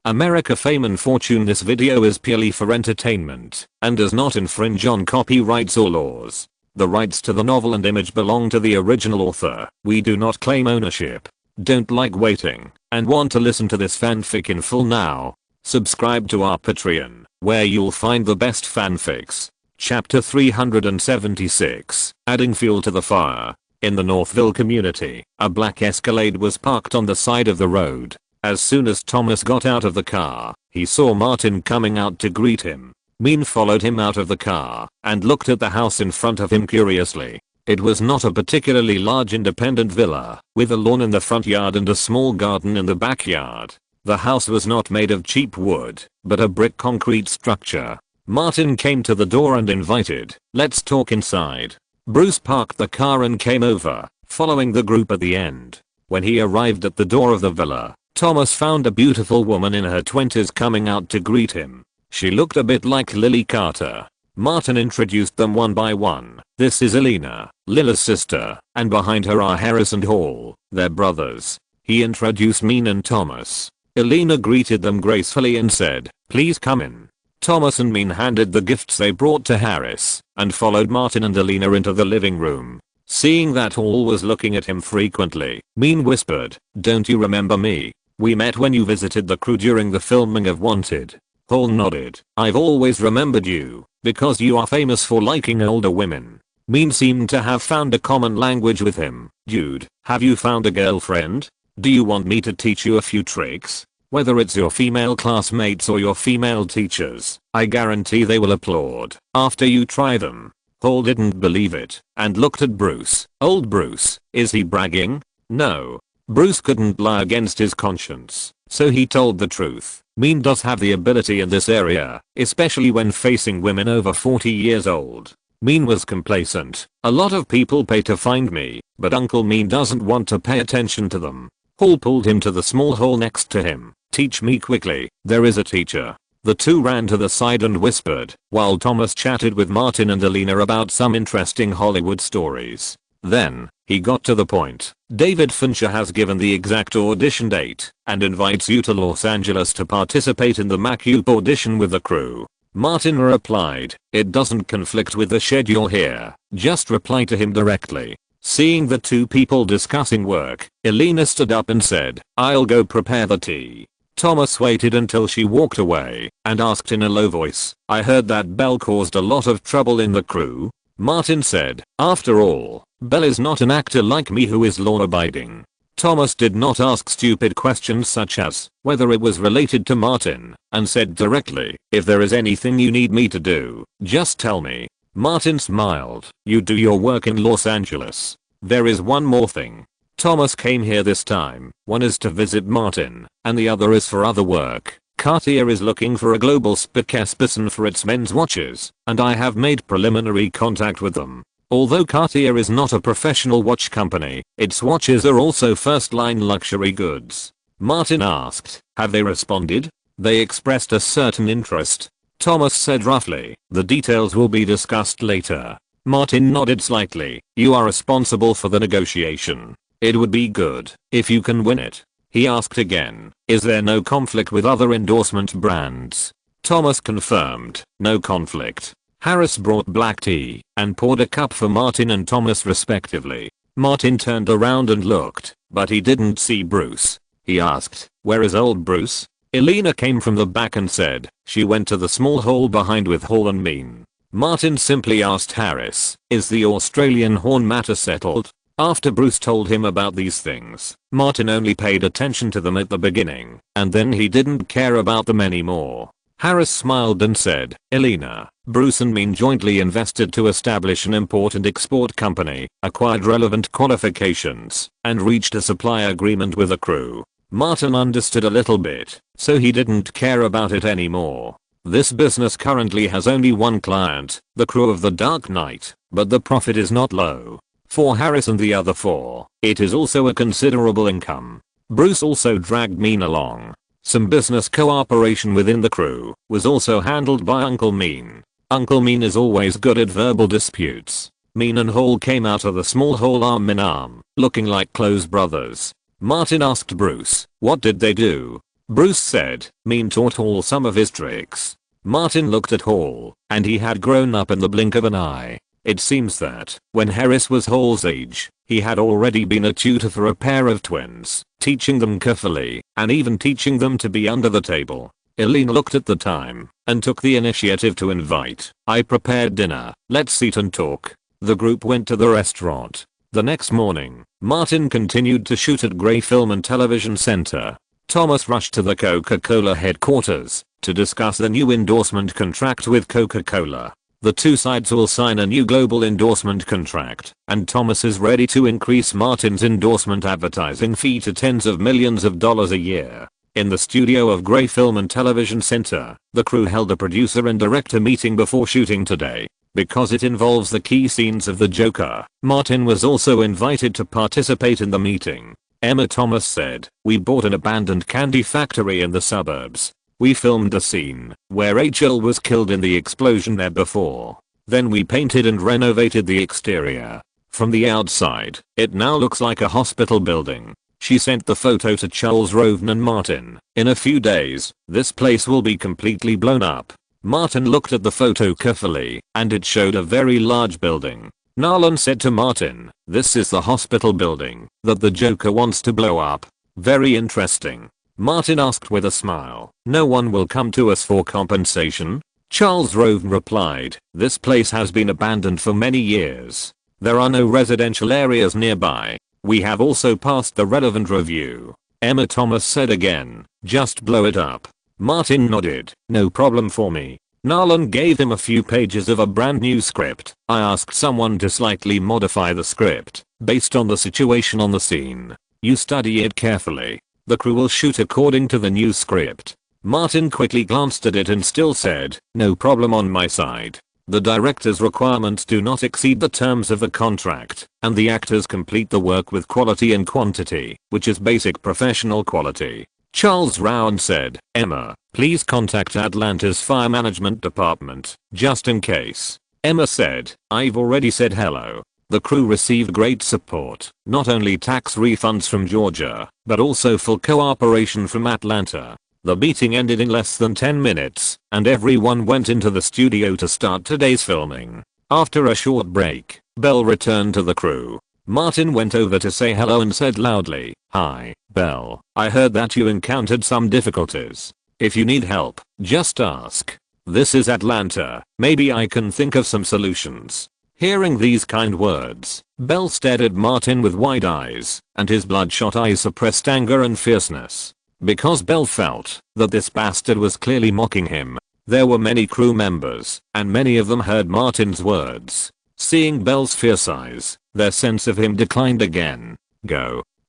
America fame and fortune. This video is purely for entertainment and does not infringe on copyrights or laws. The rights to the novel and image belong to the original author. We do not claim ownership. Don't like waiting and want to listen to this fanfic in full now? Subscribe to our Patreon, where you'll find the best fanfics. Chapter 376, Adding Fuel to the Fire. In the Northville community, a black Escalade was parked on the side of the road. As soon as Thomas got out of the car, he saw Martin coming out to greet him. Mean followed him out of the car and looked at the house in front of him curiously. It was not a particularly large independent villa, with a lawn in the front yard and a small garden in the backyard. The house was not made of cheap wood, but a brick concrete structure. Martin came to the door and invited, "Let's talk inside." Bruce parked the car and came over, following the group at the end. When he arrived at the door of the villa, Thomas found a beautiful woman in her 20s coming out to greet him. She looked a bit like Lily Carter. Martin introduced them one by one. "This is Elena, Lila's sister, and behind her are Harris and Hall, their brothers." He introduced Mean and Thomas. Elena greeted them gracefully and said, "Please come in." Thomas and Mean handed the gifts they brought to Harris and followed Martin and Elena into the living room. Seeing that Hall was looking at him frequently, Mean whispered, "Don't you remember me? We met when you visited the crew during the filming of Wanted." Hall nodded. "I've always remembered you, because you are famous for liking older women." Mean seemed to have found a common language with him. "Dude, have you found a girlfriend? Do you want me to teach you a few tricks? Whether it's your female classmates or your female teachers, I guarantee they will applaud after you try them." Hall didn't believe it and looked at Bruce. Old Bruce, is he bragging? No. Bruce couldn't lie against his conscience, so he told the truth. Mean does have the ability in this area, especially when facing women over 40 years old. Mean was complacent. "A lot of people pay to find me, but Uncle Mean doesn't want to pay attention to them." Hall pulled him to the small hall next to him. "Teach me quickly, there is a teacher." The two ran to the side and whispered, while Thomas chatted with Martin and Elena about some interesting Hollywood stories. Then, he got to the point. "David Fincher has given the exact audition date and invites you to Los Angeles to participate in the MacUp audition with the crew." Martin replied, "It doesn't conflict with the schedule here, just reply to him directly." Seeing the two people discussing work, Elena stood up and said, "I'll go prepare the tea." Thomas waited until she walked away and asked in a low voice, "I heard that Belle caused a lot of trouble in the crew?" Martin said, "After all, Belle is not an actor like me who is law-abiding." Thomas did not ask stupid questions such as whether it was related to Martin and said directly, "If there is anything you need me to do, just tell me." Martin smiled. "You do your work in Los Angeles. There is one more thing. Thomas came here this time. One is to visit Martin, and the other is for other work. Cartier is looking for a global spokesperson for its men's watches, and I have made preliminary contact with them. Although Cartier is not a professional watch company, its watches are also first-line luxury goods." Martin asked, "Have they responded?" "They expressed a certain interest." Thomas said roughly, "The details will be discussed later." Martin nodded slightly. "You are responsible for the negotiation. It would be good if you can win it." He asked again, "Is there no conflict with other endorsement brands?" Thomas confirmed, "No conflict." Harris brought black tea and poured a cup for Martin and Thomas respectively. Martin turned around and looked, but he didn't see Bruce. He asked, "Where is old Bruce?" Elena came from the back and said, "She went to the small hall behind with Hall and Mean." Martin simply asked Harris, "Is the Australian horn matter settled?" After Bruce told him about these things, Martin only paid attention to them at the beginning, and then he didn't care about them anymore. Harris smiled and said, "Elena, Bruce and Mean jointly invested to establish an import and export company, acquired relevant qualifications, and reached a supply agreement with the crew." Martin understood a little bit, so he didn't care about it anymore. This business currently has only one client, the crew of the Dark Knight, but the profit is not low. For Harris and the other four, it is also a considerable income. Bruce also dragged Mean along. Some business cooperation within the crew was also handled by Uncle Mean. Uncle Mean is always good at verbal disputes. Mean and Hall came out of the small hall arm in arm, looking like close brothers. Martin asked Bruce, "What did they do?" Bruce said, Mean taught Hall some of his tricks. Martin looked at Hall, and he had grown up in the blink of an eye. It seems that, when Harris was Hall's age, he had already been a tutor for a pair of twins, teaching them carefully, and even teaching them to be under the table. Elena looked at the time, and took the initiative to invite. I prepared dinner, let's sit and talk. The group went to the restaurant. The next morning, Martin continued to shoot at Gray Film and Television Center. Thomas rushed to the Coca-Cola headquarters to discuss the new endorsement contract with Coca-Cola. The two sides will sign a new global endorsement contract, and Thomas is ready to increase Martin's endorsement advertising fee to tens of millions of dollars a year. In the studio of Gray Film and Television Center, the crew held a producer and director meeting before shooting today. Because it involves the key scenes of the Joker, Martin was also invited to participate in the meeting. Emma Thomas said, We bought an abandoned candy factory in the suburbs. We filmed a scene where Rachel was killed in the explosion there before. Then we painted and renovated the exterior. From the outside, it now looks like a hospital building. She sent the photo to Charles Roven and Martin. In a few days, this place will be completely blown up. Martin looked at the photo carefully, and it showed a very large building. Nolan said to Martin, This is the hospital building that the Joker wants to blow up. Very interesting. Martin asked with a smile, No one will come to us for compensation? Charles Roven replied, This place has been abandoned for many years. There are no residential areas nearby. We have also passed the relevant review. Emma Thomas said again, Just blow it up. Martin nodded, No problem for me. Nolan gave him a few pages of a brand new script. I asked someone to slightly modify the script based on the situation on the scene. You study it carefully. The crew will shoot according to the new script. Martin quickly glanced at it and still said, No problem on my side. The director's requirements do not exceed the terms of the contract, and the actors complete the work with quality and quantity, which is basic professional quality. Charles Rowan said, Emma, please contact Atlanta's fire management department, just in case. Emma said, I've already said hello. The crew received great support, not only tax refunds from Georgia, but also full cooperation from Atlanta. The meeting ended in less than 10 minutes, and everyone went into the studio to start today's filming. After a short break, Belle returned to the crew. Martin went over to say hello and said loudly, Hi, Belle, I heard that you encountered some difficulties. If you need help, just ask. This is Atlanta, maybe I can think of some solutions. Hearing these kind words, Belle stared at Martin with wide eyes, and his bloodshot eyes suppressed anger and fierceness. Because Belle felt that this bastard was clearly mocking him. There were many crew members, and many of them heard Martin's words. Seeing Belle's fierce eyes, their sense of him declined again.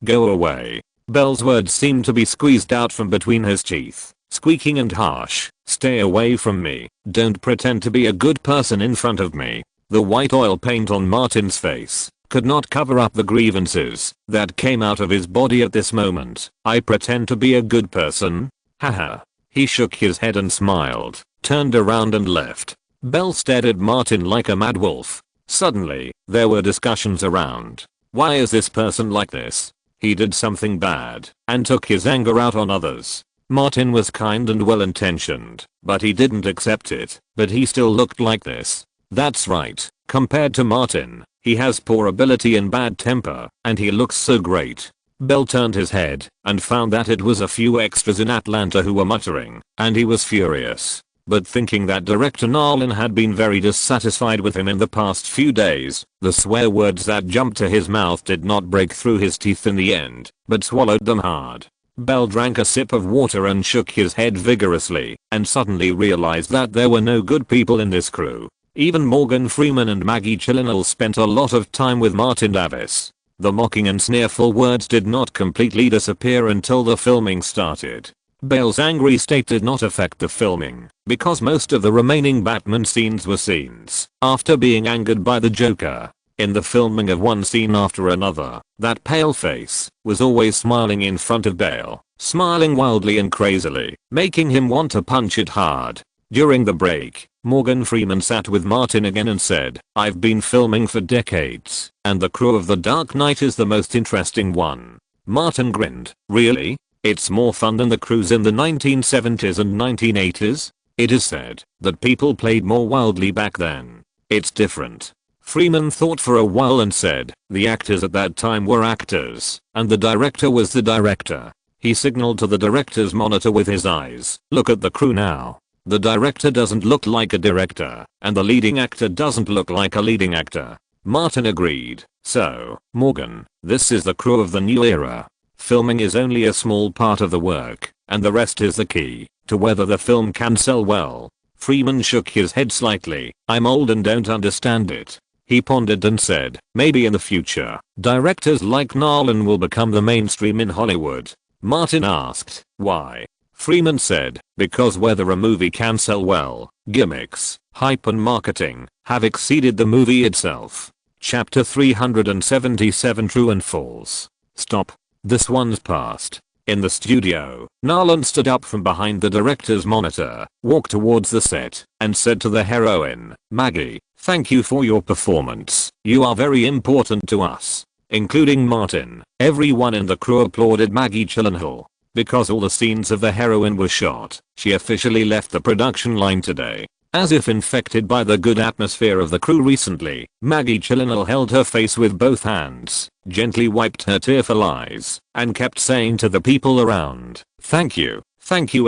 Go away. Belle's words seemed to be squeezed out from between his teeth, squeaking and harsh. Stay away from me. Don't pretend to be a good person in front of me. The white oil paint on Martin's face could not cover up the grievances that came out of his body at this moment. I pretend to be a good person? Haha. He shook his head and smiled, turned around and left. Belle stared at Martin like a mad wolf. Suddenly, there were discussions around. Why is this person like this? He did something bad and took his anger out on others. Martin was kind and well-intentioned, but he didn't accept it. But he still looked like this. That's right, compared to Martin, he has poor ability and bad temper, and he looks so great. Belle turned his head and found that it was a few extras in Atlanta who were muttering, and he was furious. But thinking that director Nolan had been very dissatisfied with him in the past few days, the swear words that jumped to his mouth did not break through his teeth in the end, but swallowed them hard. Belle drank a sip of water and shook his head vigorously, and suddenly realized that there were no good people in this crew. Even Morgan Freeman and Maggie Gyllenhaal spent a lot of time with Martin Davis. The mocking and sneerful words did not completely disappear until the filming started. Belle's angry state did not affect the filming, because most of the remaining Batman scenes were scenes after being angered by the Joker. In the filming of one scene after another, that pale face was always smiling in front of Belle, smiling wildly and crazily, making him want to punch it hard. During the break, Morgan Freeman sat with Martin again and said, I've been filming for decades, and the crew of The Dark Knight is the most interesting one. Martin grinned, really? It's more fun than the cruise in the 1970s and 1980s. It is said that people played more wildly back then. It's different. Freeman thought for a while and said, the actors at that time were actors, and the director was the director. He signaled to the director's monitor with his eyes, look at the crew now. The director doesn't look like a director, and the leading actor doesn't look like a leading actor. Martin agreed. So, Morgan, this is the crew of the new era. Filming is only a small part of the work, and the rest is the key to whether the film can sell well. Freeman shook his head slightly. I'm old and don't understand it. He pondered and said, maybe in the future, directors like Nolan will become the mainstream in Hollywood. Martin asked, why? Freeman said, because whether a movie can sell well, gimmicks, hype and marketing have exceeded the movie itself. Chapter 377 True and False. Stop. This one's past. In the studio, Nolan stood up from behind the director's monitor, walked towards the set, and said to the heroine, Maggie, thank you for your performance. You are very important to us. Including Martin. Everyone in the crew applauded Maggie Gyllenhaal. Because all the scenes of the heroine were shot, she officially left the production line today. As if infected by the good atmosphere of the crew recently, Maggie Gyllenhaal held her face with both hands, gently wiped her tearful eyes, and kept saying to the people around, thank you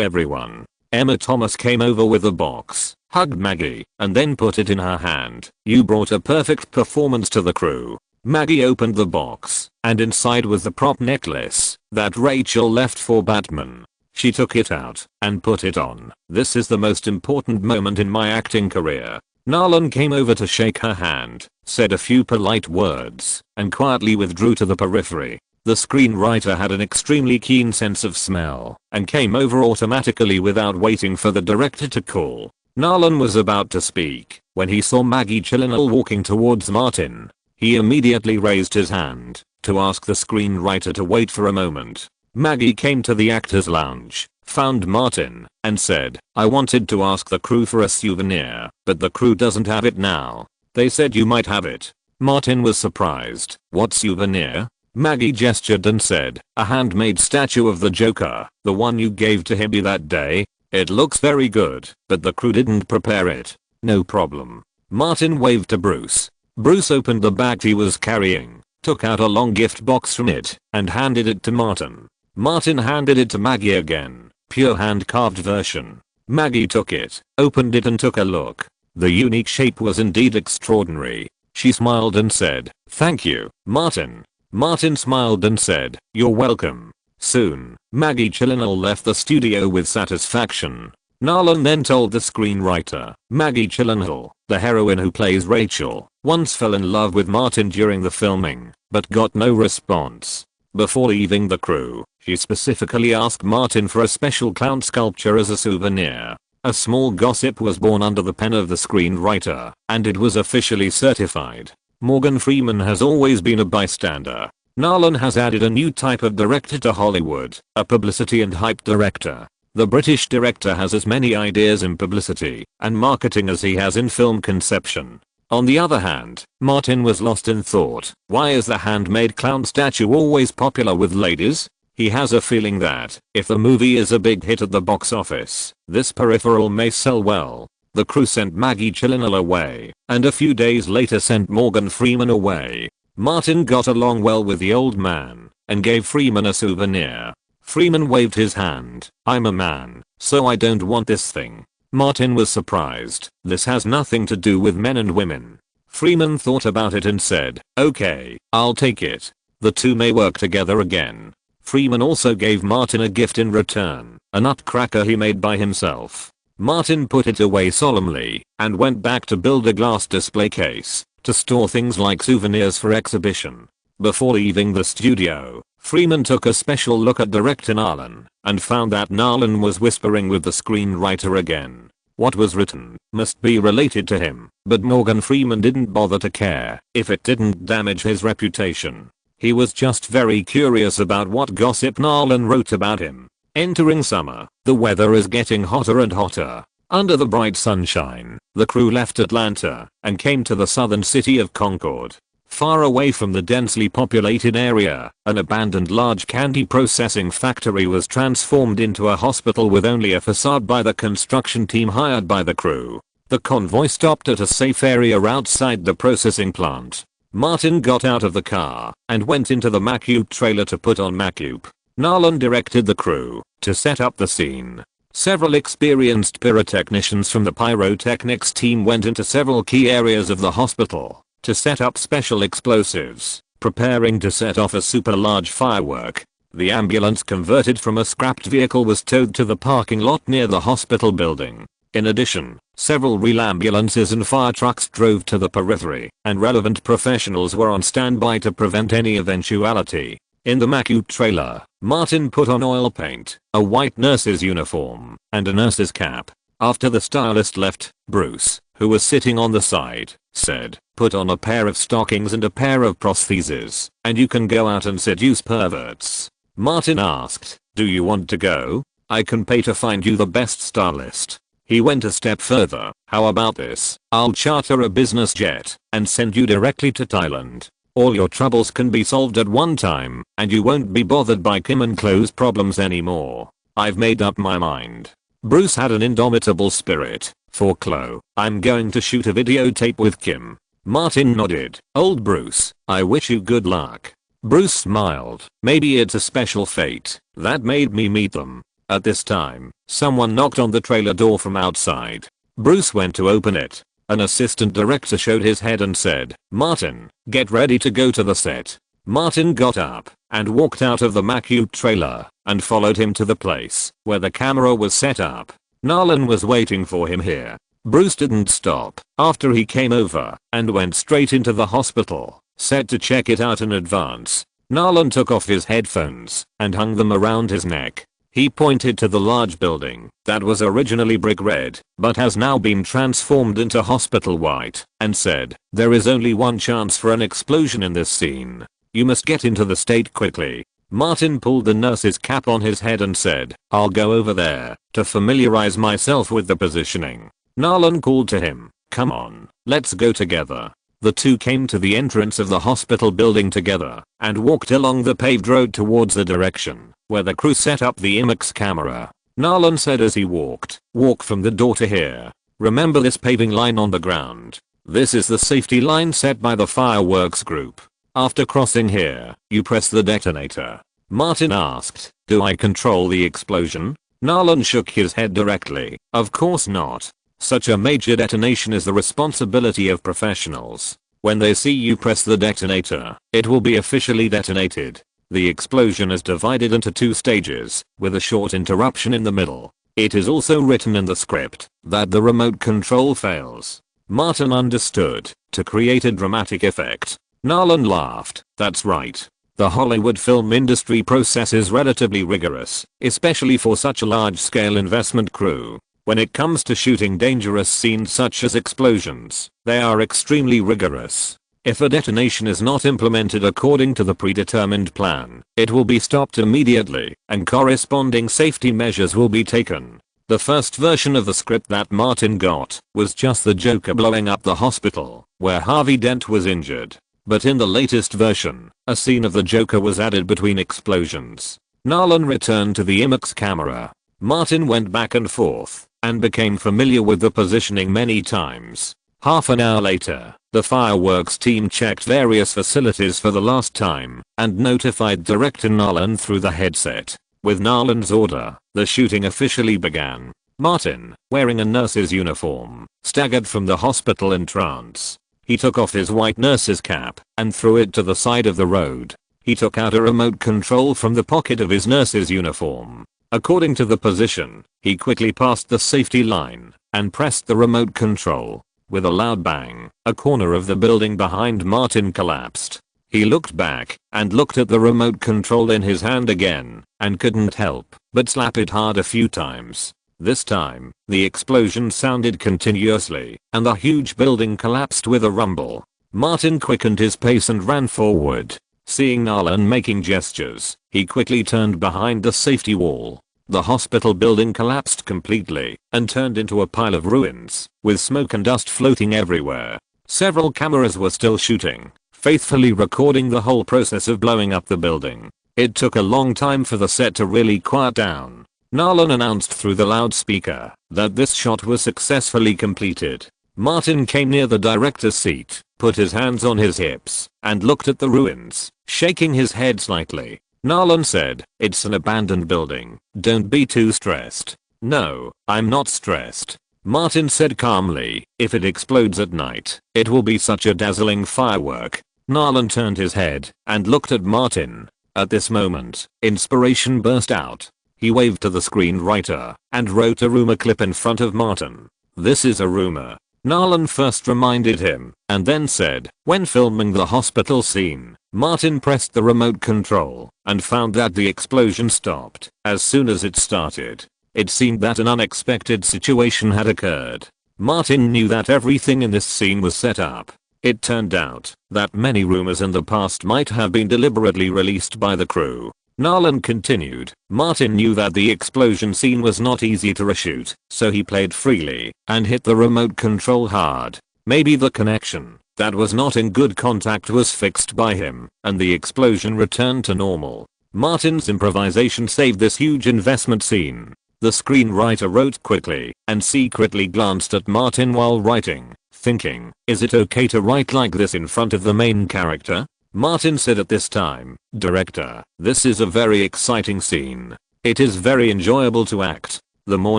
everyone. Emma Thomas came over with a box, hugged Maggie, and then put it in her hand. You brought a perfect performance to the crew. Maggie opened the box, and inside was the prop necklace that Rachel left for Batman. She took it out and put it on. This is the most important moment in my acting career. Nolan came over to shake her hand, said a few polite words, and quietly withdrew to the periphery. The screenwriter had an extremely keen sense of smell and came over automatically without waiting for the director to call. Nolan was about to speak when he saw Maggie Gyllenhaal walking towards Martin. He immediately raised his hand to ask the screenwriter to wait for a moment. Maggie came to the actors lounge, found Martin, and said, I wanted to ask the crew for a souvenir, but the crew doesn't have it now. They said you might have it. Martin was surprised. What souvenir? Maggie gestured and said, a handmade statue of the Joker, the one you gave to Hibby that day. It looks very good, but the crew didn't prepare it. No problem. Martin waved to Bruce. Bruce opened the bag he was carrying, took out a long gift box from it, and handed it to Martin. Martin handed it to Maggie again, pure hand-carved version. Maggie took it, opened it and took a look. The unique shape was indeed extraordinary. She smiled and said, thank you, Martin. Martin smiled and said, you're welcome. Soon, Maggie Gyllenhaal left the studio with satisfaction. Nolan then told the screenwriter, Maggie Gyllenhaal, the heroine who plays Rachel, once fell in love with Martin during the filming, but got no response. Before leaving the crew, she specifically asked Martin for a special clown sculpture as a souvenir. A small gossip was born under the pen of the screenwriter, and it was officially certified. Morgan Freeman has always been a bystander. Nolan has added a new type of director to Hollywood, a publicity and hype director. The British director has as many ideas in publicity and marketing as he has in film conception. On the other hand, Martin was lost in thought. Why is the handmade clown statue always popular with ladies? He has a feeling that, if the movie is a big hit at the box office, this peripheral may sell well. The crew sent Maggie Gyllenhaal away, and a few days later sent Morgan Freeman away. Martin got along well with the old man, and gave Freeman a souvenir. Freeman waved his hand. I'm a man, so I don't want this thing. Martin was surprised. This has nothing to do with men and women. Freeman thought about it and said, okay, I'll take it. The two may work together again. Freeman also gave Martin a gift in return, a nutcracker he made by himself. Martin put it away solemnly, and went back to build a glass display case, to store things like souvenirs for exhibition. Before leaving the studio, Freeman took a special look at director Nolan, and found that Nolan was whispering with the screenwriter again. What was written must be related to him, but Morgan Freeman didn't bother to care if it didn't damage his reputation. He was just very curious about what gossip Nolan wrote about him. Entering summer, the weather is getting hotter and hotter. Under the bright sunshine, the crew left Atlanta and came to the southern city of Concord. Far away from the densely populated area, an abandoned large candy processing factory was transformed into a hospital with only a facade by the construction team hired by the crew. The convoy stopped at a safe area outside the processing plant. Martin got out of the car and went into the Macupe trailer to put on Macupe. Nolan directed the crew to set up the scene. Several experienced pyrotechnicians from the pyrotechnics team went into several key areas of the hospital to set up special explosives, preparing to set off a super large firework. The ambulance converted from a scrapped vehicle was towed to the parking lot near the hospital building. In addition, several real ambulances and fire trucks drove to the periphery, and relevant professionals were on standby to prevent any eventuality. In the Macupe trailer, Martin put on oil paint, a white nurse's uniform, and a nurse's cap. After the stylist left, Bruce, who was sitting on the side, said, "Put on a pair of stockings and a pair of prostheses, and you can go out and seduce perverts." Martin asked, "Do you want to go? I can pay to find you the best stylist." He went a step further. "How about this? I'll charter a business jet and send you directly to Thailand. All your troubles can be solved at one time, and you won't be bothered by Kim and Chloe's problems anymore. I've made up my mind." Bruce had an indomitable spirit. "For Chloe, I'm going to shoot a videotape with Kim." Martin nodded. "Old Bruce, I wish you good luck." Bruce smiled. "Maybe it's a special fate that made me meet them." At this time, someone knocked on the trailer door from outside. Bruce went to open it. An assistant director showed his head and said, "Martin, get ready to go to the set." Martin got up and walked out of the Macupe trailer and followed him to the place where the camera was set up. Nolan was waiting for him here. Bruce didn't stop after he came over and went straight into the hospital, set to check it out in advance. Nolan took off his headphones and hung them around his neck. He pointed to the large building that was originally brick red but has now been transformed into hospital white and said, "There is only one chance for an explosion in this scene. You must get into the state quickly." Martin pulled the nurse's cap on his head and said, "I'll go over there to familiarize myself with the positioning." Nolan called to him, "Come on, let's go together." The two came to the entrance of the hospital building together and walked along the paved road towards the direction where the crew set up the IMAX camera. Nolan said as he walked, "Walk from the door to here. Remember this paving line on the ground. This is the safety line set by the fireworks group. After crossing here, you press the detonator." Martin asked, "Do I control the explosion?" Nolan shook his head directly. "Of course not. Such a major detonation is the responsibility of professionals. When they see you press the detonator, it will be officially detonated. The explosion is divided into 2 stages, with a short interruption in the middle. It is also written in the script that the remote control fails." Martin understood, to create a dramatic effect. Nolan laughed. "That's right. The Hollywood film industry process is relatively rigorous, especially for such a large-scale investment crew. When it comes to shooting dangerous scenes such as explosions, they are extremely rigorous. If a detonation is not implemented according to the predetermined plan, it will be stopped immediately, and corresponding safety measures will be taken." The first version of the script that Martin got was just the Joker blowing up the hospital, where Harvey Dent was injured. But in the latest version, a scene of the Joker was added between explosions. Nolan returned to the IMAX camera. Martin went back and forth and became familiar with the positioning many times. Half an hour later, the fireworks team checked various facilities for the last time and notified director Nolan through the headset. With Nolan's order, the shooting officially began. Martin, wearing a nurse's uniform, staggered from the hospital in trance. He took off his white nurse's cap and threw it to the side of the road. He took out a remote control from the pocket of his nurse's uniform. According to the position, he quickly passed the safety line and pressed the remote control. With a loud bang, a corner of the building behind Martin collapsed. He looked back and looked at the remote control in his hand again and couldn't help but slap it hard a few times. This time, the explosion sounded continuously and the huge building collapsed with a rumble. Martin quickened his pace and ran forward. Seeing Nolan making gestures, he quickly turned behind the safety wall. The hospital building collapsed completely and turned into a pile of ruins, with smoke and dust floating everywhere. Several cameras were still shooting. faithfully recording the whole process of blowing up the building. It took a long time for the set to really quiet down. Nolan announced through the loudspeaker that this shot was successfully completed. Martin came near the director's seat, put his hands on his hips, and looked at the ruins, shaking his head slightly. Nolan said, "It's an abandoned building. Don't be too stressed." "No, I'm not stressed," Martin said calmly. "If it explodes at night, it will be such a dazzling firework." Nolan turned his head and looked at Martin. At this moment, inspiration burst out. He waved to the screenwriter and wrote a rumor clip in front of Martin. "This is a rumor," Nolan first reminded him, and then said, "When filming the hospital scene, Martin pressed the remote control and found that the explosion stopped as soon as it started. It seemed that an unexpected situation had occurred. Martin knew that everything in this scene was set up. It turned out that many rumors in the past might have been deliberately released by the crew." Nolan continued, "Martin knew that the explosion scene was not easy to reshoot, so he played freely and hit the remote control hard. Maybe the connection that was not in good contact was fixed by him, and the explosion returned to normal. Martin's improvisation saved this huge investment scene." The screenwriter wrote quickly and secretly glanced at Martin while writing, thinking, "Is it okay to write like this in front of the main character?" Martin said at this time, "Director, this is a very exciting scene. It is very enjoyable to act." The more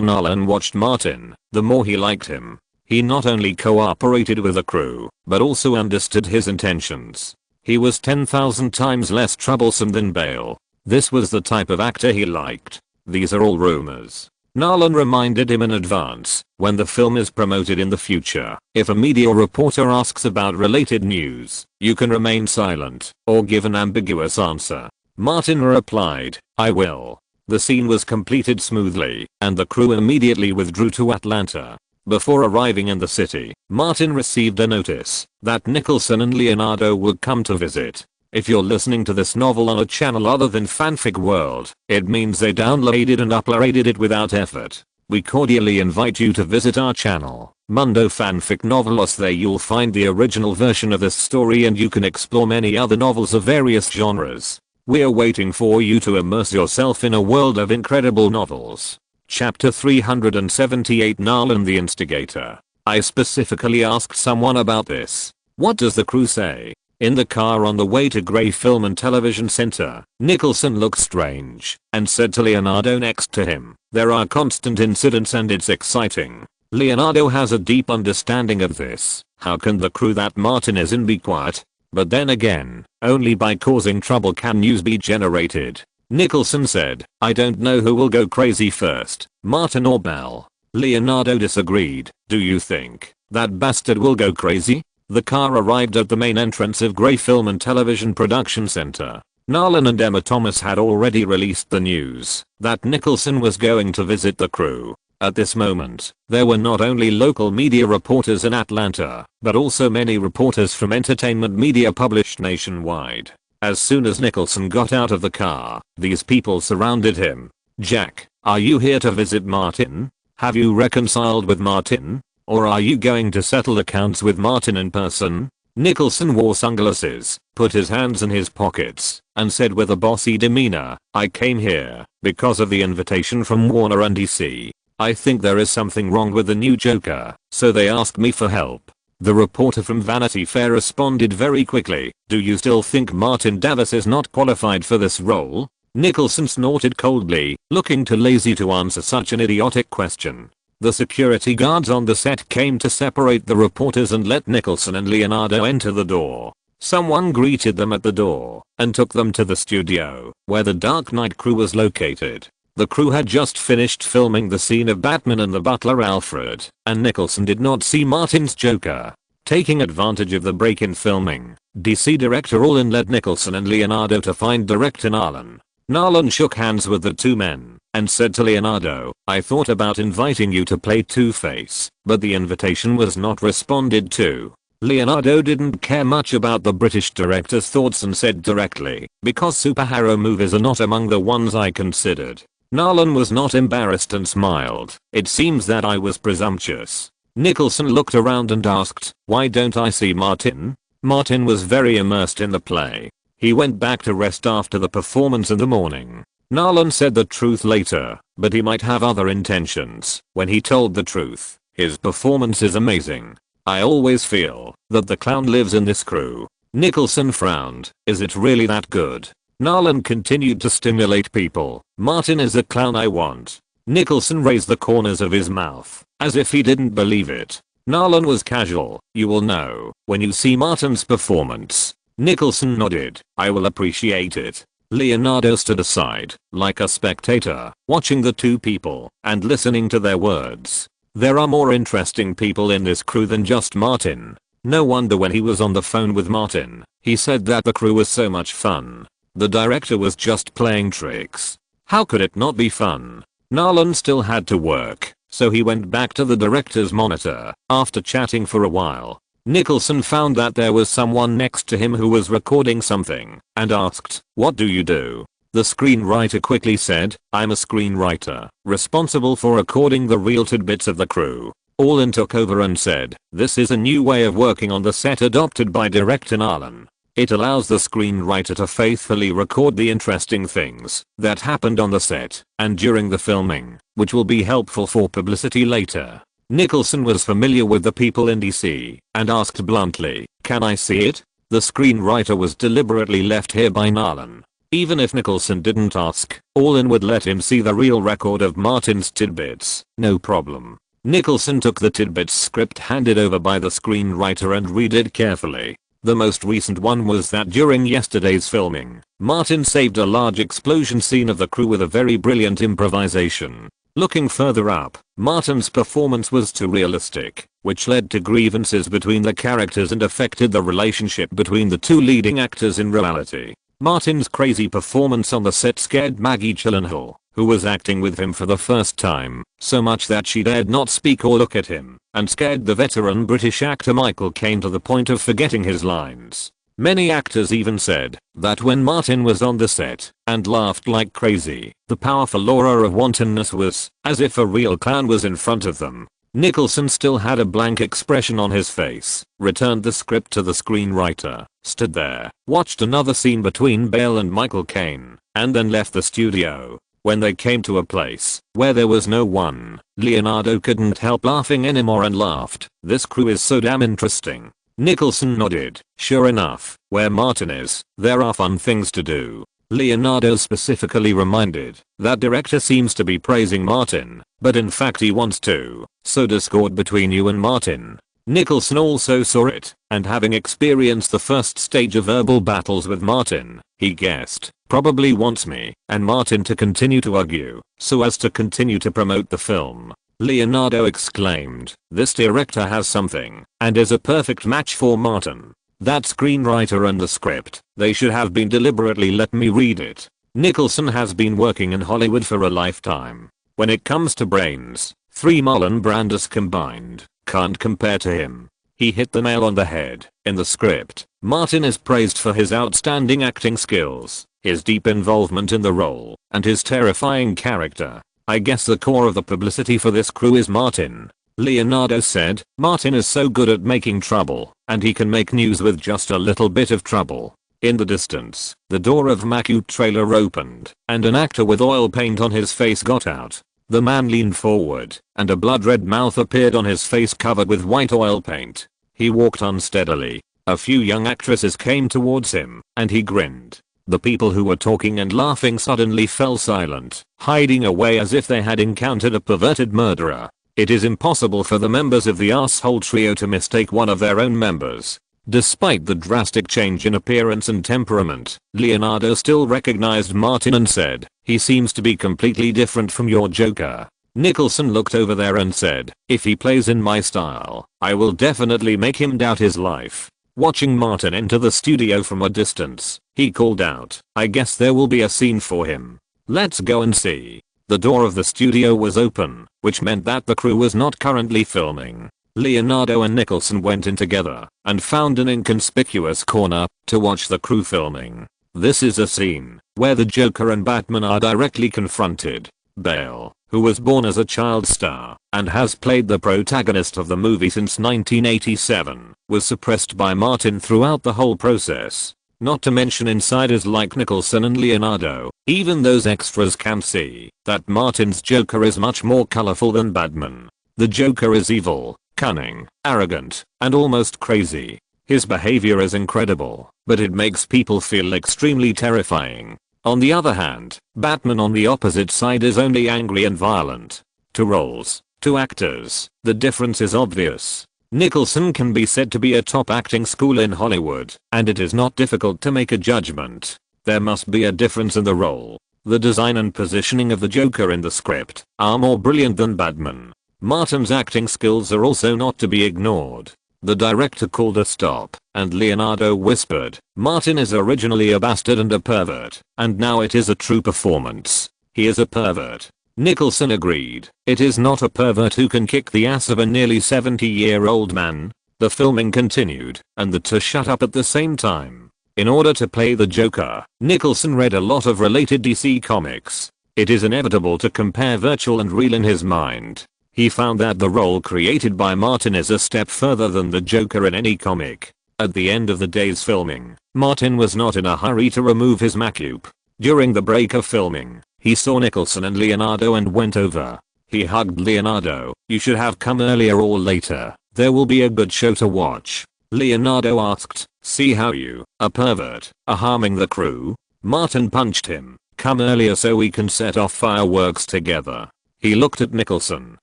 Nolan watched Martin, the more he liked him. He not only cooperated with the crew, but also understood his intentions. He was 10,000 times less troublesome than Bale. This was the type of actor he liked. "These are all rumors," Nolan reminded him in advance. "When the film is promoted in the future, if a media reporter asks about related news, you can remain silent or give an ambiguous answer." Martin replied, "I will." The scene was completed smoothly, and the crew immediately withdrew to Atlanta. Before arriving in the city, Martin received a notice that Nicholson and Leonardo would come to visit. If you're listening to this novel on a channel other than Fanfic World, it means they downloaded and uploaded it without effort. We cordially invite you to visit our channel, Mundo Fanfic Novelos. There you'll find the original version of this story, and you can explore many other novels of various genres. We're waiting for you to immerse yourself in a world of incredible novels. Chapter 378, Nolan the Instigator. I specifically asked someone about this. What does the crew say? In the car on the way to Grey Film and Television Center, Nicholson looked strange and said to Leonardo next to him, "There are constant incidents and it's exciting." Leonardo has a deep understanding of this. How can the crew that Martin is in be quiet? But then again, only by causing trouble can news be generated. Nicholson said, "I don't know who will go crazy first, Martin or Bell." Leonardo disagreed. "Do you think that bastard will go crazy?" The car arrived at the main entrance of Grey Film and Television Production Center. Nolan and Emma Thomas had already released the news that Nicholson was going to visit the crew. At this moment, there were not only local media reporters in Atlanta, but also many reporters from entertainment media published nationwide. As soon as Nicholson got out of the car, these people surrounded him. "Jack, are you here to visit Martin? Have you reconciled with Martin? Or are you going to settle accounts with Martin in person?" Nicholson wore sunglasses, put his hands in his pockets, and said with a bossy demeanor, "I came here because of the invitation from Warner and DC. I think there is something wrong with the new Joker, so they asked me for help." The reporter from Vanity Fair responded very quickly, "Do you still think Martin Davis is not qualified for this role?" Nicholson snorted coldly, looking too lazy to answer such an idiotic question. The security guards on the set came to separate the reporters and let Nicholson and Leonardo enter the door. Someone greeted them at the door and took them to the studio, where the Dark Knight crew was located. The crew had just finished filming the scene of Batman and the butler Alfred, and Nicholson did not see Martin's Joker. Taking advantage of the break in filming, DC director Nolan led Nicholson and Leonardo to find director Nolan. Nolan shook hands with the two men and said to Leonardo, "I thought about inviting you to play Two-Face, but the invitation was not responded to." Leonardo didn't care much about the British director's thoughts and said directly, "Because superhero movies are not among the ones I considered." Nolan was not embarrassed and smiled. "It seems that I was presumptuous." Nicholson looked around and asked, "Why don't I see Martin?" Martin was very immersed in the play. He went back to rest after the performance in the morning. Nolan said the truth later, but he might have other intentions when he told the truth. His performance is amazing. I always feel that the clown lives in this crew. Nicholson frowned. Is it really that good? Nolan continued to stimulate people. Martin is the clown I want. Nicholson raised the corners of his mouth, as if he didn't believe it. Nolan was casual. You will know when you see Martin's performance. Nicholson nodded. I will appreciate it. Leonardo stood aside, like a spectator, watching the two people and listening to their words. There are more interesting people in this crew than just Martin. No wonder when he was on the phone with Martin, he said that the crew was so much fun. The director was just playing tricks. How could it not be fun? Nolan still had to work, so he went back to the director's monitor. After chatting for a while, Nicholson found that there was someone next to him who was recording something and asked, "What do you do?" The screenwriter quickly said, "I'm a screenwriter, responsible for recording the real tidbits of the crew." Nolan took over and said, "This is a new way of working on the set adopted by director Nolan. It allows the screenwriter to faithfully record the interesting things that happened on the set and during the filming, which will be helpful for publicity later." Nicholson was familiar with the people in DC and asked bluntly, "Can I see it?" The screenwriter was deliberately left here by Nolan. Even if Nicholson didn't ask, Nolan would let him see the real record of Martin's tidbits. No problem. Nicholson took the tidbits script handed over by the screenwriter and read it carefully. The most recent one was that during yesterday's filming, Martin saved a large explosion scene of the crew with a very brilliant improvisation. Looking further up, Martin's performance was too realistic, which led to grievances between the characters and affected the relationship between the two leading actors in reality. Martin's crazy performance on the set scared Maggie Gyllenhaal, who was acting with him for the first time, so much that she dared not speak or look at him, and scared the veteran British actor Michael Caine to the point of forgetting his lines. Many actors even said that when Martin was on the set and laughed like crazy, the powerful aura of wantonness was as if a real clown was in front of them. Nicholson still had a blank expression on his face, returned the script to the screenwriter, stood there, watched another scene between Bale and Michael Caine, and then left the studio. When they came to a place where there was no one, Leonardo couldn't help laughing anymore and laughed. "This crew is so damn interesting." Nicholson nodded. Sure enough, where Martin is, there are fun things to do. Leonardo specifically reminded that director seems to be praising Martin, but in fact he wants to sow discord between you and Martin. Nicholson also saw it, and having experienced the first stage of verbal battles with Martin, he guessed, probably wants me and Martin to continue to argue, so as to continue to promote the film. Leonardo exclaimed, "This director has something, and is a perfect match for Martin. That screenwriter and the script, they should have been deliberately let me read it." Nicholson has been working in Hollywood for a lifetime. When it comes to brains, 3 Marlon Brandos combined can't compare to him. He hit the nail on the head. In the script, Martin is praised for his outstanding acting skills, his deep involvement in the role, and his terrifying character. "I guess the core of the publicity for this crew is Martin," Leonardo said. "Martin is so good at making trouble, and he can make news with just a little bit of trouble." In the distance, the door of Macu trailer opened, and an actor with oil paint on his face got out. The man leaned forward, and a blood-red mouth appeared on his face covered with white oil paint. He walked unsteadily. A few young actresses came towards him, and he grinned. The people who were talking and laughing suddenly fell silent, hiding away as if they had encountered a perverted murderer. It is impossible for the members of the asshole trio to mistake one of their own members. Despite the drastic change in appearance and temperament, Leonardo still recognized Martin and said, "He seems to be completely different from your Joker." Nicholson looked over there and said, "If he plays in my style, I will definitely make him doubt his life." Watching Martin enter the studio from a distance, he called out, "I guess there will be a scene for him. Let's go and see." The door of the studio was open, which meant that the crew was not currently filming. Leonardo and Nicholson went in together and found an inconspicuous corner to watch the crew filming. This is a scene where the Joker and Batman are directly confronted. Bale, who was born as a child star and has played the protagonist of the movie since 1987, was suppressed by Martin throughout the whole process. Not to mention insiders like Nicholson and Leonardo. Even those extras can see that Martin's Joker is much more colorful than Batman. The Joker is evil, cunning, arrogant, and almost crazy. His behavior is incredible, but it makes people feel extremely terrifying. On the other hand, Batman on the opposite side is only angry and violent. To roles, to actors, the difference is obvious. Nicholson can be said to be a top acting school in Hollywood, and it is not difficult to make a judgment. There must be a difference in the role. The design and positioning of the Joker in the script are more brilliant than Batman. Martin's acting skills are also not to be ignored. The director called a stop, and Leonardo whispered, "Martin is originally a bastard and a pervert, and now it is a true performance. He is a pervert." Nicholson agreed. It is not a pervert who can kick the ass of a nearly 70-year-old man. The filming continued, and the two shut up at the same time. In order to play the Joker, Nicholson read a lot of related DC comics. It is inevitable to compare virtual and real in his mind. He found that the role created by Martin is a step further than the Joker in any comic. At the end of the day's filming, Martin was not in a hurry to remove his macup. During the break of filming, he saw Nicholson and Leonardo and went over. He hugged Leonardo. "You should have come earlier or later. There will be a good show to watch." Leonardo asked, "See how you, a pervert, are harming the crew?" Martin punched him. "Come earlier so we can set off fireworks together." He looked at Nicholson.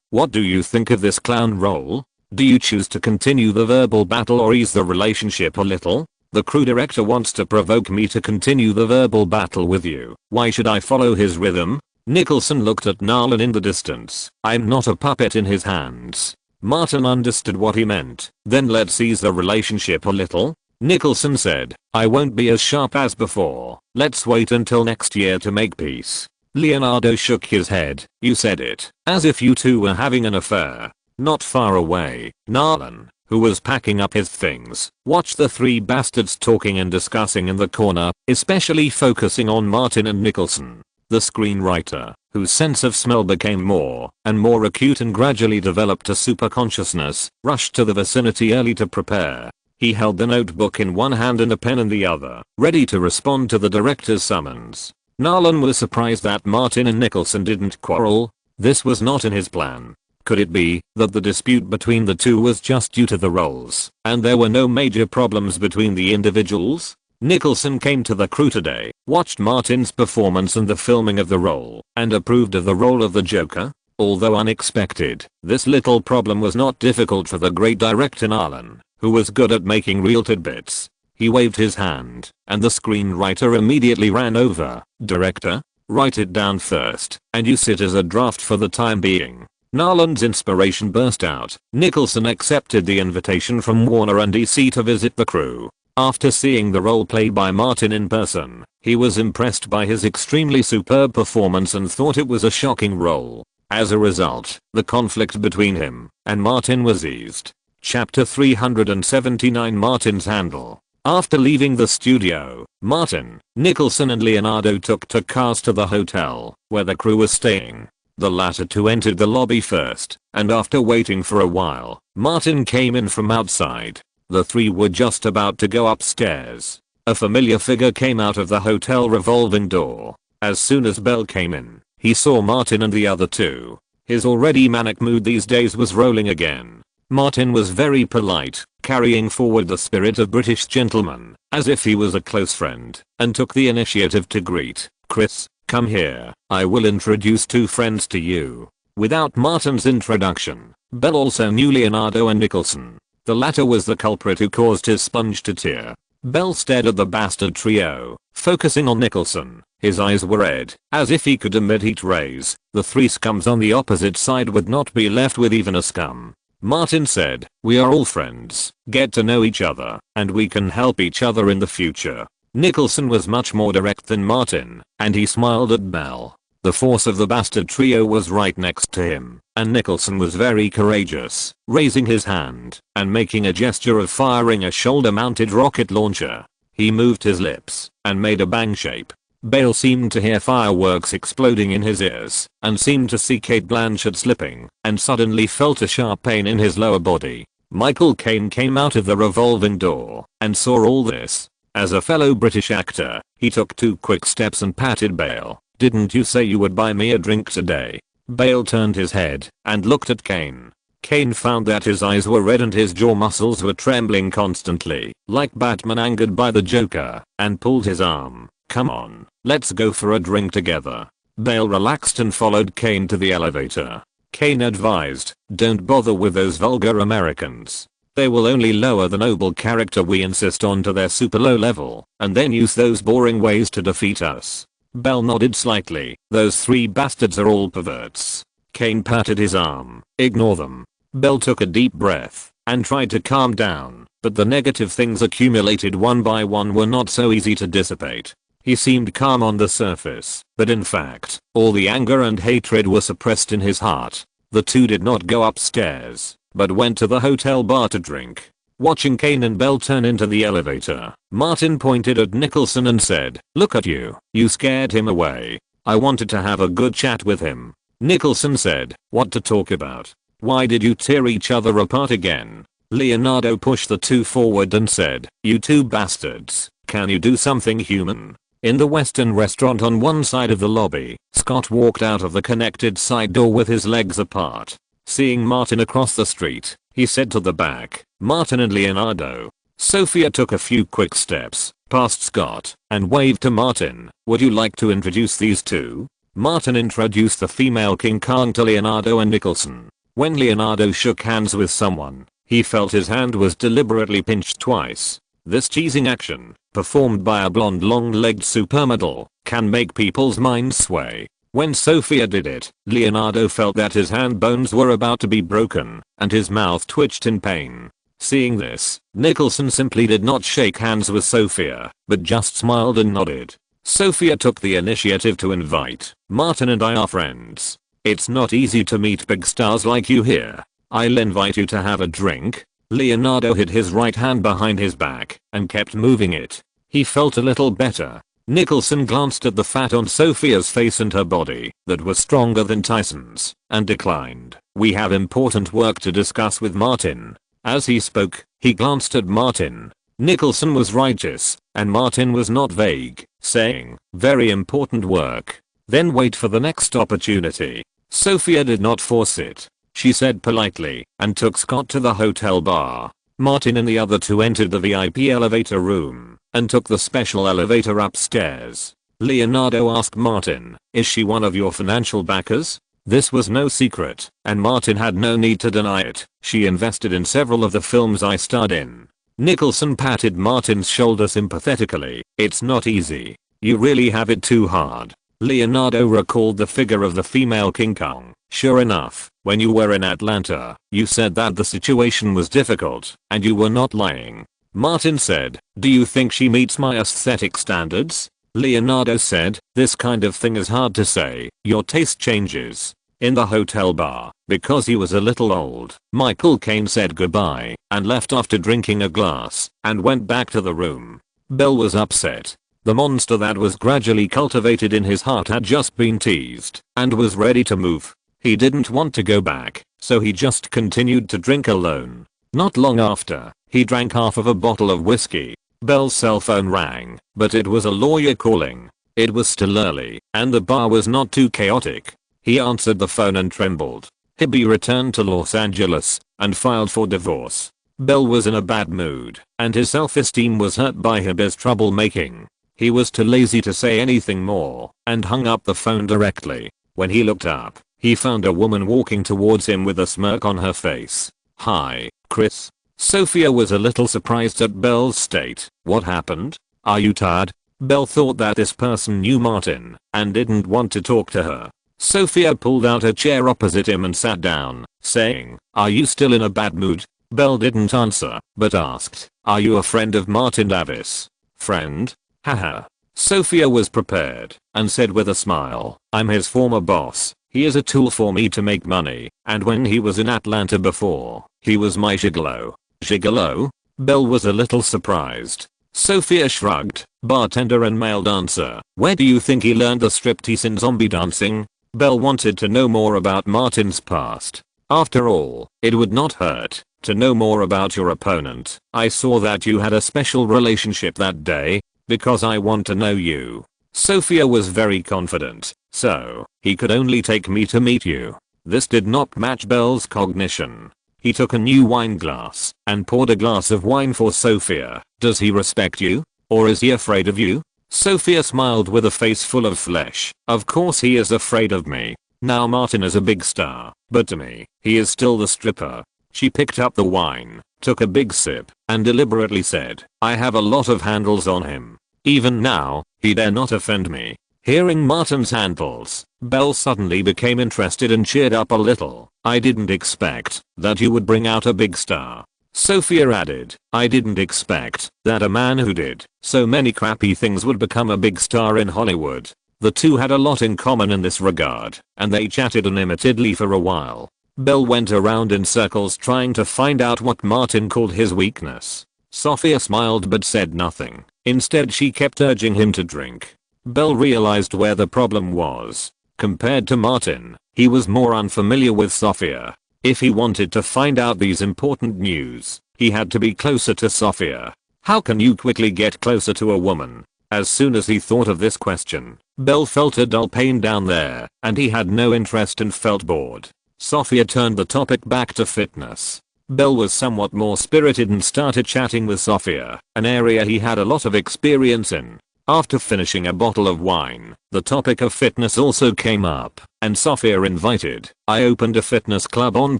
"What do you think of this clown role? Do you choose to continue the verbal battle or ease the relationship a little? The crew director wants to provoke me to continue the verbal battle with you. Why should I follow his rhythm?" Nicholson looked at Nolan in the distance. "I'm not a puppet in his hands." Martin understood what he meant. "Then let's ease the relationship a little." Nicholson said, "I won't be as sharp as before. Let's wait until next year to make peace." Leonardo shook his head. "You said it, as if you two were having an affair." Not far away, Nolan, who was packing up his things, watched the three bastards talking and discussing in the corner, especially focusing on Martin and Nicholson. The screenwriter, whose sense of smell became more and more acute and gradually developed a superconsciousness, rushed to the vicinity early to prepare. He held the notebook in one hand and a pen in the other, ready to respond to the director's summons. Nolan was surprised that Martin and Nicholson didn't quarrel. This was not in his plan. Could it be that the dispute between the two was just due to the roles, and there were no major problems between the individuals? Nicholson came to the crew today, watched Martin's performance and the filming of the role, and approved of the role of the Joker. Although unexpected, this little problem was not difficult for the great director Nolan, who was good at making real tidbits. He waved his hand, and the screenwriter immediately ran over. "Director, write it down first, and use it as a draft for the time being." Nolan's inspiration burst out. Nicholson accepted the invitation from Warner and DC to visit the crew. After seeing the role played by Martin in person, he was impressed by his extremely superb performance and thought it was a shocking role. As a result, the conflict between him and Martin was eased. Chapter 379 Martin's Handle. After leaving the studio, Martin, Nicholson and Leonardo took two cars to the hotel where the crew was staying. The latter two entered the lobby first, and after waiting for a while, Martin came in from outside. The three were just about to go upstairs. A familiar figure came out of the hotel revolving door. As soon as Bell came in, he saw Martin and the other two. His already manic mood these days was rolling again. Martin was very polite, carrying forward the spirit of British gentleman, as if he was a close friend, and took the initiative to greet. "Chris, come here. I will introduce two friends to you." Without Martin's introduction, Bell also knew Leonardo and Nicholson. The latter was the culprit who caused his sponge to tear. Bell stared at the bastard trio, focusing on Nicholson. His eyes were red, as if he could emit heat rays. The three scums on the opposite side would not be left with even a scum. Martin said, "We are all friends, get to know each other, and we can help each other in the future." Nicholson was much more direct than Martin, and he smiled at Bell. The force of the bastard trio was right next to him, and Nicholson was very courageous, raising his hand and making a gesture of firing a shoulder-mounted rocket launcher. He moved his lips and made a bang shape. Bale seemed to hear fireworks exploding in his ears and seemed to see Cate Blanchett slipping and suddenly felt a sharp pain in his lower body. Michael Caine came out of the revolving door and saw all this. As a fellow British actor, he took 2 quick steps and patted Bale. "Didn't you say you would buy me a drink today?" Bale turned his head and looked at Caine. Caine found that his eyes were red and his jaw muscles were trembling constantly, like Batman angered by the Joker, and pulled his arm. "Come on, let's go for a drink together." Bale relaxed and followed Caine to the elevator. Caine advised, "Don't bother with those vulgar Americans. They will only lower the noble character we insist on to their super low level, and then use those boring ways to defeat us." Bale nodded slightly. "Those 3 bastards are all perverts." Caine patted his arm. "Ignore them." Bale took a deep breath and tried to calm down, but the negative things accumulated one by one were not so easy to dissipate. He seemed calm on the surface, but in fact, all the anger and hatred were suppressed in his heart. The two did not go upstairs, but went to the hotel bar to drink. Watching Caine and Bale turn into the elevator, Martin pointed at Nicholson and said, "Look at you, you scared him away. I wanted to have a good chat with him." Nicholson said, "What to talk about? Why did you tear each other apart again?" Leonardo pushed the two forward and said, "You two bastards, can you do something human?" In the Western restaurant on one side of the lobby, Scott walked out of the connected side door with his legs apart. Seeing Martin across the street, he said to the back, "Martin and Leonardo." Sophia took a few quick steps past Scott and waved to Martin. "Would you like to introduce these two?" Martin introduced the female King Kong to Leonardo and Nicholson. When Leonardo shook hands with someone, he felt his hand was deliberately pinched twice. This teasing action, performed by a blonde long-legged supermodel, can make people's minds sway. When Sophia did it, Leonardo felt that his hand bones were about to be broken, and his mouth twitched in pain. Seeing this, Nicholson simply did not shake hands with Sophia, but just smiled and nodded. Sophia took the initiative to invite, "Martin and I are friends. It's not easy to meet big stars like you here. I'll invite you to have a drink." Leonardo hid his right hand behind his back and kept moving it. He felt a little better. Nicholson glanced at the fat on Sophia's face and her body that was stronger than Tyson's and declined. "We have important work to discuss with Martin." As he spoke, he glanced at Martin. Nicholson was righteous and Martin was not vague, saying, "Very important work. Then wait for the next opportunity." Sophia did not force it. She said politely and took Scott to the hotel bar. Martin and the other two entered the VIP elevator room and took the special elevator upstairs. Leonardo asked Martin, "Is she one of your financial backers?" This was no secret, and Martin had no need to deny it. "She invested in several of the films I starred in." Nicholson patted Martin's shoulder sympathetically. "It's not easy. You really have it too hard." Leonardo recalled the figure of the female King Kong. "Sure enough, when you were in Atlanta, you said that the situation was difficult, and you were not lying." Martin said, "Do you think she meets my aesthetic standards?" Leonardo said, "This kind of thing is hard to say. Your taste changes." In the hotel bar, because he was a little old, Michael Caine said goodbye and left after drinking a glass and went back to the room. Bale was upset. The monster that was gradually cultivated in his heart had just been teased and was ready to move. He didn't want to go back, so he just continued to drink alone. Not long after, he drank half of a bottle of whiskey. Bale's cell phone rang, but it was a lawyer calling. It was still early, and the bar was not too chaotic. He answered the phone and trembled. Hibby returned to Los Angeles and filed for divorce. Bale was in a bad mood, and his self-esteem was hurt by Hibby's troublemaking. He was too lazy to say anything more and hung up the phone directly. When he looked up, he found a woman walking towards him with a smirk on her face. "Hi, Chris." Sophia was a little surprised at Bale's state. "What happened? Are you tired?" Bale thought that this person knew Martin and didn't want to talk to her. Sophia pulled out a chair opposite him and sat down, saying, "Are you still in a bad mood?" Bale didn't answer, but asked, "Are you a friend of Martin Davis?" "Friend? Haha." Sophia was prepared and said with a smile, "I'm his former boss. He is a tool for me to make money, and when he was in Atlanta before, he was my gigolo." "Gigolo?" Bale was a little surprised. Sophia shrugged. Bartender and male dancer. Where do you think he learned the striptease and zombie dancing? Belle wanted to know more about Martin's past. After all, it would not hurt to know more about your opponent. I saw that you had a special relationship that day, because I want to know you. Sophia was very confident, so he could only take me to meet you. This did not match Belle's cognition. He took a new wine glass and poured a glass of wine for Sophia. Does he respect you? Or is he afraid of you? Sophia smiled with a face full of flesh. Of course he is afraid of me. Now Martin is a big star, but to me, he is still the stripper. She picked up the wine, took a big sip, and deliberately said, I have a lot of handles on him. Even now, he dare not offend me. Hearing Martin's handles, Belle suddenly became interested and cheered up a little. I didn't expect that you would bring out a big star. Sophia added, I didn't expect that a man who did so many crappy things would become a big star in Hollywood. The two had a lot in common in this regard, and they chatted animatedly for a while. Belle went around in circles trying to find out what Martin called his weakness. Sophia smiled but said nothing. Instead she kept urging him to drink. Belle realized where the problem was. Compared to Martin, he was more unfamiliar with Sophia. If he wanted to find out these important news, he had to be closer to Sophia. How can you quickly get closer to a woman? As soon as he thought of this question, Belle felt a dull pain down there, and he had no interest and felt bored. Sophia turned the topic back to fitness. Belle was somewhat more spirited and started chatting with Sophia, an area he had a lot of experience in. After finishing a bottle of wine, the topic of fitness also came up, and Sophia invited, I opened a fitness club on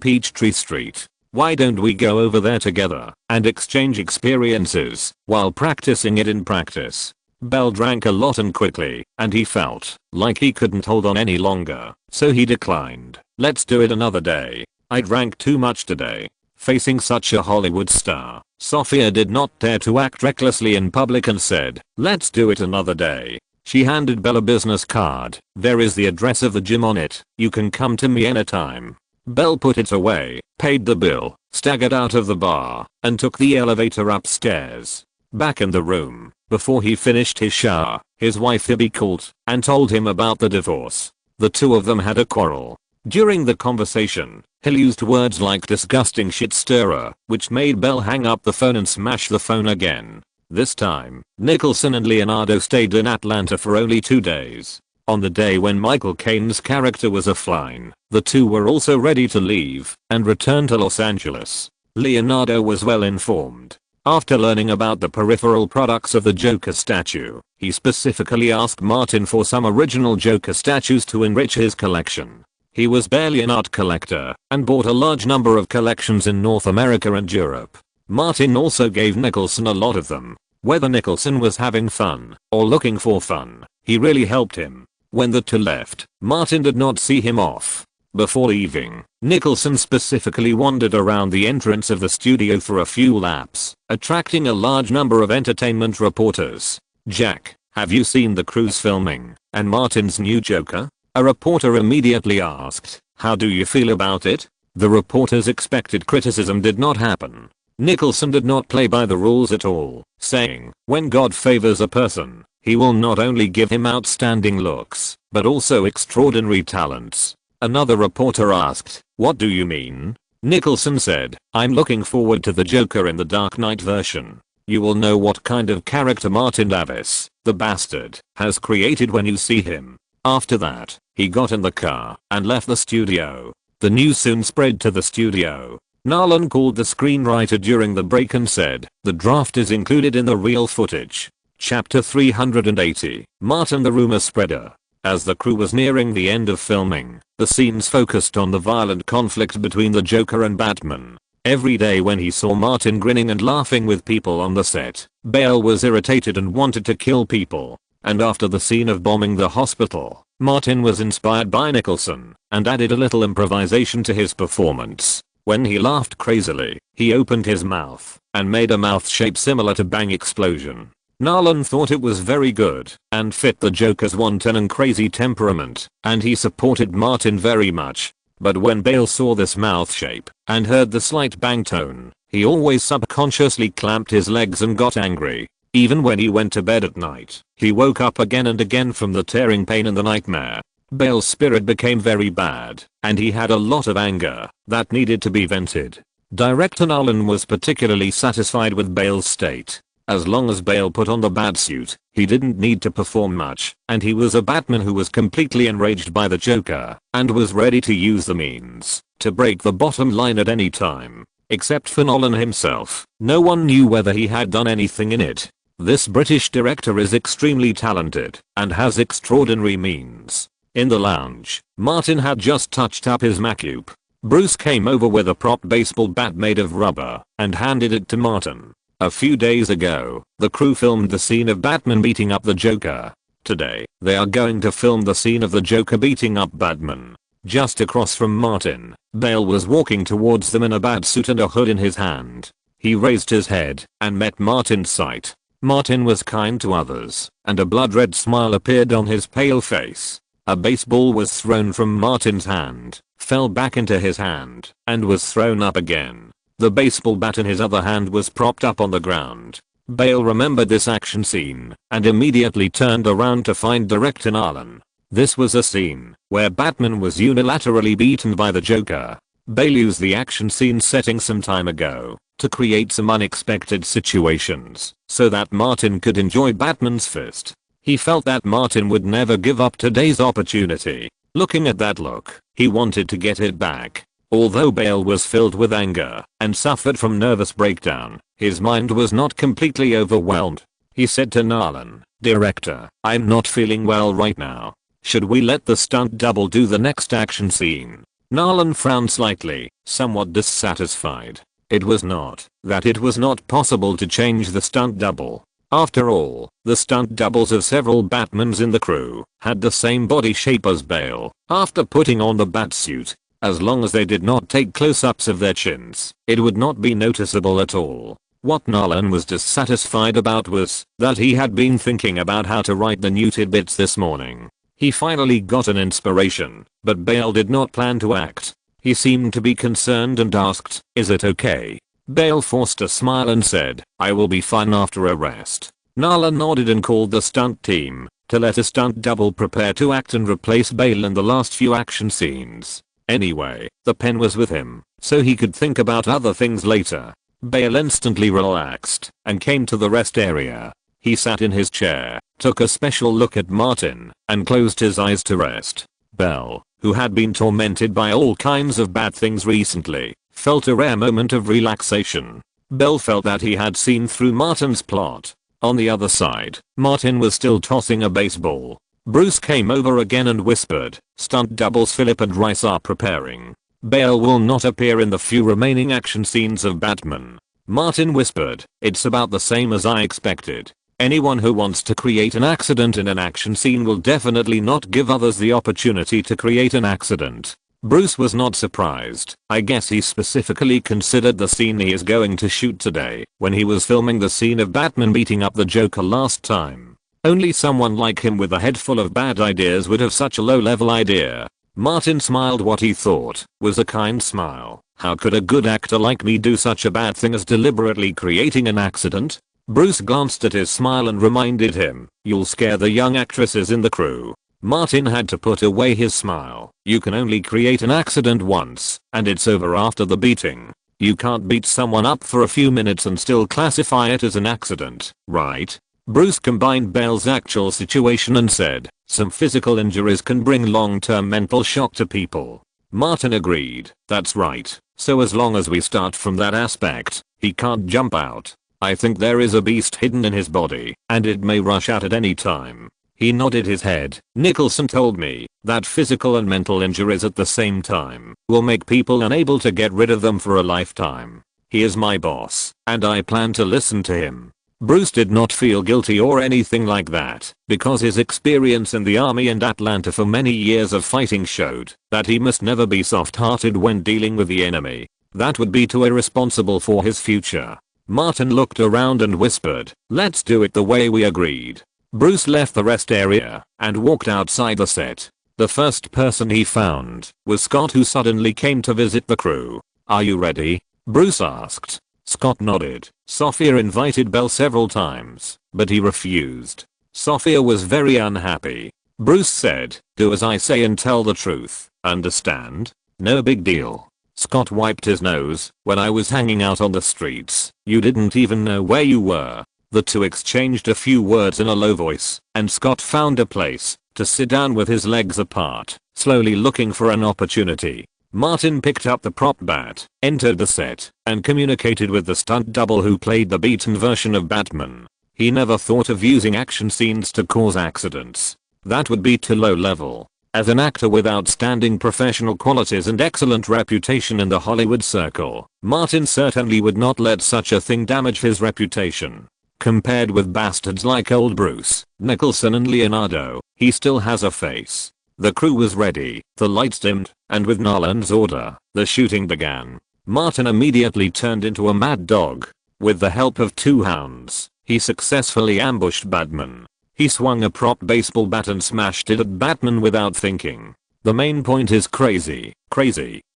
Peachtree Street. Why don't we go over there together and exchange experiences while practicing it in practice? Belle drank a lot and quickly, and he felt like he couldn't hold on any longer, so he declined. Let's do it another day. I drank too much today. Facing such a Hollywood star, Sophia did not dare to act recklessly in public and said, let's do it another day. She handed Belle a business card. There is the address of the gym on it. You can come to me anytime. Belle put it away, paid the bill, staggered out of the bar, and took the elevator upstairs. Back in the room, before he finished his shower, his wife Ibby called and told him about the divorce. The two of them had a quarrel. During the conversation, Hill used words like disgusting shit stirrer, which made Belle hang up the phone and smash the phone again. This time, Nicholson and Leonardo stayed in Atlanta for only 2 days. On the day when Michael Caine's character was offline, the two were also ready to leave and return to Los Angeles. Leonardo was well informed. After learning about the peripheral products of the Joker statue, he specifically asked Martin for some original Joker statues to enrich his collection. He was barely an art collector and bought a large number of collections in North America and Europe. Martin also gave Nicholson a lot of them. Whether Nicholson was having fun or looking for fun, he really helped him. When the two left, Martin did not see him off. Before leaving, Nicholson specifically wandered around the entrance of the studio for a few laps, attracting a large number of entertainment reporters. Jack, have you seen the crew's filming and Martin's new Joker? A reporter immediately asked, how do you feel about it? The reporter's expected criticism did not happen. Nicholson did not play by the rules at all, saying, when God favors a person, he will not only give him outstanding looks, but also extraordinary talents. Another reporter asked, what do you mean? Nicholson said, I'm looking forward to the Joker in the Dark Knight version. You will know what kind of character Martin Davis, the bastard, has created when you see him. After that, he got in the car and left the studio. The news soon spread to the studio. Nolan called the screenwriter during the break and said, the draft is included in the real footage. Chapter 380, Martin the Rumor Spreader. As the crew was nearing the end of filming, the scenes focused on the violent conflict between the Joker and Batman. Every day when he saw Martin grinning and laughing with people on the set, Bale was irritated and wanted to kill people. And after the scene of bombing the hospital, Martin was inspired by Nicholson and added a little improvisation to his performance. When he laughed crazily, he opened his mouth and made a mouth shape similar to Bang Explosion. Nolan thought it was very good and fit the Joker's wanton and crazy temperament, and he supported Martin very much. But when Bale saw this mouth shape and heard the slight bang tone, he always subconsciously clamped his legs and got angry. Even when he went to bed at night, he woke up again and again from the tearing pain and the nightmare. Bale's spirit became very bad, and he had a lot of anger that needed to be vented. Director Nolan was particularly satisfied with Bale's state. As long as Bale put on the Batsuit, he didn't need to perform much, and he was a Batman who was completely enraged by the Joker, and was ready to use the means to break the bottom line at any time. Except for Nolan himself, no one knew whether he had done anything in it. This British director is extremely talented, and has extraordinary means. In the lounge, Martin had just touched up his Macup. Bruce came over with a prop baseball bat made of rubber, and handed it to Martin. A few days ago, the crew filmed the scene of Batman beating up the Joker. Today, they are going to film the scene of the Joker beating up Batman. Just across from Martin, Bale was walking towards them in a batsuit and a hood in his hand. He raised his head and met Martin's sight. Martin was kind to others, and a blood-red smile appeared on his pale face. A baseball was thrown from Martin's hand, fell back into his hand, and was thrown up again. The baseball bat in his other hand was propped up on the ground. Bale remembered this action scene, and immediately turned around to find director Nolan. This was a scene where Batman was unilaterally beaten by the Joker. Bale used the action scene setting some time ago to create some unexpected situations so that Martin could enjoy Batman's fist. He felt that Martin would never give up today's opportunity. Looking at that look, he wanted to get it back. Although Bale was filled with anger and suffered from nervous breakdown, his mind was not completely overwhelmed. He said to Nolan, "Director, I'm not feeling well right now. Should we let the stunt double do the next action scene?" Nolan frowned slightly, somewhat dissatisfied. It was not that it was not possible to change the stunt double. After all, the stunt doubles of several Batmans in the crew had the same body shape as Bale. After putting on the Batsuit, as long as they did not take close-ups of their chins, it would not be noticeable at all. What Nolan was dissatisfied about was that he had been thinking about how to write the new tidbits this morning. He finally got an inspiration, but Bale did not plan to act. He seemed to be concerned and asked, "Is it okay?" Bale forced a smile and said, "I will be fine after a rest." Nolan nodded and called the stunt team to let a stunt double prepare to act and replace Bale in the last few action scenes. Anyway, the pen was with him, so he could think about other things later. Bale instantly relaxed and came to the rest area. He sat in his chair, took a special look at Martin, and closed his eyes to rest. Bale, who had been tormented by all kinds of bad things recently, felt a rare moment of relaxation. Bale felt that he had seen through Martin's plot. On the other side, Martin was still tossing a baseball. Bruce came over again and whispered, "Stunt doubles Philip and Rice are preparing. Bale will not appear in the few remaining action scenes of Batman." Martin whispered, "It's about the same as I expected. Anyone who wants to create an accident in an action scene will definitely not give others the opportunity to create an accident." Bruce was not surprised. I guess he specifically considered the scene he is going to shoot today when he was filming the scene of Batman beating up the Joker last time. Only someone like him with a head full of bad ideas would have such a low-level idea. Martin smiled what he thought was a kind smile. How could a good actor like me do such a bad thing as deliberately creating an accident? Bruce glanced at his smile and reminded him, "You'll scare the young actresses in the crew." Martin had to put away his smile. You can only create an accident once, and it's over after the beating. You can't beat someone up for a few minutes and still classify it as an accident, right? Bruce combined Bale's actual situation and said, "Some physical injuries can bring long-term mental shock to people." Martin agreed, "That's right. So as long as we start from that aspect, he can't jump out. I think there is a beast hidden in his body, and it may rush out at any time." He nodded his head. "Nicholson told me that physical and mental injuries at the same time will make people unable to get rid of them for a lifetime. He is my boss, and I plan to listen to him." Bruce did not feel guilty or anything like that, because his experience in the army and Atlanta for many years of fighting showed that he must never be soft-hearted when dealing with the enemy. That would be too irresponsible for his future. Martin looked around and whispered, "Let's do it the way we agreed." Bruce left the rest area and walked outside the set. The first person he found was Scott, who suddenly came to visit the crew. "Are you ready?" Bruce asked. Scott nodded. Sophia invited Belle several times, but he refused. Sophia was very unhappy. Bruce said, "Do as I say and tell the truth, understand? No big deal." Scott wiped his nose. "When I was hanging out on the streets, you didn't even know where you were." The two exchanged a few words in a low voice, and Scott found a place to sit down with his legs apart, slowly looking for an opportunity. Martin picked up the prop bat, entered the set, and communicated with the stunt double who played the beaten version of Batman. He never thought of using action scenes to cause accidents. That would be too low level. As an actor with outstanding professional qualities and excellent reputation in the Hollywood circle, Martin certainly would not let such a thing damage his reputation. Compared with bastards like old Bruce, Nicholson and Leonardo, he still has a face. The crew was ready, the lights dimmed, and with Nolan's order, the shooting began. Martin immediately turned into a mad dog. With the help of 2 hounds, he successfully ambushed Batman. He swung a prop baseball bat and smashed it at Batman without thinking. The main point is crazy,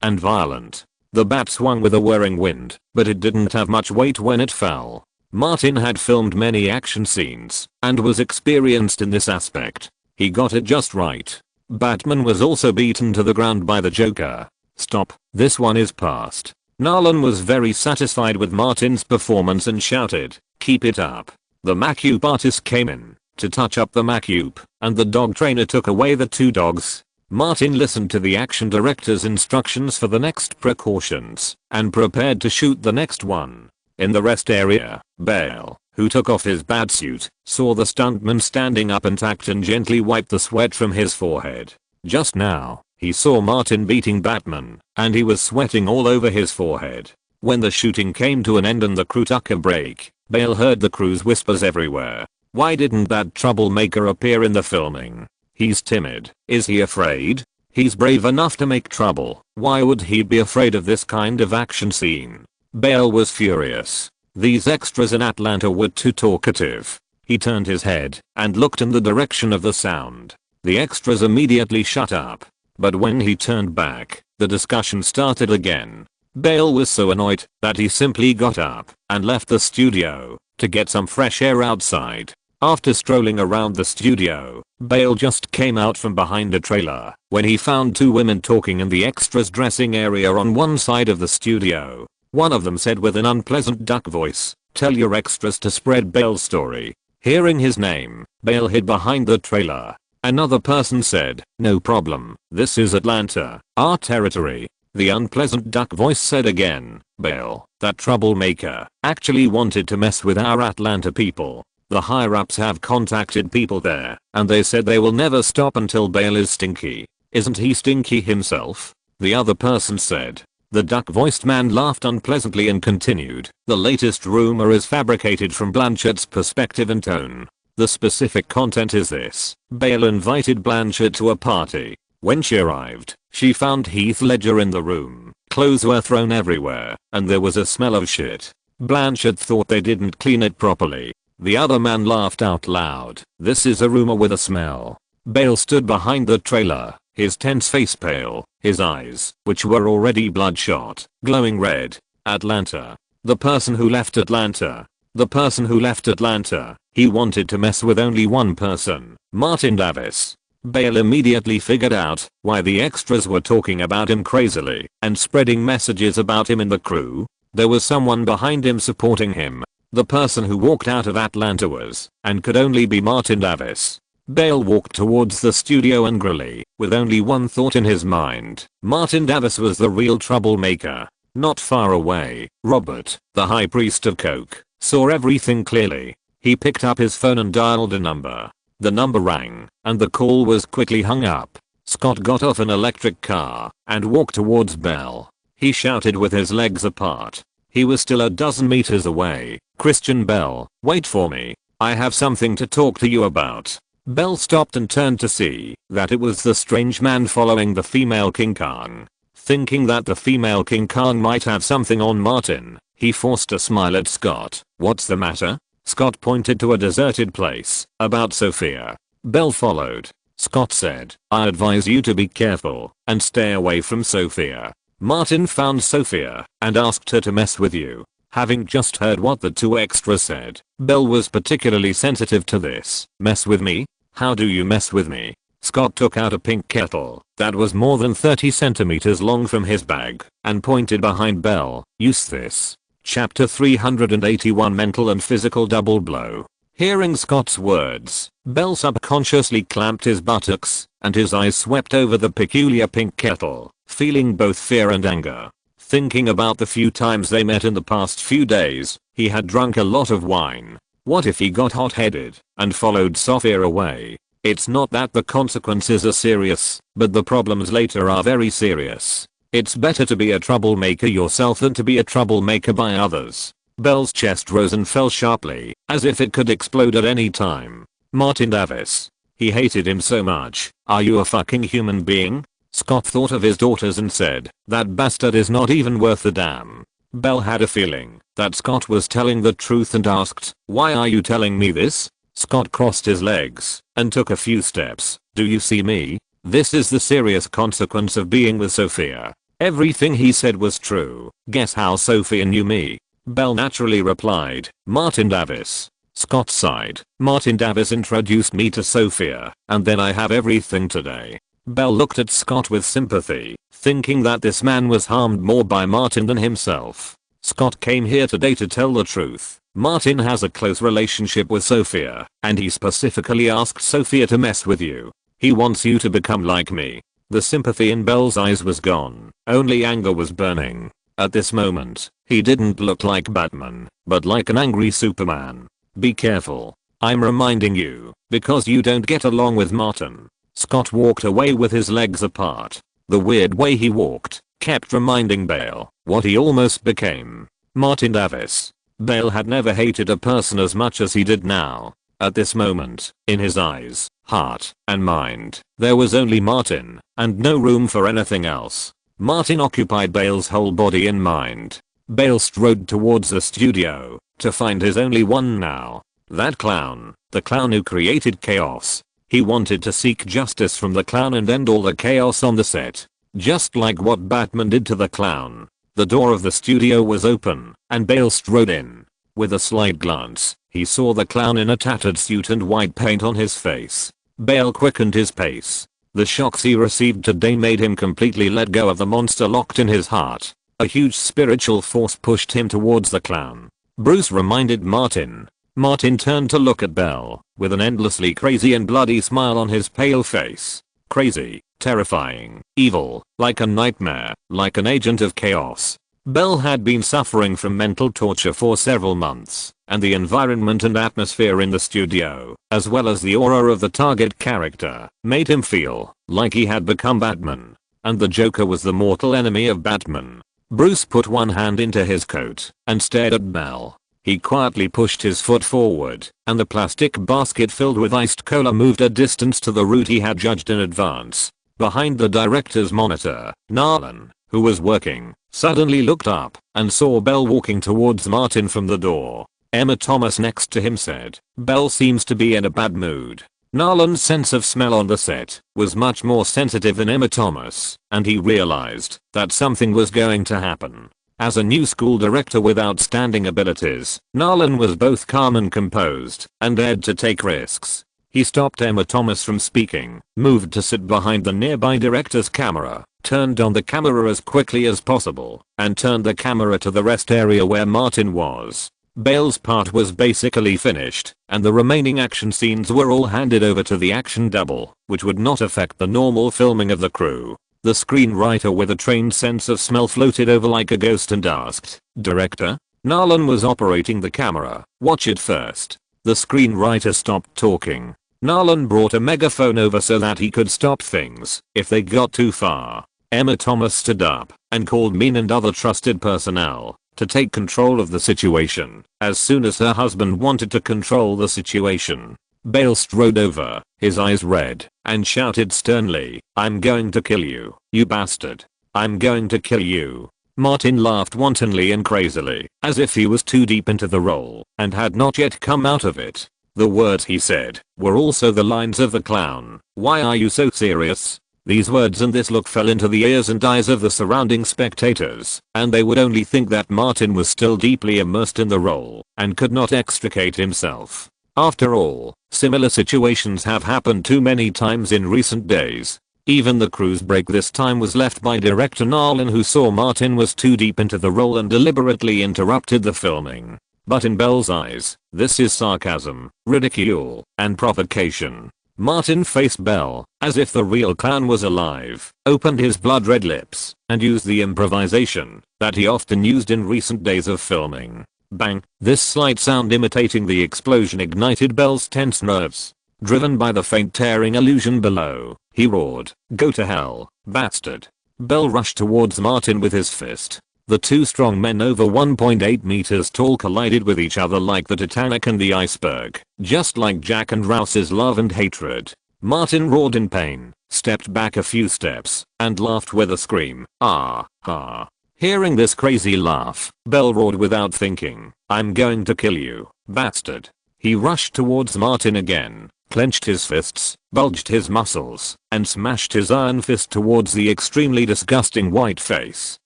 and violent. The bat swung with a whirring wind, but it didn't have much weight when it fell. Martin had filmed many action scenes, and was experienced in this aspect. He got it just right. Batman was also beaten to the ground by the Joker. "Stop, this one is past." Nolan was very satisfied with Martin's performance and shouted, "Keep it up." The Macupe artist came in to touch up the Macupe, and the dog trainer took away the 2 dogs. Martin listened to the action director's instructions for the next precautions, and prepared to shoot the next one. In the rest area, Bale, who took off his batsuit, saw the stuntman standing up intact and gently wiped the sweat from his forehead. Just now, he saw Martin beating Batman, and he was sweating all over his forehead. When the shooting came to an end and the crew took a break, Bale heard the crew's whispers everywhere. Why didn't that troublemaker appear in the filming? He's timid. Is he afraid? He's brave enough to make trouble. Why would he be afraid of this kind of action scene? Bale was furious. These extras in Atlanta were too talkative. He turned his head and looked in the direction of the sound. The extras immediately shut up. But when he turned back, the discussion started again. Bale was so annoyed that he simply got up and left the studio to get some fresh air outside. After strolling around the studio, Bale just came out from behind a trailer when he found 2 women talking in the extras dressing area on one side of the studio. One of them said with an unpleasant duck voice, "Tell your extras to spread Bale's story." Hearing his name, Bale hid behind the trailer. Another person said, "No problem, this is Atlanta, our territory." The unpleasant duck voice said again, "Bale, that troublemaker, actually wanted to mess with our Atlanta people. The higher-ups have contacted people there, and they said they will never stop until Bale is stinky. Isn't he stinky himself?" The other person said. The duck-voiced man laughed unpleasantly and continued, "The latest rumor is fabricated from Blanchett's perspective and tone. The specific content is this: Bale invited Blanchett to a party. When she arrived, she found Heath Ledger in the room. Clothes were thrown everywhere, and there was a smell of shit. Blanchett thought they didn't clean it properly." The other man laughed out loud. "This is a rumor with a smell." Bale stood behind the trailer, his tense face pale, his eyes, which were already bloodshot, glowing red. "Atlanta. The person who left Atlanta. The person who left Atlanta. He wanted to mess with only one person, Martin Davis." Bale immediately figured out why the extras were talking about him crazily and spreading messages about him in the crew. There was someone behind him supporting him. The person who walked out of Atlanta was, and could only be, Martin Davis. Bale walked towards the studio angrily, with only one thought in his mind. Martin Davis was the real troublemaker. Not far away, Robert, the high priest of coke, saw everything clearly. He picked up his phone and dialed a number. The number rang, and the call was quickly hung up. Scott got off an electric car and walked towards Bell. He shouted with his legs apart. He was still a dozen meters away. "Christian Bell, wait for me. I have something to talk to you about." Bell stopped and turned to see that it was the strange man following the female King Kong. Thinking that the female King Kong might have something on Martin, he forced a smile at Scott. "What's the matter?" Scott pointed to a deserted place. "About Sophia." Bell followed. Scott said, "I advise you to be careful and stay away from Sophia. Martin found Sophia and asked her to mess with you. Having just heard what the two extras said, Belle was particularly sensitive to this. Mess with me? How do you mess with me? Scott took out a pink kettle that was more than 30 centimeters long from his bag and pointed behind Belle. Use this. Chapter 381 Mental and Physical Double Blow. Hearing Scott's words, Belle subconsciously clamped his buttocks and his eyes swept over the peculiar pink kettle, feeling both fear and anger. Thinking about the few times they met in the past few days, he had drunk a lot of wine. What if he got hot-headed and followed Sophia away? It's not that the consequences are serious, but the problems later are very serious. It's better to be a troublemaker yourself than to be a troublemaker by others. Belle's chest rose and fell sharply, as if it could explode at any time. Martin Davis. He hated him so much. Are you a fucking human being? Scott thought of his daughters and said, that bastard is not even worth a damn. Belle had a feeling that Scott was telling the truth and asked, why are you telling me this? Scott crossed his legs and took a few steps. Do you see me? This is the serious consequence of being with Sophia. Everything he said was true. Guess how Sophia knew me? Belle naturally replied, Martin Davis. Scott sighed. Martin Davis introduced me to Sophia, and then I have everything today. Belle looked at Scott with sympathy, thinking that this man was harmed more by Martin than himself. Scott came here today to tell the truth. Martin has a close relationship with Sophia, and he specifically asked Sophia to mess with you. He wants you to become like me. The sympathy in Belle's eyes was gone. Only anger was burning. At this moment, he didn't look like Batman, but like an angry Superman. Be careful. I'm reminding you, because you don't get along with Martin. Scott walked away with his legs apart. The weird way he walked kept reminding Belle what he almost became. Martin Davis. Belle had never hated a person as much as he did now. At this moment, in his eyes, heart, and mind, there was only Martin, and no room for anything else. Martin occupied Belle's whole body and mind. Belle strode towards the studio to find his only one now. That clown, the clown who created chaos. He wanted to seek justice from the clown and end all the chaos on the set. Just like what Batman did to the clown. The door of the studio was open, and Belle strode in. With a slight glance, he saw the clown in a tattered suit and white paint on his face. Belle quickened his pace. The shocks he received today made him completely let go of the monster locked in his heart. A huge spiritual force pushed him towards the clown. Bruce reminded Martin. Martin turned to look at Belle, with an endlessly crazy and bloody smile on his pale face. Crazy, terrifying, evil, like a nightmare, like an agent of chaos. Belle had been suffering from mental torture for several months, and the environment and atmosphere in the studio, as well as the aura of the target character, made him feel like he had become Batman. And the Joker was the mortal enemy of Batman. Bruce put one hand into his coat and stared at Belle. He quietly pushed his foot forward, and the plastic basket filled with iced cola moved a distance to the route he had judged in advance. Behind the director's monitor, Nolan, who was working, suddenly looked up and saw Belle walking towards Martin from the door. Emma Thomas next to him said, Belle seems to be in a bad mood. Nolan's sense of smell on the set was much more sensitive than Emma Thomas, and he realized that something was going to happen. As a new school director with outstanding abilities, Nolan was both calm and composed, and dared to take risks. He stopped Emma Thomas from speaking, moved to sit behind the nearby director's camera, turned on the camera as quickly as possible, and turned the camera to the rest area where Martin was. Belle's part was basically finished, and the remaining action scenes were all handed over to the action double, which would not affect the normal filming of the crew. The screenwriter with a trained sense of smell floated over like a ghost and asked, Director? Nolan was operating the camera. Watch it first. The screenwriter stopped talking. Nolan brought a megaphone over so that he could stop things if they got too far. Emma Thomas stood up and called Mean and other trusted personnel to take control of the situation as soon as her husband wanted to control the situation. Bale strode over, his eyes red, and shouted sternly, I'm going to kill you, you bastard. I'm going to kill you. Martin laughed wantonly and crazily, as if he was too deep into the role and had not yet come out of it. The words he said were also the lines of the clown. Why are you so serious? These words and this look fell into the ears and eyes of the surrounding spectators, and they would only think that Martin was still deeply immersed in the role and could not extricate himself. After all, similar situations have happened too many times in recent days. Even the crew's break this time was left by director Nolan, who saw Martin was too deep into the role and deliberately interrupted the filming. But in Belle's eyes, this is sarcasm, ridicule, and provocation. Martin faced Belle, as if the real clown was alive, opened his blood-red lips, and used the improvisation that he often used in recent days of filming. Bang! This slight sound imitating the explosion ignited Belle's tense nerves. Driven by the faint tearing illusion below, he roared, "Go to hell, bastard." Belle rushed towards Martin with his fist. The two strong men over 1.8 meters tall collided with each other like the Titanic and the iceberg, just like Jack and Rouse's love and hatred. Martin roared in pain, stepped back a few steps, and laughed with a scream. Ah, ah. Hearing this crazy laugh, Belle roared without thinking, "I'm going to kill you, bastard." He rushed towards Martin again, clenched his fists, bulged his muscles, and smashed his iron fist towards the extremely disgusting white face.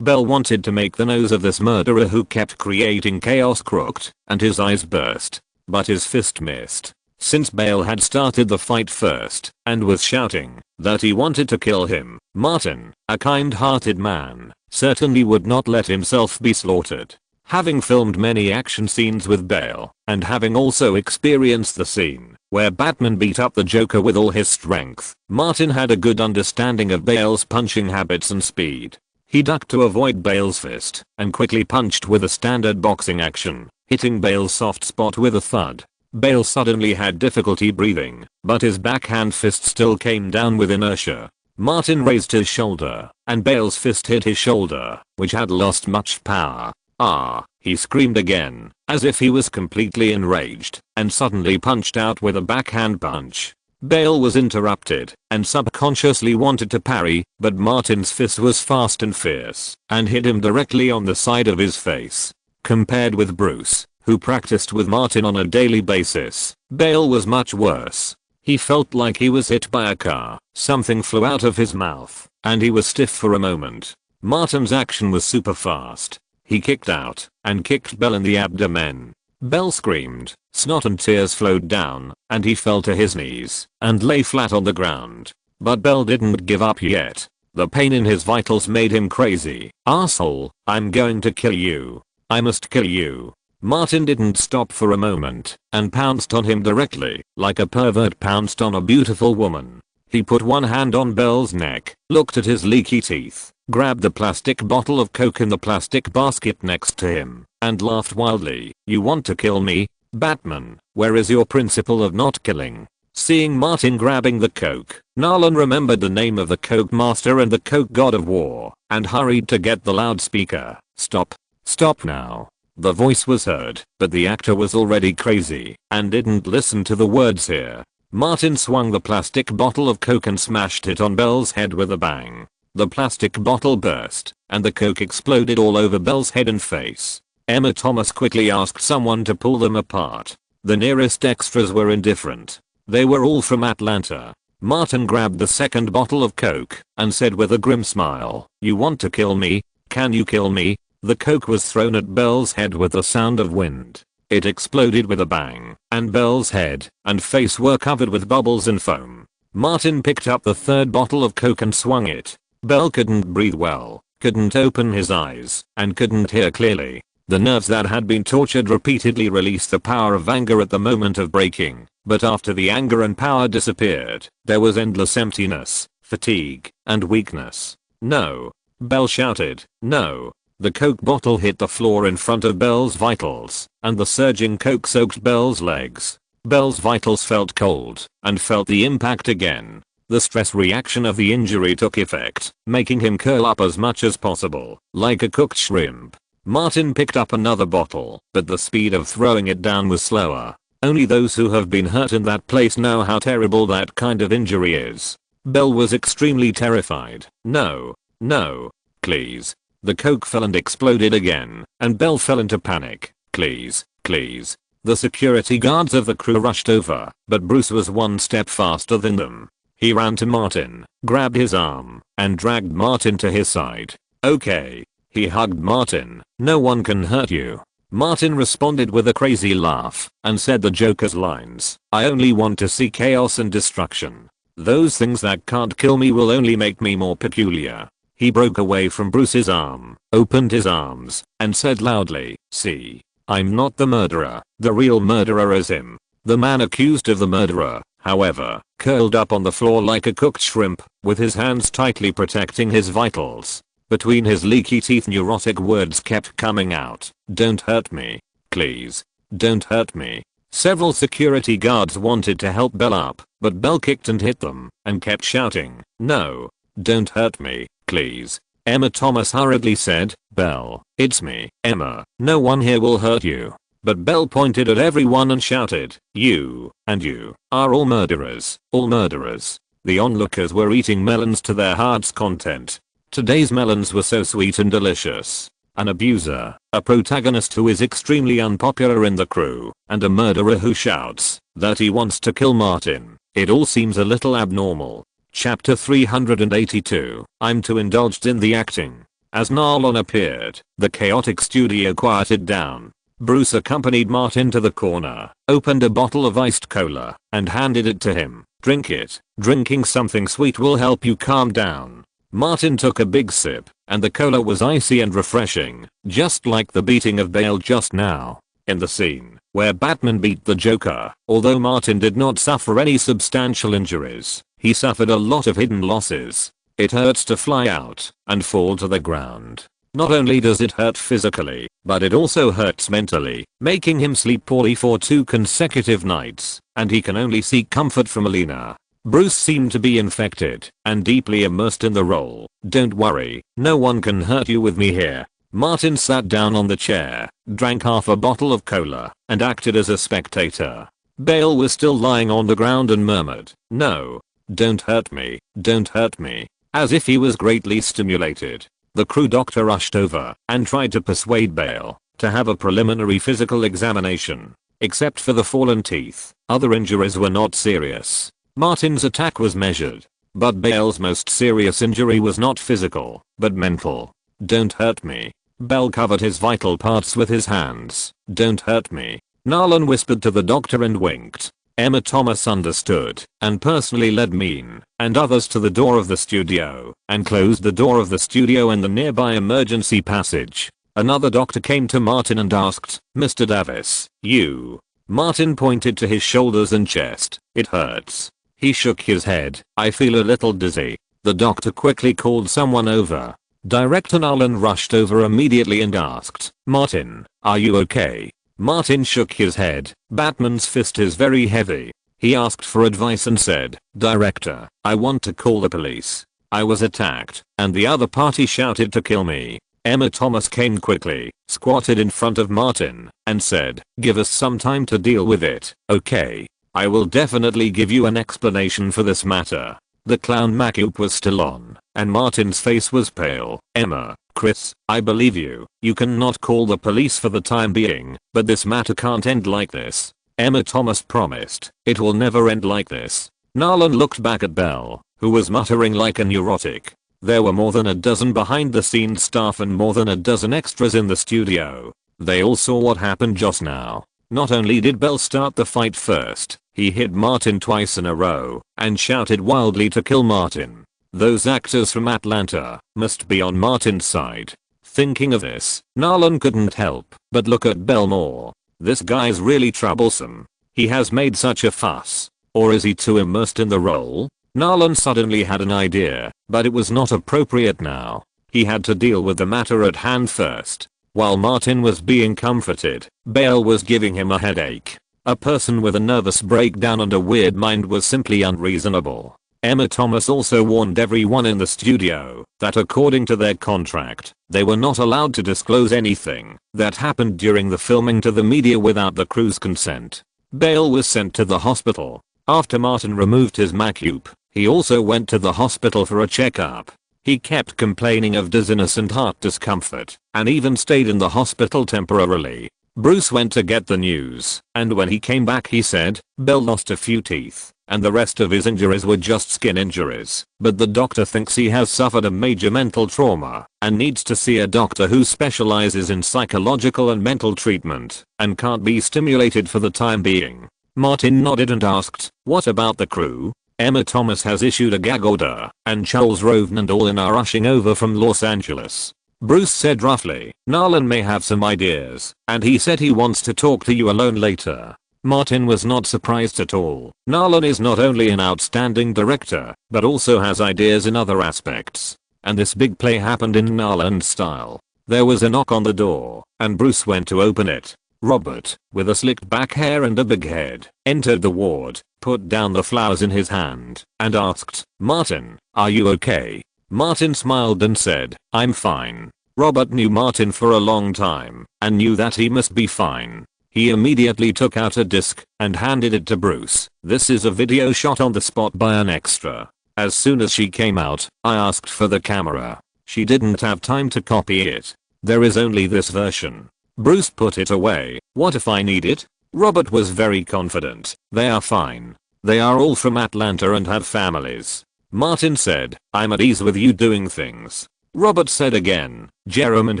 Belle wanted to make the nose of this murderer who kept creating chaos crooked, and his eyes burst. But his fist missed. Since Bale had started the fight first, and was shouting that he wanted to kill him, Martin, a kind-hearted man, certainly would not let himself be slaughtered. Having filmed many action scenes with Bale, and having also experienced the scene where Batman beat up the Joker with all his strength, Martin had a good understanding of Bale's punching habits and speed. He ducked to avoid Bale's fist, and quickly punched with a standard boxing action, hitting Bale's soft spot with a thud. Bale suddenly had difficulty breathing, but his backhand fist still came down with inertia. Martin raised his shoulder, and Bale's fist hit his shoulder, which had lost much power. Ah, he screamed again, as if he was completely enraged, and suddenly punched out with a backhand punch. Bale was interrupted, and subconsciously wanted to parry, but Martin's fist was fast and fierce, and hit him directly on the side of his face. Compared with Bruce, who practiced with Martin on a daily basis, Bale was much worse. He felt like he was hit by a car, something flew out of his mouth, and he was stiff for a moment. Martin's action was super fast. He kicked out, and kicked Bale in the abdomen. Bale screamed, snot and tears flowed down, and he fell to his knees, and lay flat on the ground. But Bale didn't give up yet. The pain in his vitals made him crazy. "Asshole, I'm going to kill you. I must kill you." Martin didn't stop for a moment, and pounced on him directly, like a pervert pounced on a beautiful woman. He put one hand on Bale's neck, looked at his leaky teeth, grabbed the plastic bottle of Coke in the plastic basket next to him, and laughed wildly. "You want to kill me? Batman, where is your principle of not killing?" Seeing Martin grabbing the Coke, Nolan remembered the name of the Coke Master and the Coke God of War, and hurried to get the loudspeaker. "Stop. Stop now." The voice was heard, but the actor was already crazy, and didn't listen to the words here. Martin swung the plastic bottle of Coke and smashed it on Bale's head with a bang. The plastic bottle burst, and the Coke exploded all over Bale's head and face. Emma Thomas quickly asked someone to pull them apart. The nearest extras were indifferent. They were all from Atlanta. Martin grabbed the second bottle of Coke, and said with a grim smile, "You want to kill me? Can you kill me?" The Coke was thrown at Bale's head with the sound of wind. It exploded with a bang, and Bale's head and face were covered with bubbles and foam. Martin picked up the third bottle of Coke and swung it. Bale couldn't breathe well, couldn't open his eyes, and couldn't hear clearly. The nerves that had been tortured repeatedly released the power of anger at the moment of breaking, but after the anger and power disappeared, there was endless emptiness, fatigue, and weakness. "No!" Bale shouted. "No!" The Coke bottle hit the floor in front of Bale's vitals, and the surging Coke soaked Bale's legs. Bale's vitals felt cold, and felt the impact again. The stress reaction of the injury took effect, making him curl up as much as possible, like a cooked shrimp. Martin picked up another bottle, but the speed of throwing it down was slower. Only those who have been hurt in that place know how terrible that kind of injury is. Bale was extremely terrified. "No. No. Please." The Coke fell and exploded again, and Bale fell into panic. "Please. Please." The security guards of the crew rushed over, but Bruce was one step faster than them. He ran to Martin, grabbed his arm, and dragged Martin to his side. "Okay." He hugged Martin. "No one can hurt you." Martin responded with a crazy laugh and said the Joker's lines. "I only want to see chaos and destruction. Those things that can't kill me will only make me more peculiar." He broke away from Bruce's arm, opened his arms, and said loudly, "See, I'm not the murderer. The real murderer is him." The man accused of the murderer, however, curled up on the floor like a cooked shrimp, with his hands tightly protecting his vitals. Between his leaky teeth neurotic words kept coming out. "Don't hurt me. Please. Don't hurt me." Several security guards wanted to help Belle up, but Belle kicked and hit them, and kept shouting, "No. Don't hurt me, please." Emma Thomas hurriedly said, "Belle, it's me, Emma. No one here will hurt you." But Belle pointed at everyone and shouted, "You, and you, are all murderers. All murderers." The onlookers were eating melons to their heart's content. Today's melons were so sweet and delicious. An abuser, a protagonist who is extremely unpopular in the crew, and a murderer who shouts that he wants to kill Martin. It all seems a little abnormal. Chapter 382. I'm too indulged in the acting. As Narlon appeared, the chaotic studio quieted down. Bruce accompanied Martin to the corner, opened a bottle of iced cola, and handed it to him. "Drink it. Drinking something sweet will help you calm down." Martin took a big sip, and the cola was icy and refreshing, just like the beating of Bale just now. In the scene where Batman beat the Joker, although Martin did not suffer any substantial injuries, he suffered a lot of hidden losses. It hurts to fly out and fall to the ground. Not only does it hurt physically, but it also hurts mentally, making him sleep poorly for 2 consecutive nights, and he can only seek comfort from Alina. Bruce seemed to be infected and deeply immersed in the role. "Don't worry, no one can hurt you with me here." Martin sat down on the chair, drank half a bottle of cola, and acted as a spectator. Bale was still lying on the ground and murmured, "No. Don't hurt me. Don't hurt me," as if he was greatly stimulated. The crew doctor rushed over and tried to persuade Bale to have a preliminary physical examination. Except for the fallen teeth, other injuries were not serious. Martin's attack was measured, but Bale's most serious injury was not physical, but mental. "Don't hurt me." Bale covered his vital parts with his hands. "Don't hurt me." Narlon whispered to the doctor and winked. Emma Thomas understood and personally led Mean and others to the door of the studio and closed the door of the studio and the nearby emergency passage. Another doctor came to Martin and asked, "Mr. Davis, you?" Martin pointed to his shoulders and chest. "It hurts." He shook his head. "I feel a little dizzy." The doctor quickly called someone over. Director Nolan rushed over immediately and asked, "Martin, are you okay?" Martin shook his head. Batman's fist is very heavy. He asked for advice and said, "Director, I want to call the police. I was attacked, and the other party shouted to kill me." Emma Thomas came quickly, squatted in front of Martin, and said, "Give us some time to deal with it, okay? I will definitely give you an explanation for this matter." The clown makeup was still on, and Martin's face was pale. "Emma, Chris, I believe you. You cannot call the police for the time being, but this matter can't end like this." Emma Thomas promised, "It will never end like this." Narlon looked back at Belle, who was muttering like a neurotic. There were more than a dozen behind the scenes staff and more than a dozen extras in the studio. They all saw what happened just now. Not only did Belle start the fight first, he hit Martin twice in a row and shouted wildly to kill Martin. Those actors from Atlanta must be on Martin's side. Thinking of this, Narlon couldn't help but look at Belle more. This guy's really troublesome. He has made such a fuss. Or is he too immersed in the role? Narlon suddenly had an idea, but it was not appropriate now. He had to deal with the matter at hand first. While Martin was being comforted, Bale was giving him a headache. A person with a nervous breakdown and a weird mind was simply unreasonable. Emma Thomas also warned everyone in the studio that according to their contract, they were not allowed to disclose anything that happened during the filming to the media without the crew's consent. Bale was sent to the hospital. After Martin removed his makeup, he also went to the hospital for a checkup. He kept complaining of dizziness and heart discomfort, and even stayed in the hospital temporarily. Bruce went to get the news, and when he came back he said, "Belle lost a few teeth. and the rest of his injuries were just skin injuries, but the doctor thinks he has suffered a major mental trauma and needs to see a doctor who specializes in psychological and mental treatment and can't be stimulated for the time being. Martin nodded and asked, "What about the crew? Emma Thomas has issued a gag order, and Charles Roven and all in are rushing over from Los Angeles." Bruce said roughly, "Nolan may have some ideas, and he said he wants to talk to you alone later." Martin was not surprised at all. Nolan is not only an outstanding director, but also has ideas in other aspects. And this big play happened in Nolan's style. There was a knock on the door, and Bruce went to open it. Robert, with a slicked back hair and a big head, entered the ward, put down the flowers in his hand, and asked, "Martin, are you okay?" Martin smiled and said, "I'm fine." Robert knew Martin for a long time, and knew that he must be fine. He immediately took out a disc and handed it to Bruce. "This is a video shot on the spot by an extra. As soon as she came out, I asked for the camera. She didn't have time to copy it. There is only this version." Bruce put it away. "What if I need it?" Robert was very confident. "They are fine. They are all from Atlanta and have families." Martin said, "I'm at ease with you doing things." Robert said again, "Jerome and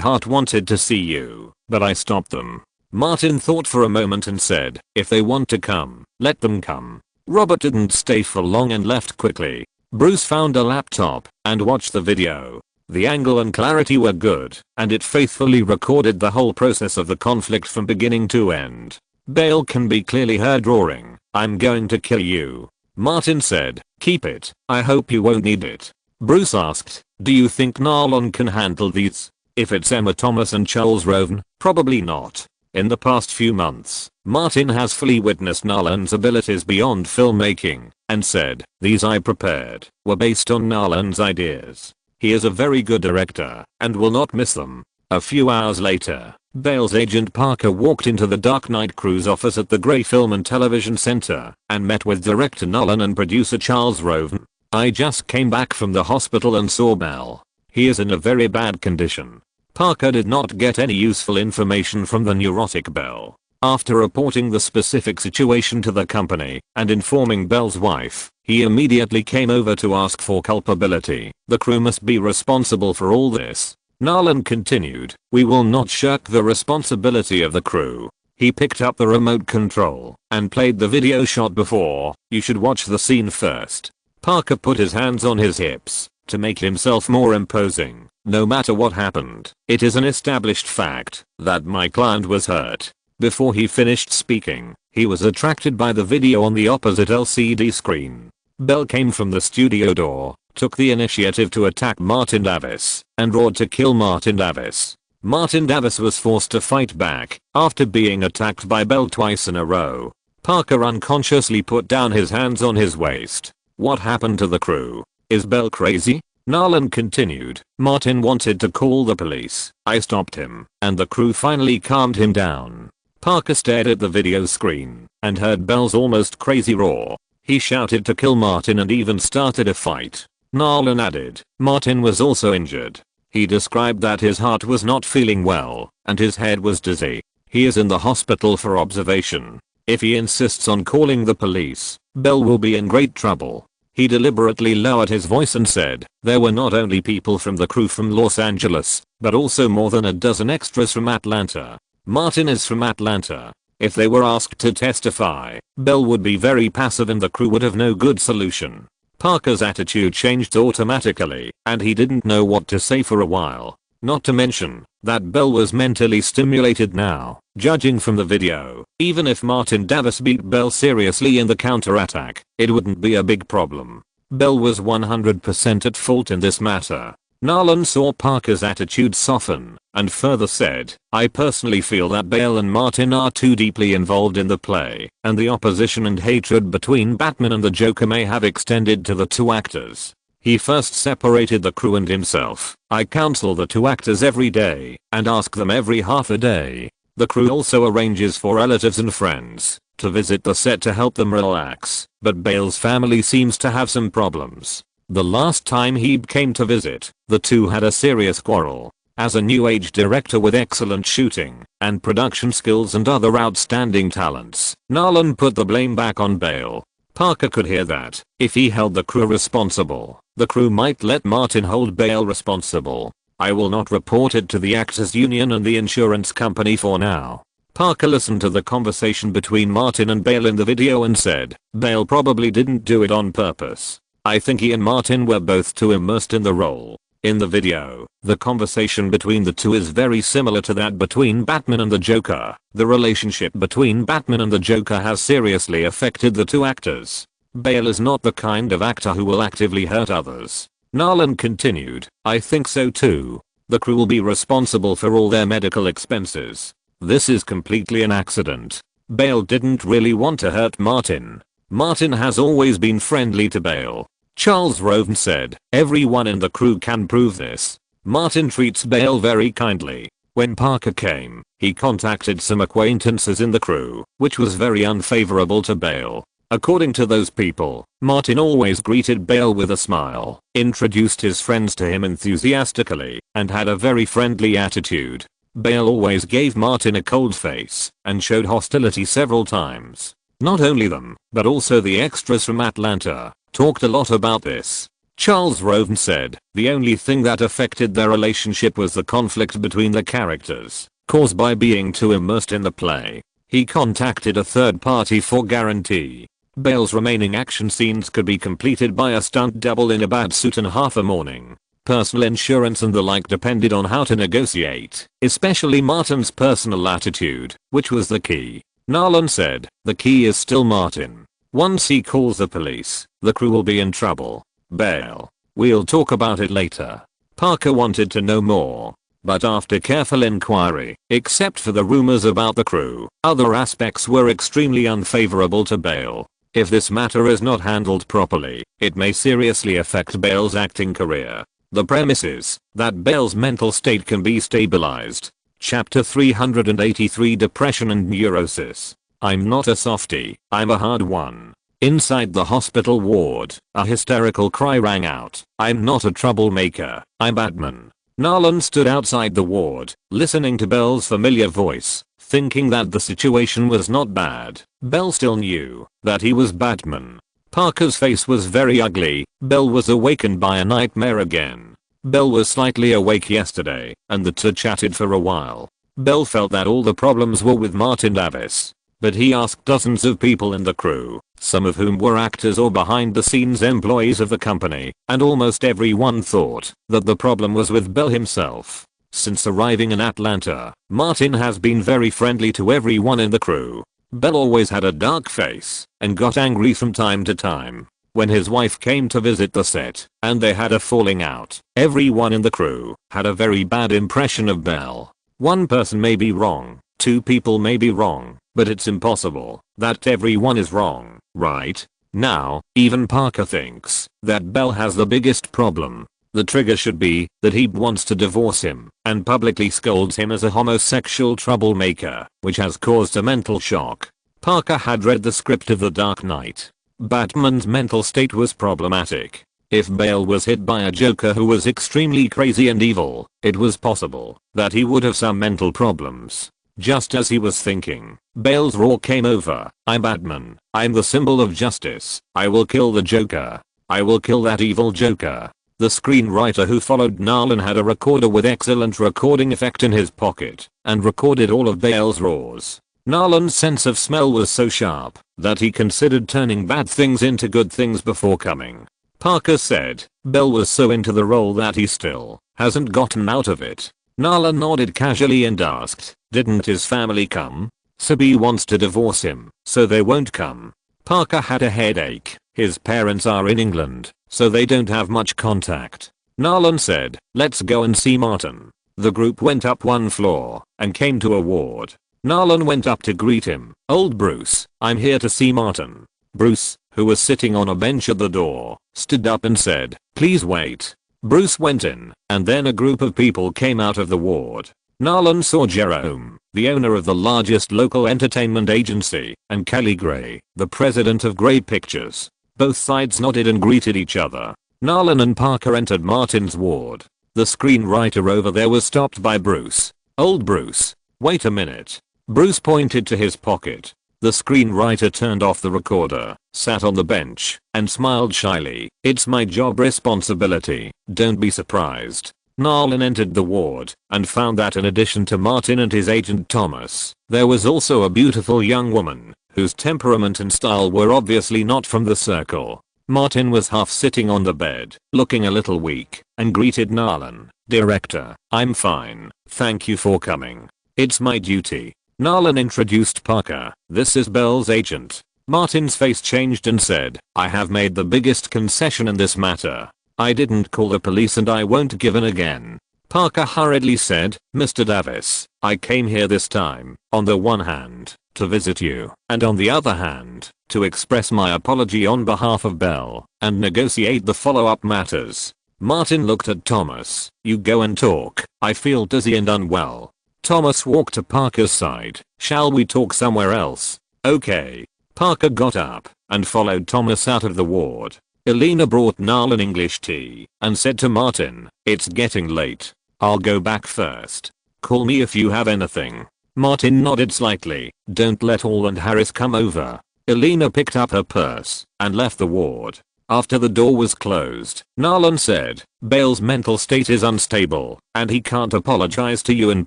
Hart wanted to see you, but I stopped them." Martin thought for a moment and said, "If they want to come, let them come." Robert didn't stay for long and left quickly. Bruce found a laptop and watched the video. The angle and clarity were good, and it faithfully recorded the whole process of the conflict from beginning to end. Bale can be clearly heard roaring, "I'm going to kill you." Martin said, "Keep it. I hope you won't need it." Bruce asked, "Do you think Nolan can handle these? If it's Emma Thomas and Charles Roven, probably not." In the past few months, Martin has fully witnessed Nolan's abilities beyond filmmaking, and said, "These I prepared were based on Nolan's ideas. He is a very good director, and will not miss them." A few hours later, Bale's agent Parker walked into the Dark Knight crew's office at the Grey Film and Television Center, and met with director Nolan and producer Charles Roven. "I just came back from the hospital and saw Bale. He is in a very bad condition." Parker did not get any useful information from the neurotic Bale. After reporting the specific situation to the company and informing Bale's wife, he immediately came over to ask for culpability. "The crew must be responsible for all this." Nolan continued, "We will not shirk the responsibility of the crew." He picked up the remote control and played the video shot before. "You should watch the scene first." Parker put his hands on his hips to make himself more imposing. "No matter what happened, it is an established fact that my client was hurt." Before he finished speaking, he was attracted by the video on the opposite LCD screen. Bale came from the studio door, took the initiative to attack Martin Davis, and roared to kill Martin Davis. Martin Davis was forced to fight back after being attacked by Bale twice in a row. Parker unconsciously put down his hands on his waist. "What happened to the crew? Is Bale crazy?" Nolan continued, "Martin wanted to call the police. I stopped him, and the crew finally calmed him down." Parker stared at the video screen and heard Bale's almost crazy roar. He shouted to kill Martin and even started a fight. Nolan added, "Martin was also injured. He described that his heart was not feeling well, and his head was dizzy. He is in the hospital for observation. If he insists on calling the police, Bale will be in great trouble." He deliberately lowered his voice and said, "There were not only people from the crew from Los Angeles, but also more than a dozen extras from Atlanta. Martin is from Atlanta. If they were asked to testify, Bale would be very passive and the crew would have no good solution." Parker's attitude changed automatically, and he didn't know what to say for a while. Not to mention that Bale was mentally stimulated now, judging from the video. Even if Martin Davis beat Bale seriously in the counterattack, it wouldn't be a big problem. Bale was 100% at fault in this matter. Nolan saw Parker's attitude soften and further said, "I personally feel that Bale and Martin are too deeply involved in the play, and the opposition and hatred between Batman and the Joker may have extended to the two actors. He first separated the crew and himself. I counsel the two actors every day and ask them every half a day. The crew also arranges for relatives and friends to visit the set to help them relax, but Bale's family seems to have some problems. The last time he came to visit, the two had a serious quarrel. As a new age director with excellent shooting and production skills and other outstanding talents, Nolan put the blame back on Bale. Parker could hear that if he held the crew responsible, the crew might let Martin hold Bale responsible. I will not report it to the actors union and the insurance company for now. Parker listened to the conversation between Martin and Bale in the video and said, Bale probably didn't do it on purpose. I think he and Martin were both too immersed in the role. In the video, the conversation between the two is very similar to that between Batman and the Joker. The relationship between Batman and the Joker has seriously affected the two actors. Bale is not the kind of actor who will actively hurt others. Nolan continued, I think so too. The crew will be responsible for all their medical expenses. This is completely an accident. Bale didn't really want to hurt Martin. Martin has always been friendly to Bale. Charles Roven said, everyone in the crew can prove this. Martin treats Bale very kindly. When Parker came, he contacted some acquaintances in the crew, which was very unfavorable to Bale. According to those people, Martin always greeted Bale with a smile, introduced his friends to him enthusiastically, and had a very friendly attitude. Bale always gave Martin a cold face, and showed hostility several times. Not only them, but also the extras from Atlanta talked a lot about this. Charles Roven said, the only thing that affected their relationship was the conflict between the characters, caused by being too immersed in the play. He contacted a third party for guarantee. Bale's remaining action scenes could be completed by a stunt double in a bad suit and half a morning. Personal insurance and the like depended on how to negotiate, especially Martin's personal attitude, which was the key. Nolan said, the key is still Martin. Once he calls the police, the crew will be in trouble. Bale. We'll talk about it later. Parker wanted to know more. But after careful inquiry, except for the rumors about the crew, other aspects were extremely unfavorable to Bale. If this matter is not handled properly, it may seriously affect Bale's acting career. The premise is that Bale's mental state can be stabilized. Chapter 383 Depression and Neurosis. I'm not a softie, I'm a hard one. Inside the hospital ward, a hysterical cry rang out. I'm not a troublemaker, I'm Batman. Nolan stood outside the ward, listening to Bale's familiar voice, thinking that the situation was not bad. Bale still knew that he was Batman. Parker's face was very ugly. Bale was awakened by a nightmare again. Bale was slightly awake yesterday, and the two chatted for a while. Bale felt that all the problems were with Martin Davis. But he asked dozens of people in the crew, some of whom were actors or behind the scenes employees of the company, and almost everyone thought that the problem was with Bale himself. Since arriving in Atlanta, Martin has been very friendly to everyone in the crew. Bale always had a dark face and got angry from time to time. When his wife came to visit the set and they had a falling out, everyone in the crew had a very bad impression of Bale. One person may be wrong, two people may be wrong, but it's impossible that everyone is wrong, right? Now, even Parker thinks that Bale has the biggest problem. The trigger should be that he wants to divorce him and publicly scolds him as a homosexual troublemaker, which has caused a mental shock. Parker had read the script of The Dark Knight. Batman's mental state was problematic. If Bale was hit by a Joker who was extremely crazy and evil, it was possible that he would have some mental problems. Just as he was thinking, Bale's roar came over. I'm Batman. I'm the symbol of justice. I will kill the Joker. I will kill that evil Joker. The screenwriter who followed Nolan had a recorder with excellent recording effect in his pocket and recorded all of Bale's roars. Nolan's sense of smell was so sharp that he considered turning bad things into good things before coming. Parker said Bale was so into the role that he still hasn't gotten out of it. Nolan nodded casually and asked, didn't his family come? Sabi wants to divorce him, so they won't come. Parker had a headache. His parents are in England, so they don't have much contact. Nolan said, let's go and see Martin. The group went up one floor and came to a ward. Nolan went up to greet him. Old Bruce, I'm here to see Martin. Bruce, who was sitting on a bench at the door, stood up and said, please wait. Bruce went in, and then a group of people came out of the ward. Nolan saw Jerome, the owner of the largest local entertainment agency, and Kelly Gray, the president of Gray Pictures. Both sides nodded and greeted each other. Nolan and Parker entered Martin's ward. The screenwriter over there was stopped by Bruce. Old Bruce, wait a minute. Bruce pointed to his pocket. The screenwriter turned off the recorder, sat on the bench, and smiled shyly. It's my job responsibility, don't be surprised. Nolan entered the ward and found that in addition to Martin and his agent Thomas, there was also a beautiful young woman whose temperament and style were obviously not from the circle. Martin was half sitting on the bed, looking a little weak, and greeted Nolan. "Director, I'm fine, thank you for coming. It's my duty." Nolan introduced Parker. "This is Bell's agent." Martin's face changed and said, "I have made the biggest concession in this matter. I didn't call the police and I won't give in again." Parker hurriedly said, "Mr. Davis, I came here this time, on the one hand, to visit you, and on the other hand, to express my apology on behalf of Bell, and negotiate the follow-up matters." Martin looked at Thomas. "You go and talk, I feel dizzy and unwell." Thomas walked to Parker's side. "Shall we talk somewhere else?" "Okay." Parker got up and followed Thomas out of the ward. Elena brought Nolan English tea and said to Martin, "It's getting late. I'll go back first. Call me if you have anything." Martin nodded slightly. "Don't let Hall and Harris come over." Elena picked up her purse and left the ward. After the door was closed, Nolan said, "Bale's mental state is unstable, and he can't apologize to you in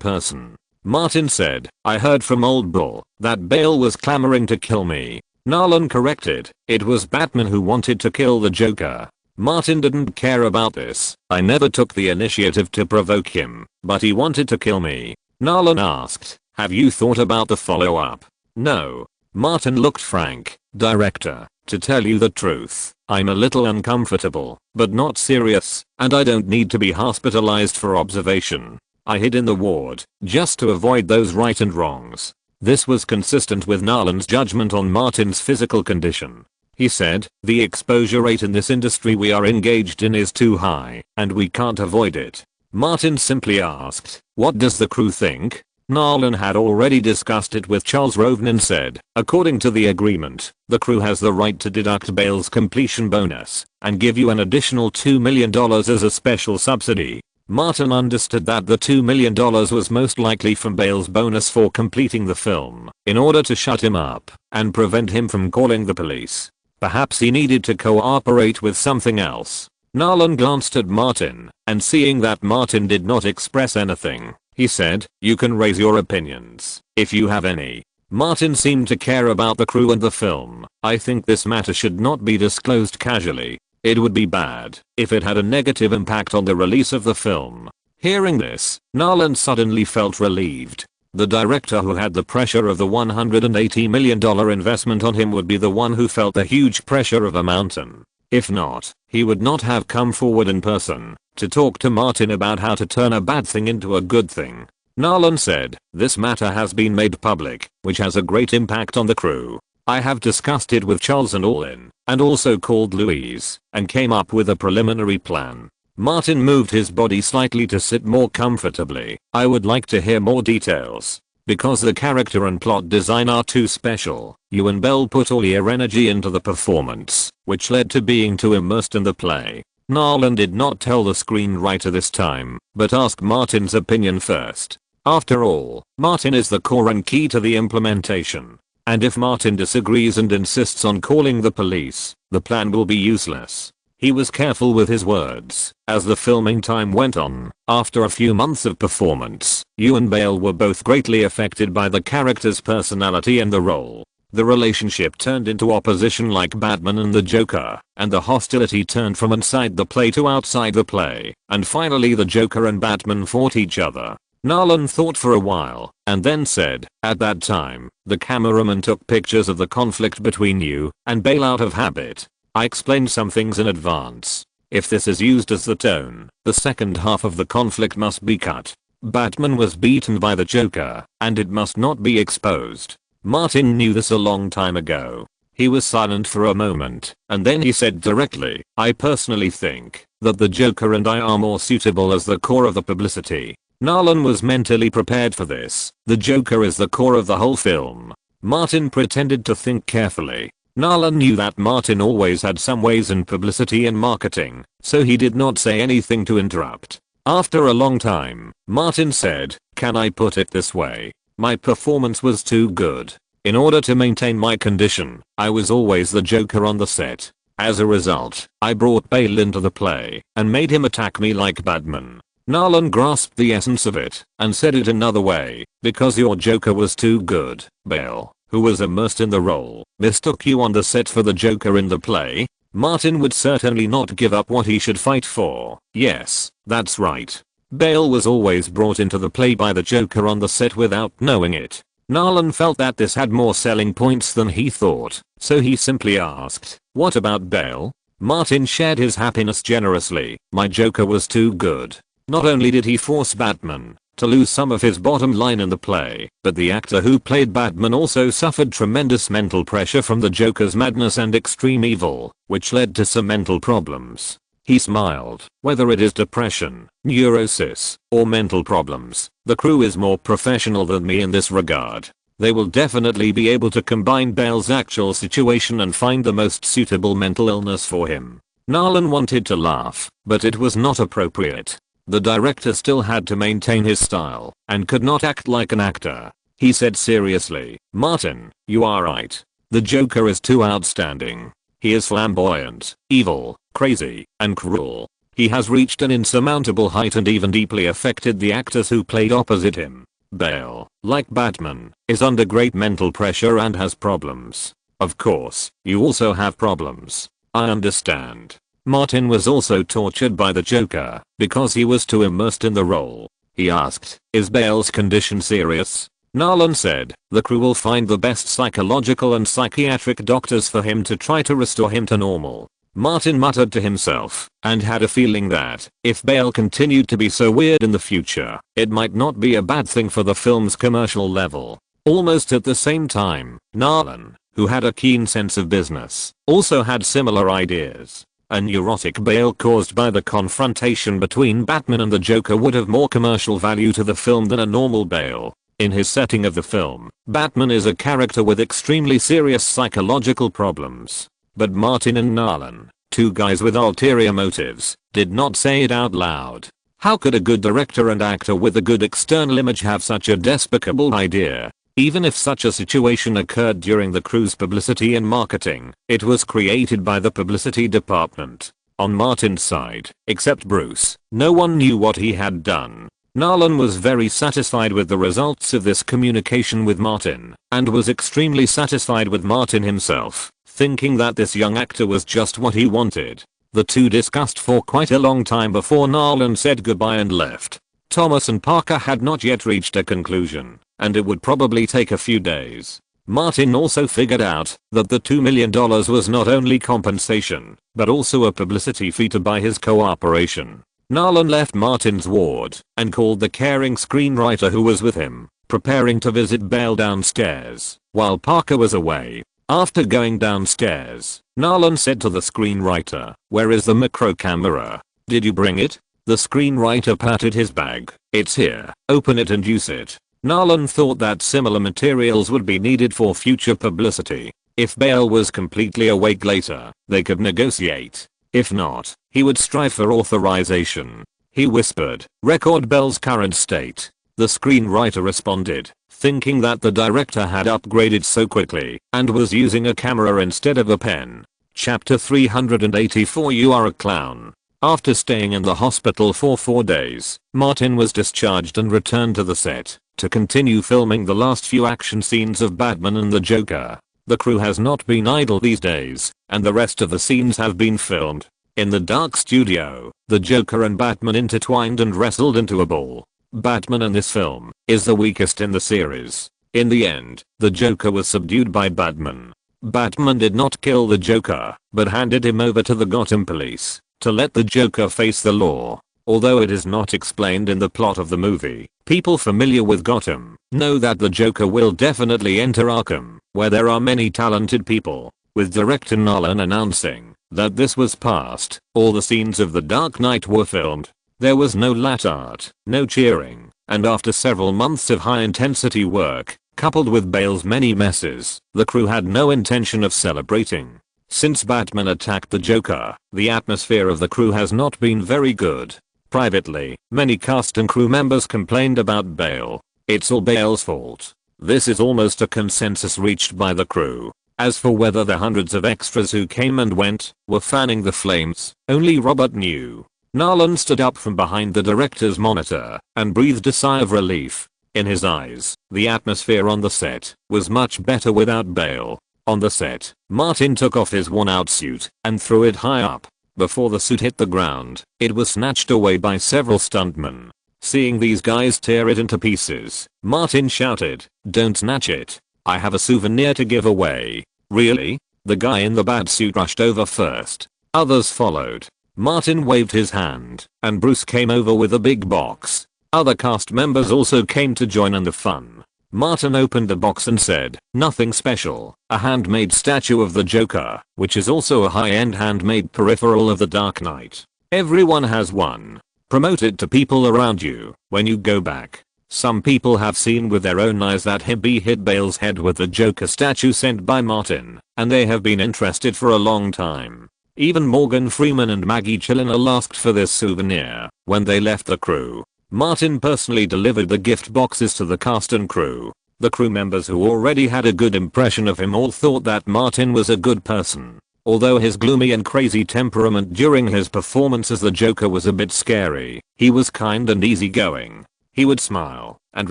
person." Martin said, "I heard from Old Bull that Bale was clamoring to kill me." Nolan corrected, "It was Batman who wanted to kill the Joker. Martin didn't care about this. I never took the initiative to provoke him, but he wanted to kill me." Nolan asked, "Have you thought about the follow-up?" "No." Martin looked frank. "Director, to tell you the truth, I'm a little uncomfortable, but not serious, and I don't need to be hospitalized for observation. I hid in the ward, just to avoid those right and wrongs." This was consistent with Nolan's judgment on Martin's physical condition. He said, "The exposure rate in this industry we are engaged in is too high, and we can't avoid it." Martin simply asked, "What does the crew think?" Nolan had already discussed it with Charles Roven and said, "According to the agreement, the crew has the right to deduct Bale's completion bonus and give you an additional $2 million as a special subsidy." Martin understood that the $2 million was most likely from Bale's bonus for completing the film, in order to shut him up and prevent him from calling the police. Perhaps he needed to cooperate with something else. Nolan glanced at Martin, and seeing that Martin did not express anything, he said, "You can raise your opinions, if you have any." Martin seemed to care about the crew and the film. "I think this matter should not be disclosed casually. It would be bad if it had a negative impact on the release of the film." Hearing this, Nolan suddenly felt relieved. The director who had the pressure of the $180 million investment on him would be the one who felt the huge pressure of a mountain. If not, he would not have come forward in person to talk to Martin about how to turn a bad thing into a good thing. Nolan said, "This matter has been made public, which has a great impact on the crew. I have discussed it with Charles and Allin, and also called Louise, and came up with a preliminary plan." Martin moved his body slightly to sit more comfortably. "I would like to hear more details. Because the character and plot design are too special, you and Bell put all your energy into the performance, which led to being too immersed in the play." Nolan did not tell the screenwriter this time, but asked Martin's opinion first. After all, Martin is the core and key to the implementation. And if Martin disagrees and insists on calling the police, the plan will be useless. He was careful with his words. As the filming time went on, after a few months of performance, you and Bale were both greatly affected by the character's personality and the role. The relationship turned into opposition like Batman and the Joker, and the hostility turned from inside the play to outside the play, and finally the Joker and Batman fought each other. Nolan thought for a while, and then said, "At that time, the cameraman took pictures of the conflict between you and Bale out of habit. I explained some things in advance. If this is used as the tone, the second half of the conflict must be cut. Batman was beaten by the Joker, and it must not be exposed." Martin knew this a long time ago. He was silent for a moment, and then he said directly, "I personally think that the Joker and I are more suitable as the core of the publicity." Nolan was mentally prepared for this. The Joker is the core of the whole film. Martin pretended to think carefully. Nolan knew that Martin always had some ways in publicity and marketing, so he did not say anything to interrupt. After a long time, Martin said, "Can I put it this way? My performance was too good. In order to maintain my condition, I was always the Joker on the set. As a result, I brought Bale into the play and made him attack me like Batman. Nolan grasped the essence of it and said it another way, because your Joker was too good. Bale, who was immersed in the role, mistook you on the set for the Joker in the play. Martin would certainly not give up what he should fight for. Yes, that's right. Bale was always brought into the play by the Joker on the set without knowing it. Nolan felt that this had more selling points than he thought, so he simply asked, "What about Bale?" Martin shared his happiness generously. My Joker was too good. Not only did he force Batman to lose some of his bottom line in the play, but the actor who played Batman also suffered tremendous mental pressure from the Joker's madness and extreme evil, which led to some mental problems. He smiled. Whether it is depression, neurosis, or mental problems, the crew is more professional than me in this regard. They will definitely be able to combine Bale's actual situation and find the most suitable mental illness for him. Nolan wanted to laugh, but it was not appropriate. The director still had to maintain his style and could not act like an actor. He said seriously, "Martin, you are right. The Joker is too outstanding. He is flamboyant, evil, crazy, and cruel. He has reached an insurmountable height and even deeply affected the actors who played opposite him. Bale, like Batman, is under great mental pressure and has problems. Of course, you also have problems. I understand." Martin was also tortured by the Joker because he was too immersed in the role. He asked, "Is Bale's condition serious?" Nolan said, "The crew will find the best psychological and psychiatric doctors for him to try to restore him to normal." Martin muttered to himself and had a feeling that if Bale continued to be so weird in the future, it might not be a bad thing for the film's commercial level. Almost at the same time, Nolan, who had a keen sense of business, also had similar ideas. A neurotic Bale caused by the confrontation between Batman and the Joker would have more commercial value to the film than a normal Bale. In his setting of the film, Batman is a character with extremely serious psychological problems. But Martin and Nolan, two guys with ulterior motives, did not say it out loud. How could a good director and actor with a good external image have such a despicable idea? Even if such a situation occurred during the crew's publicity and marketing, it was created by the publicity department. On Martin's side, except Bruce, no one knew what he had done. Nolan was very satisfied with the results of this communication with Martin, and was extremely satisfied with Martin himself, thinking that this young actor was just what he wanted. The two discussed for quite a long time before Nolan said goodbye and left. Thomas and Parker had not yet reached a conclusion, and it would probably take a few days. Martin also figured out that the $2 million was not only compensation, but also a publicity fee to buy his cooperation. Nolan left Martin's ward and called the caring screenwriter who was with him, preparing to visit Bale downstairs, while Parker was away. After going downstairs, Nolan said to the screenwriter, "Where is the macro camera? Did you bring it?" The screenwriter patted his bag. "It's here, open it and use it." Nolan thought that similar materials would be needed for future publicity. If Bale was completely awake later, they could negotiate. If not, he would strive for authorization. He whispered, "Record Bale's current state." The screenwriter responded, thinking that the director had upgraded so quickly and was using a camera instead of a pen. Chapter 384 You Are a Clown. After staying in the hospital for 4 days, Martin was discharged and returned to the set to continue filming the last few action scenes of Batman and the Joker. The crew has not been idle these days, and the rest of the scenes have been filmed. In the dark studio, the Joker and Batman intertwined and wrestled into a ball. Batman in this film is the weakest in the series. In the end, the Joker was subdued by Batman. Batman did not kill the Joker, but handed him over to the Gotham police to let the Joker face the law. Although it is not explained in the plot of the movie, people familiar with Gotham know that the Joker will definitely enter Arkham, where there are many talented people, with director Nolan announcing that this was past. All the scenes of The Dark Knight were filmed. There was no latte art, no cheering, and after several months of high-intensity work, coupled with Bale's many messes, the crew had no intention of celebrating. Since Batman attacked the Joker, the atmosphere of the crew has not been very good. Privately, many cast and crew members complained about Bale. "It's all Bale's fault. This is almost a consensus reached by the crew. As for whether the hundreds of extras who came and went were fanning the flames, only Robert knew. Narlan stood up from behind the director's monitor and breathed a sigh of relief. In his eyes, the atmosphere on the set was much better without Bale. On the set, Martin took off his worn-out suit and threw it high up. Before the suit hit the ground, it was snatched away by several stuntmen. Seeing these guys tear it into pieces, Martin shouted, "Don't snatch it. I have a souvenir to give away." "Really?" The guy in the bad suit rushed over first. Others followed. Martin waved his hand, and Bruce came over with a big box. Other cast members also came to join in the fun. Martin opened the box and said, "Nothing special, a handmade statue of the Joker, which is also a high-end handmade peripheral of the Dark Knight. Everyone has one. Promote it to people around you when you go back." Some people have seen with their own eyes that Hibby hit Bale's head with the Joker statue sent by Martin, and they have been interested for a long time. Even Morgan Freeman and Maggie Gyllenhaal asked for this souvenir when they left the crew. Martin personally delivered the gift boxes to the cast and crew. The crew members who already had a good impression of him all thought that Martin was a good person. Although his gloomy and crazy temperament during his performance as the Joker was a bit scary, he was kind and easygoing. He would smile and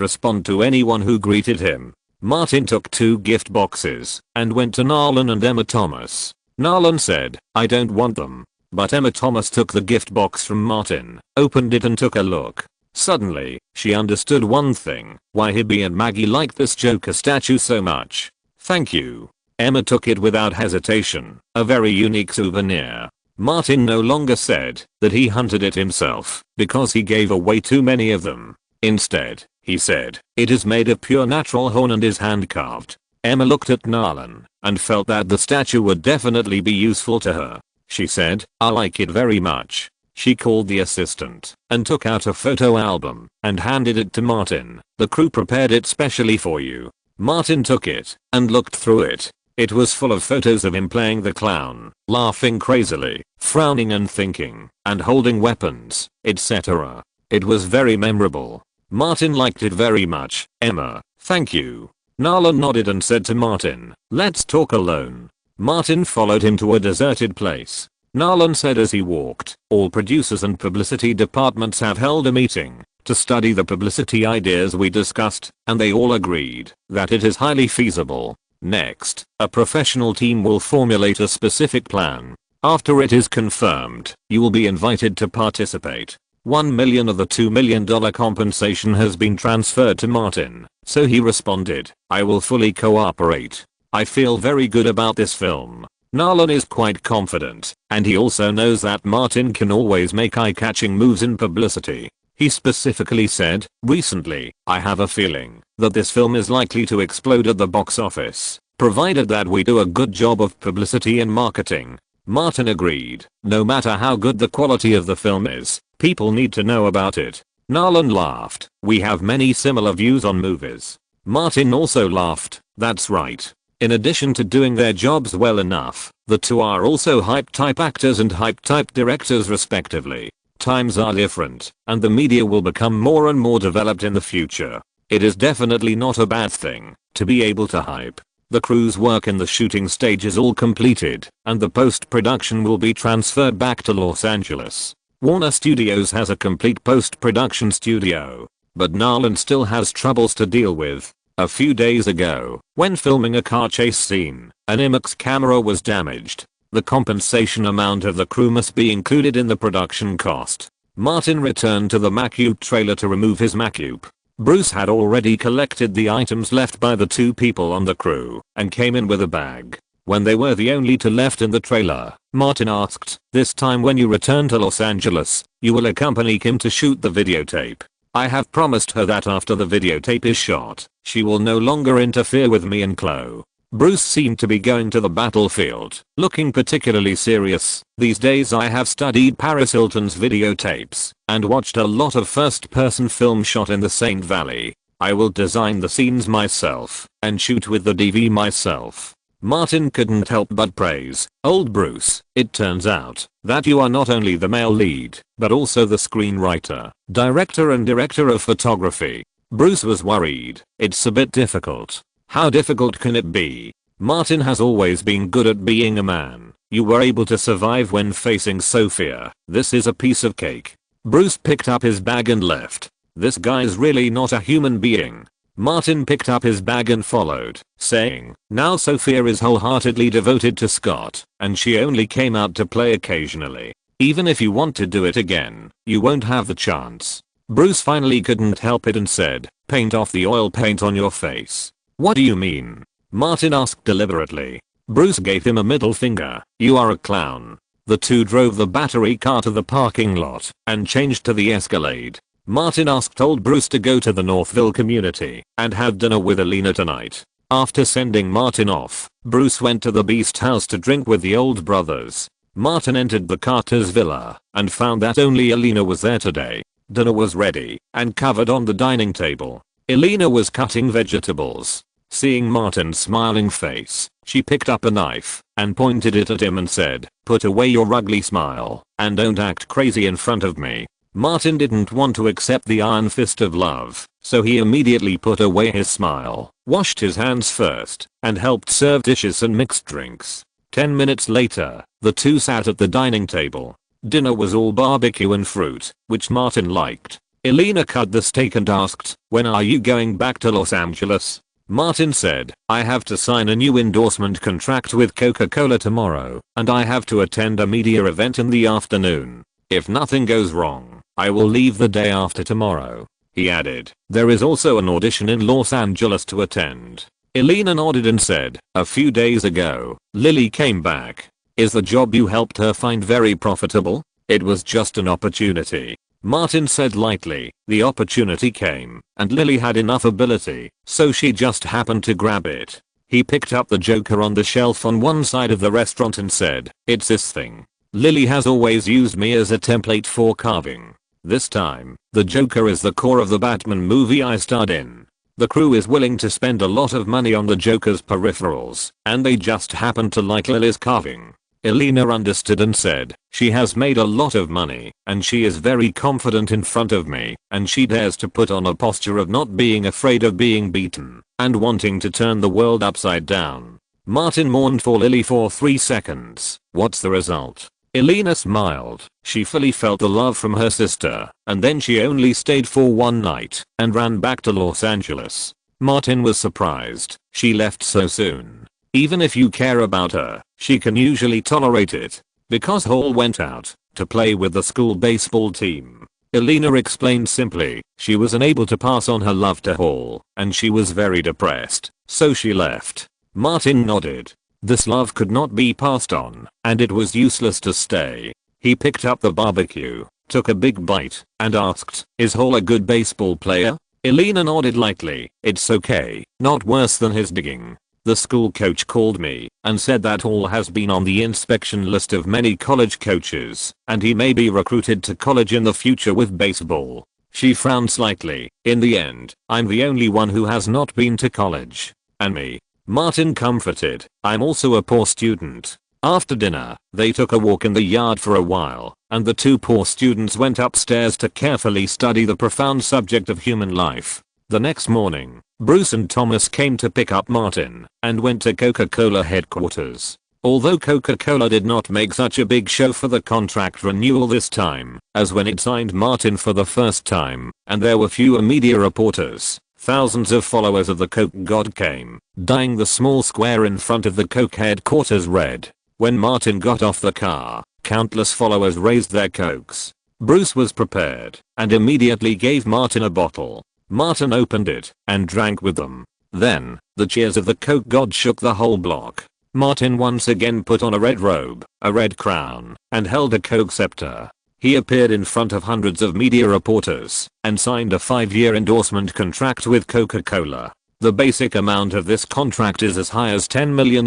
respond to anyone who greeted him. Martin took 2 gift boxes and went to Narlan and Emma Thomas. Narlan said, "I don't want them." But Emma Thomas took the gift box from Martin, opened it and took a look. Suddenly, she understood one thing: why Hibby and Maggie liked this Joker statue so much. "Thank you." Emma took it without hesitation, a very unique souvenir. Martin no longer said that he hunted it himself because he gave away too many of them. Instead, he said, "It is made of pure natural horn and is hand carved." Emma looked at Narlan and felt that the statue would definitely be useful to her. She said, "I like it very much." She called the assistant and took out a photo album and handed it to Martin. "The crew prepared it specially for you." Martin took it and looked through it. It was full of photos of him playing the clown, laughing crazily, frowning and thinking, and holding weapons, etc. It was very memorable. Martin liked it very much. "Emma, thank you." Narlan nodded and said to Martin, "Let's talk alone." Martin followed him to a deserted place. Narlan said as he walked, "All producers and publicity departments have held a meeting to study the publicity ideas we discussed, and they all agreed that it is highly feasible. Next, a professional team will formulate a specific plan. After it is confirmed, you will be invited to participate." $1 million of the $2 million compensation has been transferred to Martin, so he responded, "I will fully cooperate. I feel very good about this film." Narlan is quite confident, and he also knows that Martin can always make eye-catching moves in publicity. He specifically said, "Recently, I have a feeling that this film is likely to explode at the box office, provided that we do a good job of publicity and marketing." Martin agreed. "No matter how good the quality of the film is, people need to know about it." Narlan laughed. "We have many similar views on movies." Martin also laughed. "That's right. In addition to doing their jobs well enough, the two are also hype-type actors and hype-type directors respectively. Times are different, and the media will become more and more developed in the future. It is definitely not a bad thing to be able to hype." The crew's work in the shooting stage is all completed, and the post-production will be transferred back to Los Angeles. Warner Studios has a complete post-production studio, but Narlan still has troubles to deal with. A few days ago, when filming a car chase scene, an IMAX camera was damaged. The compensation amount of the crew must be included in the production cost. Martin returned to the Macube trailer to remove his Macube. Bruce had already collected the items left by the 2 people on the crew and came in with a bag. When they were the only 2 left in the trailer, Martin asked, "This time when you return to Los Angeles, you will accompany Kim to shoot the videotape." "I have promised her that after the videotape is shot, she will no longer interfere with me and Chloe." Bruce seemed to be going to the battlefield, looking particularly serious. "These days I have studied Paris Hilton's videotapes and watched a lot of first-person film shot in the Saint Valley. I will design the scenes myself and shoot with the DV myself." Martin couldn't help but praise old Bruce. "It turns out that you are not only the male lead, but also the screenwriter, director and director of photography." Bruce was worried. It's a bit difficult. How difficult can it be? Martin has always been good at being a man. You were able to survive when facing Sophia. This is a piece of cake. Bruce picked up his bag and left. This guy's really not a human being. Martin picked up his bag and followed, saying, now Sophia is wholeheartedly devoted to Scott, and she only came out to play occasionally. Even if you want to do it again, you won't have the chance. Bruce finally couldn't help it and said, paint off the oil paint on your face. What do you mean? Martin asked deliberately. Bruce gave him a middle finger. You are a clown. The two drove the battery car to the parking lot and changed to the Escalade. Martin asked old Bruce to go to the Northville community and have dinner with Elena tonight. After sending Martin off, Bruce went to the Beast house to drink with the old brothers. Martin entered the Carter's villa and found that only Elena was there today. Dinner was ready and covered on the dining table. Elena was cutting vegetables. Seeing Martin's smiling face, she picked up a knife and pointed it at him and said, put away your ugly smile and don't act crazy in front of me. Martin didn't want to accept the iron fist of love, so he immediately put away his smile, washed his hands first, and helped serve dishes and mixed drinks. 10 minutes later, the two sat at the dining table. Dinner was all barbecue and fruit, which Martin liked. Elena cut the steak and asked, when are you going back to Los Angeles? Martin said, I have to sign a new endorsement contract with Coca-Cola tomorrow, and I have to attend a media event in the afternoon. If nothing goes wrong, I will leave the day after tomorrow. He added, there is also an audition in Los Angeles to attend. Elena nodded and said, a few days ago, Lily came back. Is the job you helped her find very profitable? It was just an opportunity. Martin said lightly, the opportunity came, and Lily had enough ability, so she just happened to grab it. He picked up the Joker on the shelf on one side of the restaurant and said, it's this thing. Lily has always used me as a template for carving. This time, the Joker is the core of the Batman movie I starred in. The crew is willing to spend a lot of money on the Joker's peripherals, and they just happen to like Lily's carving. Elena understood and said, she has made a lot of money, and she is very confident in front of me, and she dares to put on a posture of not being afraid of being beaten, and wanting to turn the world upside down. Martin mourned for Lily for 3 seconds. What's the result? Elena smiled. She fully felt the love from her sister, and then she only stayed for one night, and ran back to Los Angeles. Martin was surprised. She left so soon. Even if you care about her, she can usually tolerate it. Because Hall went out to play with the school baseball team. Elena explained simply, she was unable to pass on her love to Hall, and she was very depressed, so she left. Martin nodded. This love could not be passed on, and it was useless to stay. He picked up the barbecue, took a big bite, and asked, is Hall a good baseball player? Elena nodded lightly, it's okay, not worse than his digging. The school coach called me and said that Hall has been on the inspection list of many college coaches, and he may be recruited to college in the future with baseball. She frowned slightly. In the end, I'm the only one who has not been to college. And me. Martin comforted, I'm also a poor student. After dinner, they took a walk in the yard for a while, and the two poor students went upstairs to carefully study the profound subject of human life. The next morning, Bruce and Thomas came to pick up Martin and went to Coca-Cola headquarters. Although Coca-Cola did not make such a big show for the contract renewal this time, as when it signed Martin for the first time, and there were fewer media reporters, thousands of followers of the Coke god came, dyeing the small square in front of the Coke headquarters red. When Martin got off the car, countless followers raised their Cokes. Bruce was prepared and immediately gave Martin a bottle. Martin opened it and drank with them. Then, the cheers of the Coke god shook the whole block. Martin once again put on a red robe, a red crown, and held a Coke scepter. He appeared in front of hundreds of media reporters and signed a 5-year endorsement contract with Coca-Cola. The basic amount of this contract is as high as $10 million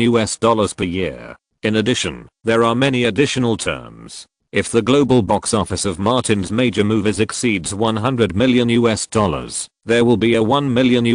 per year. In addition, there are many additional terms. If the global box office of Martin's major movies exceeds $100 million, there will be a $1 million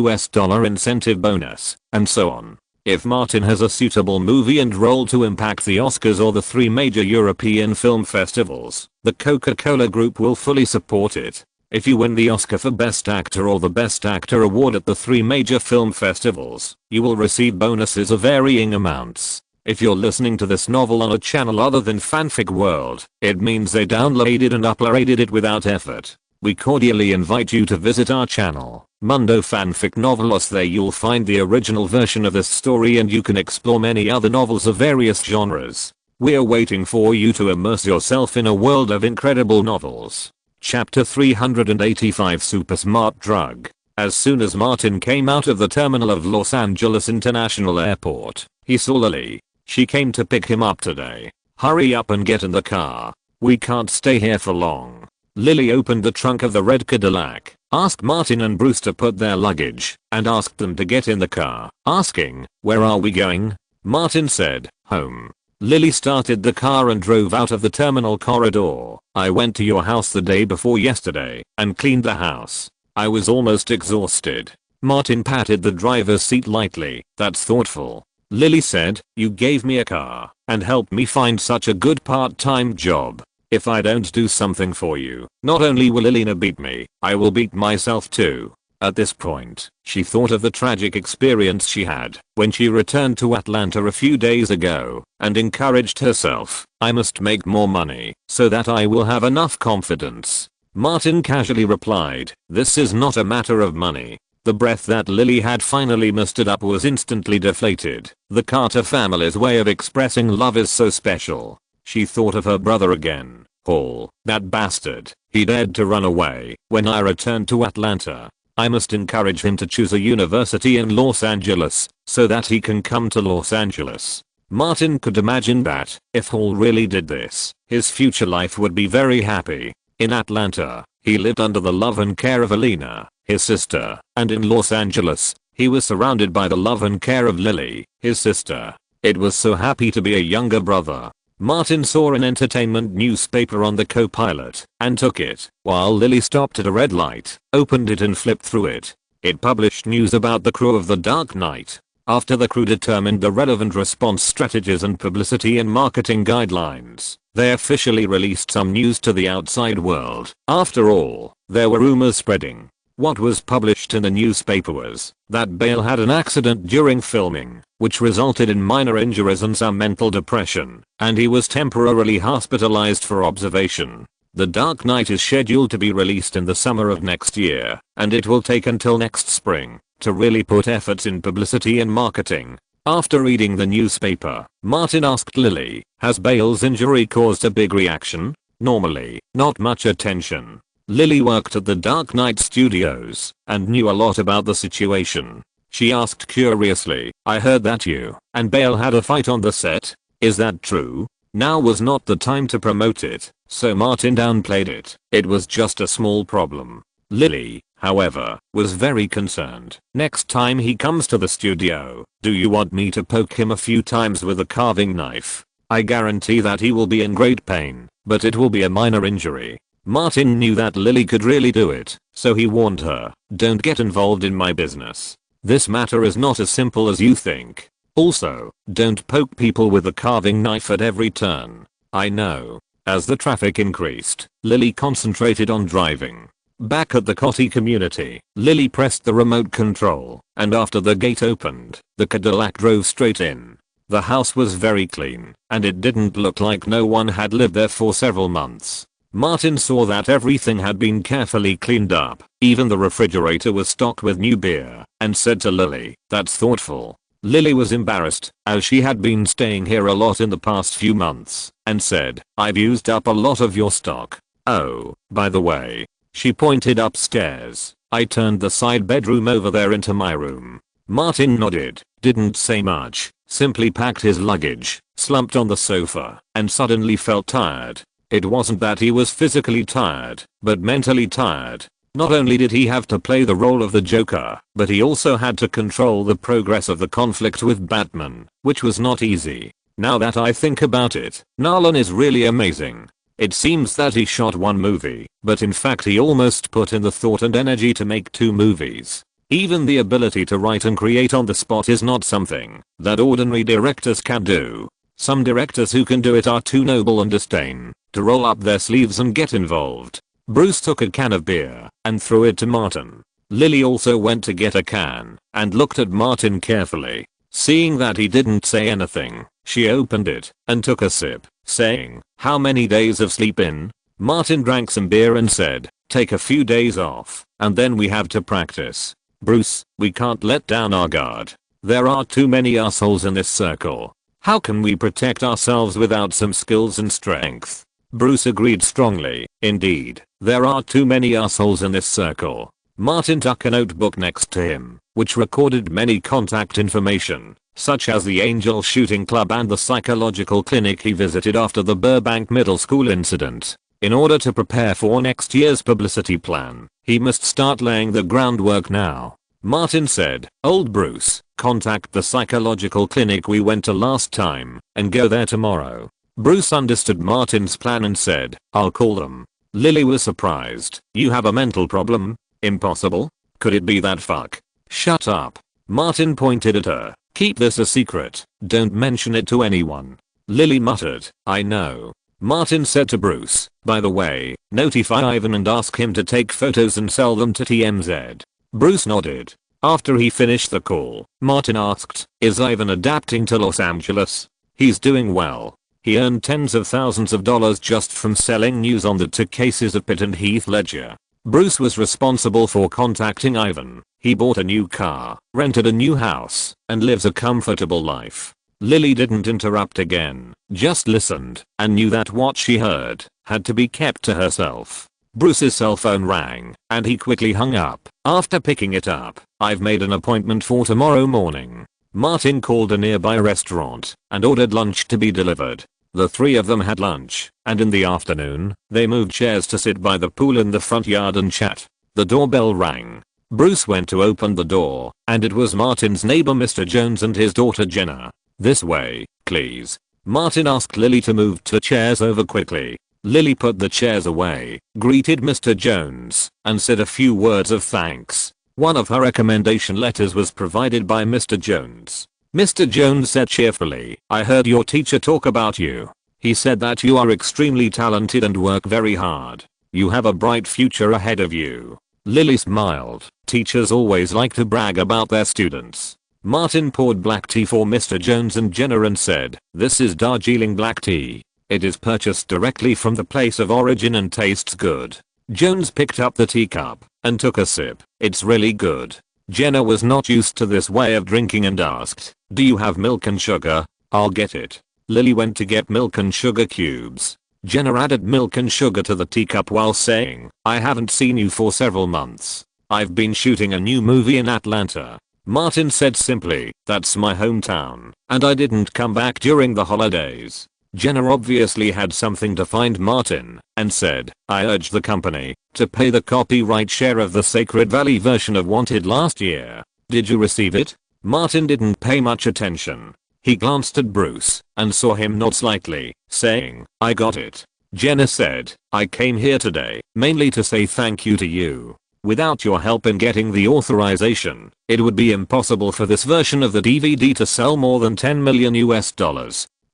incentive bonus, and so on. If Martin has a suitable movie and role to impact the Oscars or the 3 major European film festivals, the Coca-Cola Group will fully support it. If you win the Oscar for Best Actor or the Best Actor award at the 3 major film festivals, you will receive bonuses of varying amounts. If you're listening to this novel on a channel other than Fanfic World, it means they downloaded and uploaded it without effort. We cordially invite you to visit our channel, Mundo Fanfic Novelos. There you'll find the original version of this story and you can explore many other novels of various genres. We're waiting for you to immerse yourself in a world of incredible novels. Chapter 385 Super Smart Drug. As soon as Martin came out of the terminal of Los Angeles International Airport, he saw Lily. She came to pick him up today. Hurry up and get in the car. We can't stay here for long. Lily opened the trunk of the red Cadillac, asked Martin and Bruce to put their luggage, and asked them to get in the car, asking, "Where are we going?" Martin said, "Home." Lily started the car and drove out of the terminal corridor. "I went to your house the day before yesterday and cleaned the house. I was almost exhausted." Martin patted the driver's seat lightly. "That's thoughtful." Lily said, "You gave me a car and helped me find such a good part-time job. If I don't do something for you, not only will Elena beat me, I will beat myself too." At this point, she thought of the tragic experience she had when she returned to Atlanta a few days ago and encouraged herself, "I must make more money so that I will have enough confidence." Martin casually replied, "This is not a matter of money." The breath that Lily had finally mustered up was instantly deflated. The Carter family's way of expressing love is so special. She thought of her brother again. Paul, that bastard. He dared to run away when I returned to Atlanta. I must encourage him to choose a university in Los Angeles so that he can come to Los Angeles. Martin could imagine that, if Hall really did this, his future life would be very happy. In Atlanta, he lived under the love and care of Elena, his sister, and in Los Angeles, he was surrounded by the love and care of Lily, his sister. It was so happy to be a younger brother. Martin saw an entertainment newspaper on the co-pilot and took it, while Lily stopped at a red light, opened it and flipped through it. It published news about the crew of The Dark Knight. After the crew determined the relevant response strategies and publicity and marketing guidelines, they officially released some news to the outside world. After all, there were rumors spreading. What was published in the newspaper was that Bale had an accident during filming, which resulted in minor injuries and some mental depression, and he was temporarily hospitalized for observation. The Dark Knight is scheduled to be released in the summer of next year, and it will take until next spring to really put efforts in publicity and marketing. After reading the newspaper, Martin asked Lily, "Has Bale's injury caused a big reaction?" "Normally, not much attention." Lily worked at the Dark Knight Studios and knew a lot about the situation. She asked curiously, "I heard that you and Bale had a fight on the set. Is that true?" Now was not the time to promote it, so Martin downplayed it. It was just a small problem. Lily, however, was very concerned. "Next time he comes to the studio, do you want me to poke him a few times with a carving knife? I guarantee that he will be in great pain, but it will be a minor injury." Martin knew that Lily could really do it, so he warned her, "Don't get involved in my business. This matter is not as simple as you think. Also, don't poke people with a carving knife at every turn." "I know." As the traffic increased, Lily concentrated on driving. Back at the Coty community, Lily pressed the remote control, and after the gate opened, the Cadillac drove straight in. The house was very clean, and it didn't look like no one had lived there for several months. Martin saw that everything had been carefully cleaned up, even the refrigerator was stocked with new beer, and said to Lily, "That's thoughtful." Lily was embarrassed, as she had been staying here a lot in the past few months, and said, "I've used up a lot of your stock. Oh, by the way." She pointed upstairs. "I turned the side bedroom over there into my room." Martin nodded, didn't say much, simply packed his luggage, slumped on the sofa, and suddenly felt tired. It wasn't that he was physically tired, but mentally tired. Not only did he have to play the role of the Joker, but he also had to control the progress of the conflict with Batman, which was not easy. Now that I think about it, Nolan is really amazing. It seems that he shot one movie, but in fact he almost put in the thought and energy to make 2 movies. Even the ability to write and create on the spot is not something that ordinary directors can do. Some directors who can do it are too noble and disdain to roll up their sleeves and get involved. Bruce took a can of beer and threw it to Martin. Lily also went to get a can and looked at Martin carefully. Seeing that he didn't say anything, she opened it and took a sip, saying, "How many days of sleep in?" Martin drank some beer and said, "Take a few days off, and then we have to practice. Bruce, we can't let down our guard. There are too many assholes in this circle. How can we protect ourselves without some skills and strength?" Bruce agreed strongly. Indeed, there are too many assholes in this circle. Martin took a notebook next to him, which recorded many contact information, such as the Angel Shooting Club and the psychological clinic he visited after the Burbank Middle School incident. In order to prepare for next year's publicity plan, he must start laying the groundwork now. Martin said, "Old Bruce, contact the psychological clinic we went to last time, and go there tomorrow." Bruce understood Martin's plan and said, "I'll call them." Lily was surprised. "You have a mental problem? Impossible? Could it be that fuck?" "Shut up." Martin pointed at her. "Keep this a secret. Don't mention it to anyone." Lily muttered, "I know." Martin said to Bruce, "By the way, notify Ivan and ask him to take photos and sell them to TMZ." Bruce nodded. After he finished the call, Martin asked, "Is Ivan adapting to Los Angeles?" "He's doing well. He earned tens of thousands of dollars just from selling news on the two cases of Pitt and Heath Ledger." Bruce was responsible for contacting Ivan. He bought a new car, rented a new house, and lives a comfortable life. Lily didn't interrupt again, just listened, and knew that what she heard had to be kept to herself. Bruce's cell phone rang, and he quickly hung up. After picking it up, "I've made an appointment for tomorrow morning." Martin called a nearby restaurant and ordered lunch to be delivered. The three of them had lunch, and in the afternoon, they moved chairs to sit by the pool in the front yard and chat. The doorbell rang. Bruce went to open the door, and it was Martin's neighbor Mr. Jones and his daughter Jenna. "This way, please." Martin asked Lily to move 2 chairs over quickly. Lily put the chairs away, greeted Mr. Jones, and said a few words of thanks. One of her recommendation letters was provided by Mr. Jones. Mr. Jones said cheerfully, "I heard your teacher talk about you. He said that you are extremely talented and work very hard. You have a bright future ahead of you." Lily smiled. Teachers always like to brag about their students. Martin poured black tea for Mr. Jones and Jenna and said, "This is Darjeeling black tea. It is purchased directly from the place of origin and tastes good." Jones picked up the teacup and took a sip. "It's really good." Jenna was not used to this way of drinking and asked, "Do you have milk and sugar?" "I'll get it." Lily went to get milk and sugar cubes. Jenna added milk and sugar to the teacup while saying, "I haven't seen you for several months. I've been shooting a new movie in Atlanta." Martin said simply, "That's my hometown, and I didn't come back during the holidays." Jenna obviously had something to find Martin, and said, "I urged the company to pay the copyright share of the Sacred Valley version of Wanted last year. Did you receive it?" Martin didn't pay much attention. He glanced at Bruce and saw him nod slightly, saying, "I got it." Jenna said, "I came here today mainly to say thank you to you. Without your help in getting the authorization, it would be impossible for this version of the DVD to sell more than $10 million US.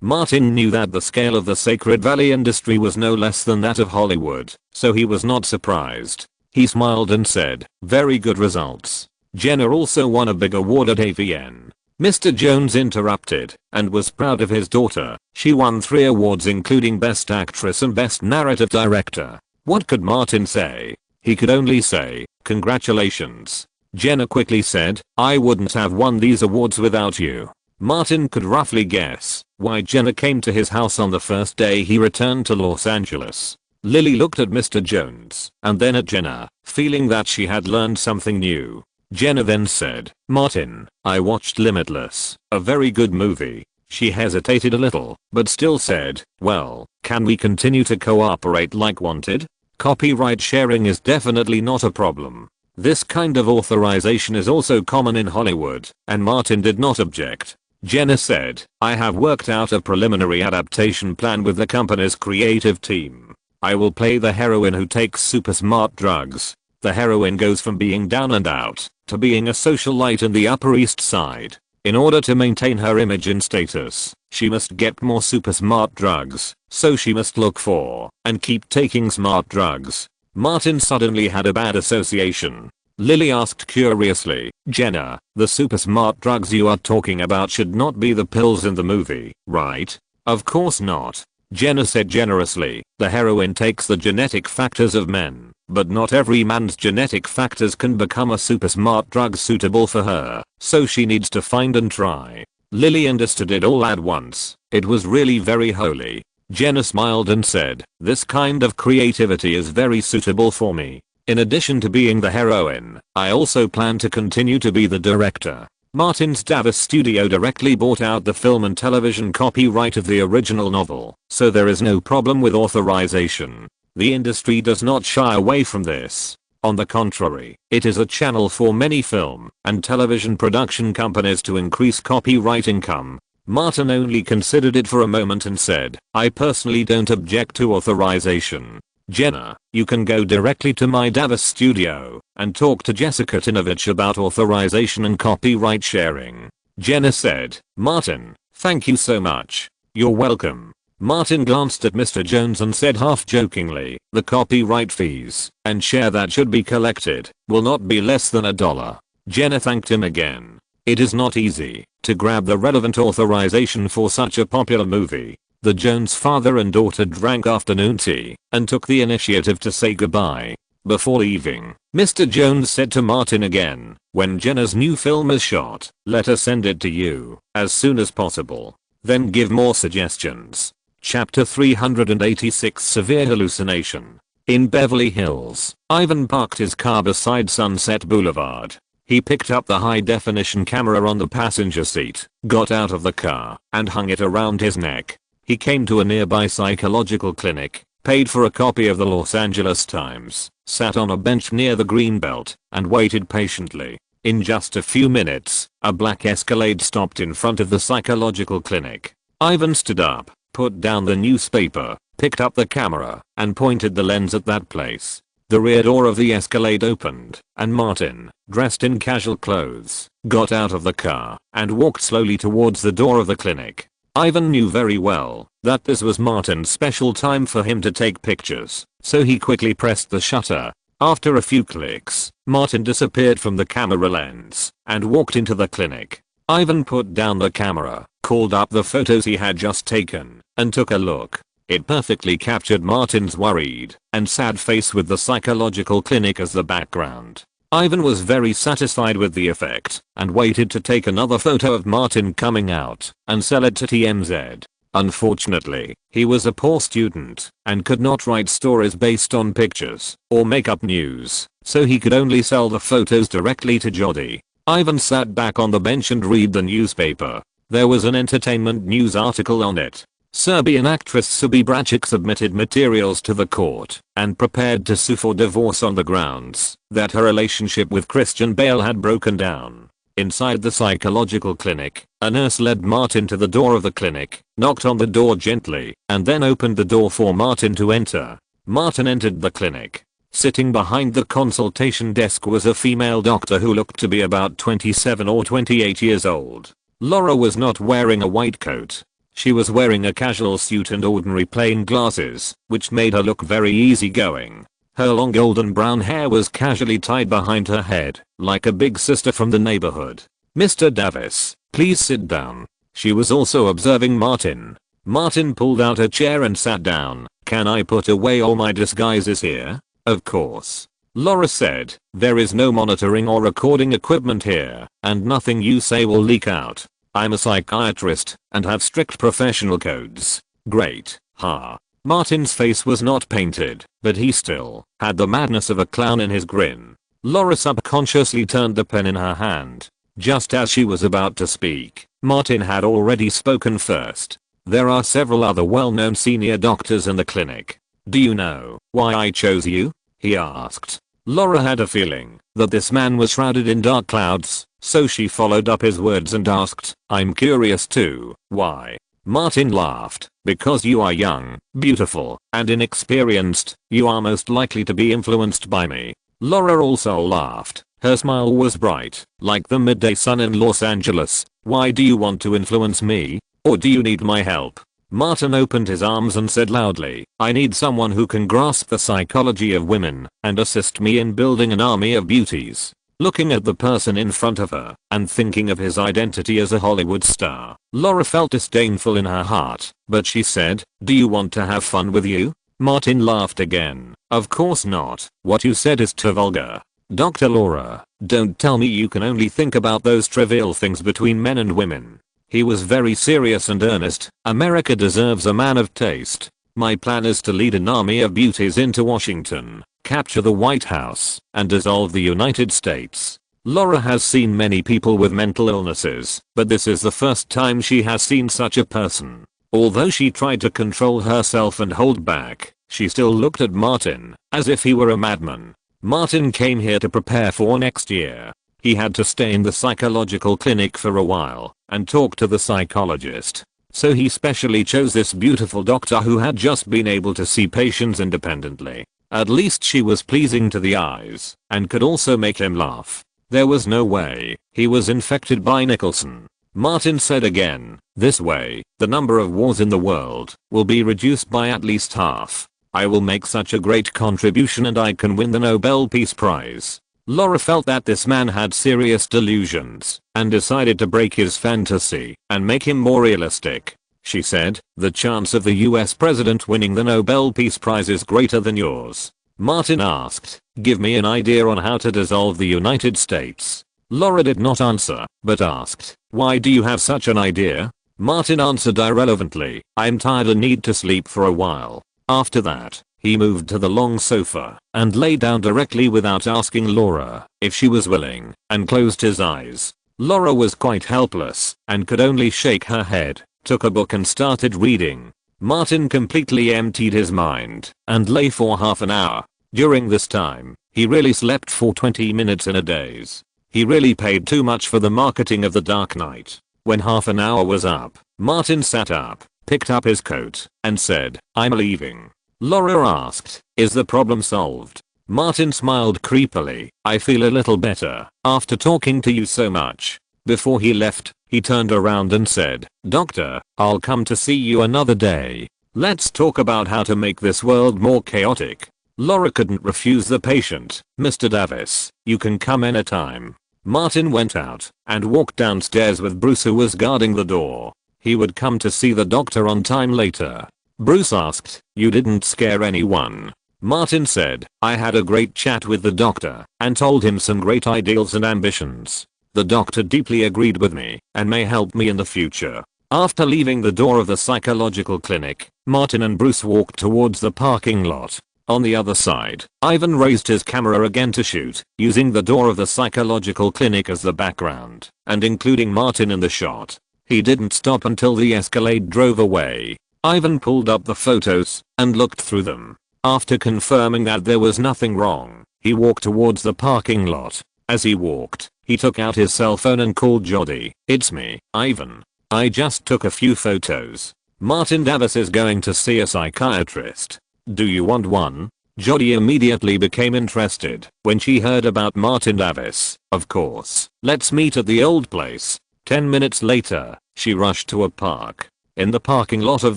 Martin knew that the scale of the Sacred Valley industry was no less than that of Hollywood, so he was not surprised. He smiled and said, "Very good results." Jenna also won a big award at AVN. Mr. Jones interrupted and was proud of his daughter. She won 3 awards including Best Actress and Best Narrative Director. What could Martin say? He could only say, "Congratulations." Jenna quickly said, "I wouldn't have won these awards without you." Martin could roughly guess why Jenna came to his house on the first day he returned to Los Angeles. Lily looked at Mr. Jones and then at Jenna, feeling that she had learned something new. Jenna then said, "Martin, I watched Limitless, a very good movie." She hesitated a little, but still said, "Well, can we continue to cooperate like Wanted? Copyright sharing is definitely not a problem. This kind of authorization is also common in Hollywood," and Martin did not object. Jenna said, "I have worked out a preliminary adaptation plan with the company's creative team. I will play the heroine who takes super smart drugs. The heroine goes from being down and out to being a socialite in the Upper East Side. In order to maintain her image and status, she must get more super smart drugs, so she must look for and keep taking smart drugs." Martin suddenly had a bad association. Lily asked curiously, Jenna, the super smart drugs you are talking about should not be the pills in the movie, right? Of course not. Jenna said generously, the heroine takes the genetic factors of men, but not every man's genetic factors can become a super smart drug suitable for her, so she needs to find and try. Lily understood it all at once. It was really very holy. Jenna smiled and said, this kind of creativity is very suitable for me. In addition to being the heroine, I also plan to continue to be the director. Martin's Davis studio directly bought out the film and television copyright of the original novel, so there is no problem with authorization. The industry does not shy away from this. On the contrary, it is a channel for many film and television production companies to increase copyright income. Martin only considered it for a moment and said, I personally don't object to authorization. Jenna, you can go directly to my Davis studio and talk to Jessica Tinovich about authorization and copyright sharing. Jenna said, Martin, thank you so much. You're welcome. Martin glanced at Mr. Jones and said half jokingly, the copyright fees and share that should be collected will not be less than $1. Jenna thanked him again. It is not easy to grab the relevant authorization for such a popular movie. The Jones father and daughter drank afternoon tea and took the initiative to say goodbye. Before leaving, Mr. Jones said to Martin again, when Jenna's new film is shot, let her send it to you as soon as possible. Then give more suggestions. Chapter 386 Severe Hallucination. In Beverly Hills, Ivan parked his car beside Sunset Boulevard. He picked up the high-definition camera on the passenger seat, got out of the car, and hung it around his neck. He came to a nearby psychological clinic, paid for a copy of the Los Angeles Times, sat on a bench near the Greenbelt, and waited patiently. In just a few minutes, a black Escalade stopped in front of the psychological clinic. Ivan stood up, put down the newspaper, picked up the camera, and pointed the lens at that place. The rear door of the Escalade opened, and Martin, dressed in casual clothes, got out of the car and walked slowly towards the door of the clinic. Ivan knew very well that this was Martin's special time for him to take pictures, so he quickly pressed the shutter. After a few clicks, Martin disappeared from the camera lens and walked into the clinic. Ivan put down the camera, called up the photos he had just taken, and took a look. It perfectly captured Martin's worried and sad face with the psychological clinic as the background. Ivan was very satisfied with the effect and waited to take another photo of Martin coming out and sell it to TMZ. Unfortunately, he was a poor student and could not write stories based on pictures or make up news, so he could only sell the photos directly to Jody. Ivan sat back on the bench and read the newspaper. There was an entertainment news article on it. Serbian actress Subi Bracic submitted materials to the court and prepared to sue for divorce on the grounds that her relationship with Christian Bale had broken down. Inside the psychological clinic, a nurse led Martin to the door of the clinic, knocked on the door gently, and then opened the door for Martin to enter. Martin entered the clinic. Sitting behind the consultation desk was a female doctor who looked to be about 27 or 28 years old. Laura was not wearing a white coat. She was wearing a casual suit and ordinary plain glasses, which made her look very easygoing. Her long golden brown hair was casually tied behind her head, like a big sister from the neighborhood. Mr. Davis, please sit down. She was also observing Martin. Martin pulled out a chair and sat down. Can I put away all my disguises here? Of course. Laura said, there is no monitoring or recording equipment here, and nothing you say will leak out. I'm a psychiatrist and have strict professional codes. Great, ha. Martin's face was not painted, but he still had the madness of a clown in his grin. Laura subconsciously turned the pen in her hand. Just as she was about to speak, Martin had already spoken first. There are several other well-known senior doctors in the clinic. Do you know why I chose you? He asked. Laura had a feeling that this man was shrouded in dark clouds, so she followed up his words and asked, I'm curious too, why? Martin laughed, because you are young, beautiful, and inexperienced, you are most likely to be influenced by me. Laura also laughed. Her smile was bright, like the midday sun in Los Angeles. Why do you want to influence me? Or do you need my help? Martin opened his arms and said loudly, I need someone who can grasp the psychology of women and assist me in building an army of beauties. Looking at the person in front of her and thinking of his identity as a Hollywood star, Laura felt disdainful in her heart, but she said, do you want to have fun with you? Martin laughed again. Of course not. What you said is too vulgar. Dr. Laura, don't tell me you can only think about those trivial things between men and women. He was very serious and earnest. America deserves a man of taste. My plan is to lead an army of beauties into Washington, capture the White House, and dissolve the United States. Laura has seen many people with mental illnesses, but this is the first time she has seen such a person. Although she tried to control herself and hold back, she still looked at Martin as if he were a madman. Martin came here to prepare for next year. He had to stay in the psychological clinic for a while and talk to the psychologist. So he specially chose this beautiful doctor who had just been able to see patients independently. At least she was pleasing to the eyes and could also make him laugh. There was no way he was infected by Nicholson. Martin said again, this way, the number of wars in the world will be reduced by at least half. I will make such a great contribution and I can win the Nobel Peace Prize. Laura felt that this man had serious delusions and decided to break his fantasy and make him more realistic. She said, the chance of the US president winning the Nobel Peace Prize is greater than yours. Martin asked, give me an idea on how to dissolve the United States. Laura did not answer, but asked, why do you have such an idea? Martin answered irrelevantly, I'm tired and need to sleep for a while. After that, he moved to the long sofa and lay down directly without asking Laura if she was willing and closed his eyes. Laura was quite helpless and could only shake her head, took a book and started reading. Martin completely emptied his mind and lay for half an hour. During this time, he really slept for 20 minutes in a daze. He really paid too much for the marketing of The Dark Knight. When half an hour was up, Martin sat up, picked up his coat, and said, I'm leaving. Laura asked, is the problem solved? Martin smiled creepily, I feel a little better after talking to you so much. Before he left, he turned around and said, Doctor, I'll come to see you another day. Let's talk about how to make this world more chaotic. Laura couldn't refuse the patient. Mr. Davis, you can come anytime. Martin went out and walked downstairs with Bruce, who was guarding the door. He would come to see the doctor on time later. Bruce asked, you didn't scare anyone? Martin said, I had a great chat with the doctor and told him some great ideals and ambitions. The doctor deeply agreed with me and may help me in the future. After leaving the door of the psychological clinic, Martin and Bruce walked towards the parking lot. On the other side, Ivan raised his camera again to shoot, using the door of the psychological clinic as the background and including Martin in the shot. He didn't stop until the Escalade drove away. Ivan pulled up the photos and looked through them. After confirming that there was nothing wrong, he walked towards the parking lot. As he walked, he took out his cell phone and called Jody. It's me, Ivan. I just took a few photos. Martin Davis is going to see a psychiatrist. Do you want one? Jody immediately became interested when she heard about Martin Davis. Of course. Let's meet at the old place. 10 minutes later, she rushed to a park. In the parking lot of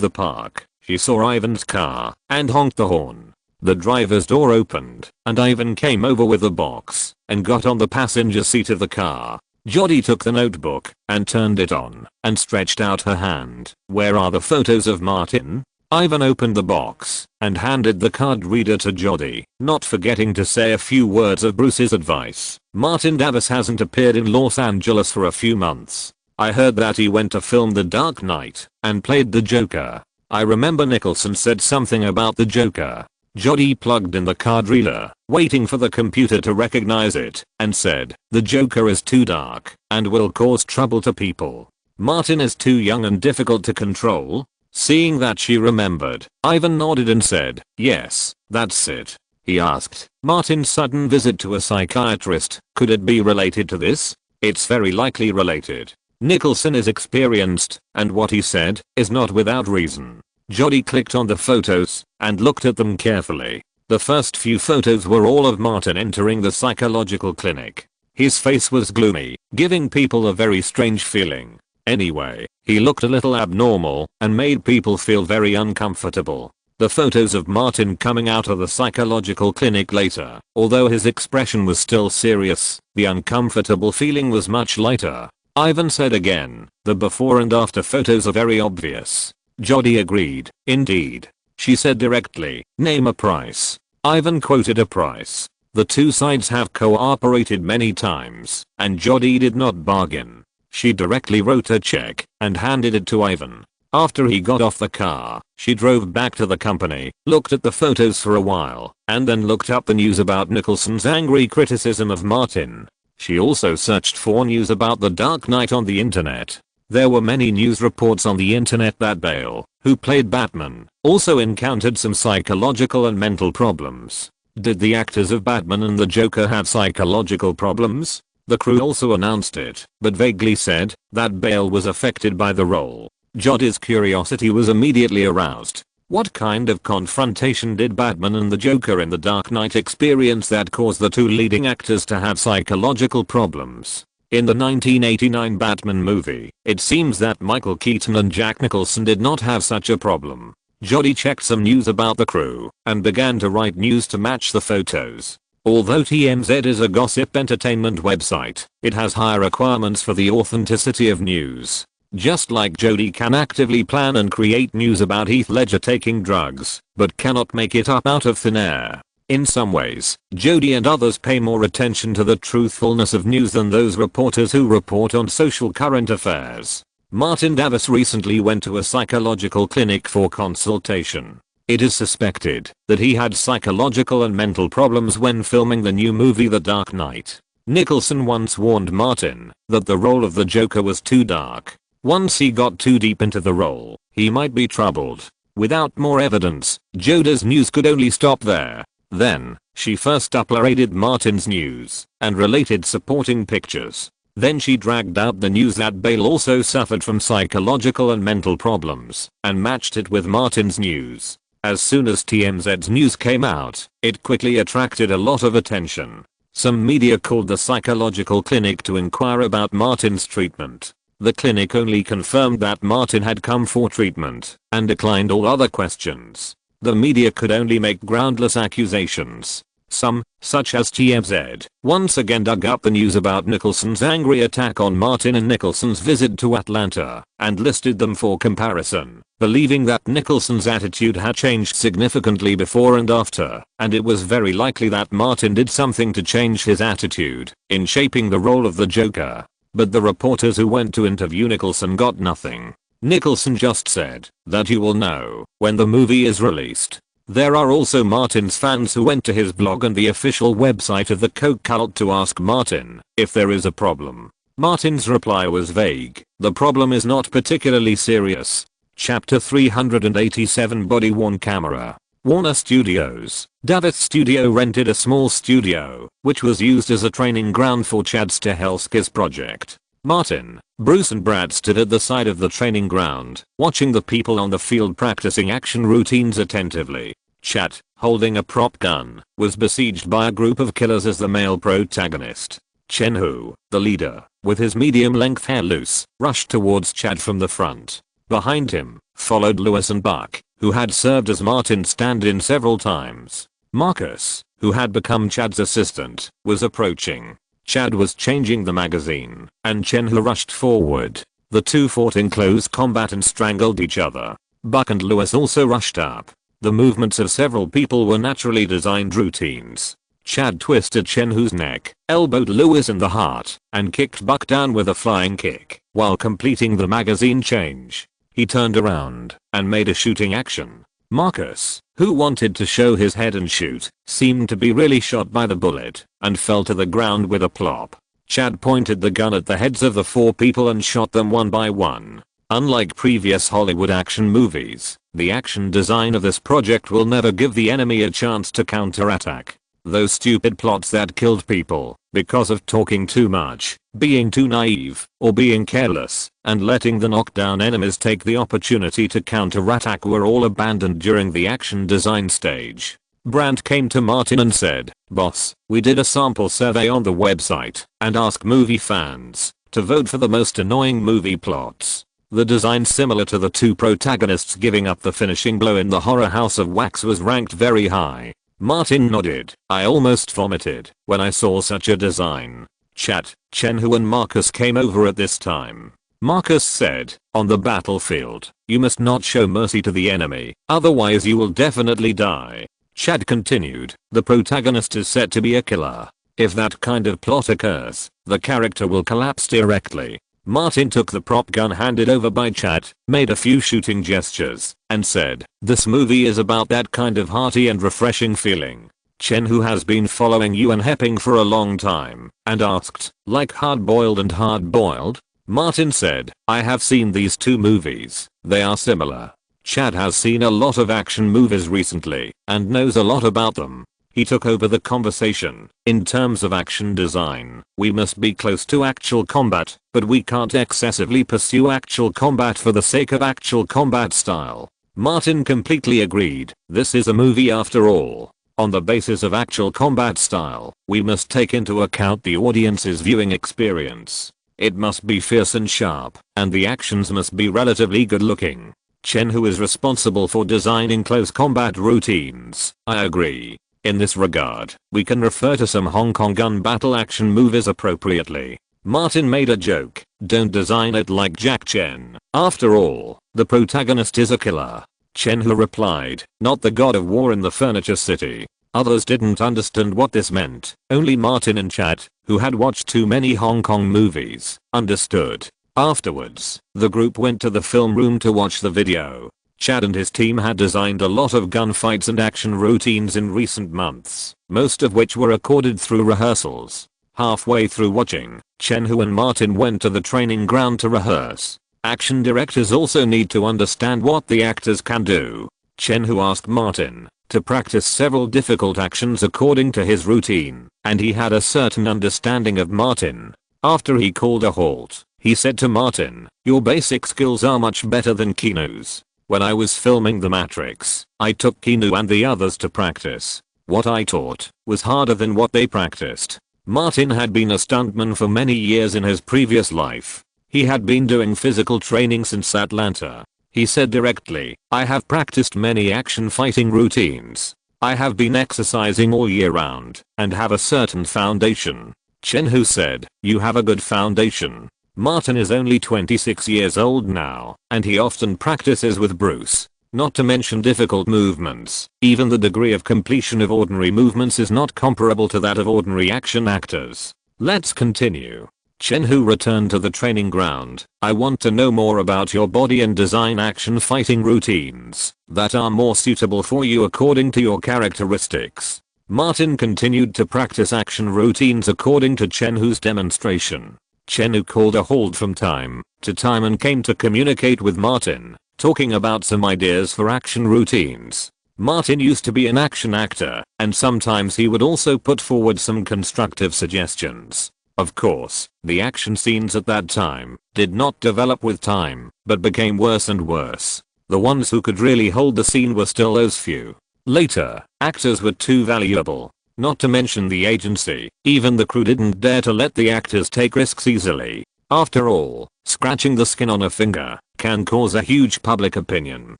the park, she saw Ivan's car and honked the horn. The driver's door opened and Ivan came over with a box and got on the passenger seat of the car. Jody took the notebook and turned it on and stretched out her hand. Where are the photos of Martin? Ivan opened the box and handed the card reader to Jody, not forgetting to say a few words of Bruce's advice. Martin Davis hasn't appeared in Los Angeles for a few months. I heard that he went to film The Dark Knight and played the Joker. I remember Nicholson said something about the Joker. Jody plugged in the card reader, waiting for the computer to recognize it, and said, the Joker is too dark and will cause trouble to people. Martin is too young and difficult to control. Seeing that she remembered, Ivan nodded and said, yes, that's it. He asked, Martin's sudden visit to a psychiatrist, could it be related to this? It's very likely related. Nicholson is experienced, and what he said is not without reason. Jody clicked on the photos and looked at them carefully. The first few photos were all of Martin entering the psychological clinic. His face was gloomy, giving people a very strange feeling. Anyway, he looked a little abnormal and made people feel very uncomfortable. The photos of Martin coming out of the psychological clinic later, although his expression was still serious, the uncomfortable feeling was much lighter. Ivan said again, the before and after photos are very obvious. Jodie agreed, indeed. She said directly, name a price. Ivan quoted a price. The two sides have cooperated many times, and Jodie did not bargain. She directly wrote a check and handed it to Ivan. After he got off the car, she drove back to the company, looked at the photos for a while, and then looked up the news about Nicholson's angry criticism of Martin. She also searched for news about The Dark Knight on the internet. There were many news reports on the internet that Bale, who played Batman, also encountered some psychological and mental problems. Did the actors of Batman and the Joker have psychological problems? The crew also announced it, but vaguely said that Bale was affected by the role. Jodie's curiosity was immediately aroused. What kind of confrontation did Batman and the Joker in The Dark Knight experience that caused the two leading actors to have psychological problems? In the 1989 Batman movie, it seems that Michael Keaton and Jack Nicholson did not have such a problem. Jodie checked some news about the crew and began to write news to match the photos. Although TMZ is a gossip entertainment website, it has high requirements for the authenticity of news. Just like Jodie can actively plan and create news about Heath Ledger taking drugs, but cannot make it up out of thin air. In some ways, Jodie and others pay more attention to the truthfulness of news than those reporters who report on social current affairs. Martin Davis recently went to a psychological clinic for consultation. It is suspected that he had psychological and mental problems when filming the new movie The Dark Knight. Nicholson once warned Martin that the role of the Joker was too dark. Once he got too deep into the role, he might be troubled. Without more evidence, Jodie's news could only stop there. Then, she first uploaded Martin's news and related supporting pictures. Then she dragged out the news that Bale also suffered from psychological and mental problems and matched it with Martin's news. As soon as TMZ's news came out, it quickly attracted a lot of attention. Some media called the psychological clinic to inquire about Martin's treatment. The clinic only confirmed that Martin had come for treatment and declined all other questions. The media could only make groundless accusations. Some, such as TMZ, once again dug up the news about Nicholson's angry attack on Martin and Nicholson's visit to Atlanta and listed them for comparison, believing that Nicholson's attitude had changed significantly before and after, and it was very likely that Martin did something to change his attitude in shaping the role of the Joker. But the reporters who went to interview Nicholson got nothing. Nicholson just said that you will know when the movie is released. There are also Martin's fans who went to his blog and the official website of the Coke cult to ask Martin if there is a problem. Martin's reply was vague. The problem is not particularly serious. Chapter 387 Body-worn camera. Warner Studios. Davis Studio rented a small studio, which was used as a training ground for Chad Stahelski's project. Martin, Bruce and Brad stood at the side of the training ground, watching the people on the field practicing action routines attentively. Chad, holding a prop gun, was besieged by a group of killers as the male protagonist. Chen-Hu, the leader, with his medium-length hair loose, rushed towards Chad from the front. Behind him, followed Lewis and Buck, who had served as Martin's stand-in several times. Marcus, who had become Chad's assistant, was approaching. Chad was changing the magazine, and Chen-Hu rushed forward. The two fought in close combat and strangled each other. Buck and Lewis also rushed up. The movements of several people were naturally designed routines. Chad twisted Chen-Hu's neck, elbowed Lewis in the heart, and kicked Buck down with a flying kick, while completing the magazine change. He turned around and made a shooting action. Marcus, who wanted to show his head and shoot, seemed to be really shot by the bullet and fell to the ground with a plop. Chad pointed the gun at the heads of the four people and shot them one by one. Unlike previous Hollywood action movies, the action design of this project will never give the enemy a chance to counterattack. Those stupid plots that killed people because of talking too much, being too naive, or being careless, and letting the knockdown enemies take the opportunity to counterattack were all abandoned during the action design stage. Brandt came to Martin and said, "Boss, we did a sample survey on the website and asked movie fans to vote for the most annoying movie plots. The design, similar to the two protagonists giving up the finishing blow in the horror House of Wax, was ranked very high. Martin nodded. I almost vomited when I saw such a design. Chat, Chenhu and Marcus came over at this time. Marcus said, on the battlefield, you must not show mercy to the enemy, otherwise you will definitely die. Chad continued, the protagonist is said to be a killer. If that kind of plot occurs, the character will collapse directly. Martin took the prop gun handed over by Chad, made a few shooting gestures, and said, this movie is about that kind of hearty and refreshing feeling. Chen, who has been following you and Hepping for a long time, and asked, like hard-boiled and hard-boiled? Martin said, I have seen these two movies, they are similar. Chad has seen a lot of action movies recently, and knows a lot about them. He took over the conversation. In terms of action design, we must be close to actual combat, but we can't excessively pursue actual combat for the sake of actual combat style. Martin completely agreed. This is a movie after all. On the basis of actual combat style, we must take into account the audience's viewing experience. It must be fierce and sharp, and the actions must be relatively good looking. Chen, who is responsible for designing close combat routines, I agree. In this regard, we can refer to some Hong Kong gun battle action movies appropriately. Martin made a joke, don't design it like Jack Chen. After all, the protagonist is a killer. Chen, who replied, not the god of war in the furniture city. Others didn't understand what this meant. Only Martin and Chad, who had watched too many Hong Kong movies, understood. Afterwards, the group went to the film room to watch the video. Chad and his team had designed a lot of gunfights and action routines in recent months, most of which were recorded through rehearsals. Halfway through watching, Chenhu and Martin went to the training ground to rehearse. Action directors also need to understand what the actors can do. Chenhu asked Martin to practice several difficult actions according to his routine, and he had a certain understanding of Martin. After he called a halt, he said to Martin, your basic skills are much better than Keanu's. When I was filming The Matrix, I took Keanu and the others to practice. What I taught was harder than what they practiced. Martin had been a stuntman for many years in his previous life. He had been doing physical training since Atlanta. He said directly, I have practiced many action fighting routines. I have been exercising all year round and have a certain foundation. Chenhu said, you have a good foundation. Martin is only 26 years old now, and he often practices with Bruce. Not to mention difficult movements. Even the degree of completion of ordinary movements is not comparable to that of ordinary action actors. Let's continue. Chenhu returned to the training ground. I want to know more about your body and design action fighting routines that are more suitable for you according to your characteristics. Martin continued to practice action routines according to Chenhu's demonstration. Chenhu called a halt from time to time and came to communicate with Martin, talking about some ideas for action routines. Martin used to be an action actor, and sometimes he would also put forward some constructive suggestions. Of course, the action scenes at that time did not develop with time, but became worse and worse. The ones who could really hold the scene were still those few. Later, actors were too valuable. Not to mention the agency, even the crew didn't dare to let the actors take risks easily. After all, scratching the skin on a finger can cause a huge public opinion.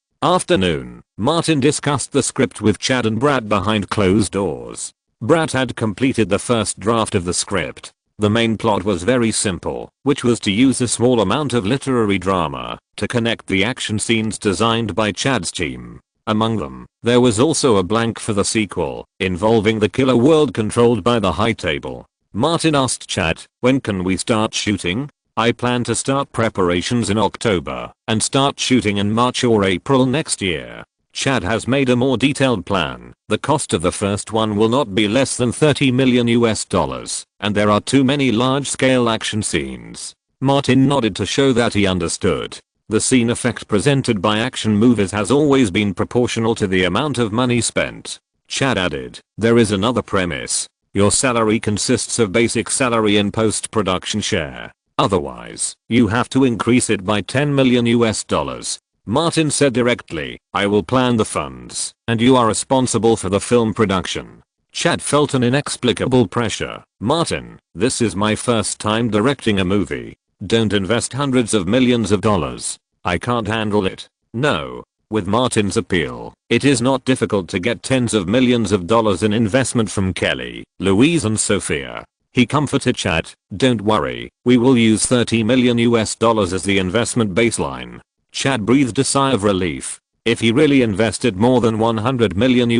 Afternoon, Martin discussed the script with Chad and Brad behind closed doors. Brad had completed the first draft of the script. The main plot was very simple, which was to use a small amount of literary drama to connect the action scenes designed by Chad's team. Among them, there was also a blank for the sequel, involving the killer world controlled by the High Table. Martin asked Chad, when can we start shooting? I plan to start preparations in October, and start shooting in March or April next year. Chad has made a more detailed plan. The cost of the first one will not be less than $30 million, and there are too many large-scale action scenes. Martin nodded to show that he understood. The scene effect presented by action movies has always been proportional to the amount of money spent. Chad added, there is another premise. Your salary consists of basic salary and post-production share. Otherwise, you have to increase it by $10 million. Martin said directly, I will plan the funds, and you are responsible for the film production. Chad felt an inexplicable pressure. Martin, this is my first time directing a movie. Don't invest hundreds of millions of dollars. I can't handle it. No. With Martin's appeal, it is not difficult to get tens of millions of dollars in investment from Kelly, Louise and Sophia. He comforted Chad, don't worry, we will use $30 million as the investment baseline. Chad breathed a sigh of relief. If he really invested more than $100 million,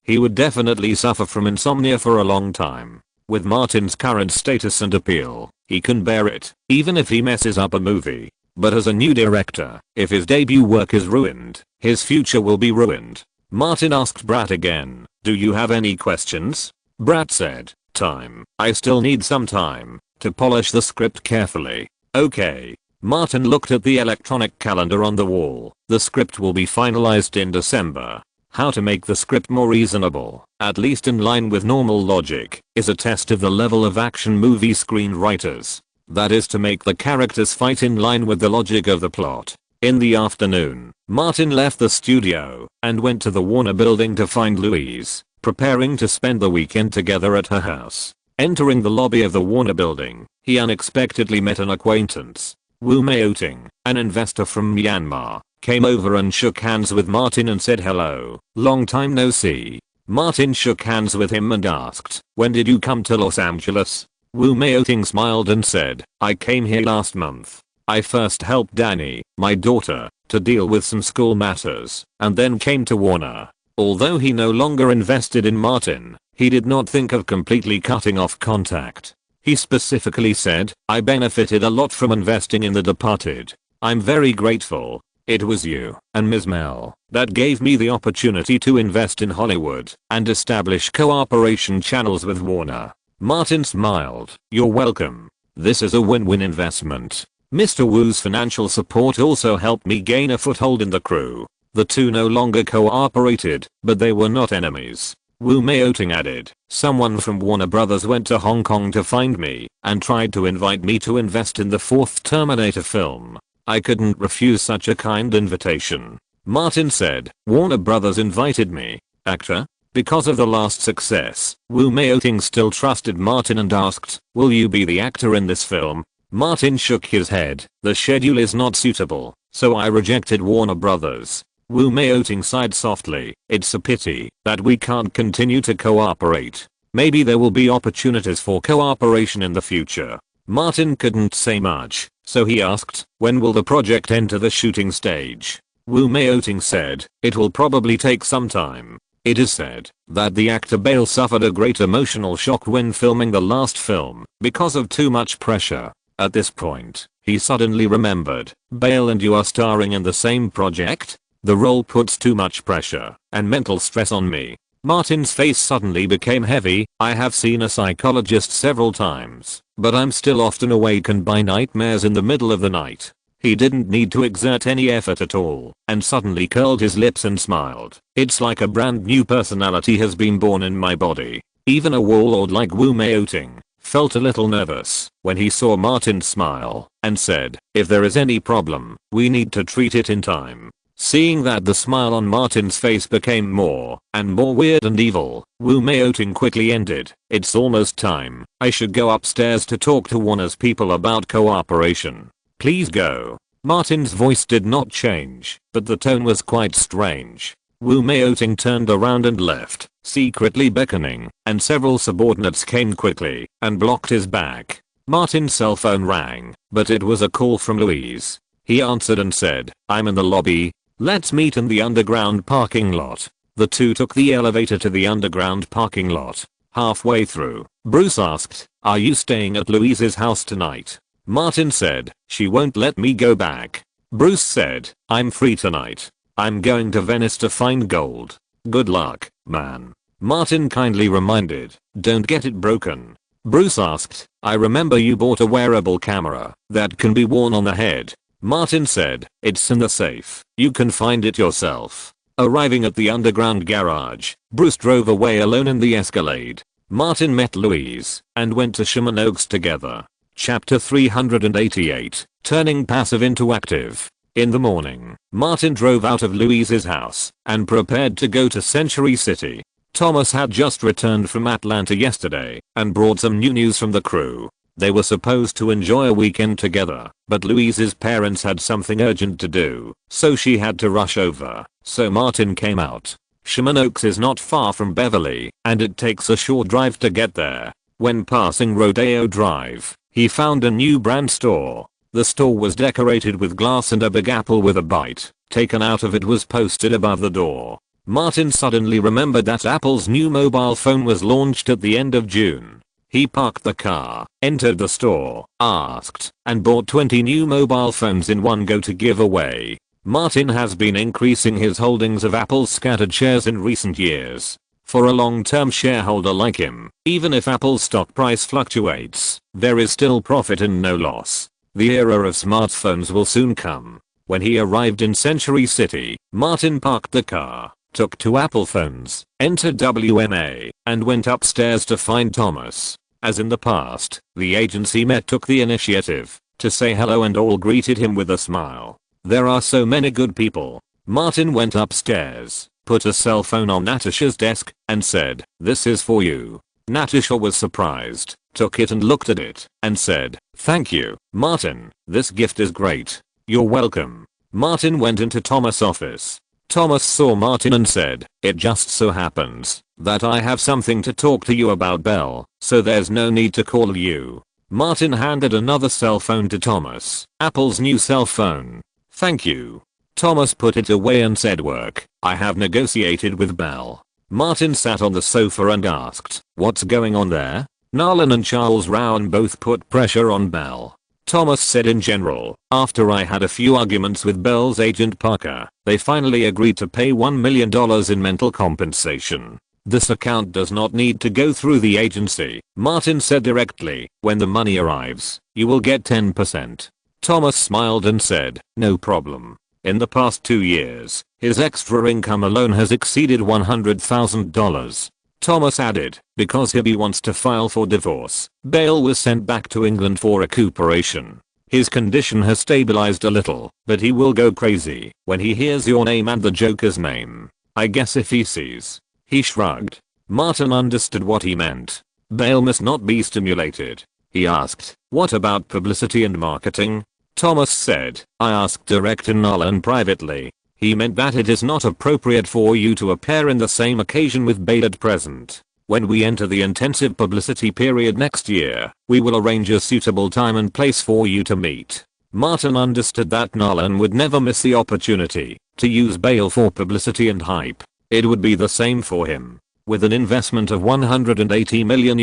he would definitely suffer from insomnia for a long time. With Martin's current status and appeal, he can bear it, even if he messes up a movie. But as a new director, if his debut work is ruined, his future will be ruined. Martin asked Brat again, do you have any questions? Brat said, time. I still need some time to polish the script carefully. Okay. Martin looked at the electronic calendar on the wall. The script will be finalized in December. How to make the script more reasonable, at least in line with normal logic, is a test of the level of action movie screenwriters. That is to make the characters fight in line with the logic of the plot. In the afternoon, Martin left the studio and went to the Warner building to find Louise, preparing to spend the weekend together at her house. Entering the lobby of the Warner building, he unexpectedly met an acquaintance. Wu Maoting, an investor from Myanmar, came over and shook hands with Martin and said hello, long time no see. Martin shook hands with him and asked, when did you come to Los Angeles? Wu Maoting smiled and said, I came here last month. I first helped Danny, my daughter, to deal with some school matters, and then came to Warner. Although he no longer invested in Martin, he did not think of completely cutting off contact. He specifically said, I benefited a lot from investing in The Departed. I'm very grateful. It was you and Ms. Mel that gave me the opportunity to invest in Hollywood and establish cooperation channels with Warner. Martin smiled. You're welcome. This is a win-win investment. Mr. Wu's financial support also helped me gain a foothold in the crew. The two no longer cooperated, but they were not enemies. Wu Maoting added, someone from Warner Brothers went to Hong Kong to find me and tried to invite me to invest in the fourth Terminator film. I couldn't refuse such a kind invitation. Martin said, Warner Brothers invited me. Actor? Because of the last success, Wu Maoting still trusted Martin and asked, will you be the actor in this film? Martin shook his head. The schedule is not suitable, so I rejected Warner Brothers. Wu Maoting sighed softly. It's a pity that we can't continue to cooperate. Maybe there will be opportunities for cooperation in the future. Martin couldn't say much, so he asked, when will the project enter the shooting stage? Wu Maoting said, it will probably take some time. It is said that the actor Bale suffered a great emotional shock when filming the last film because of too much pressure. At this point, he suddenly remembered, Bale and you are starring in the same project? The role puts too much pressure and mental stress on me. Martin's face suddenly became heavy. I have seen a psychologist several times, but I'm still often awakened by nightmares in the middle of the night. He didn't need to exert any effort at all and suddenly curled his lips and smiled. It's like a brand new personality has been born in my body. Even a warlord like Wu Maoting felt a little nervous when he saw Martin smile and said, if there is any problem, we need to treat it in time. Seeing that the smile on Martin's face became more and more weird and evil, Wu Maoting quickly ended. It's almost time. I should go upstairs to talk to Warner's people about cooperation. Please go. Martin's voice did not change, but the tone was quite strange. Wu Maoting turned around and left, secretly beckoning, and several subordinates came quickly and blocked his back. Martin's cell phone rang, but it was a call from Louise. He answered and said, I'm in the lobby. Let's meet in the underground parking lot. The two took the elevator to the underground parking lot. Halfway through, Bruce asked, are you staying at Louise's house tonight? Martin said, she won't let me go back. Bruce said, I'm free tonight. I'm going to Venice to find gold. Good luck, man. Martin kindly reminded, don't get it broken. Bruce asked, I remember you bought a wearable camera that can be worn on the head. Martin said, it's in the safe. You can find it yourself. Arriving at the underground garage, Bruce drove away alone in the Escalade. Martin met Louise and went to Sherman Oaks together. Chapter 388, Turning Passive into Active. In the morning, Martin drove out of Louise's house and prepared to go to Century City. Thomas had just returned from Atlanta yesterday and brought some new news from the crew. They were supposed to enjoy a weekend together, but Louise's parents had something urgent to do, so she had to rush over. So Martin came out. Sherman Oaks is not far from Beverly, and it takes a short drive to get there. When passing Rodeo Drive, he found a new brand store. The store was decorated with glass and a big apple with a bite taken out of it was posted above the door. Martin suddenly remembered that Apple's new mobile phone was launched at the end of June. He parked the car, entered the store, asked, and bought 20 new mobile phones in one go to give away. Martin has been increasing his holdings of Apple's scattered shares in recent years. For a long-term shareholder like him, even if Apple's stock price fluctuates, there is still profit and no loss. The era of smartphones will soon come. When he arrived in Century City, Martin parked the car, took 2 Apple phones, entered WMA, and went upstairs to find Thomas. As in the past, the agents he met took the initiative to say hello and all greeted him with a smile. There are so many good people. Martin went upstairs, put a cell phone on Natasha's desk, and said, "This is for you." Natasha was surprised, took it and looked at it, and said, "Thank you, Martin, this gift is great." "You're welcome." Martin went into Thomas' office. Thomas saw Martin and said, "It just so happens that I have something to talk to you about, Belle, so there's no need to call you." Martin handed another cell phone to Thomas. "Apple's new cell phone." "Thank you." Thomas put it away and said, "Work. I have negotiated with Belle." Martin sat on the sofa and asked, "What's going on there?" Nolan and Charles Rowan both put pressure on Belle. Thomas said, "In general, after I had a few arguments with Belle's agent Parker, they finally agreed to pay $1 million in mental compensation. This account does not need to go through the agency," Martin said directly. "When the money arrives, you will get 10%. Thomas smiled and said, "No problem." In the past 2 years, his extra income alone has exceeded $100,000. Thomas added, because Hibby wants to file for divorce, Bale was sent back to England for recuperation. His condition has stabilized a little, but he will go crazy when he hears your name and the Joker's name. I guess if he sees. He shrugged. Martin understood what he meant. Bale must not be stimulated. He asked, "What about publicity and marketing?" Thomas said, "I asked Director Nolan privately. He meant that it is not appropriate for you to appear in the same occasion with Bale at present. When we enter the intensive publicity period next year, we will arrange a suitable time and place for you to meet." Martin understood that Nolan would never miss the opportunity to use Bale for publicity and hype. It would be the same for him. With an investment of $180 million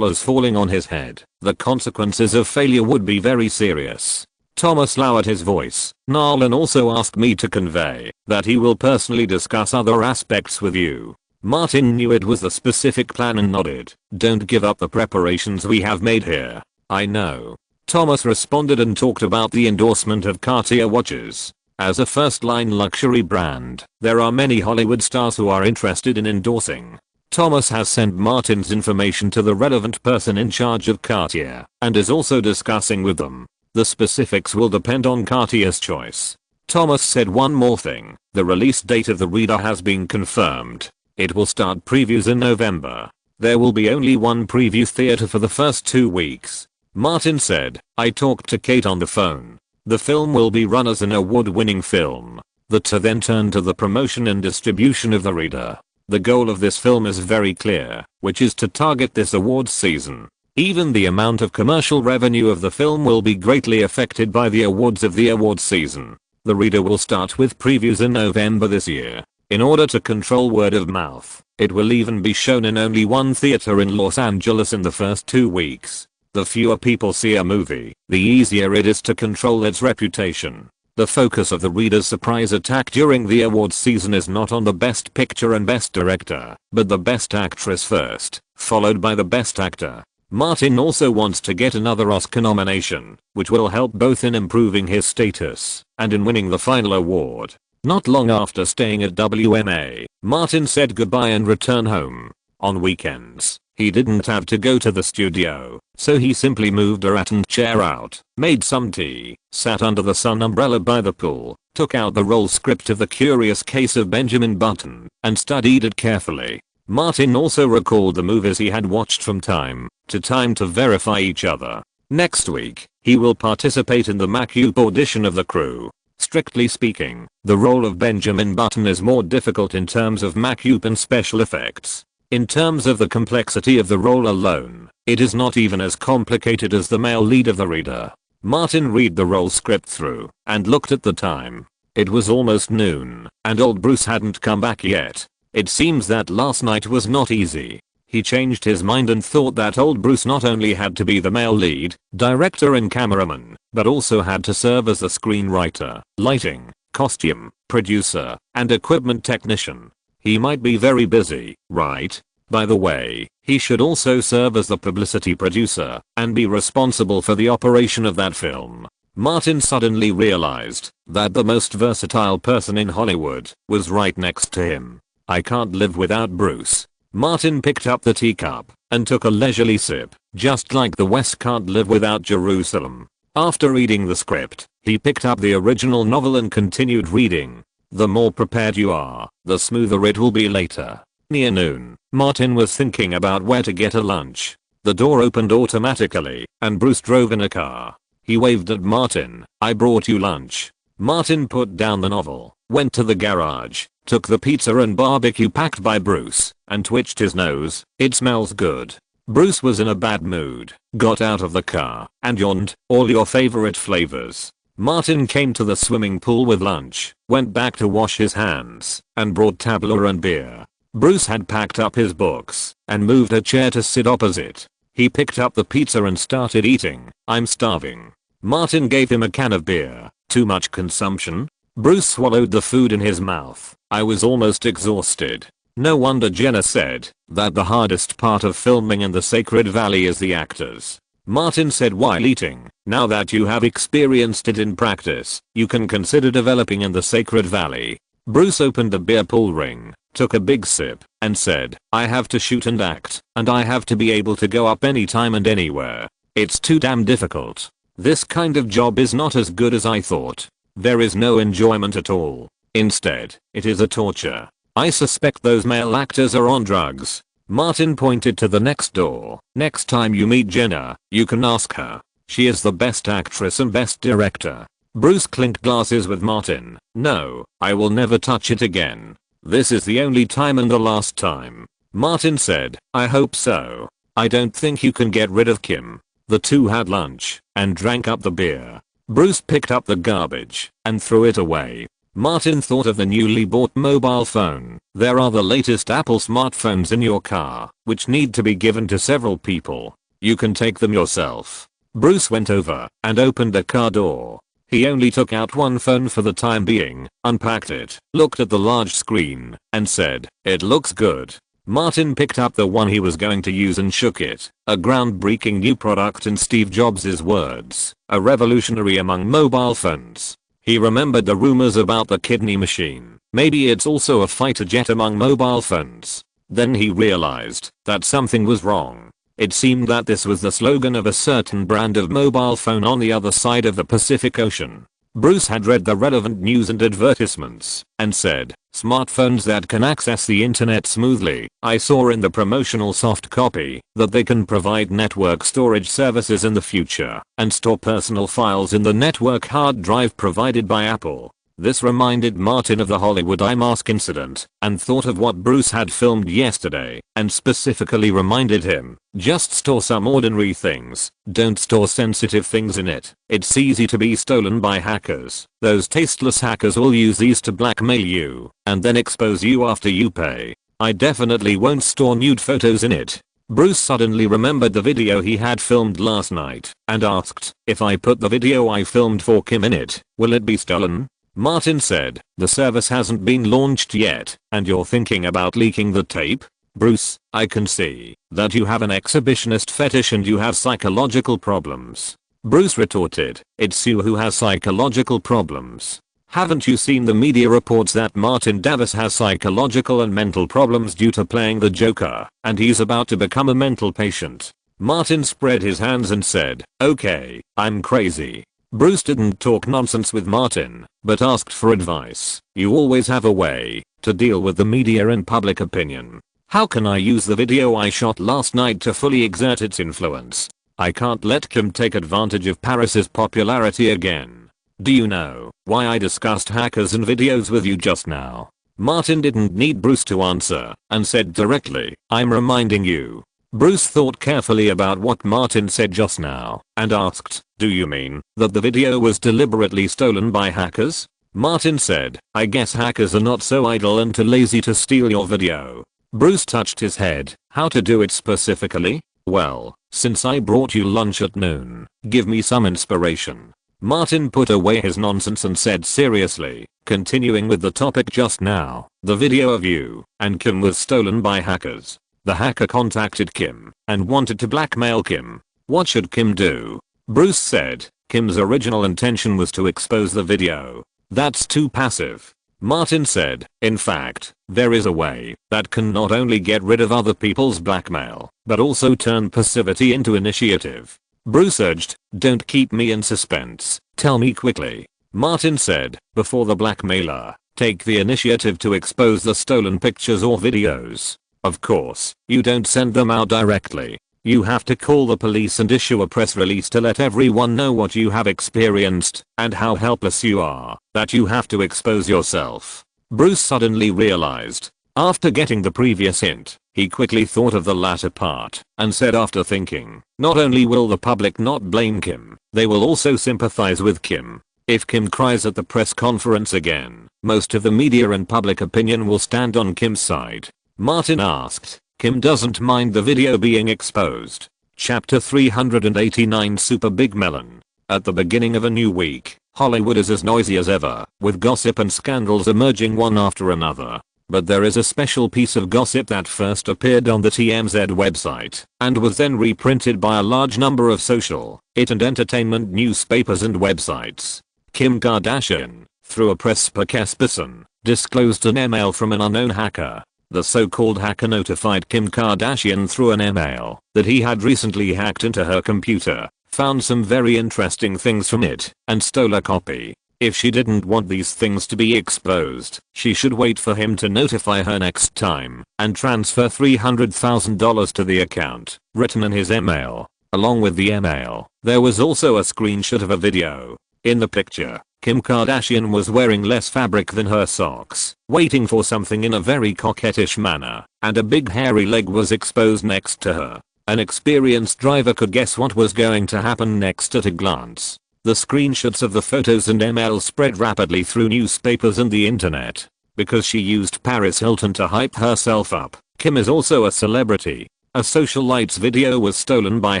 falling on his head, the consequences of failure would be very serious. Thomas lowered his voice. "Nolan also asked me to convey that he will personally discuss other aspects with you." Martin knew it was the specific plan and nodded. "Don't give up the preparations we have made here." "I know." Thomas responded and talked about the endorsement of Cartier watches. As a first-line luxury brand, there are many Hollywood stars who are interested in endorsing. Thomas has sent Martin's information to the relevant person in charge of Cartier and is also discussing with them. The specifics will depend on Cartier's choice. Thomas said one more thing. The release date of the reader has been confirmed. It will start previews in November. There will be only one preview theater for the first 2 weeks. Martin said, "I talked to Kate on the phone. The film will be run as an award-winning film. The two then turn to the promotion and distribution of the reader. The goal of this film is very clear, which is to target this awards season. Even the amount of commercial revenue of the film will be greatly affected by the awards of the awards season. The reader will start with previews in November this year. In order to control word of mouth, it will even be shown in only one theater in Los Angeles in the first 2 weeks. The fewer people see a movie, the easier it is to control its reputation. The focus of the reader's surprise attack during the awards season is not on the best picture and best director, but the best actress first, followed by the best actor." Martin also wants to get another Oscar nomination, which will help both in improving his status and in winning the final award. Not long after staying at WMA, Martin said goodbye and returned home. On weekends, he didn't have to go to the studio, so he simply moved a rattan chair out, made some tea, sat under the sun umbrella by the pool, took out the roll script of The Curious Case of Benjamin Button, and studied it carefully. Martin also recalled the movies he had watched from time to time to verify each other. Next week, he will participate in the MacUp audition of the crew. Strictly speaking, the role of Benjamin Button is more difficult in terms of MacUp and special effects. In terms of the complexity of the role alone, it is not even as complicated as the male lead of the reader. Martin read the role script through and looked at the time. It was almost noon, and old Bruce hadn't come back yet. It seems that last night was not easy. He changed his mind and thought that old Bruce not only had to be the male lead, director and cameraman, but also had to serve as the screenwriter, lighting, costume, producer, and equipment technician. He might be very busy, right? By the way, he should also serve as the publicity producer and be responsible for the operation of that film. Martin suddenly realized that the most versatile person in Hollywood was right next to him. I can't live without Bruce. Martin picked up the teacup and took a leisurely sip, just like the West can't live without Jerusalem. After reading the script, he picked up the original novel and continued reading. The more prepared you are, the smoother it will be later. Near noon, Martin was thinking about where to get a lunch. The door opened automatically, and Bruce drove in a car. He waved at Martin. I brought you lunch. Martin put down the novel, went to the garage, took the pizza and barbecue packed by Bruce, and twitched his nose. It smells good. Bruce was in a bad mood, got out of the car, and yawned. All your favorite flavors. Martin came to the swimming pool with lunch, went back to wash his hands, and brought tabla and beer. Bruce had packed up his books and moved a chair to sit opposite. He picked up the pizza and started eating. I'm starving. Martin gave him a can of beer. Too much consumption? Bruce swallowed the food in his mouth. I was almost exhausted. No wonder Jenna said that the hardest part of filming in the Sacred Valley is the actors. Martin said while eating, now that you have experienced it in practice, you can consider developing in the Sacred Valley. Bruce opened the beer pool ring, took a big sip, and said, I have to shoot and act, and I have to be able to go up anytime and anywhere. It's too damn difficult. This kind of job is not as good as I thought. There is no enjoyment at all. Instead, it is a torture. I suspect those male actors are on drugs. Martin pointed to the next door. Next time you meet Jenna, you can ask her. She is the best actress and best director. Bruce clinked glasses with Martin. No, I will never touch it again. This is the only time and the last time. Martin said, I hope so. I don't think you can get rid of Kim. The two had lunch and drank up the beer. Bruce picked up the garbage and threw it away. Martin thought of the newly bought mobile phone. There are the latest Apple smartphones in your car, which need to be given to several people. You can take them yourself. Bruce went over and opened the car door. He only took out one phone for the time being, unpacked it, looked at the large screen, and said, it looks good. Martin picked up the one he was going to use and shook it. A groundbreaking new product in Steve Jobs' words, a revolutionary among mobile phones. He remembered the rumors about the kidney machine. Maybe it's also a fighter jet among mobile phones. Then he realized that something was wrong. It seemed that this was the slogan of a certain brand of mobile phone on the other side of the Pacific Ocean. Bruce had read the relevant news and advertisements and said, smartphones that can access the internet smoothly. I saw in the promotional soft copy that they can provide network storage services in the future and store personal files in the network hard drive provided by Apple. This reminded Martin of the Hollywood eye mask incident and thought of what Bruce had filmed yesterday and specifically reminded him, just store some ordinary things, don't store sensitive things in it. It's easy to be stolen by hackers. Those tasteless hackers will use these to blackmail you and then expose you after you pay. I definitely won't store nude photos in it. Bruce suddenly remembered the video he had filmed last night and asked, if I put the video I filmed for Kim in it, will it be stolen? Martin said, the service hasn't been launched yet, and you're thinking about leaking the tape? Bruce, I can see that you have an exhibitionist fetish and you have psychological problems. Bruce retorted, it's you who has psychological problems. Haven't you seen the media reports that Martin Davis has psychological and mental problems due to playing the Joker, and he's about to become a mental patient? Martin spread his hands and said, okay, I'm crazy. Bruce didn't talk nonsense with Martin, but asked for advice. You always have a way to deal with the media and public opinion. How can I use the video I shot last night to fully exert its influence? I can't let Kim take advantage of Paris's popularity again. Do you know why I discussed hackers and videos with you just now? Martin didn't need Bruce to answer and said directly, I'm reminding you. Bruce thought carefully about what Martin said just now and asked, do you mean that the video was deliberately stolen by hackers? Martin said, I guess hackers are not so idle and too lazy to steal your video. Bruce touched his head. How to do it specifically? Well, since I brought you lunch at noon, give me some inspiration. Martin put away his nonsense and said seriously, continuing with the topic just now, the video of you and Kim was stolen by hackers. The hacker contacted Kim and wanted to blackmail Kim. What should Kim do? Bruce said, Kim's original intention was to expose the video. That's too passive. Martin said, in fact, there is a way that can not only get rid of other people's blackmail, but also turn passivity into initiative. Bruce urged, don't keep me in suspense, tell me quickly. Martin said, before the blackmailer, take the initiative to expose the stolen pictures or videos. Of course, you don't send them out directly. You have to call the police and issue a press release to let everyone know what you have experienced and how helpless you are, that you have to expose yourself. Bruce suddenly realized. After getting the previous hint, he quickly thought of the latter part and said after thinking, not only will the public not blame Kim, they will also sympathize with Kim. If Kim cries at the press conference again, most of the media and public opinion will stand on Kim's side. Martin asked, Kim doesn't mind the video being exposed. Chapter 389 Super Big Melon. At the beginning of a new week, Hollywood is as noisy as ever, with gossip and scandals emerging one after another. But there is a special piece of gossip that first appeared on the TMZ website and was then reprinted by a large number of social, and entertainment newspapers and websites. Kim Kardashian, through a press spokesperson, disclosed an email from an unknown hacker. The so-called hacker notified Kim Kardashian through an email that he had recently hacked into her computer, found some very interesting things from it, and stole a copy. If she didn't want these things to be exposed, she should wait for him to notify her next time and transfer $300,000 to the account, written in his email. Along with the email, there was also a screenshot of a video. In the picture, Kim Kardashian was wearing less fabric than her socks, waiting for something in a very coquettish manner, and a big hairy leg was exposed next to her. An experienced driver could guess what was going to happen next at a glance. The screenshots of the photos and emails spread rapidly through newspapers and the internet. Because she used Paris Hilton to hype herself up, Kim is also a celebrity. A socialite's video was stolen by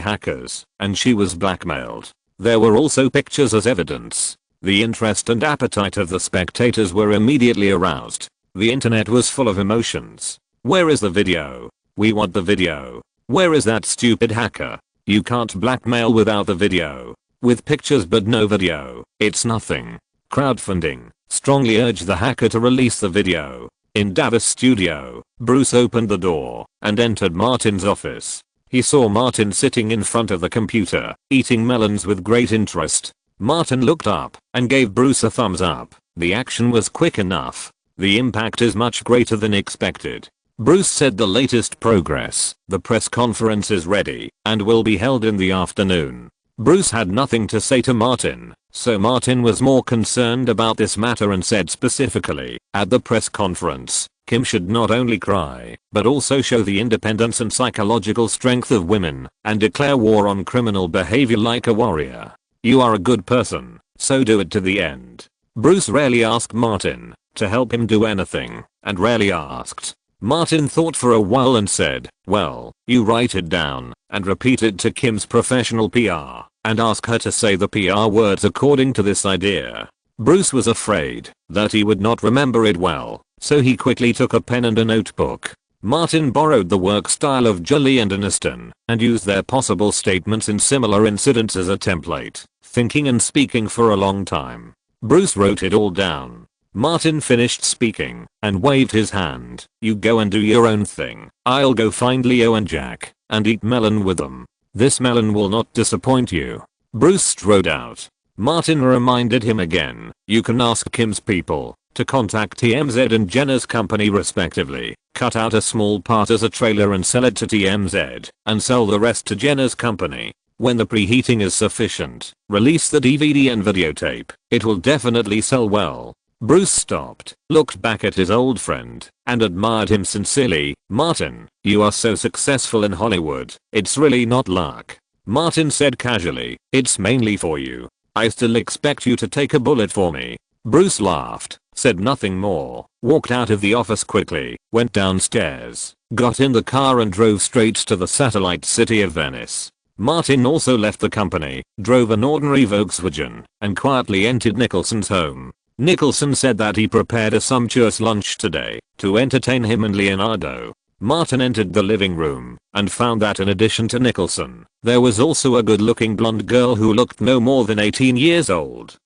hackers, and she was blackmailed. There were also pictures as evidence. The interest and appetite of the spectators were immediately aroused. The internet was full of emotions. Where is the video? We want the video. Where is that stupid hacker? You can't blackmail without the video. With pictures but no video, it's nothing. Crowdfunding. Strongly urge the hacker to release the video. In Davis' studio, Bruce opened the door and entered Martin's office. He saw Martin sitting in front of the computer, eating melons with great interest. Martin looked up and gave Bruce a thumbs up. The action was quick enough. The impact is much greater than expected. Bruce said the latest progress. The press conference is ready and will be held in the afternoon. Bruce had nothing to say to Martin, so Martin was more concerned about this matter and said specifically, at the press conference, Kim should not only cry, but also show the independence and psychological strength of women, and declare war on criminal behavior like a warrior. You are a good person, so do it to the end. Bruce rarely asked Martin to help him do anything, and rarely asked. Martin thought for a while and said, well, you write it down, and repeat it to Kim's professional PR, and ask her to say the PR words according to this idea. Bruce was afraid that he would not remember it well, so he quickly took a pen and a notebook. Martin borrowed the work style of Jolie and Aniston, and used their possible statements in similar incidents as a template, thinking and speaking for a long time. Bruce wrote it all down. Martin finished speaking and waved his hand. You go and do your own thing. I'll go find Leo and Jack and eat melon with them. This melon will not disappoint you. Bruce strode out. Martin reminded him again, you can ask Kim's people to contact TMZ and Jenner's company respectively, cut out a small part as a trailer and sell it to TMZ, and sell the rest to Jenner's company. When the preheating is sufficient, release the DVD and videotape. It will definitely sell well. Bruce stopped, looked back at his old friend, and admired him sincerely. Martin, you are so successful in Hollywood, it's really not luck. Martin said casually, it's mainly for you. I still expect you to take a bullet for me. Bruce laughed, said nothing more, walked out of the office quickly, went downstairs, got in the car and drove straight to the satellite city of Venice. Martin also left the company, drove an ordinary Volkswagen, and quietly entered Nicholson's home. Nicholson said that he prepared a sumptuous lunch today to entertain him and Leonardo. Martin entered the living room and found that in addition to Nicholson, there was also a good-looking blonde girl who looked no more than 18 years old.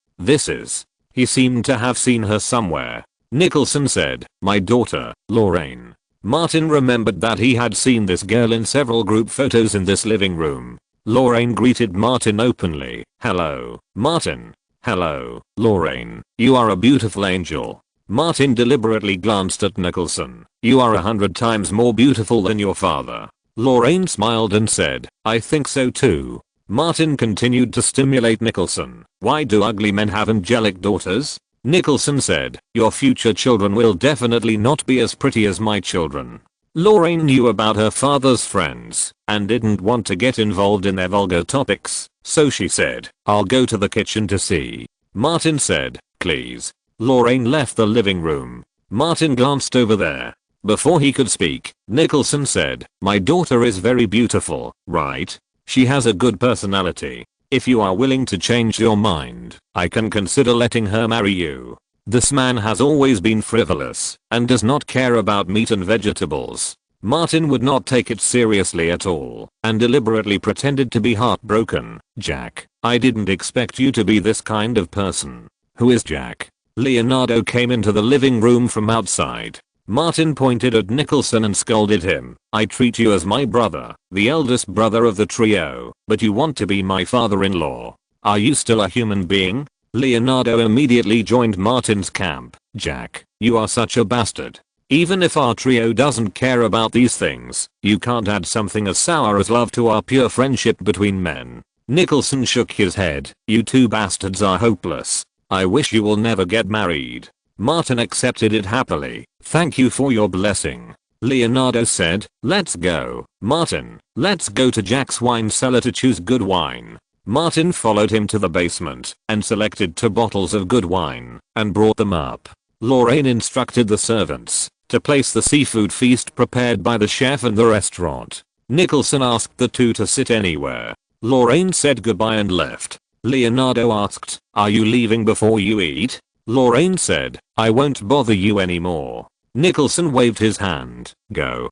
He seemed to have seen her somewhere. Nicholson said, my daughter, Lorraine. Martin remembered that he had seen this girl in several group photos in this living room. Lorraine greeted Martin openly. Hello, Martin. Hello, Lorraine. You are a beautiful angel. Martin deliberately glanced at Nicholson. You are 100 times more beautiful than your father. Lorraine smiled and said, I think so too. Martin continued to stimulate Nicholson. Why do ugly men have angelic daughters? Nicholson said, your future children will definitely not be as pretty as my children. Lorraine knew about her father's friends and didn't want to get involved in their vulgar topics, so she said, I'll go to the kitchen to see. Martin said, please. Lorraine left the living room. Martin glanced over there. Before he could speak, Nicholson said, my daughter is very beautiful, right? She has a good personality. If you are willing to change your mind, I can consider letting her marry you. This man has always been frivolous and does not care about meat and vegetables. Martin would not take it seriously at all and deliberately pretended to be heartbroken. Jack, I didn't expect you to be this kind of person. Who is Jack? Leonardo came into the living room from outside. Martin pointed at Nicholson and scolded him. I treat you as my brother, the eldest brother of the trio, but you want to be my father-in-law. Are you still a human being? Leonardo immediately joined Martin's camp. Jack, you are such a bastard. Even if our trio doesn't care about these things, you can't add something as sour as love to our pure friendship between men. Nicholson shook his head. You two bastards are hopeless. I wish you will never get married. Martin accepted it happily. Thank you for your blessing. Leonardo said, let's go. Martin, let's go to Jack's wine cellar to choose good wine. Martin followed him to the basement and selected 2 bottles of good wine and brought them up. Lorraine instructed the servants to place the seafood feast prepared by the chef in the restaurant. Nicholson asked the two to sit anywhere. Lorraine said goodbye and left. Leonardo asked, are you leaving before you eat? Lorraine said, I won't bother you anymore. Nicholson waved his hand. Go.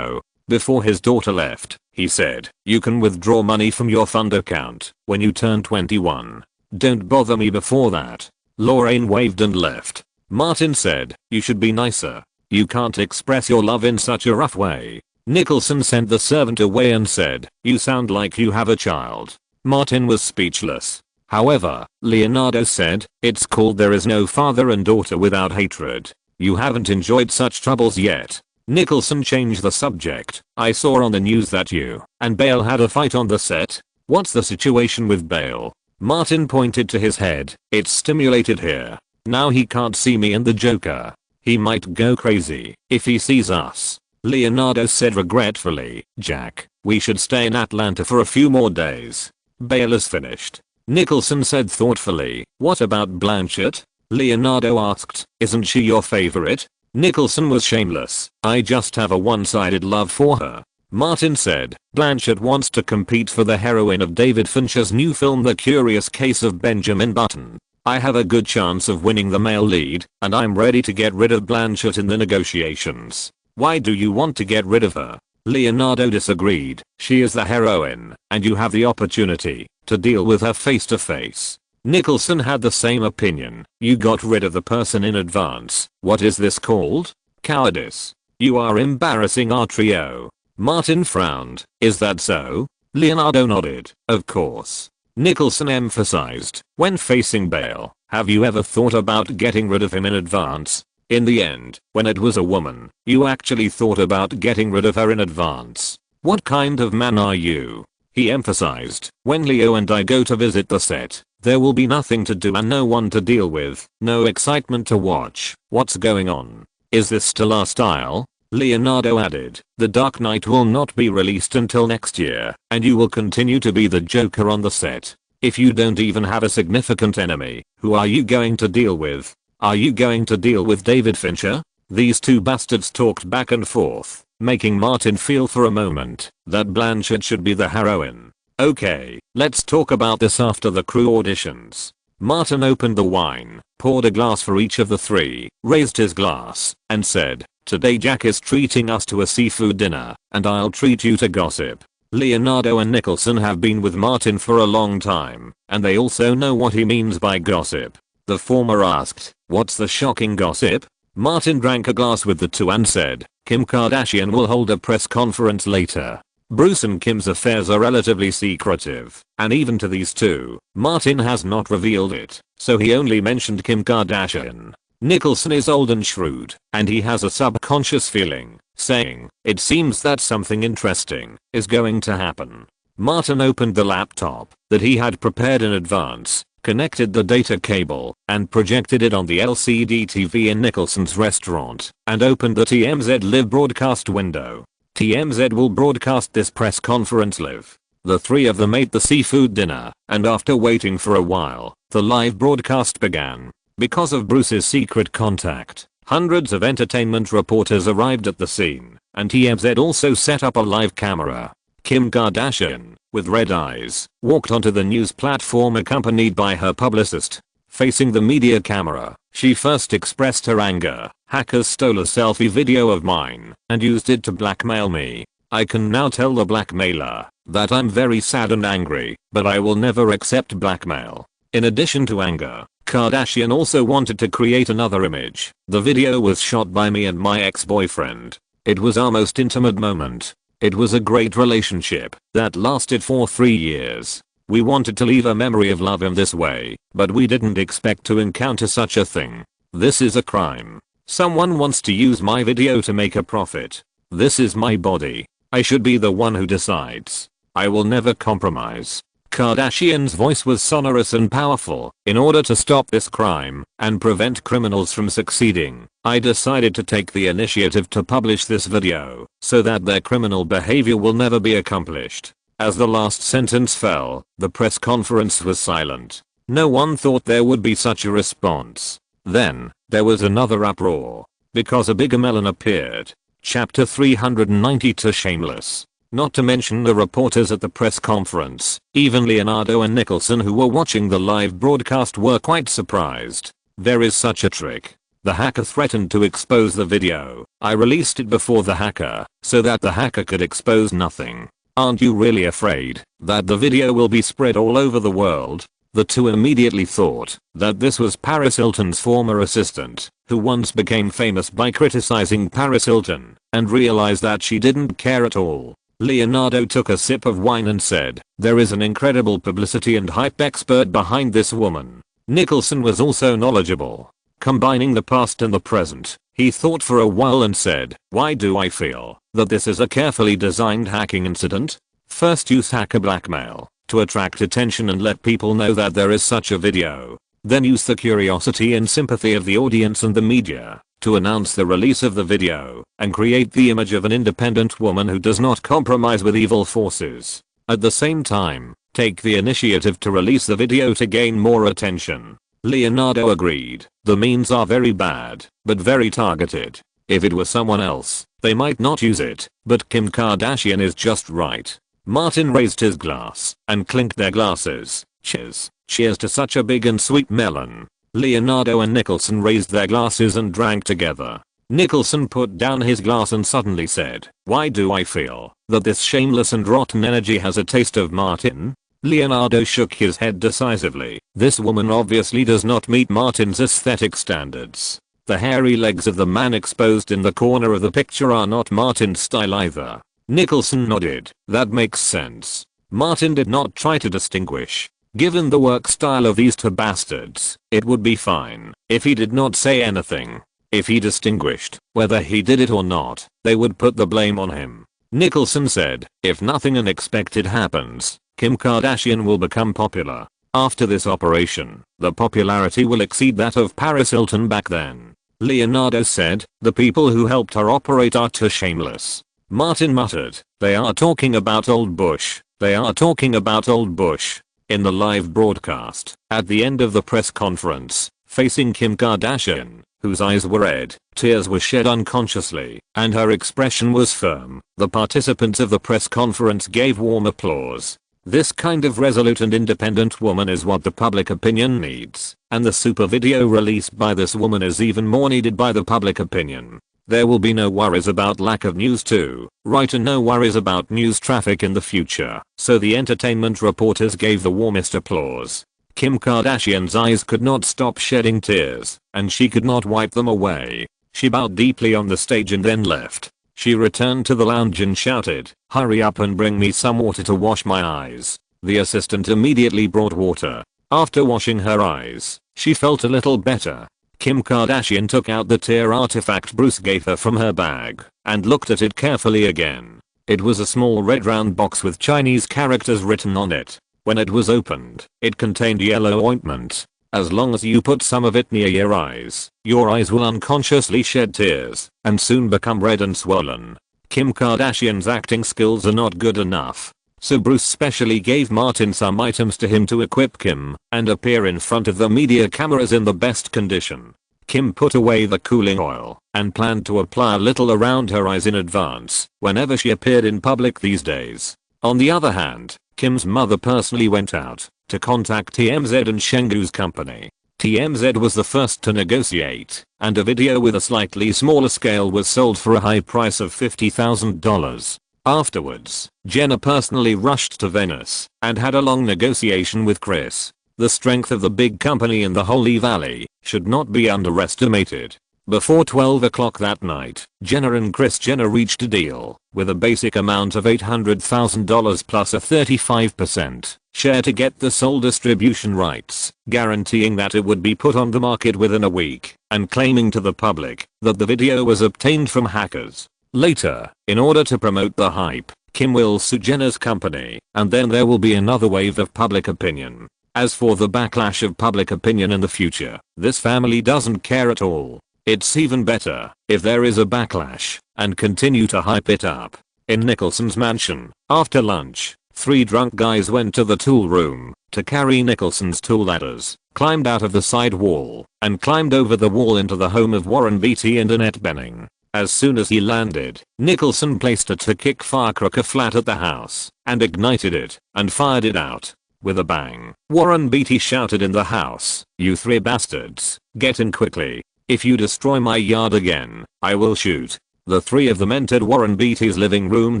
Before his daughter left, he said, you can withdraw money from your fund account when you turn 21. Don't bother me before that. Lorraine waved and left. Martin said, you should be nicer. You can't express your love in such a rough way. Nicholson sent the servant away and said, you sound like you have a child. Martin was speechless. However, Leonardo said, it's called There Is No Father and Daughter Without Hatred. You haven't enjoyed such troubles yet. Nicholson changed the subject. I saw on the news that you and Bale had a fight on the set. What's the situation with Bale? Martin pointed to his head. It's stimulated here. Now he can't see me and the Joker. He might go crazy if he sees us. Leonardo said regretfully, Jack, we should stay in Atlanta for a few more days. Bale is finished. Nicholson said thoughtfully, what about Blanchett? Leonardo asked, isn't she your favorite? Nicholson was shameless. I just have a one-sided love for her. Martin said, Blanchett wants to compete for the heroine of David Fincher's new film The Curious Case of Benjamin Button. I have a good chance of winning the male lead, and I'm ready to get rid of Blanchett in the negotiations. Why do you want to get rid of her? Leonardo disagreed. She is the heroine, and you have the opportunity to deal with her face to face. Nicholson had the same opinion. You got rid of the person in advance. What is this called? Cowardice. You are embarrassing our trio. Martin frowned. Is that so? Leonardo nodded. Of course. Nicholson emphasized, when facing Bale, Have you ever thought about getting rid of him in advance? In the end, when it was a woman, you actually thought about getting rid of her in advance. What kind of man are you? He emphasized, when Leo and I go to visit the set, there will be nothing to do and no one to deal with, no excitement to watch. What's going on? Is this still our style? Leonardo added, The Dark Knight will not be released until next year, and you will continue to be the Joker on the set. If you don't even have a significant enemy, who are you going to deal with? Are you going to deal with David Fincher? These two bastards talked back and forth, making Martin feel for a moment that Blanchett should be the heroine. Okay, let's talk about this after the crew auditions. Martin opened the wine, poured a glass for each of the three, raised his glass, and said, Today Jack is treating us to a seafood dinner, and I'll treat you to gossip. Leonardo and Nicholson have been with Martin for a long time, and they also know what he means by gossip. The former asked, What's the shocking gossip? Martin drank a glass with the two and said, Kim Kardashian will hold a press conference later. Bruce and Kim's affairs are relatively secretive, and even to these two, Martin has not revealed it, so he only mentioned Kim Kardashian. Nicholson is old and shrewd, and he has a subconscious feeling, saying, It seems that something interesting is going to happen. Martin opened the laptop that he had prepared in advance, connected the data cable, and projected it on the LCD TV in Nicholson's restaurant, and opened the TMZ live broadcast window. TMZ will broadcast this press conference live. The three of them ate the seafood dinner, and after waiting for a while, the live broadcast began. Because of Bruce's secret contact, hundreds of entertainment reporters arrived at the scene, and TMZ also set up a live camera. Kim Kardashian, with red eyes, walked onto the news platform accompanied by her publicist. Facing the media camera, she first expressed her anger. Hackers stole a selfie video of mine and used it to blackmail me. I can now tell the blackmailer that I'm very sad and angry, but I will never accept blackmail. In addition to anger, Kardashian also wanted to create another image. The video was shot by me and my ex-boyfriend. It was our most intimate moment. It was a great relationship that lasted for 3 years. We wanted to leave a memory of love in this way, but we didn't expect to encounter such a thing. This is a crime. Someone wants to use my video to make a profit. This is my body. I should be the one who decides. I will never compromise. Kardashian's voice was sonorous and powerful. In order to stop this crime and prevent criminals from succeeding, I decided to take the initiative to publish this video so that their criminal behavior will never be accomplished. As the last sentence fell, the press conference was silent. No one thought there would be such a response. Then, there was another uproar, because a bigger melon appeared. Chapter 392 Shameless. Not to mention the reporters at the press conference, even Leonardo and Nicholson who were watching the live broadcast were quite surprised. There is such a trick. The hacker threatened to expose the video. I released it before the hacker, so that the hacker could expose nothing. Aren't you really afraid that the video will be spread all over the world? The two immediately thought that this was Paris Hilton's former assistant, who once became famous by criticizing Paris Hilton, and realized that she didn't care at all. Leonardo took a sip of wine and said, There is an incredible publicity and hype expert behind this woman. Nicholson was also knowledgeable. Combining the past and the present, he thought for a while and said, Why do I feel that this is a carefully designed hacking incident? First use hacker blackmail to attract attention and let people know that there is such a video. Then use the curiosity and sympathy of the audience and the media to announce the release of the video and create the image of an independent woman who does not compromise with evil forces. At the same time, take the initiative to release the video to gain more attention. Leonardo agreed. The means are very bad, but very targeted. If it was someone else, they might not use it, but Kim Kardashian is just right. Martin raised his glass and clinked their glasses. Cheers. Cheers to such a big and sweet melon. Leonardo and Nicholson raised their glasses and drank together. Nicholson put down his glass and suddenly said, Why do I feel that this shameless and rotten energy has a taste of Martin? Leonardo shook his head decisively. This woman obviously does not meet Martin's aesthetic standards. The hairy legs of the man exposed in the corner of the picture are not Martin's style either. Nicholson nodded. That makes sense. Martin did not try to distinguish Given the work style of these two bastards, it would be fine if he did not say anything. If he distinguished whether he did it or not, they would put the blame on him. Nicholson said, if nothing unexpected happens, Kim Kardashian will become popular. After this operation, the popularity will exceed that of Paris Hilton back then. Leonardo said, the people who helped her operate are too shameless. Martin muttered, they are talking about old Bush. They are talking about old Bush. In the live broadcast, at the end of the press conference, facing Kim Kardashian, whose eyes were red, tears were shed unconsciously, and her expression was firm, the participants of the press conference gave warm applause. This kind of resolute and independent woman is what the public opinion needs, and the super video released by this woman is even more needed by the public opinion. There will be no worries about lack of news too, right, and no worries about news traffic in the future, so the entertainment reporters gave the warmest applause. Kim Kardashian's eyes could not stop shedding tears, and she could not wipe them away. She bowed deeply on the stage and then left. She returned to the lounge and shouted, hurry up and bring me some water to wash my eyes. The assistant immediately brought water. After washing her eyes, she felt a little better. Kim Kardashian took out the tear artifact Bruce gave her from her bag, and looked at it carefully again. It was a small red round box with Chinese characters written on it. When it was opened, it contained yellow ointment. As long as you put some of it near your eyes will unconsciously shed tears, and soon become red and swollen. Kim Kardashian's acting skills are not good enough. So Bruce specially gave Martin some items to him to equip Kim, and appear in front of the media cameras in the best condition. Kim put away the cooling oil, and planned to apply a little around her eyes in advance, whenever she appeared in public these days. On the other hand, Kim's mother personally went out to contact TMZ and Chengdu's company. TMZ was the first to negotiate, and a video with a slightly smaller scale was sold for a high price of $50,000. Afterwards, Jenner personally rushed to Venice and had a long negotiation with Kris. The strength of the big company in the Holy Valley should not be underestimated. Before 12 o'clock that night, Jenner and Kris Jenner reached a deal with a basic amount of $800,000 plus a 35% share to get the sole distribution rights, guaranteeing that it would be put on the market within a week, and claiming to the public that the video was obtained from hackers. Later, in order to promote the hype, Kim will sue Jenner's company, and then there will be another wave of public opinion. As for the backlash of public opinion in the future, this family doesn't care at all. It's even better if there is a backlash and continue to hype it up. In Nicholson's mansion, after lunch, 3 drunk guys went to the tool room to carry Nicholson's tool ladders, climbed out of the side wall, and climbed over the wall into the home of Warren Beatty and Annette Bening. As soon as he landed, Nicholson placed a to-kick firecracker flat at the house, and ignited it, and fired it out. With a bang, Warren Beatty shouted in the house, "You 3 bastards, get in quickly. If you destroy my yard again, I will shoot." The 3 of them entered Warren Beatty's living room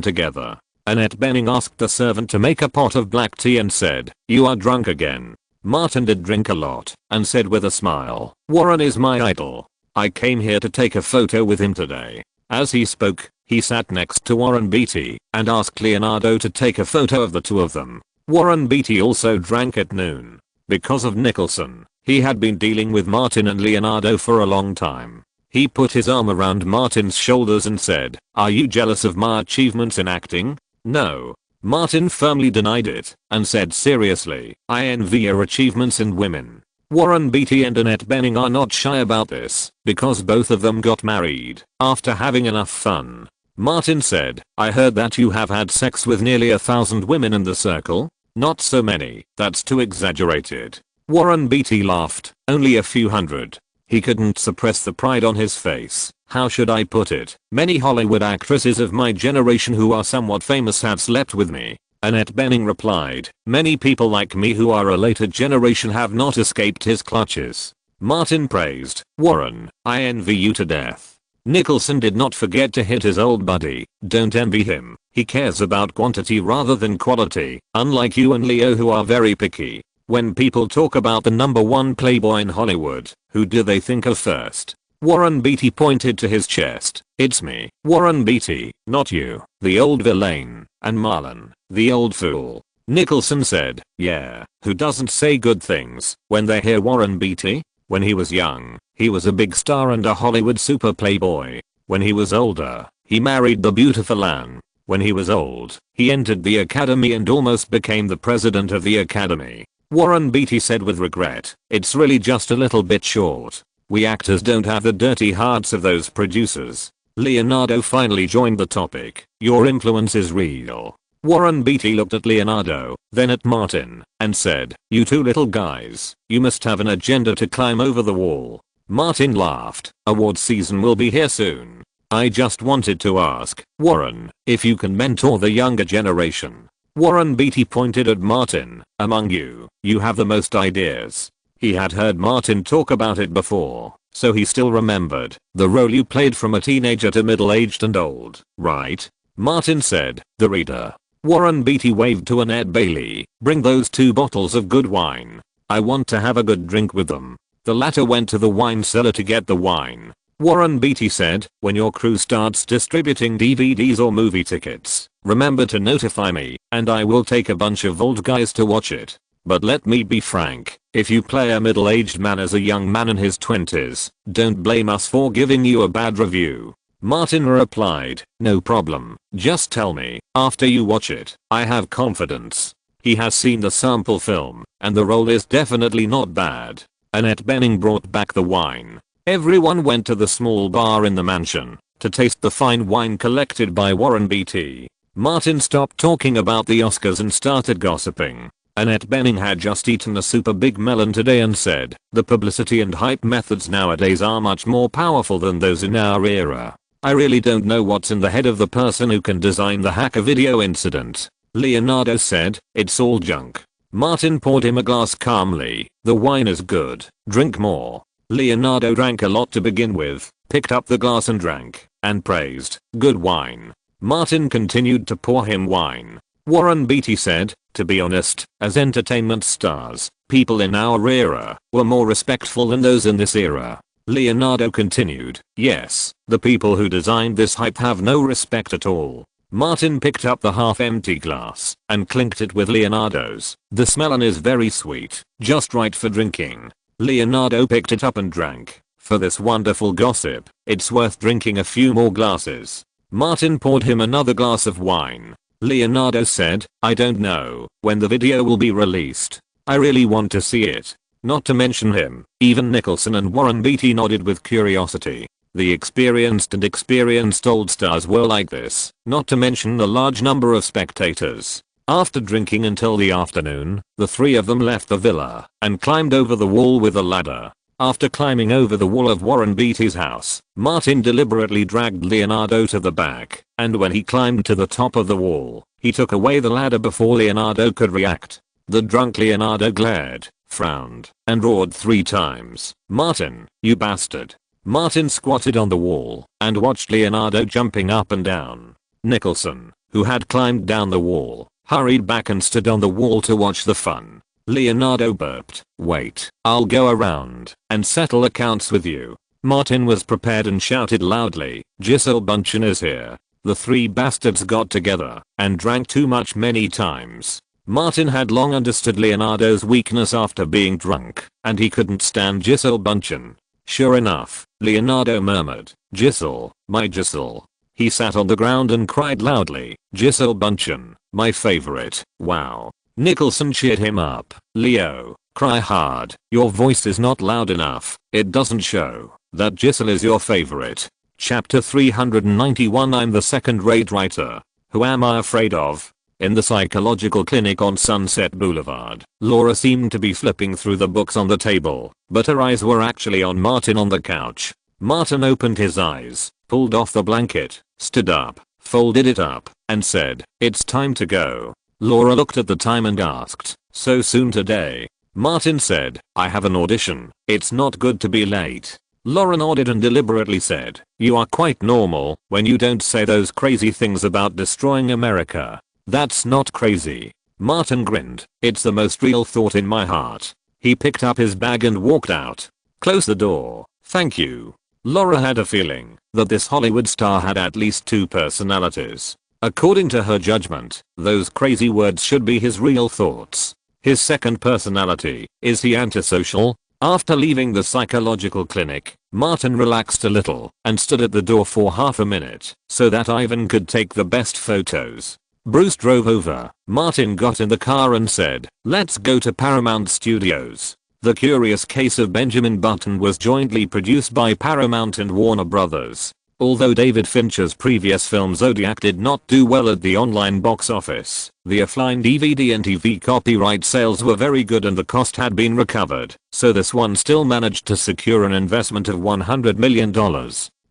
together. Annette Bening asked the servant to make a pot of black tea and said, "You are drunk again." Martin did drink a lot, and said with a smile, "Warren is my idol. I came here to take a photo with him today." As he spoke, he sat next to Warren Beatty and asked Leonardo to take a photo of the 2 of them. Warren Beatty also drank at noon. Because of Nicholson, he had been dealing with Martin and Leonardo for a long time. He put his arm around Martin's shoulders and said, "Are you jealous of my achievements in acting?" "No." Martin firmly denied it, and said seriously, "I envy your achievements in women." Warren Beatty and Annette Bening are not shy about this, because both of them got married after having enough fun. Martin said, "I heard that you have had sex with nearly 1,000 women in the circle?" "Not so many, that's too exaggerated." Warren Beatty laughed, "Only a few hundred." He couldn't suppress the pride on his face. "How should I put it? Many Hollywood actresses of my generation who are somewhat famous have slept with me." Annette Bening replied, "Many people like me who are a later generation have not escaped his clutches." Martin praised, "Warren, I envy you to death." Nicholson did not forget to hit his old buddy, "Don't envy him, he cares about quantity rather than quality, unlike you and Leo who are very picky. When people talk about the #1 playboy in Hollywood, who do they think of first?" Warren Beatty pointed to his chest. "It's me, Warren Beatty, not you, the old villain, and Marlon, the old fool." Nicholson said, yeah, who doesn't say good things when they hear Warren Beatty? When he was young, he was a big star and a Hollywood super playboy. When he was older, he married the beautiful Anne. When he was old, he entered the academy and almost became the president of the academy. Warren Beatty said with regret, it's really just a little bit short. We actors don't have the dirty hearts of those producers. Leonardo finally joined the topic. Your influence is real. Warren Beatty looked at Leonardo, then at Martin, and said, you two little guys, you must have an agenda to climb over the wall. Martin laughed. Award season will be here soon. I just wanted to ask, Warren, if you can mentor the younger generation. Warren Beatty pointed at Martin. Among you, you have the most ideas. He had heard Martin talk about it before, so he still remembered the role you played from a teenager to middle-aged and old, right? Martin said, the reader. Warren Beatty waved to Annette Bailey. Bring those 2 bottles of good wine. I want to have a good drink with them. The latter went to the wine cellar to get the wine. Warren Beatty said, when your crew starts distributing DVDs or movie tickets, remember to notify me, and I will take a bunch of old guys to watch it. But let me be frank, if you play a middle-aged man as a young man in his 20s, don't blame us for giving you a bad review. Martin replied, no problem, just tell me, after you watch it. I have confidence. He has seen the sample film, and the role is definitely not bad. Annette Bening brought back the wine. Everyone went to the small bar in the mansion to taste the fine wine collected by Warren Beatty. Martin stopped talking about the Oscars and started gossiping. Annette Bening had just eaten a super big melon today and said, the publicity and hype methods nowadays are much more powerful than those in our era. I really don't know what's in the head of the person who can design the hacker video incident. Leonardo said, it's all junk. Martin poured him a glass calmly. The wine is good. Drink more. Leonardo drank a lot to begin with, picked up the glass and drank, and praised, good wine. Martin continued to pour him wine. Warren Beatty said, to be honest, as entertainment stars, people in our era were more respectful than those in this era. Leonardo continued, yes, the people who designed this hype have no respect at all. Martin picked up the half-empty glass and clinked it with Leonardo's. This melon is very sweet, just right for drinking. Leonardo picked it up and drank. For this wonderful gossip, it's worth drinking a few more glasses. Martin poured him another glass of wine. Leonardo said, I don't know when the video will be released. I really want to see it. Not to mention him, even Nicholson and Warren Beatty nodded with curiosity. The experienced old stars were like this, not to mention the large number of spectators. After drinking until the afternoon, the 3 of them left the villa and climbed over the wall with a ladder. After climbing over the wall of Warren Beatty's house, Martin deliberately dragged Leonardo to the back, and when he climbed to the top of the wall, he took away the ladder before Leonardo could react. The drunk Leonardo glared, frowned, and roared 3 times, Martin, you bastard. Martin squatted on the wall and watched Leonardo jumping up and down. Nicholson, who had climbed down the wall, hurried back and stood on the wall to watch the fun. Leonardo burped, wait, I'll go around and settle accounts with you. Martin was prepared and shouted loudly, Giselle Bundchen is here. The 3 bastards got together and drank too much many times. Martin had long understood Leonardo's weakness after being drunk, and he couldn't stand Giselle Bundchen. Sure enough, Leonardo murmured, Giselle, my Giselle. He sat on the ground and cried loudly, Giselle Bundchen, my favorite, wow. Nicholson cheered him up, Leo, cry hard, your voice is not loud enough, it doesn't show that Giselle is your favorite. Chapter 391 I'm the second-rate writer. Who am I afraid of? In the psychological clinic on Sunset Boulevard, Laura seemed to be flipping through the books on the table, but her eyes were actually on Martin on the couch. Martin opened his eyes, pulled off the blanket, stood up, folded it up, and said, it's time to go. Laura looked at the time and asked, so soon today? Martin said, I have an audition, it's not good to be late. Laura nodded and deliberately said, you are quite normal when you don't say those crazy things about destroying America. That's not crazy. Martin grinned. It's the most real thought in my heart. He picked up his bag and walked out. Close the door. Thank you. Laura had a feeling that this Hollywood star had at least 2 personalities. According to her judgment, those crazy words should be his real thoughts. His second personality, is he antisocial? After leaving the psychological clinic, Martin relaxed a little and stood at the door for half a minute so that Ivan could take the best photos. Bruce drove over. Martin got in the car and said, "Let's go to Paramount Studios." The Curious Case of Benjamin Button was jointly produced by Paramount and Warner Brothers. Although David Fincher's previous film Zodiac did not do well at the online box office, the offline DVD and TV copyright sales were very good and the cost had been recovered, so this one still managed to secure an investment of $100 million.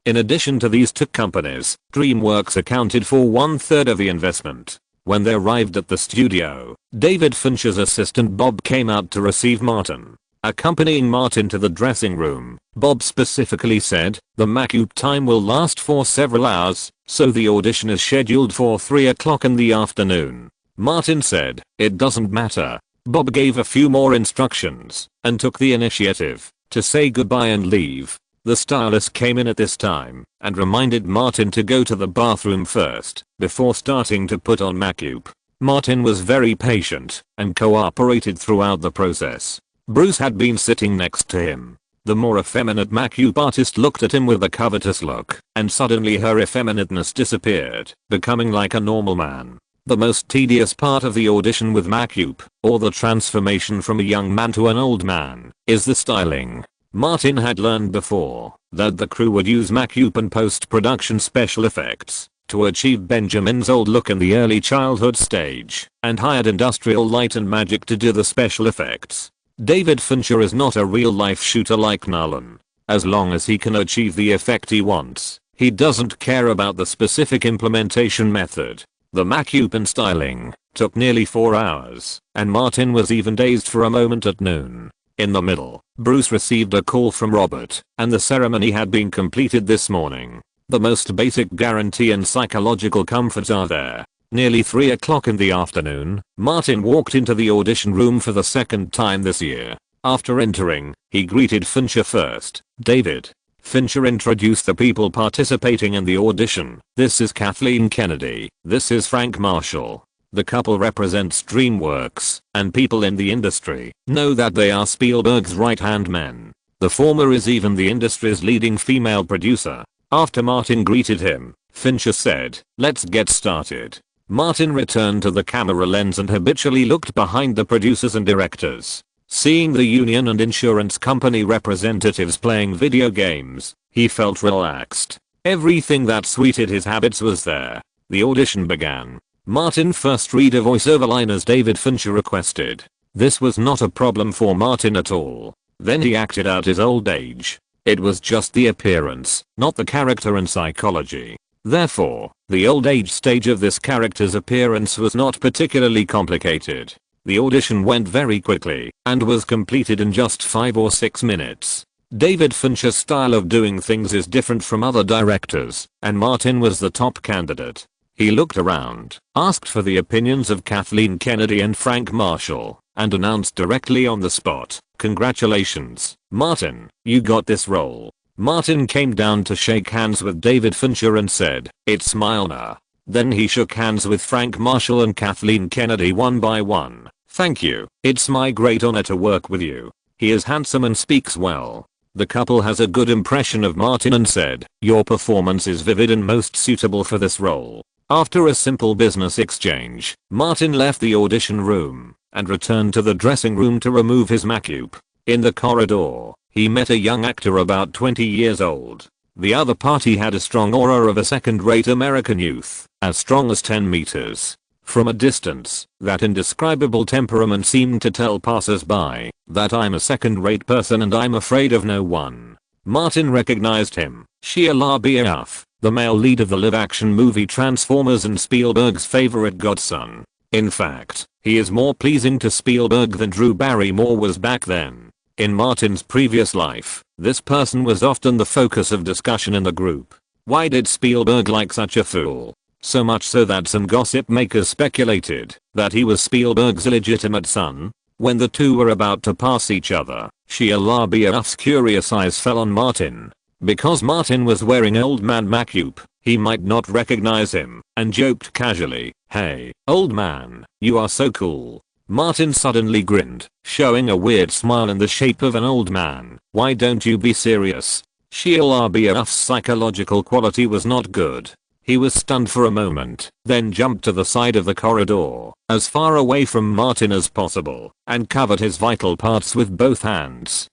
In addition to these two companies, DreamWorks accounted for 1/3 of the investment. When they arrived at the studio, David Fincher's assistant Bob came out to receive Martin. Accompanying Martin to the dressing room, Bob specifically said, "The makeup time will last for several hours, so the audition is scheduled for 3 o'clock in the afternoon." Martin said, "It doesn't matter." Bob gave a few more instructions and took the initiative to say goodbye and leave. The stylist came in at this time and reminded Martin to go to the bathroom first before starting to put on makeup. Martin was very patient and cooperated throughout the process. Bruce had been sitting next to him. The more effeminate makeup artist looked at him with a covetous look, and suddenly her effeminateness disappeared, becoming like a normal man. The most tedious part of the audition with makeup, or the transformation from a young man to an old man, is the styling. Martin had learned before that the crew would use makeup and post-production special effects to achieve Benjamin's old look in the early childhood stage, and hired Industrial Light and Magic to do the special effects. David Fincher is not a real-life shooter like Nolan. As long as he can achieve the effect he wants, he doesn't care about the specific implementation method. The makeup and styling took nearly 4 hours, and Martin was even dazed for a moment at noon. In the middle, Bruce received a call from Robert, and the ceremony had been completed this morning. The most basic guarantee and psychological comforts are there. Nearly 3 o'clock in the afternoon, Martin walked into the audition room for the second time this year. After entering, he greeted Fincher first. "David." Fincher introduced the people participating in the audition. "This is Kathleen Kennedy. This is Frank Marshall." The couple represents DreamWorks, and people in the industry know that they are Spielberg's right-hand men. The former is even the industry's leading female producer. After Martin greeted him, Fincher said, "Let's get started." Martin returned to the camera lens and habitually looked behind the producers and directors. Seeing the union and insurance company representatives playing video games, he felt relaxed. Everything that suited his habits was there. The audition began. Martin first read a voiceover line as David Fincher requested. This was not a problem for Martin at all. Then he acted out his old age. It was just the appearance, not the character and psychology. Therefore, the old age stage of this character's appearance was not particularly complicated. The audition went very quickly and was completed in just 5 or 6 minutes. David Fincher's style of doing things is different from other directors, and Martin was the top candidate. He looked around, asked for the opinions of Kathleen Kennedy and Frank Marshall, and announced directly on the spot, "Congratulations, Martin, you got this role." Martin came down to shake hands with David Fincher and said, "It's my honor." Then he shook hands with Frank Marshall and Kathleen Kennedy one by one. "Thank you. It's my great honor to work with you. He is handsome and speaks well." The couple has a good impression of Martin and said, "Your performance is vivid and most suitable for this role." After a simple business exchange, Martin left the audition room and returned to the dressing room to remove his makeup. In the corridor, he met a young actor about 20 years old. The other party had a strong aura of a second-rate American youth, as strong as 10 meters. From a distance, that indescribable temperament seemed to tell passers-by that I'm a second-rate person and I'm afraid of no one. Martin recognized him. Shia LaBeouf, the male lead of the live-action movie Transformers and Spielberg's favorite godson. In fact, he is more pleasing to Spielberg than Drew Barrymore was back then. In Martin's previous life, this person was often the focus of discussion in the group. Why did Spielberg like such a fool? So much so that some gossip makers speculated that he was Spielberg's illegitimate son. When the two were about to pass each other, Shia LaBeouf's curious eyes fell on Martin. Because Martin was wearing old man makeup, he might not recognize him, and joked casually, "Hey, old man, you are so cool." Martin suddenly grinned, showing a weird smile in the shape of an old man. "Why don't you be serious?" Shia LaBeouf's psychological quality was not good. He was stunned for a moment, then jumped to the side of the corridor, as far away from Martin as possible, and covered his vital parts with both hands.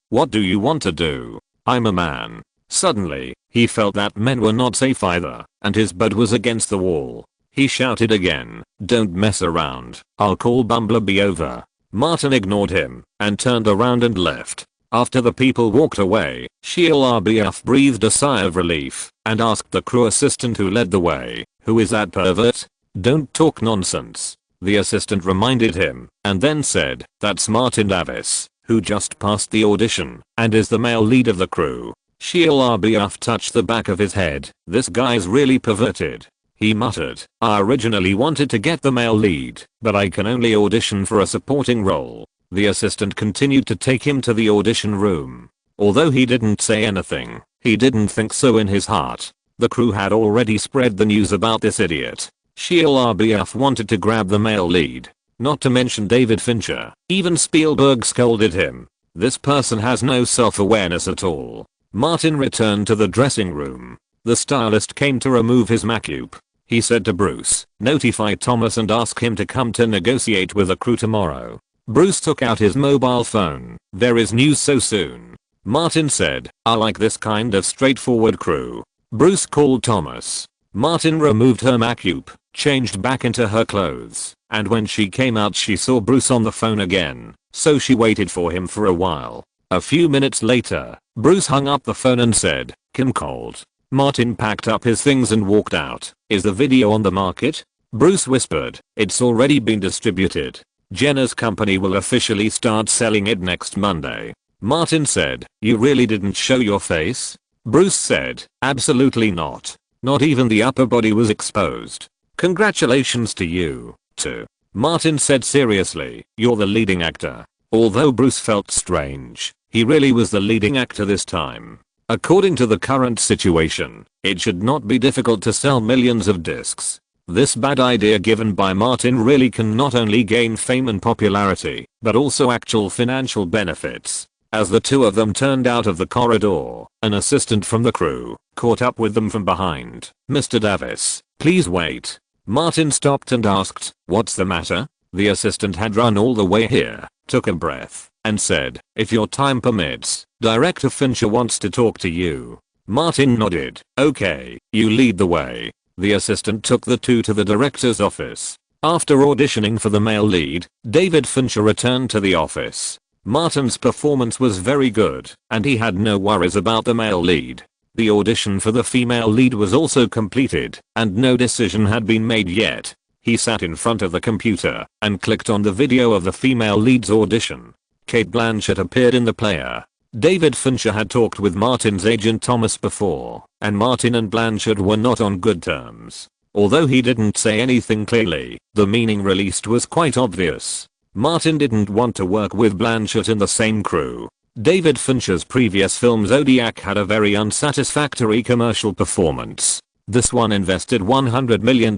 What do you want to do? I'm a man." Suddenly, he felt that men were not safe either, and his butt was against the wall. He shouted again, "Don't mess around, I'll call Bumblebee over." Martin ignored him, and turned around and left. After the people walked away, Shia LaBeouf breathed a sigh of relief, and asked the crew assistant who led the way, "Who is that pervert?" "Don't talk nonsense," the assistant reminded him, and then said, "That's Martin Davis, who just passed the audition, and is the male lead of the crew." Shia LaBeouf touched the back of his head. "This guy's really perverted," he muttered. "I originally wanted to get the male lead, but I can only audition for a supporting role." The assistant continued to take him to the audition room. Although he didn't say anything, he didn't think so in his heart. The crew had already spread the news about this idiot. Shia LaBeouf wanted to grab the male lead. Not to mention David Fincher. Even Spielberg scolded him. This person has no self-awareness at all. Martin returned to the dressing room. The stylist came to remove his makeup. He said to Bruce, "Notify Thomas and ask him to come to negotiate with the crew tomorrow." Bruce took out his mobile phone. "There is news so soon." Martin said, "I like this kind of straightforward crew." Bruce called Thomas. Martin removed her makeup, changed back into her clothes, and when she came out she saw Bruce on the phone again, so she waited for him for a while. A few minutes later, Bruce hung up the phone and said, "Kim called." Martin packed up his things and walked out. "Is the video on the market?" Bruce whispered, "It's already been distributed. Jenna's company will officially start selling it next Monday." Martin said, "You really didn't show your face?" Bruce said, "Absolutely not. Not even the upper body was exposed." "Congratulations to you, too." Martin said seriously, "You're the leading actor." Although Bruce felt strange, he really was the leading actor this time. According to the current situation, it should not be difficult to sell millions of discs. This bad idea given by Martin really can not only gain fame and popularity, but also actual financial benefits. As the two of them turned out of the corridor, an assistant from the crew caught up with them from behind. "Mr. Davis, please wait." Martin stopped and asked, "What's the matter?" The assistant had run all the way here, took a breath, and said, "If your time permits, Director Fincher wants to talk to you." Martin nodded. "Okay, you lead the way." The assistant took the two to the director's office. After auditioning for the male lead, David Fincher returned to the office. Martin's performance was very good, and he had no worries about the male lead. The audition for the female lead was also completed, and no decision had been made yet. He sat in front of the computer and clicked on the video of the female lead's audition. Cate Blanchett appeared in the player. David Fincher had talked with Martin's agent Thomas before, and Martin and Blanchett were not on good terms. Although he didn't say anything clearly, the meaning released was quite obvious. Martin didn't want to work with Blanchett in the same crew. David Fincher's previous film Zodiac had a very unsatisfactory commercial performance. This one invested $100 million,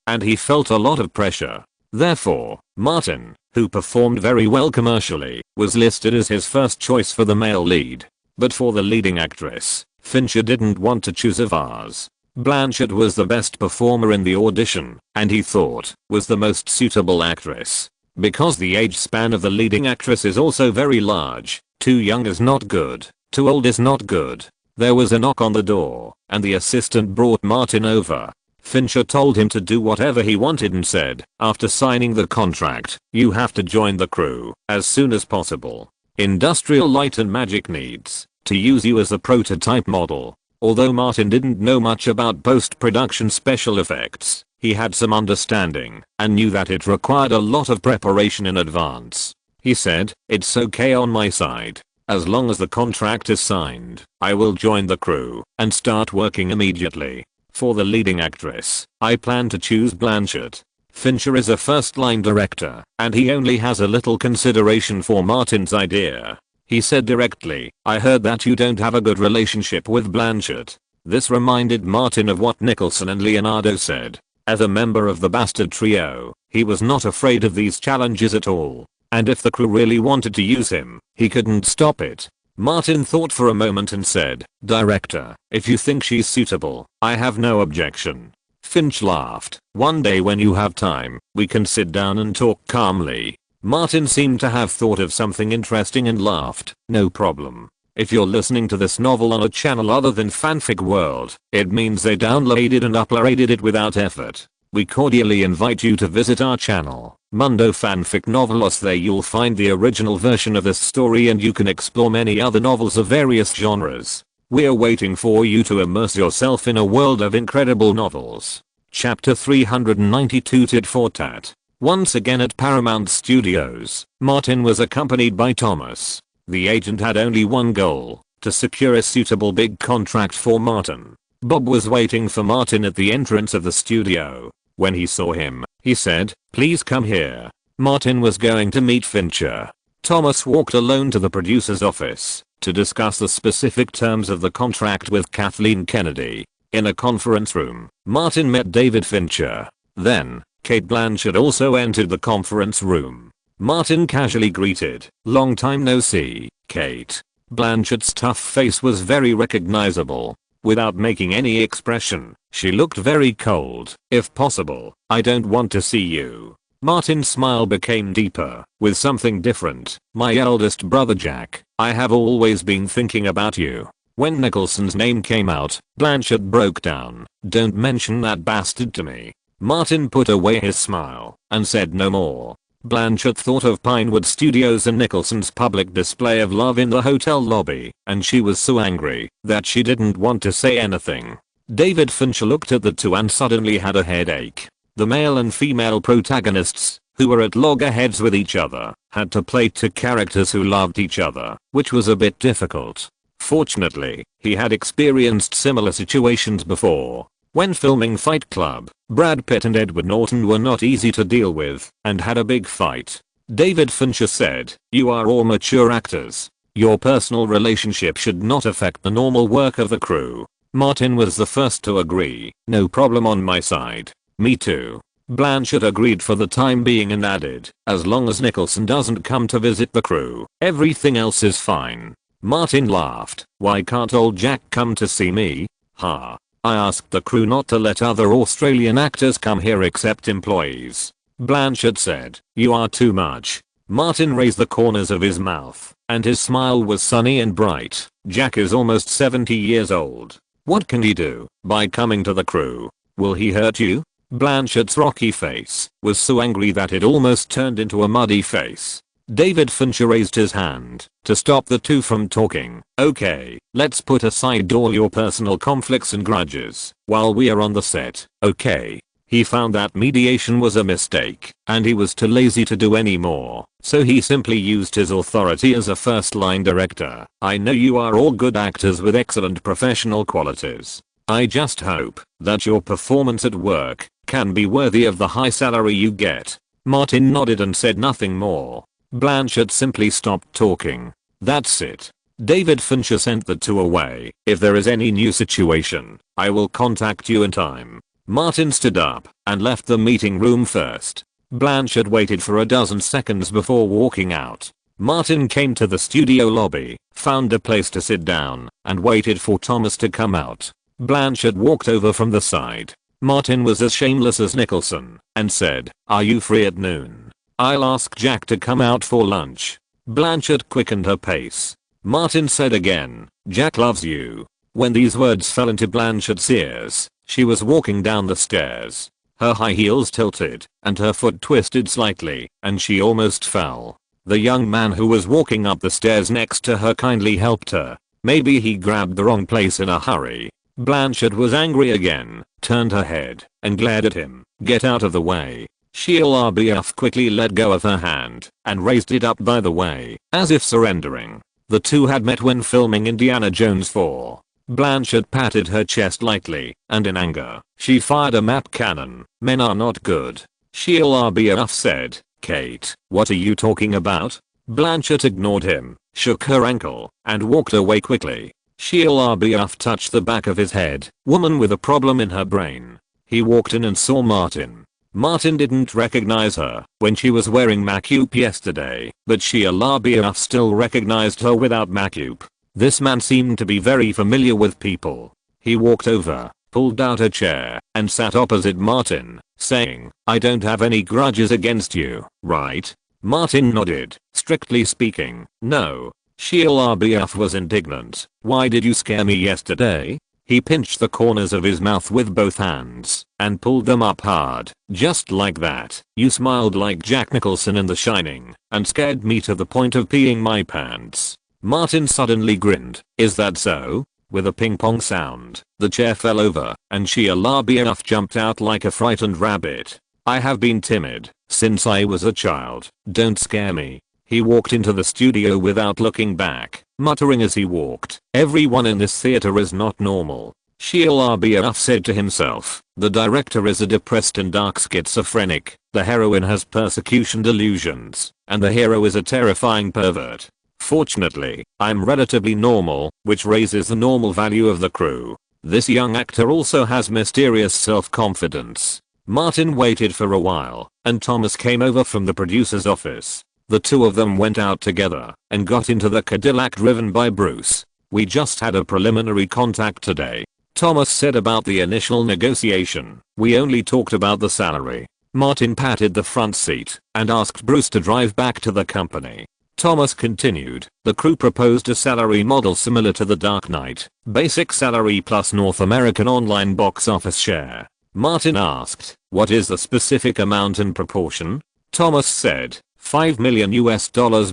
and he felt a lot of pressure. Therefore, Martin, who performed very well commercially, was listed as his first choice for the male lead. But for the leading actress, Fincher didn't want to choose a vase. Blanchett was the best performer in the audition, and he thought was the most suitable actress. Because the age span of the leading actress is also very large, too young is not good, too old is not good. There was a knock on the door, and the assistant brought Martin over. Fincher told him to do whatever he wanted and said, after signing the contract, "You have to join the crew as soon as possible. Industrial Light and Magic needs to use you as a prototype model." Although Martin didn't know much about post-production special effects, he had some understanding and knew that it required a lot of preparation in advance. He said, "It's okay on my side. As long as the contract is signed, I will join the crew and start working immediately. For the leading actress, I plan to choose Blanchett. Fincher is a first-line director, and he only has a little consideration for Martin's idea. He said directly, "I heard that you don't have a good relationship with Blanchett." This reminded Martin of what Nicholson and Leonardo said. As a member of the Bastard Trio, he was not afraid of these challenges at all. And if the crew really wanted to use him, he couldn't stop it. Martin thought for a moment and said, "Director, if you think she's suitable, I have no objection." Finch laughed. "One day when you have time, we can sit down and talk calmly." Martin seemed to have thought of something interesting and laughed. "No problem. If you're listening to this novel on a channel other than Fanfic World, it means they downloaded and uploaded it without effort. We cordially invite you to visit our channel, Mundo Fanfic Novelos. There you'll find the original version of this story and you can explore many other novels of various genres. We're waiting for you to immerse yourself in a world of incredible novels." Chapter 392 Tit for Tat. Once again at Paramount Studios, Martin was accompanied by Thomas. The agent had only one goal, to secure a suitable big contract for Martin. Bob was waiting for Martin at the entrance of the studio. When he saw him, he said, "Please come here." Martin was going to meet Fincher. Thomas walked alone to the producer's office to discuss the specific terms of the contract with Kathleen Kennedy. In a conference room, Martin met David Fincher. Then, Cate Blanchett also entered the conference room. Martin casually greeted, "Long time no see, Cate." Blanchett's tough face was very recognizable. Without making any expression, she looked very cold. "If possible, I don't want to see you." Martin's smile became deeper, with something different. "My eldest brother Jack, I have always been thinking about you." When Nicholson's name came out, Blanchett broke down. "Don't mention that bastard to me." Martin put away his smile and said no more. Blanchett thought of Pinewood Studios and Nicholson's public display of love in the hotel lobby, and she was so angry that she didn't want to say anything. David Fincher looked at the two and suddenly had a headache. The male and female protagonists, who were at loggerheads with each other, had to play two characters who loved each other, which was a bit difficult. Fortunately, he had experienced similar situations before. When filming Fight Club, Brad Pitt and Edward Norton were not easy to deal with and had a big fight. David Fincher said, "You are all mature actors. Your personal relationship should not affect the normal work of the crew." Martin was the first to agree. "No problem on my side." "Me too." Blanchett agreed for the time being and added, "As long as Nicholson doesn't come to visit the crew, everything else is fine." Martin laughed. "Why can't old Jack come to see me?" "Ha. I asked the crew not to let other Australian actors come here except employees." Blanchett said, "You are too much." Martin raised the corners of his mouth, and his smile was sunny and bright. "Jack is almost 70 years old. What can he do by coming to the crew? Will he hurt you?" Blanchett's rocky face was so angry that it almost turned into a muddy face. David Fincher raised his hand to stop the two from talking. "Okay, let's put aside all your personal conflicts and grudges while we are on the set, okay?" He found that mediation was a mistake, and he was too lazy to do any more, so he simply used his authority as a first-line director. "I know you are all good actors with excellent professional qualities. I just hope that your performance at work can be worthy of the high salary you get." Martin nodded and said nothing more. Blanchett simply stopped talking. "That's it." David Fincher sent the two away. "If there is any new situation, I will contact you in time." Martin stood up and left the meeting room first. Blanchett waited for a dozen seconds before walking out. Martin came to the studio lobby, found a place to sit down, and waited for Thomas to come out. Blanchett walked over from the side. Martin was as shameless as Nicholson and said, "Are you free at noon? I'll ask Jack to come out for lunch." Blanchett quickened her pace. Martin said again, "Jack loves you." When these words fell into Blanchett's ears, she was walking down the stairs. Her high heels tilted, and her foot twisted slightly, and she almost fell. The young man who was walking up the stairs next to her kindly helped her. Maybe he grabbed the wrong place in a hurry. Blanchett was angry again, turned her head, and glared at him. "Get out of the way." Shia LaBeouf quickly let go of her hand and raised it up by the way, as if surrendering. The two had met when filming Indiana Jones 4. Blanchett patted her chest lightly, and in anger, she fired a map cannon. "Men are not good." Shia LaBeouf said, "Cate, what are you talking about?" Blanchett ignored him, shook her ankle, and walked away quickly. Shia LaBeouf touched the back of his head. Woman with a problem in her brain. He walked in and saw Martin. Martin didn't recognize her when she was wearing makeup yesterday, but Shia LaBeouf still recognized her without makeup. This man seemed to be very familiar with people. He walked over, pulled out a chair, and sat opposite Martin, saying, "I don't have any grudges against you, right?" Martin nodded. Strictly speaking, no. Shia LaBeouf was indignant. "Why did you scare me yesterday?" He pinched the corners of his mouth with both hands and pulled them up hard. "Just like that. You smiled like Jack Nicholson in The Shining and scared me to the point of peeing my pants." Martin suddenly grinned. "Is that so?" With a ping pong sound, the chair fell over and Shia LaBeouf jumped out like a frightened rabbit. "I have been timid since I was a child. Don't scare me." He walked into the studio without looking back, muttering as he walked, "Everyone in this theater is not normal." Shia LaBeouf said to himself, "The director is a depressed and dark schizophrenic, the heroine has persecution delusions, and the hero is a terrifying pervert. Fortunately, I'm relatively normal, which raises the normal value of the crew. This young actor also has mysterious self-confidence." Martin waited for a while, and Thomas came over from the producer's office. The two of them went out together and got into the Cadillac driven by Bruce. "We just had a preliminary contact today," Thomas said about the initial negotiation. "We only talked about the salary." Martin patted the front seat and asked Bruce to drive back to the company. Thomas continued, "The crew proposed a salary model similar to The Dark Knight, basic salary plus North American online box office share." Martin asked, "What is the specific amount in proportion?" Thomas said, $5 million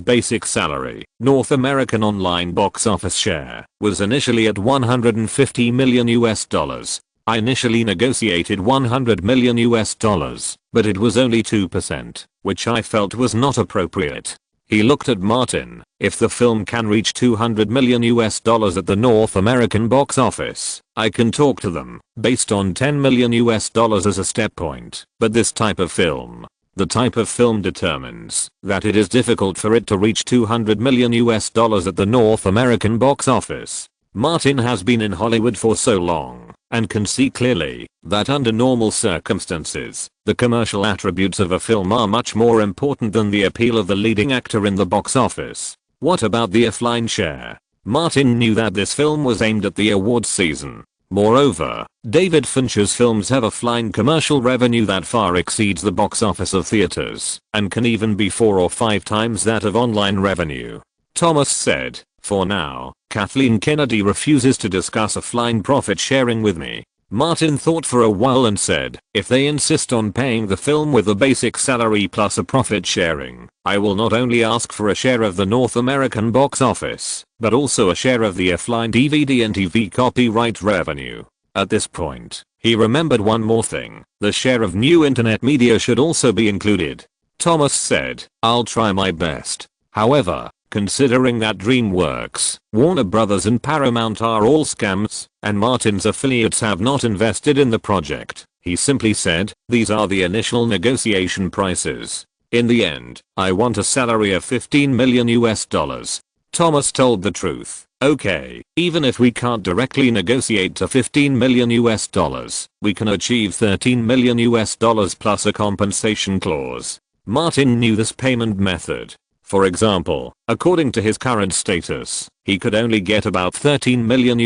basic salary. North American online box office share was initially at $150 million. I initially negotiated $100 million, but it was only 2%, which I felt was not appropriate. He looked at Martin. "If the film can reach $200 million at the North American box office, I can talk to them, based on $10 million as a step point. But this type of film, the type of film determines that it is difficult for it to reach $200 million at the North American box office." Martin has been in Hollywood for so long and can see clearly that under normal circumstances, the commercial attributes of a film are much more important than the appeal of the leading actor in the box office. What about the offline share? Martin knew that this film was aimed at the awards season. Moreover, David Fincher's films have offline commercial revenue that far exceeds the box office of theaters and can even be 4 or 5 times that of online revenue. Thomas said, "For now, Kathleen Kennedy refuses to discuss offline profit sharing with me." Martin thought for a while and said, "If they insist on paying the film with a basic salary plus a profit sharing, I will not only ask for a share of the North American box office, but also a share of the offline DVD and TV copyright revenue." At this point, he remembered one more thing. The share of new internet media should also be included. Thomas said, "I'll try my best. However, considering that DreamWorks, Warner Brothers and Paramount are all scams, and Martin's affiliates have not invested in the project," he simply said, "these are the initial negotiation prices. In the end, I want a salary of $15 million." Thomas told the truth. "Okay, even if we can't directly negotiate to $15 million, we can achieve $13 million plus a compensation clause." Martin knew this payment method. For example, according to his current status, he could only get about $13 million,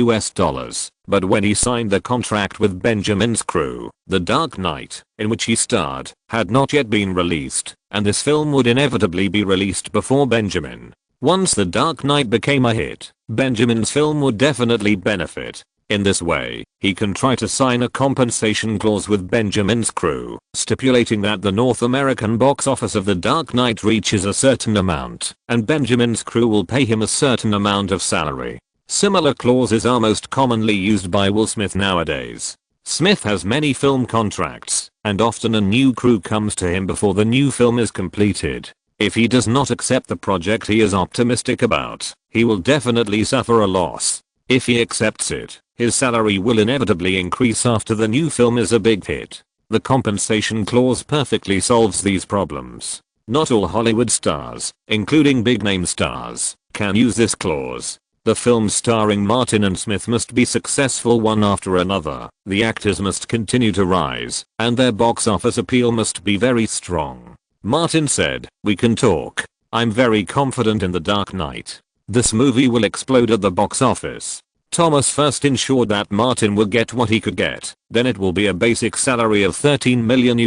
but when he signed the contract with Benjamin's crew, The Dark Knight, in which he starred, had not yet been released, and this film would inevitably be released before Benjamin. Once The Dark Knight became a hit, Benjamin's film would definitely benefit. In this way, he can try to sign a compensation clause with Benjamin's crew, stipulating that the North American box office of The Dark Knight reaches a certain amount, and Benjamin's crew will pay him a certain amount of salary. Similar clauses are most commonly used by Will Smith nowadays. Smith has many film contracts, and often a new crew comes to him before the new film is completed. If he does not accept the project he is optimistic about, he will definitely suffer a loss. If he accepts it, his salary will inevitably increase after the new film is a big hit. The compensation clause perfectly solves these problems. Not all Hollywood stars, including big name stars, can use this clause. The films starring Martin and Smith must be successful one after another, the actors must continue to rise, and their box office appeal must be very strong. Martin said, "We can talk. I'm very confident in The Dark Knight. This movie will explode at the box office." Thomas first ensured that Martin would get what he could get, then it will be a basic salary of $13 million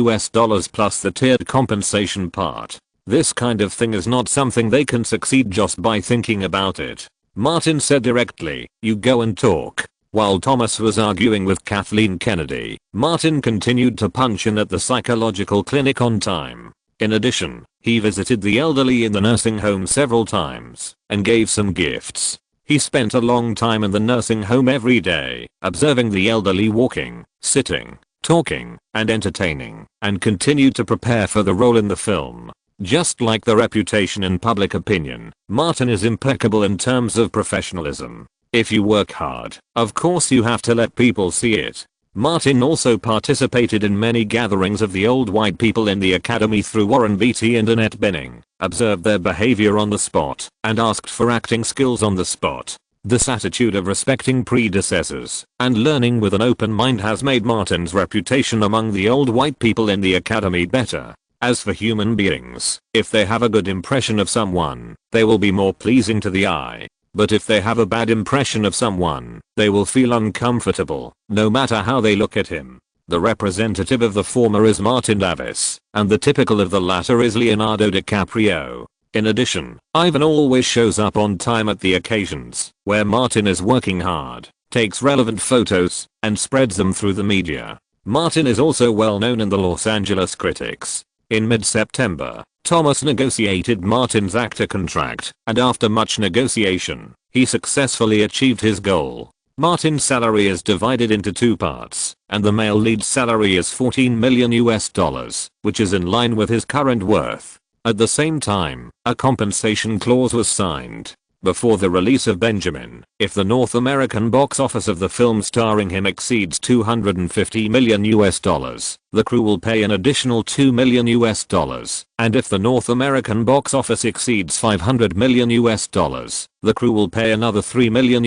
plus the tiered compensation part. This kind of thing is not something they can succeed just by thinking about it. Martin said directly, "You go and talk." While Thomas was arguing with Kathleen Kennedy, Martin continued to punch in at the psychological clinic on time. In addition, he visited the elderly in the nursing home several times and gave some gifts. He spent a long time in the nursing home every day, observing the elderly walking, sitting, talking, and entertaining, and continued to prepare for the role in the film. Just like the reputation in public opinion, Martin is impeccable in terms of professionalism. If you work hard, of course you have to let people see it. Martin also participated in many gatherings of the old white people in the academy through Warren Beatty and Annette Bening, observed their behavior on the spot, and asked for acting skills on the spot. This attitude of respecting predecessors and learning with an open mind has made Martin's reputation among the old white people in the academy better. As for human beings, if they have a good impression of someone, they will be more pleasing to the eye. But if they have a bad impression of someone, they will feel uncomfortable, no matter how they look at him. The representative of the former is Martin Davis, and the typical of the latter is Leonardo DiCaprio. In addition, Ivan always shows up on time at the occasions where Martin is working hard, takes relevant photos, and spreads them through the media. Martin is also well known in the Los Angeles critics. In mid-September, Thomas negotiated Martin's actor contract, and after much negotiation, he successfully achieved his goal. Martin's salary is divided into two parts, and the male lead's salary is $14 million, which is in line with his current worth. At the same time, a compensation clause was signed. Before the release of Benjamin, if the North American box office of the film starring him exceeds $250 million, the crew will pay an additional $2 million, and if the North American box office exceeds $500 million, the crew will pay another $3 million.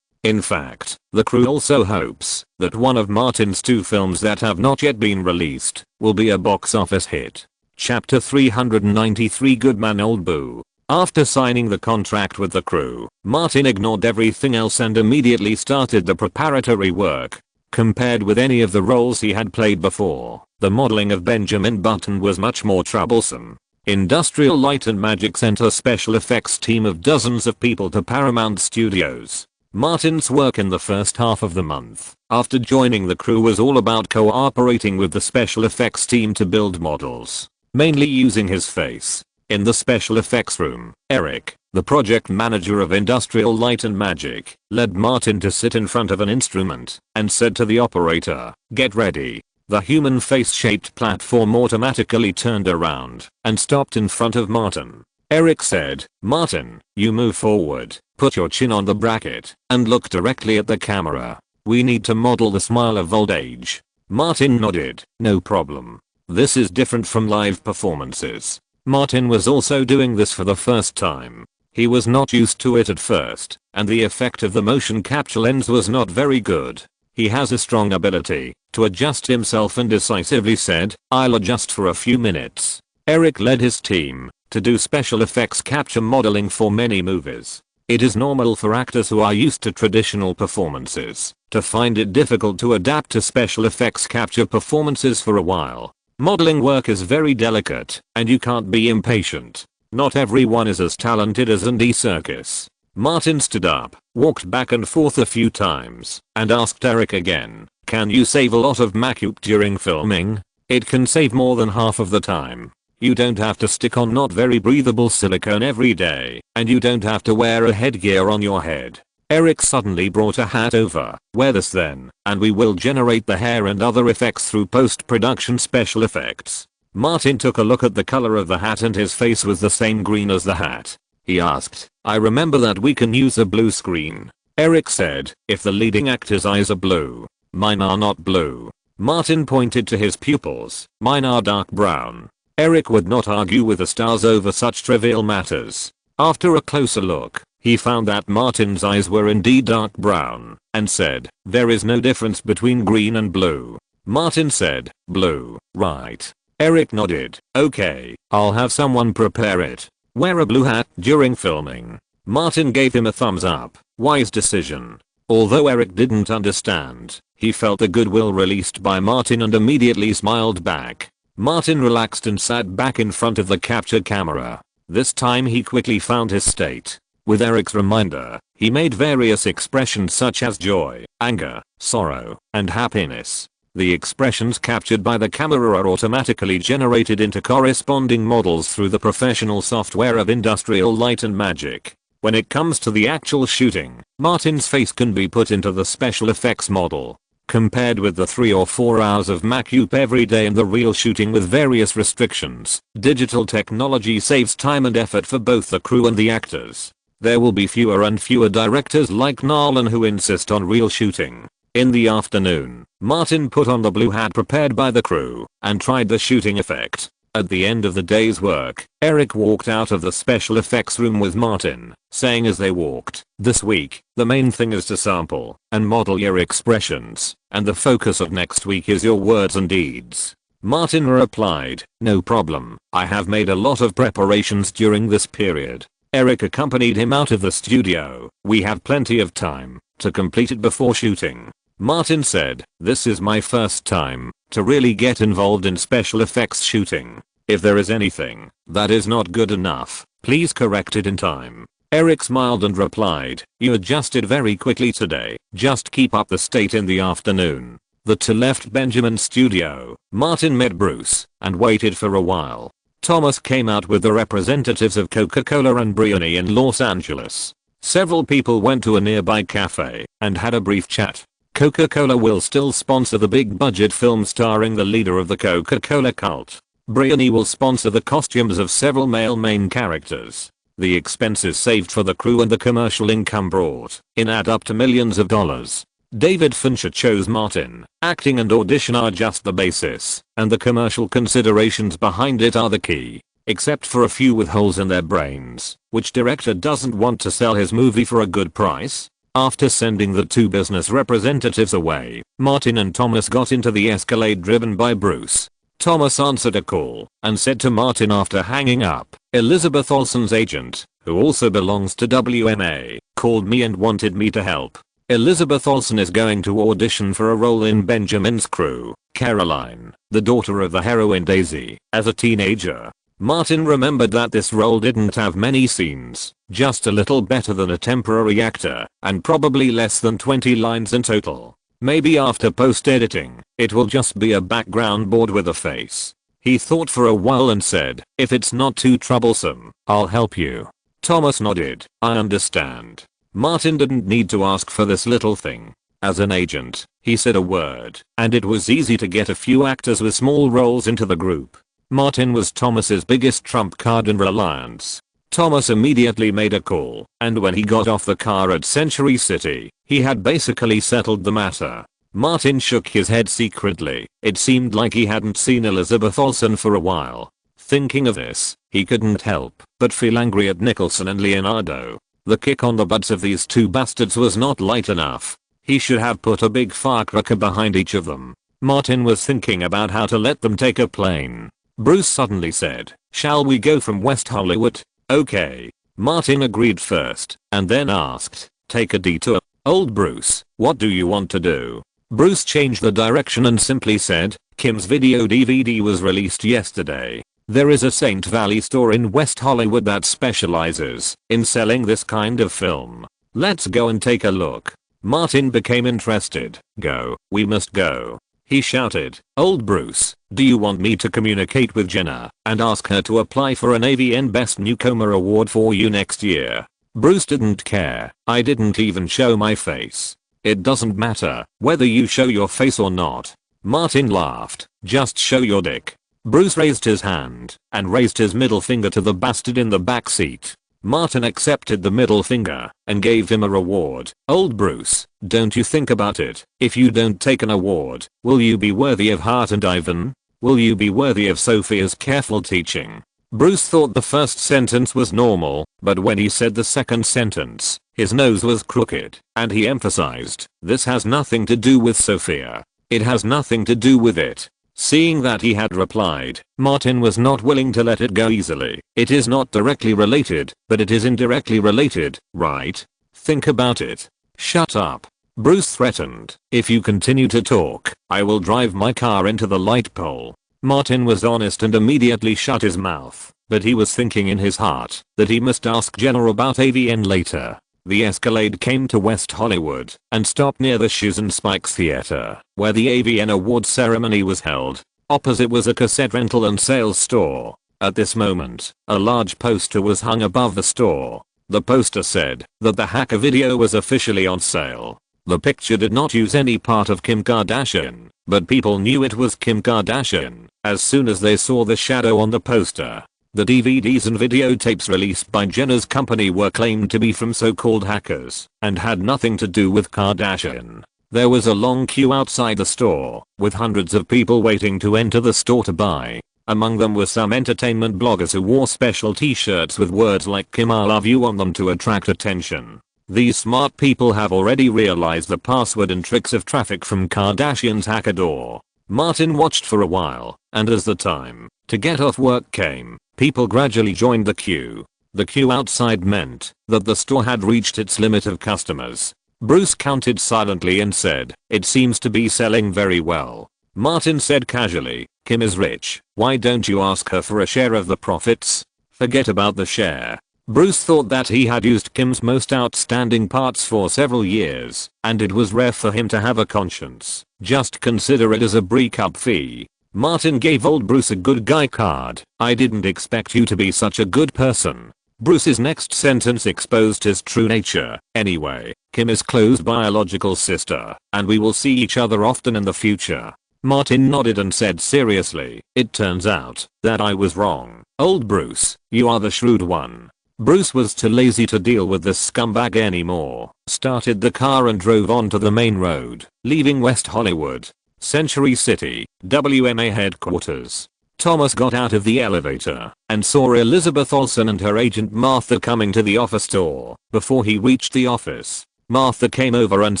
In fact, the crew also hopes that one of Martin's two films that have not yet been released will be a box office hit. Chapter 393 Good Man Old Boo. After signing the contract with the crew, Martin ignored everything else and immediately started the preparatory work. Compared with any of the roles he had played before, the modeling of Benjamin Button was much more troublesome. Industrial Light and Magic sent a special effects team of dozens of people to Paramount Studios. Martin's work in the first half of the month after joining the crew was all about cooperating with the special effects team to build models, mainly using his face. In the special effects room, Eric, the project manager of Industrial Light and Magic, led Martin to sit in front of an instrument and said to the operator, "Get ready." The human face-shaped platform automatically turned around and stopped in front of Martin. Eric said, "Martin, you move forward, put your chin on the bracket, and look directly at the camera. We need to model the smile of old age." Martin nodded, "No problem. This is different from live performances." Martin was also doing this for the first time. He was not used to it at first, and the effect of the motion capture lens was not very good. He has a strong ability to adjust himself and decisively said, "I'll adjust for a few minutes." Eric led his team to do special effects capture modeling for many movies. It is normal for actors who are used to traditional performances to find it difficult to adapt to special effects capture performances for a while. Modeling work is very delicate, and you can't be impatient. Not everyone is as talented as Andy Serkis. Martin stood up, walked back and forth a few times, and asked Eric again, "Can you save a lot of makeup during filming? It can save more than half of the time. You don't have to stick on not very breathable silicone every day, and you don't have to wear a headgear on your head." Eric suddenly brought a hat over. "Wear this then, and we will generate the hair and other effects through post-production special effects." Martin took a look at the color of the hat and his face was the same green as the hat. He asked, "I remember that we can use a blue screen." Eric said, "If the leading actor's eyes are blue, mine are not blue." Martin pointed to his pupils. "Mine are dark brown." Eric would not argue with the stars over such trivial matters. After a closer look, he found that Martin's eyes were indeed dark brown, and said, "There is no difference between green and blue." Martin said, "Blue, right?" Eric nodded. "Okay, I'll have someone prepare it. Wear a blue hat during filming." Martin gave him a thumbs up. Wise decision. Although Eric didn't understand, he felt the goodwill released by Martin and immediately smiled back. Martin relaxed and sat back in front of the capture camera. This time he quickly found his state. With Eric's reminder, he made various expressions such as joy, anger, sorrow, and happiness. The expressions captured by the camera are automatically generated into corresponding models through the professional software of Industrial Light and Magic. When it comes to the actual shooting, Martin's face can be put into the special effects model. Compared with the 3 or 4 hours of make-up every day and the real shooting with various restrictions, digital technology saves time and effort for both the crew and the actors. There will be fewer and fewer directors like Nolan who insist on real shooting. In the afternoon, Martin put on the blue hat prepared by the crew and tried the shooting effect. At the end of the day's work, Eric walked out of the special effects room with Martin, saying as they walked, "This week, the main thing is to sample and model your expressions, and the focus of next week is your words and deeds." Martin replied, "No problem, I have made a lot of preparations during this period." Eric accompanied him out of the studio. "We have plenty of time to complete it before shooting." Martin said, "This is my first time to really get involved in special effects shooting. If there is anything that is not good enough, please correct it in time." Eric smiled and replied, "You adjusted very quickly today, just keep up the state." In the afternoon, the two left Benjamin's studio. Martin met Bruce and waited for a while. Thomas came out with the representatives of Coca-Cola and Brioni in Los Angeles. Several people went to a nearby cafe and had a brief chat. Coca-Cola will still sponsor the big budget film starring the leader of the Coca-Cola cult. Brioni will sponsor the costumes of several male main characters. The expenses saved for the crew and the commercial income brought in add up to millions of dollars. David Fincher chose Martin. Acting and audition are just the basis, and the commercial considerations behind it are the key. Except for a few with holes in their brains, which director doesn't want to sell his movie for a good price? After sending the two business representatives away, Martin and Thomas got into the Escalade driven by Bruce. Thomas answered a call and said to Martin after hanging up, "Elizabeth Olsen's agent, who also belongs to WMA, called me and wanted me to help. Elizabeth Olsen is going to audition for a role in Benjamin's crew, Caroline, the daughter of the heroine Daisy, as a teenager." Martin remembered that this role didn't have many scenes, just a little better than a temporary actor, and probably less than 20 lines in total. Maybe after post-editing, it will just be a background board with a face. He thought for a while and said, "If it's not too troublesome, I'll help you." Thomas nodded. "I understand." Martin didn't need to ask for this little thing. As an agent, he said a word, and it was easy to get a few actors with small roles into the group. Martin was Thomas's biggest trump card in Reliance. Thomas immediately made a call, and when he got off the car at Century City, he had basically settled the matter. Martin shook his head secretly. It seemed like he hadn't seen Elizabeth Olsen for a while. Thinking of this, he couldn't help but feel angry at Nicholson and Leonardo. The kick on the butts of these two bastards was not light enough. He should have put a big firecracker behind each of them. Martin was thinking about how to let them take a plane. Bruce suddenly said, "Shall we go from West Hollywood?" "Okay." Martin agreed first, and then asked, "Take a detour?" "Old Bruce, what do you want to do?" Bruce changed the direction and simply said, "Kim's video DVD was released yesterday. There is a Saint Valley store in West Hollywood that specializes in selling this kind of film. Let's go and take a look." Martin became interested. "Go, we must go." He shouted, "Old Bruce, do you want me to communicate with Jenna and ask her to apply for an AVN Best Newcomer award for you next year?" Bruce didn't care. "I didn't even show my face." "It doesn't matter whether you show your face or not." Martin laughed. "Just show your dick." Bruce raised his hand and raised his middle finger to the bastard in the back seat. Martin accepted the middle finger and gave him a reward. "Old Bruce, don't you think about it. If you don't take an award, will you be worthy of Hart and Ivan?" Will you be worthy of Sophia's careful teaching? Bruce thought the first sentence was normal, but when he said the second sentence, his nose was crooked, and he emphasized, this has nothing to do with Sophia. It has nothing to do with it. Seeing that he had replied, Martin was not willing to let it go easily. It is not directly related, but it is indirectly related, right? Think about it. Shut up. Bruce threatened. If you continue to talk, I will drive my car into the light pole. Martin was honest and immediately shut his mouth, but he was thinking in his heart that he must ask Jenna about AVN later. The Escalade came to West Hollywood and stopped near the Shoes and Spikes Theater, where the AVN Awards ceremony was held. Opposite was a cassette rental and sales store. At this moment, a large poster was hung above the store. The poster said that the hacker video was officially on sale. The picture did not use any part of Kim Kardashian, but people knew it was Kim Kardashian as soon as they saw the shadow on the poster. The DVDs and videotapes released by Jenna's company were claimed to be from so-called hackers and had nothing to do with Kardashian. There was a long queue outside the store, with hundreds of people waiting to enter the store to buy. Among them were some entertainment bloggers who wore special t-shirts with words like Kim I love you on them to attract attention. These smart people have already realized the password and tricks of traffic from Kardashian's hacker door. Martin watched for a while, and as the time to get off work came, people gradually joined the queue. The queue outside meant that the store had reached its limit of customers. Bruce counted silently and said, it seems to be selling very well. Martin said casually, Kim is rich, why don't you ask her for a share of the profits? Forget about the share. Bruce thought that he had used Kim's most outstanding parts for several years, and it was rare for him to have a conscience. Just consider it as a breakup fee. Martin gave old Bruce a good guy card. I didn't expect you to be such a good person. Bruce's next sentence exposed his true nature. Anyway, Kim is Chloe's biological sister, and we will see each other often in the future. Martin nodded and said seriously, it turns out that I was wrong. Old Bruce, you are the shrewd one. Bruce was too lazy to deal with this scumbag anymore, started the car and drove onto the main road, leaving West Hollywood. Century City, WMA headquarters. Thomas got out of the elevator and saw Elizabeth Olsen and her agent Martha coming to the office door. Before he reached the office, Martha came over and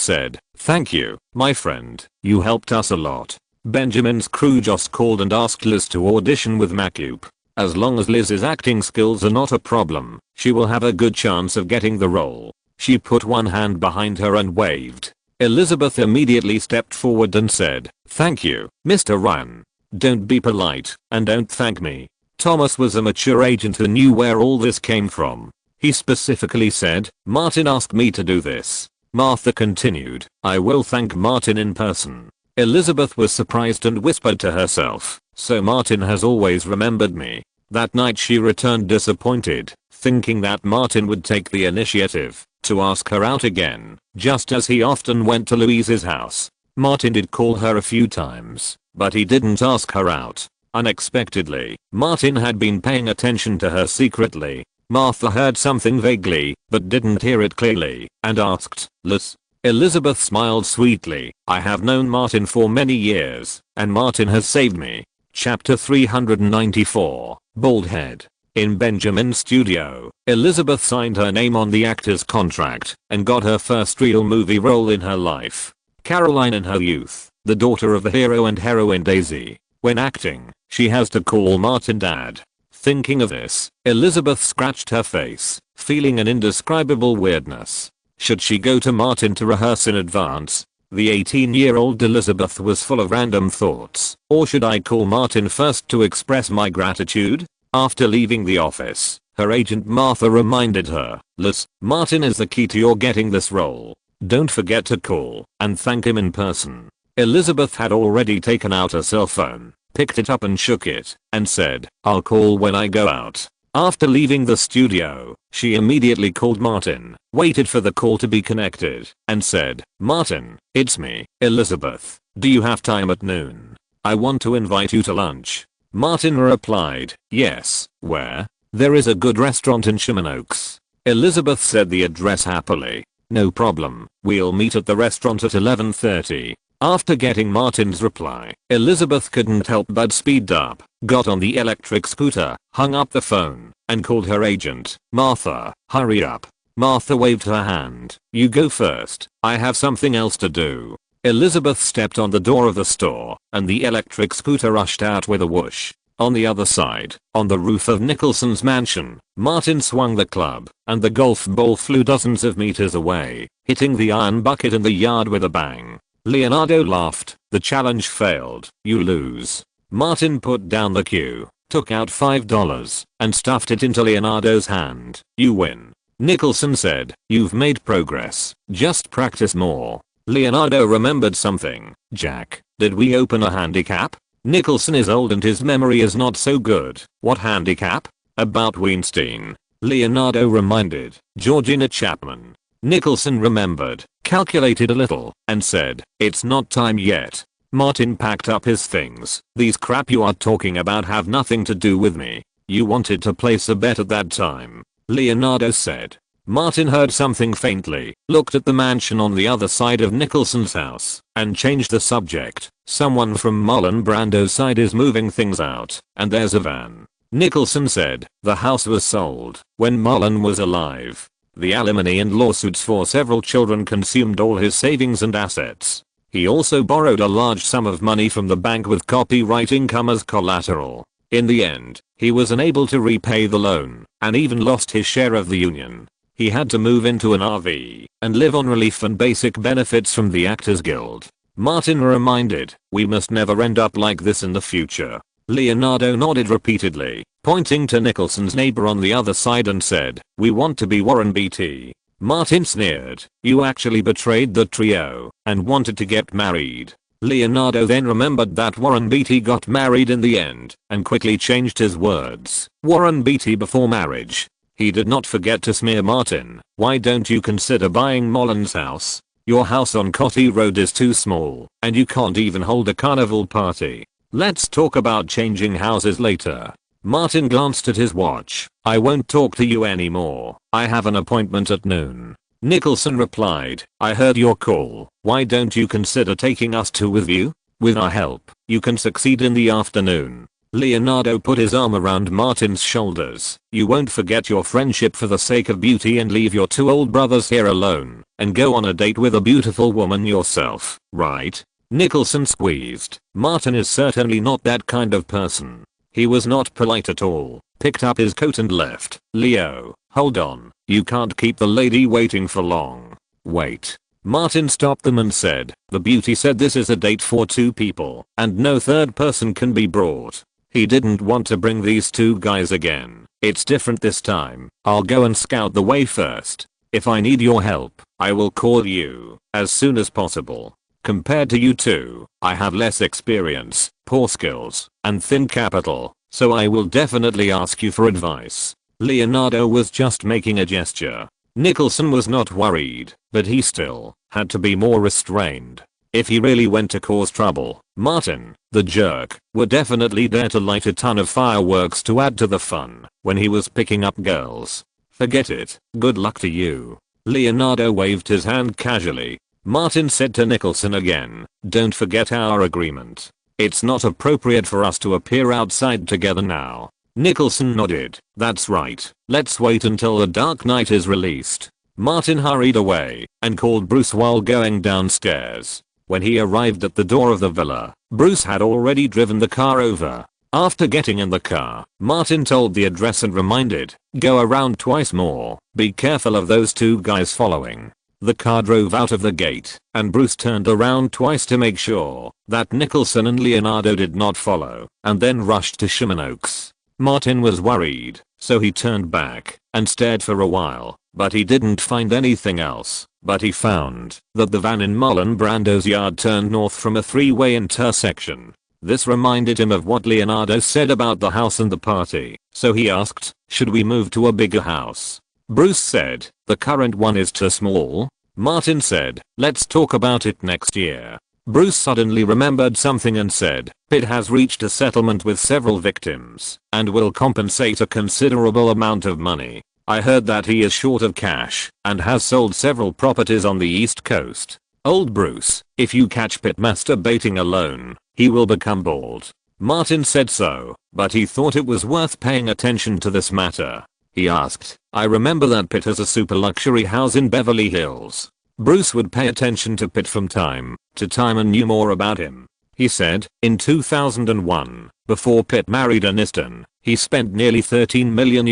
said, thank you, my friend, you helped us a lot. Benjamin's crew just called and asked Liz to audition with Macup. As long as Liz's acting skills are not a problem, she will have a good chance of getting the role. She put one hand behind her and waved. Elizabeth immediately stepped forward and said, thank you, Mr. Ryan. Don't be polite, and don't thank me. Thomas was a mature agent who knew where all this came from. He specifically said, Martin asked me to do this. Martha continued, I will thank Martin in person. Elizabeth was surprised and whispered to herself, so Martin has always remembered me. That night she returned disappointed, thinking that Martin would take the initiative to ask her out again, just as he often went to Louise's house. Martin did call her a few times, but he didn't ask her out. Unexpectedly, Martin had been paying attention to her secretly. Martha heard something vaguely, but didn't hear it clearly, and asked, Liz? Elizabeth smiled sweetly. I have known Martin for many years, and Martin has saved me. Chapter 394, Bald Head. In Benjamin's studio, Elizabeth signed her name on the actor's contract and got her first real movie role in her life. Caroline in her youth, the daughter of the hero and heroine Daisy. When acting, she has to call Martin Dad. Thinking of this, Elizabeth scratched her face, feeling an indescribable weirdness. Should she go to Martin to rehearse in advance? The 18-year-old Elizabeth was full of random thoughts. Or should I call Martin first to express my gratitude? After leaving the office, her agent Martha reminded her, Liz, Martin is the key to your getting this role. Don't forget to call and thank him in person. Elizabeth had already taken out her cell phone, picked it up and shook it, and said, I'll call when I go out. After leaving the studio, she immediately called Martin, waited for the call to be connected, and said, Martin, it's me, Elizabeth. Do you have time at noon? I want to invite you to lunch. Martin replied, yes, where? There is a good restaurant in Sherman Oaks. Elizabeth said the address happily. No problem, we'll meet at the restaurant at 11:30. After getting Martin's reply, Elizabeth couldn't help but speed up, got on the electric scooter, hung up the phone, and called her agent. "Martha, hurry up." Martha waved her hand. "You go first. I have something else to do." Elizabeth stepped on the door of the store, and the electric scooter rushed out with a whoosh. On the other side, on the roof of Nicholson's mansion, Martin swung the club, and the golf ball flew dozens of meters away, hitting the iron bucket in the yard with a bang. Leonardo laughed. "The challenge failed. You lose." Martin put down the cue, took out $5, and stuffed it into Leonardo's hand. "You win." Nicholson said, "You've made progress. Just practice more." Leonardo remembered something. "Jack, did we open a handicap?" Nicholson is old and his memory is not so good. "What handicap?" "About Weinstein." Leonardo reminded. "Georgina Chapman." Nicholson remembered, calculated a little, and said, "It's not time yet." Martin packed up his things. "These crap you are talking about have nothing to do with me. You wanted to place a bet at that time," Leonardo said. Martin heard something faintly, looked at the mansion on the other side of Nicholson's house, and changed the subject. "Someone from Marlon Brando's side is moving things out, and there's a van." Nicholson said, "The house was sold when Marlon was alive. The alimony and lawsuits for several children consumed all his savings and assets. He also borrowed a large sum of money from the bank with copyright income as collateral. In the end, he was unable to repay the loan, and even lost his share of the union. He had to move into an RV and live on relief and basic benefits from the Actors Guild." Martin reminded, "We must never end up like this in the future." Leonardo nodded repeatedly, pointing to Nicholson's neighbor on the other side and said, "We want to be Warren Beatty." Martin sneered, "You actually betrayed the trio and wanted to get married." Leonardo then remembered that Warren Beatty got married in the end and quickly changed his words. "Warren Beatty before marriage." He did not forget to smear Martin. "Why don't you consider buying Marlon's house? Your house on Cotty Road is too small, and you can't even hold a carnival party. Let's talk about changing houses later." Martin glanced at his watch. "I won't talk to you anymore. I have an appointment at noon." Nicholson replied, "I heard your call. Why don't you consider taking us two with you? With our help, you can succeed in the afternoon." Leonardo put his arm around Martin's shoulders. "You won't forget your friendship for the sake of beauty and leave your two old brothers here alone and go on a date with a beautiful woman yourself, right?" Nicholson squeezed. Martin is certainly not that kind of person. He was not polite at all, picked up his coat and left. "Leo, hold on. You can't keep the lady waiting for long." "Wait." Martin stopped them and said, "The beauty said this is a date for two people and no third person can be brought." He didn't want to bring these two guys again. "It's different this time. I'll go and scout the way first. If I need your help, I will call you as soon as possible. Compared to you two, I have less experience, poor skills, and thin capital, so I will definitely ask you for advice." Leonardo was just making a gesture. Nicholson was not worried, but he still had to be more restrained. If he really went to cause trouble, Martin, the jerk, would definitely dare to light a ton of fireworks to add to the fun when he was picking up girls. "Forget it. Good luck to you." Leonardo waved his hand casually. Martin said to Nicholson again, "Don't forget our agreement. It's not appropriate for us to appear outside together now." Nicholson nodded. "That's right. Let's wait until The Dark Knight is released." Martin hurried away and called Bruce while going downstairs. When he arrived at the door of the villa, Bruce had already driven the car over. After getting in the car, Martin told the address and reminded, "Go around twice more. Be careful of those two guys following." The car drove out of the gate, and Bruce turned around twice to make sure that Nicholson and Leonardo did not follow, and then rushed to Sherman-Oaks. Martin was worried, so he turned back and stared for a while, but he didn't find anything else. But he found that the van in Marlon Brando's yard turned north from a three-way intersection. This reminded him of what Leonardo said about the house and the party, so he asked, "Should we move to a bigger house?" Bruce said, "The current one is too small." Martin said, "Let's talk about it next year." Bruce suddenly remembered something and said, "Pitt has reached a settlement with several victims and will compensate a considerable amount of money. I heard that he is short of cash and has sold several properties on the East Coast. Old Bruce, if you catch Pitt masturbating alone, he will become bald. Martin said so, but he thought it was worth paying attention to this matter. He asked, I remember that Pitt has a super luxury house in Beverly Hills. Bruce would pay attention to Pitt from time to time and knew more about him. He said, in 2001, before Pitt married Aniston, he spent nearly $13 million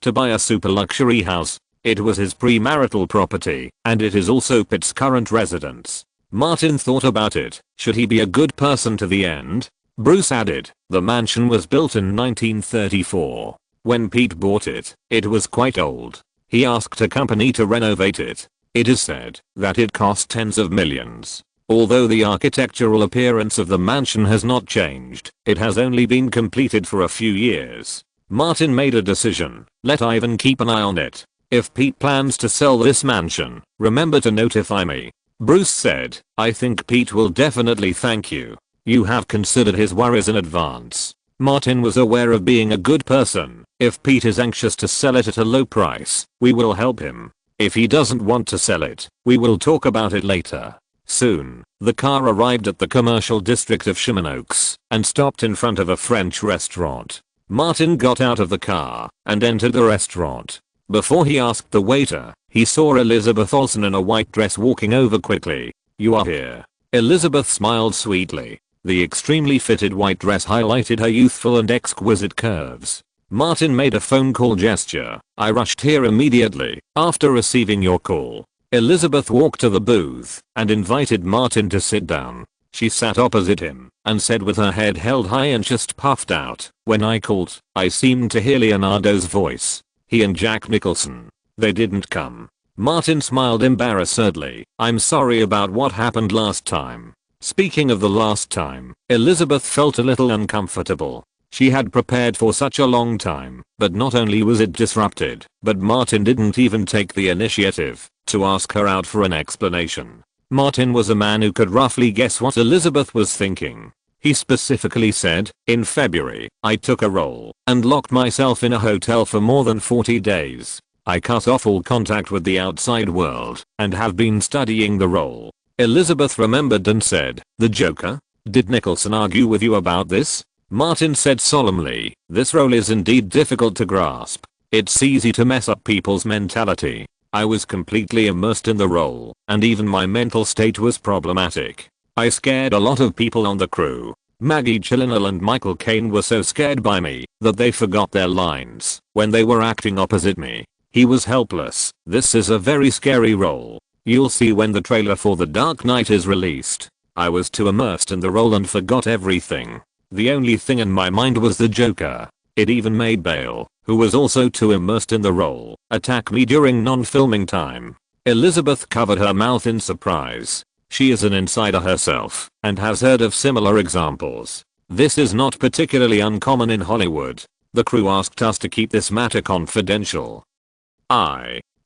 to buy a super luxury house. It was his premarital property, and it is also Pitt's current residence. Martin thought about it. Should he be a good person to the end? Bruce added, the mansion was built in 1934. When Pete bought it, it was quite old. He asked a company to renovate it. It is said that it cost tens of millions. Although the architectural appearance of the mansion has not changed, it has only been completed for a few years. Martin made a decision. Let Ivan keep an eye on it. If Pete plans to sell this mansion, remember to notify me. Bruce said, I think Pete will definitely thank you. You have considered his worries in advance. Martin was aware of being a good person. If Pete is anxious to sell it at a low price, we will help him. If he doesn't want to sell it, we will talk about it later. Soon, the car arrived at the commercial district of Sherman and stopped in front of a French restaurant. Martin got out of the car and entered the restaurant. Before he asked the waiter, he saw Elizabeth Olsen in a white dress walking over quickly. You are here. Elizabeth smiled sweetly. The extremely fitted white dress highlighted her youthful and exquisite curves. Martin made a phone call gesture. I rushed here immediately after receiving your call. Elizabeth walked to the booth and invited Martin to sit down. She sat opposite him and said with her head held high and chest puffed out, when I called, I seemed to hear Leonardo's voice. He and Jack Nicholson. They didn't come. Martin smiled embarrassedly. I'm sorry about what happened last time. Speaking of the last time, Elizabeth felt a little uncomfortable. She had prepared for such a long time, but not only was it disrupted, but Martin didn't even take the initiative to ask her out for an explanation. Martin was a man who could roughly guess what Elizabeth was thinking. He specifically said, in February, I took a role and locked myself in a hotel for more than 40 days. I cut off all contact with the outside world and have been studying the role. Elizabeth remembered and said, the Joker? Did Nicholson argue with you about this? Martin said solemnly, this role is indeed difficult to grasp. It's easy to mess up people's mentality. I was completely immersed in the role, and even my mental state was problematic. I scared a lot of people on the crew. Maggie Gyllenhaal and Michael Caine were so scared by me that they forgot their lines when they were acting opposite me. He was helpless. This is a very scary role. You'll see when the trailer for The Dark Knight is released. I was too immersed in the role and forgot everything. The only thing in my mind was the Joker. It even made Bale, who was also too immersed in the role, attack me during non-filming time. Elizabeth covered her mouth in surprise. She is an insider herself and has heard of similar examples. This is not particularly uncommon in Hollywood. The crew asked us to keep this matter confidential.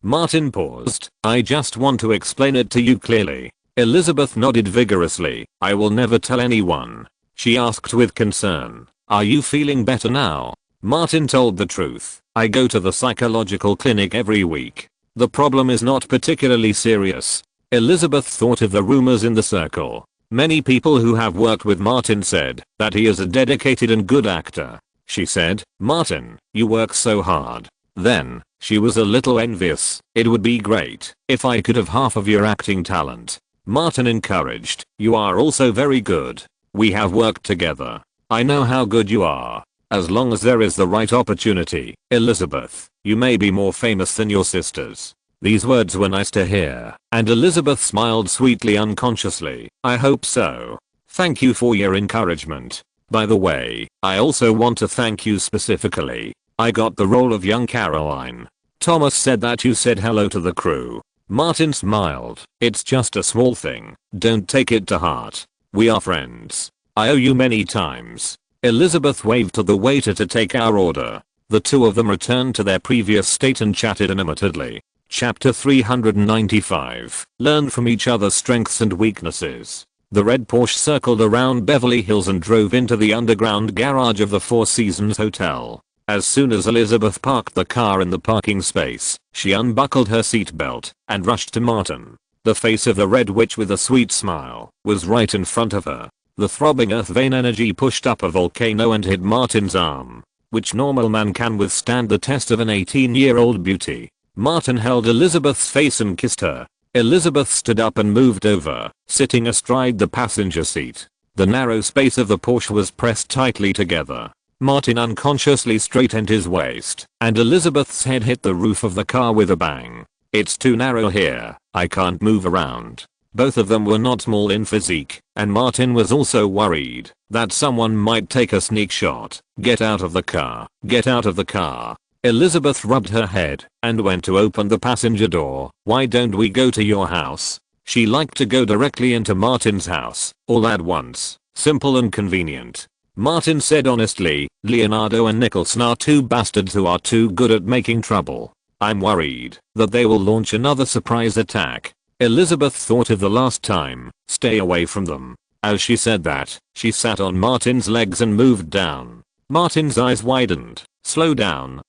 Martin paused. I just want to explain it to you clearly. Elizabeth nodded vigorously. I will never tell anyone. She asked with concern. Are you feeling better now? Martin told the truth. I go to the psychological clinic every week. The problem is not particularly serious. Elizabeth thought of the rumors in the circle. Many people who have worked with Martin said that he is a dedicated and good actor. She said, Martin, you work so hard. Then, she was a little envious. It would be great if I could have half of your acting talent. Martin encouraged, you are also very good. We have worked together. I know how good you are. As long as there is the right opportunity, Elizabeth, you may be more famous than your sisters. These words were nice to hear, and Elizabeth smiled sweetly unconsciously. I hope so. Thank you for your encouragement. By the way, I also want to thank you specifically. I got the role of young Caroline. Thomas said that you said hello to the crew. Martin smiled. It's just a small thing. Don't take it to heart. We are friends. I owe you many times. Elizabeth waved to the waiter to take our order. The two of them returned to their previous state and chatted animatedly. Chapter 395. Learn from each other's strengths and weaknesses. The red Porsche circled around Beverly Hills and drove into the underground garage of the Four Seasons Hotel. As soon as Elizabeth parked the car in the parking space, she unbuckled her seatbelt and rushed to Martin. The face of the Red Witch with a sweet smile was right in front of her. The throbbing earth vein energy pushed up a volcano and hit Martin's arm. Which normal man can withstand the test of an 18-year-old beauty? Martin held Elizabeth's face and kissed her. Elizabeth stood up and moved over, sitting astride the passenger seat. The narrow space of the Porsche was pressed tightly together. Martin unconsciously straightened his waist, and Elizabeth's head hit the roof of the car with a bang. "It's too narrow here, I can't move around." Both of them were not small in physique, and Martin was also worried that someone might take a sneak shot. "Get out of the car, get out of the car." Elizabeth rubbed her head and went to open the passenger door. "Why don't we go to your house?" She liked to go directly into Martin's house, all at once, simple and convenient. Martin said honestly, "Leonardo and Nicholson are two bastards who are too good at making trouble. I'm worried that they will launch another surprise attack." Elizabeth thought of the last time. "Stay away from them." As she said that, she sat on Martin's legs and moved down. Martin's eyes widened. Slow down,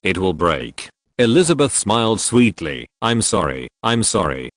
it will break." Elizabeth smiled sweetly. I'm sorry,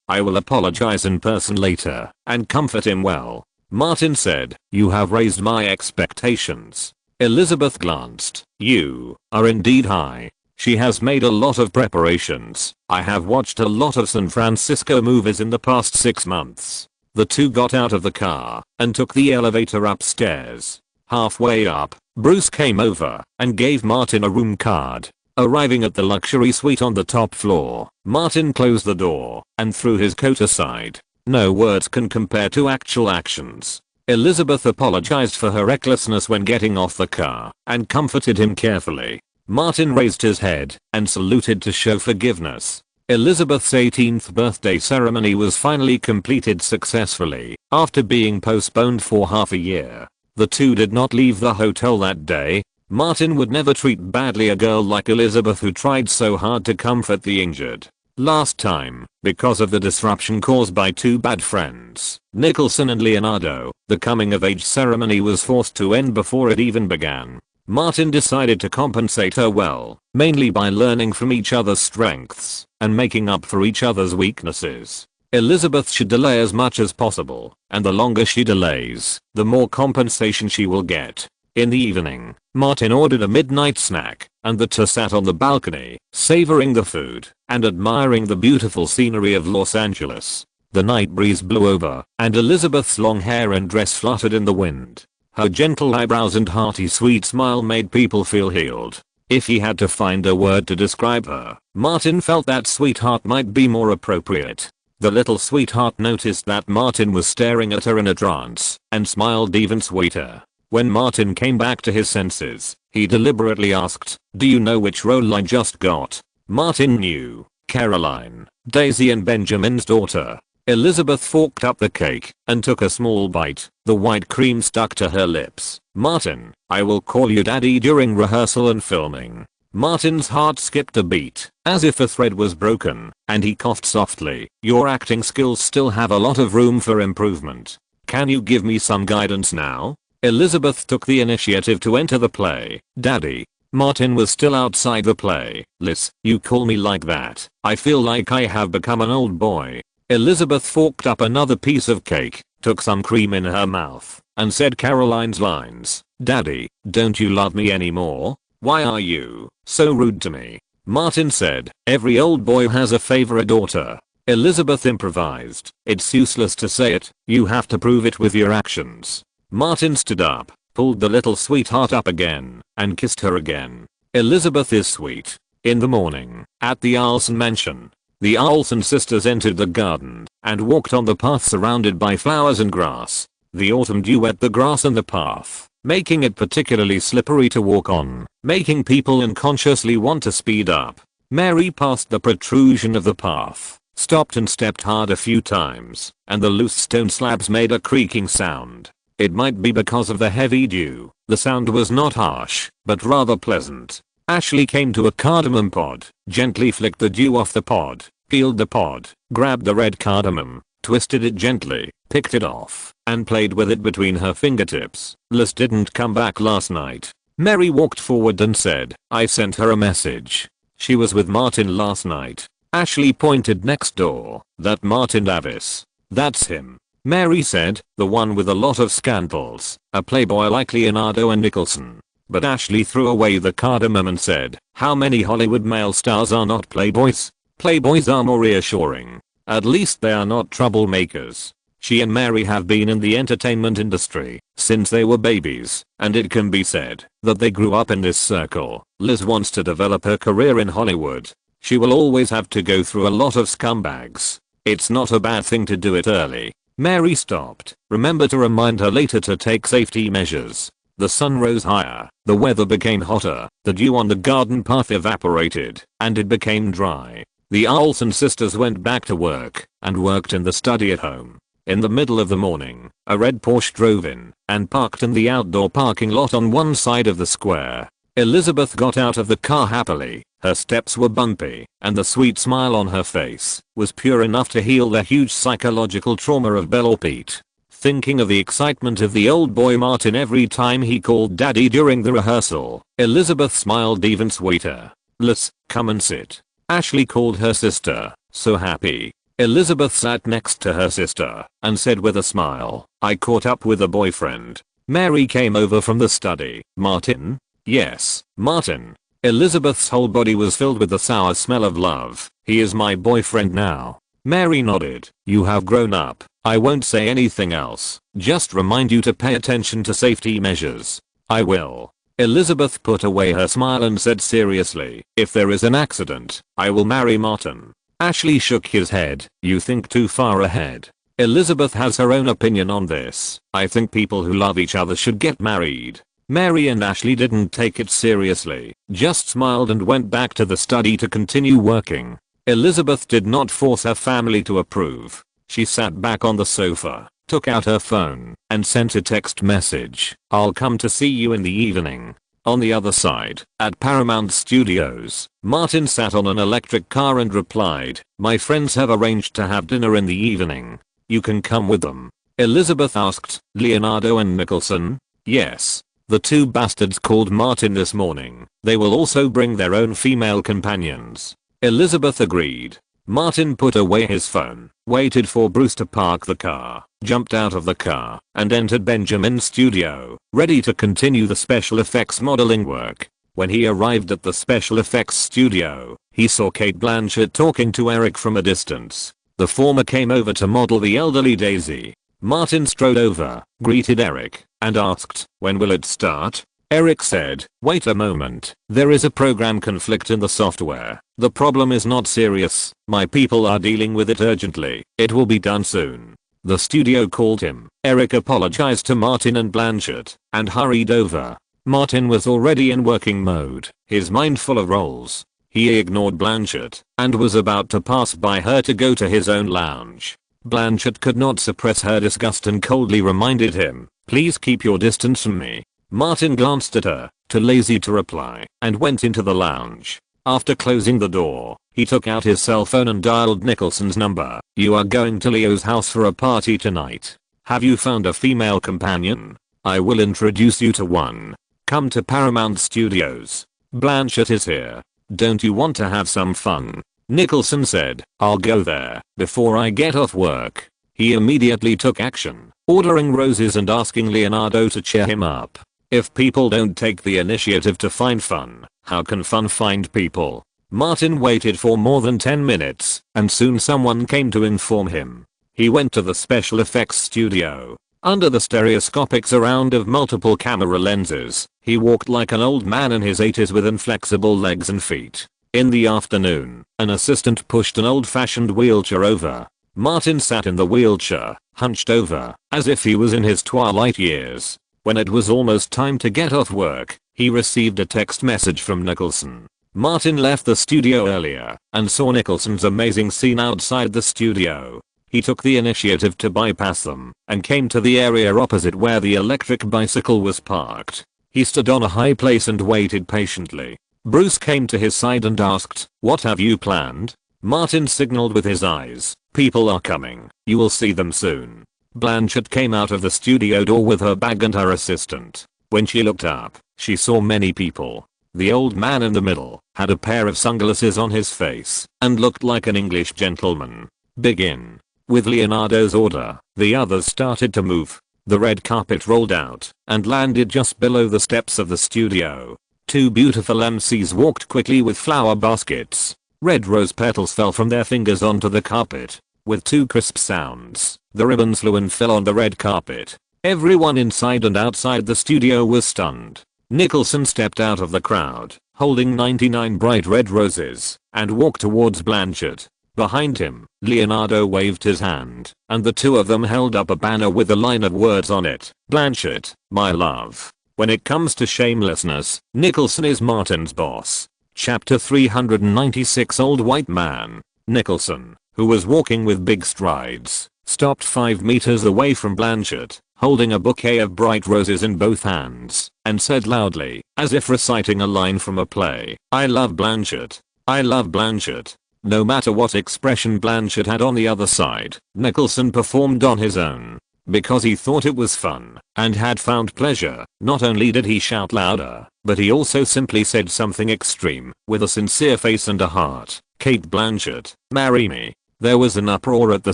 I will apologize in person later and comfort him well." Martin said, "You have raised my expectations." Elizabeth glanced. "You are indeed high." She has made a lot of preparations. "I have watched a lot of San Francisco movies in the past 6 months." The two got out of the car and took the elevator upstairs. Halfway up, Bruce came over and gave Martin a room card. Arriving at the luxury suite on the top floor, Martin closed the door and threw his coat aside. No words can compare to actual actions. Elizabeth apologized for her recklessness when getting off the car and comforted him carefully. Martin raised his head and saluted to show forgiveness. Elizabeth's 18th birthday ceremony was finally completed successfully after being postponed for half a year. The two did not leave the hotel that day. Martin would never treat badly a girl like Elizabeth who tried so hard to comfort the injured. Last time, because of the disruption caused by two bad friends, Nicholson and Leonardo, the coming of age ceremony was forced to end before it even began. Martin decided to compensate her well, mainly by learning from each other's strengths and making up for each other's weaknesses. Elizabeth should delay as much as possible, and the longer she delays, the more compensation she will get. In the evening, Martin ordered a midnight snack, and the two sat on the balcony, savoring the food and admiring the beautiful scenery of Los Angeles. The night breeze blew over, and Elizabeth's long hair and dress fluttered in the wind. Her gentle eyebrows and hearty sweet smile made people feel healed. If he had to find a word to describe her, Martin felt that sweetheart might be more appropriate. The little sweetheart noticed that Martin was staring at her in a trance and smiled even sweeter. When Martin came back to his senses, he deliberately asked, "Do you know which role I just got?" Martin knew. Caroline, Daisy and Benjamin's daughter. Elizabeth forked up the cake and took a small bite. The white cream stuck to her lips. "Martin, I will call you daddy during rehearsal and filming." Martin's heart skipped a beat, as if a thread was broken, and he coughed softly. "Your acting skills still have a lot of room for improvement. Can you give me some guidance now?" Elizabeth took the initiative to enter the play. "Daddy." Martin was still outside the play. "Liz, you call me like that. I feel like I have become an old boy." Elizabeth forked up another piece of cake, took some cream in her mouth, and said Caroline's lines. "Daddy, don't you love me anymore? Why are you so rude to me?" Martin said, "Every old boy has a favorite daughter." Elizabeth improvised. "It's useless to say it, you have to prove it with your actions." Martin stood up, pulled the little sweetheart up again, and kissed her again. Elizabeth is sweet. In the morning, at the Olsen mansion, the Olsen sisters entered the garden and walked on the path surrounded by flowers and grass. The autumn dew wet the grass and the path, making it particularly slippery to walk on, making people unconsciously want to speed up. Mary passed the protrusion of the path, stopped and stepped hard a few times, and the loose stone slabs made a creaking sound. It might be because of the heavy dew. The sound was not harsh, but rather pleasant. Ashley came to a cardamom pod, gently flicked the dew off the pod, peeled the pod, grabbed the red cardamom, twisted it gently, picked it off, and played with it between her fingertips. Liz didn't come back last night. Mary walked forward and said, "I sent her a message. She was with Martin last night." Ashley pointed next door. That Martin Davis. That's him. Mary said, the one with a lot of scandals, a playboy like Leonardo and Nicholson. But Ashley threw away the cardamom and said, how many Hollywood male stars are not playboys? Playboys are more reassuring. At least they are not troublemakers. She and Mary have been in the entertainment industry since they were babies, and it can be said that they grew up in this circle. Liz wants to develop her career in Hollywood. She will always have to go through a lot of scumbags. It's not a bad thing to do it early. Mary stopped. Remember to remind her later to take safety measures. The sun rose higher, the weather became hotter, the dew on the garden path evaporated, and it became dry. The Olsen sisters went back to work and worked in the study at home. In the middle of the morning, a red Porsche drove in and parked in the outdoor parking lot on one side of the square. Elizabeth got out of the car happily. Her steps were bumpy, and the sweet smile on her face was pure enough to heal the huge psychological trauma of Belle or Pete. Thinking of the excitement of the old boy Martin every time he called daddy during the rehearsal, Elizabeth smiled even sweeter. Liz, come and sit. Ashley called her sister, so happy. Elizabeth sat next to her sister and said with a smile, I caught up with a boyfriend. Mary came over from the study. Martin? Yes, Martin. Elizabeth's whole body was filled with the sour smell of love. He is my boyfriend now. Mary nodded. You have grown up. I won't say anything else. Just remind you to pay attention to safety measures. I will. Elizabeth put away her smile and said seriously, if there is an accident, I will marry Martin. Ashley shook his head. You think too far ahead. Elizabeth has her own opinion on this. I think people who love each other should get married. Mary and Ashley didn't take it seriously, just smiled and went back to the study to continue working. Elizabeth did not force her family to approve. She sat back on the sofa, took out her phone, and sent a text message. I'll come to see you in the evening. On the other side, at Paramount Studios, Martin sat on an electric car and replied, my friends have arranged to have dinner in the evening. You can come with them. Elizabeth asked, Leonardo and Nicholson? Yes. The two bastards called Martin this morning. They will also bring their own female companions. Elizabeth agreed. Martin put away his phone, waited for Bruce to park the car, jumped out of the car, and entered Benjamin's studio, ready to continue the special effects modeling work. When he arrived at the special effects studio, he saw Cate Blanchett talking to Eric from a distance. The former came over to model the elderly Daisy. Martin strode over, greeted Eric, and asked, when will it start? Eric said, wait a moment, there is a program conflict in the software. The problem is not serious, my people are dealing with it urgently, it will be done soon. The studio called him. Eric apologized to Martin and Blanchett, and hurried over. Martin was already in working mode, his mind full of roles. He ignored Blanchett, and was about to pass by her to go to his own lounge. Blanchett could not suppress her disgust and coldly reminded him, please keep your distance from me. Martin glanced at her, too lazy to reply, and went into the lounge. After closing the door, he took out his cell phone and dialed Nicholson's number. You are going to Leo's house for a party tonight. Have you found a female companion? I will introduce you to one. Come to Paramount Studios. Blanchett is here. Don't you want to have some fun? Nicholson said, I'll go there before I get off work. He immediately took action, ordering roses and asking Leonardo to cheer him up. If people don't take the initiative to find fun, how can fun find people? Martin waited for more than 10 minutes, and soon someone came to inform him. He went to the special effects studio. Under the stereoscopic surround of multiple camera lenses, he walked like an old man in his 80s with inflexible legs and feet. In the afternoon, an assistant pushed an old-fashioned wheelchair over. Martin sat in the wheelchair, hunched over, as if he was in his twilight years. When it was almost time to get off work, he received a text message from Nicholson. Martin left the studio earlier and saw Nicholson's amazing scene outside the studio. He took the initiative to bypass them and came to the area opposite where the electric bicycle was parked. He stood on a high place and waited patiently. Bruce came to his side and asked, what have you planned? Martin signaled with his eyes, people are coming, you will see them soon. Blanchett came out of the studio door with her bag and her assistant. When she looked up, she saw many people. The old man in the middle had a pair of sunglasses on his face and looked like an English gentleman. Begin. With Leonardo's order, the others started to move. The red carpet rolled out and landed just below the steps of the studio. Two beautiful MCs walked quickly with flower baskets. Red rose petals fell from their fingers onto the carpet. With two crisp sounds, the ribbons flew and fell on the red carpet. Everyone inside and outside the studio was stunned. Nicholson stepped out of the crowd, holding 99 bright red roses, and walked towards Blanchett. Behind him, Leonardo waved his hand, and the two of them held up a banner with a line of words on it. Blanchett, my love. When it comes to shamelessness, Nicholson is Martin's boss. Chapter 396. Old white man. Nicholson, who was walking with big strides, stopped 5 meters away from Blanchett, holding a bouquet of bright roses in both hands, and said loudly, as if reciting a line from a play, I love Blanchett. I love Blanchett. No matter what expression Blanchett had on the other side, Nicholson performed on his own. Because he thought it was fun, and had found pleasure, not only did he shout louder, but he also simply said something extreme, with a sincere face and a heart. Kate Blanchett, marry me. There was an uproar at the